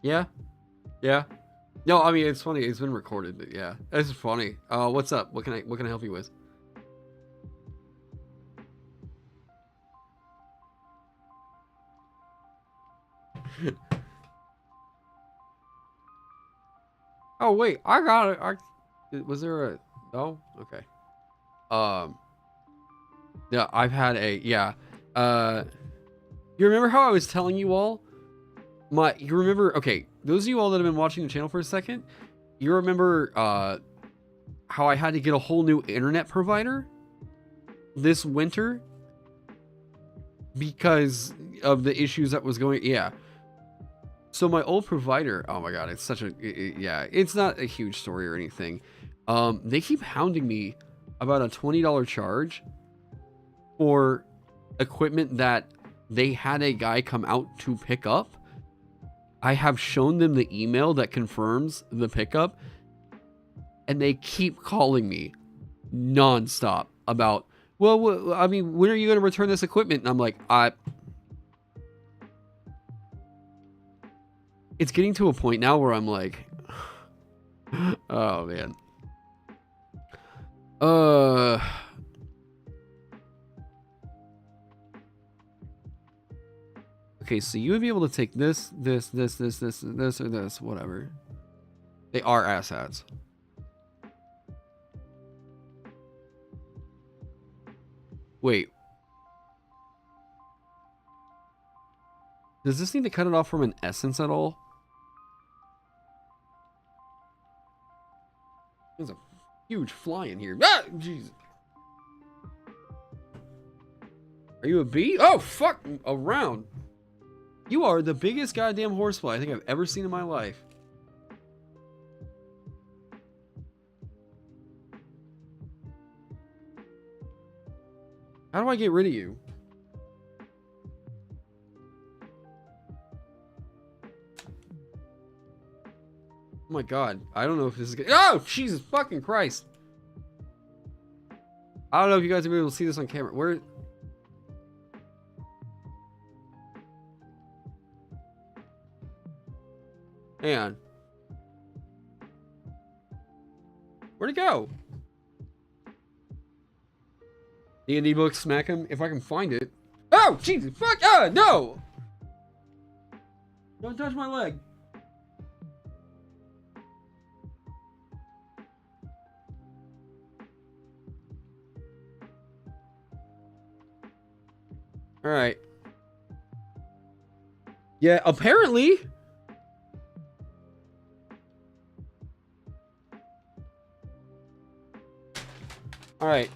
Yeah? Yeah? No, I mean, it's funny. It's been recorded, but yeah. It's funny. What's up? What can I help you with? Oh, wait. I got it. Was there a... No? Okay. Yeah, I've had a... Yeah. You remember how I was telling you all? You remember... Okay, those of you all that have been watching the channel for a second, you remember how I had to get a whole new internet provider this winter because of the issues that was going... Yeah. So my old provider... Oh my god, it's such a... yeah, it's not a huge story or anything. They keep hounding me about a $20 charge for equipment that they had a guy come out to pick up. I have shown them the email that confirms the pickup, and they keep calling me nonstop about, well, I mean, when are you going to return this equipment? And I'm like, it's getting to a point now where I'm like, oh man. Okay, so you would be able to take this, or this, whatever. They are asshats. Wait. Does this need to cut it off from an essence at all? There's a huge fly in here. Ah! Jesus. Are you a bee? Oh, fuck! Around. You are the biggest goddamn horsefly I think I've ever seen in my life. How do I get rid of you? Oh my god. I don't know if this is good. Oh, Jesus fucking Christ. I don't know if you guys are able to see this on camera. Where... Hang on. Where'd it go? D&D book, smack him if I can find it. Oh, Jesus, fuck! No! Don't touch my leg. All right. Yeah, apparently. All right.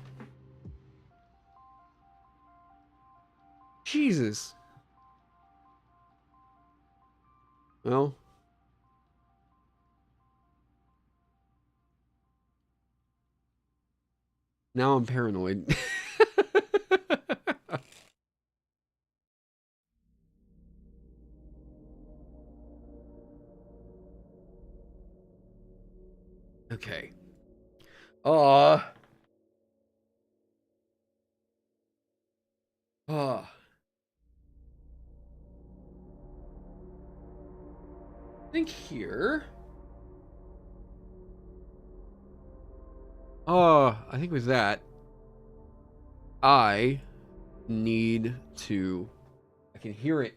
Jesus. Well. Now I'm paranoid. Okay. Uh. I think here. I think with that, I need to. I can hear it.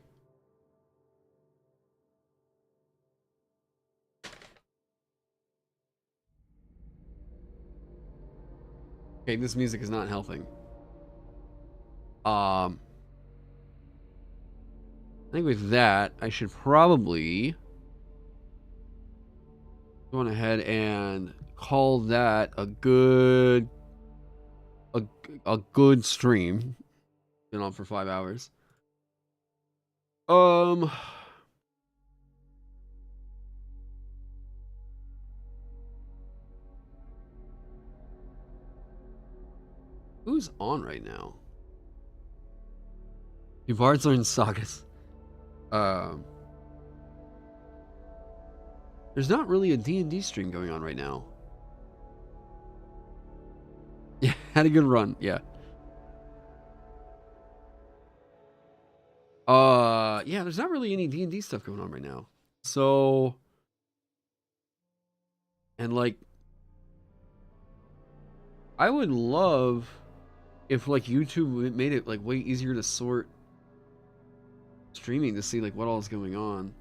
Okay, this music is not helping. I think with that, I should probably go on ahead and call that a good stream. Been on for 5 hours. Who's on right now? Do bards learn sagas? There's not really a D&D stream going on right now. Yeah, had a good run. Yeah. Yeah, there's not really any D&D stuff going on right now. So, and like, I would love if like YouTube made it like way easier to sort streaming to see like what all is going on.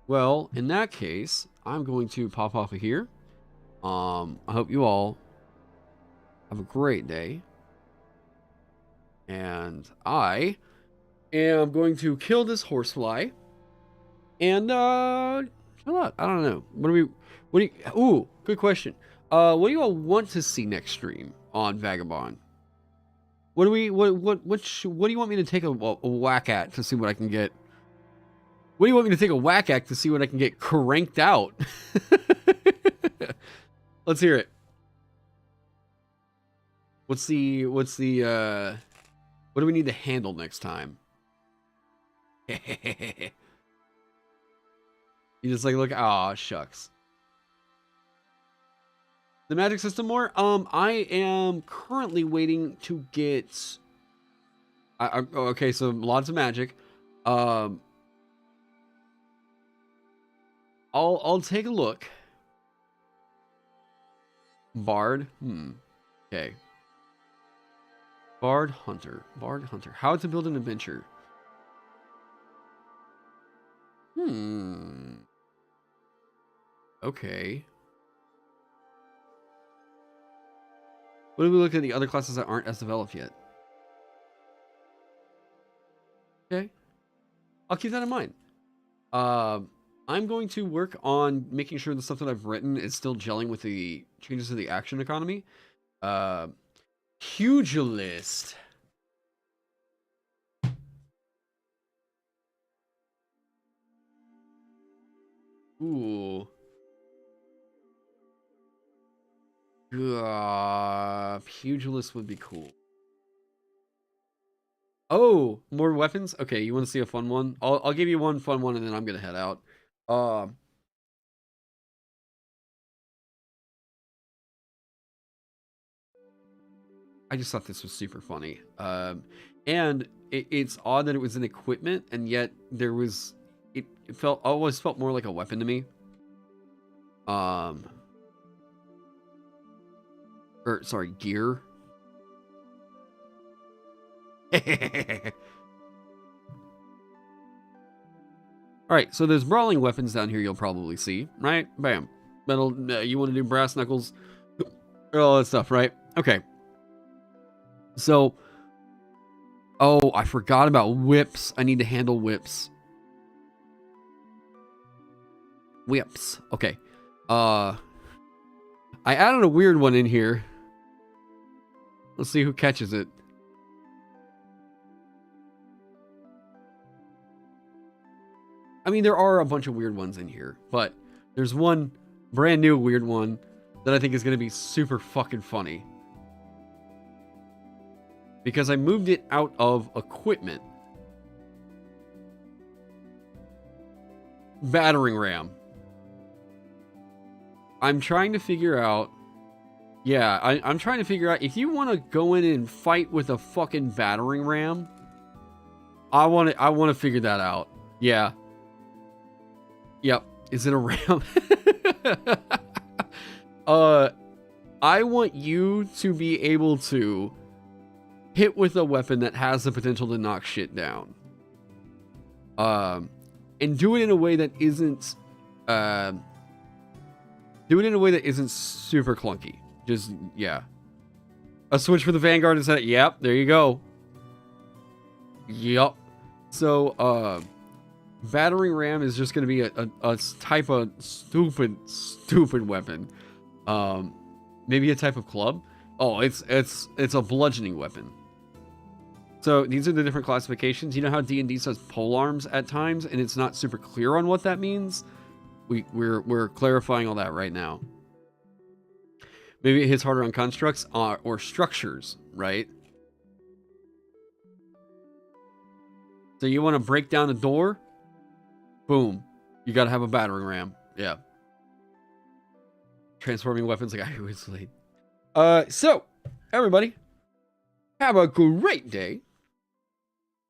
Well, in that case, I'm going to pop off of here. I hope you all have a great day. And I am going to kill this horsefly. And chill out. I don't know. Ooh, good question. What do you all want to see next stream on Vagabond? What do you want me to take a whack at to see what I can get? What do you want me to take a whack at to see what I can get cranked out? Let's hear it. What do we need to handle next time? You just like look, aw, shucks. The magic system more? I am currently waiting to get okay, so lots of magic. I'll take a look. Bard. Okay. Bard Hunter. How to build an adventure. Okay. What do we look at the other classes that aren't as developed yet? Okay. I'll keep that in mind. I'm going to work on making sure the stuff that I've written is still gelling with the changes to the action economy. Pugilist. Ooh. Pugilist would be cool. Oh, more weapons? Okay, you want to see a fun one? I'll give you one fun one and then I'm gonna head out. I just thought this was super funny. And it's odd that it was an equipment, and yet there was it always felt more like a weapon to me. Or sorry, gear. Alright, so there's brawling weapons down here you'll probably see, right? Bam. Metal, you want to do brass knuckles? All that stuff, right? Okay. So, oh, I forgot about whips. I need to handle whips. Whips. Okay. I added a weird one in here. Let's see who catches it. I mean, there are a bunch of weird ones in here, but there's one brand new weird one that I think is going to be super fucking funny. Because I moved it out of equipment. Battering ram. I'm trying to figure out... Yeah, I'm trying to figure out if you want to go in and fight with a fucking battering ram. I want to figure that out. Yeah. Yep. Is it a ram? I want you to be able to hit with a weapon that has the potential to knock shit down. And do it in a way that isn't super clunky. Just, yeah. A switch for the Vanguard is that, yep, there you go. Yep. So, battering ram is just going to be a type of stupid weapon. Maybe a type of club. Oh, it's a bludgeoning weapon. So these are the different classifications. You know how D&D says polearms at times, and it's not super clear on what that means? We're clarifying all that right now. Maybe it hits harder on constructs or structures, right? So you want to break down a door? Boom. You got to have a battering ram. Yeah. Transforming weapons like I always lead. So, everybody, have a great day.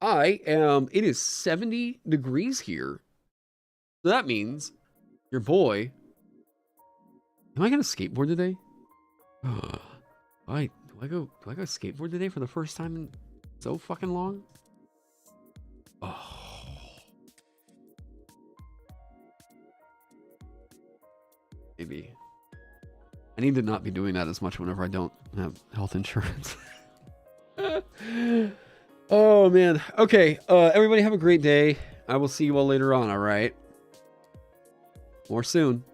It is 70 degrees here. So that means your boy... Am I going to skateboard today? Do I go skateboard today for the first time in so fucking long? Oh. Maybe. I need to not be doing that as much whenever I don't have health insurance. Oh, man. Okay. Everybody have a great day. I will see you all later on, all right? More soon.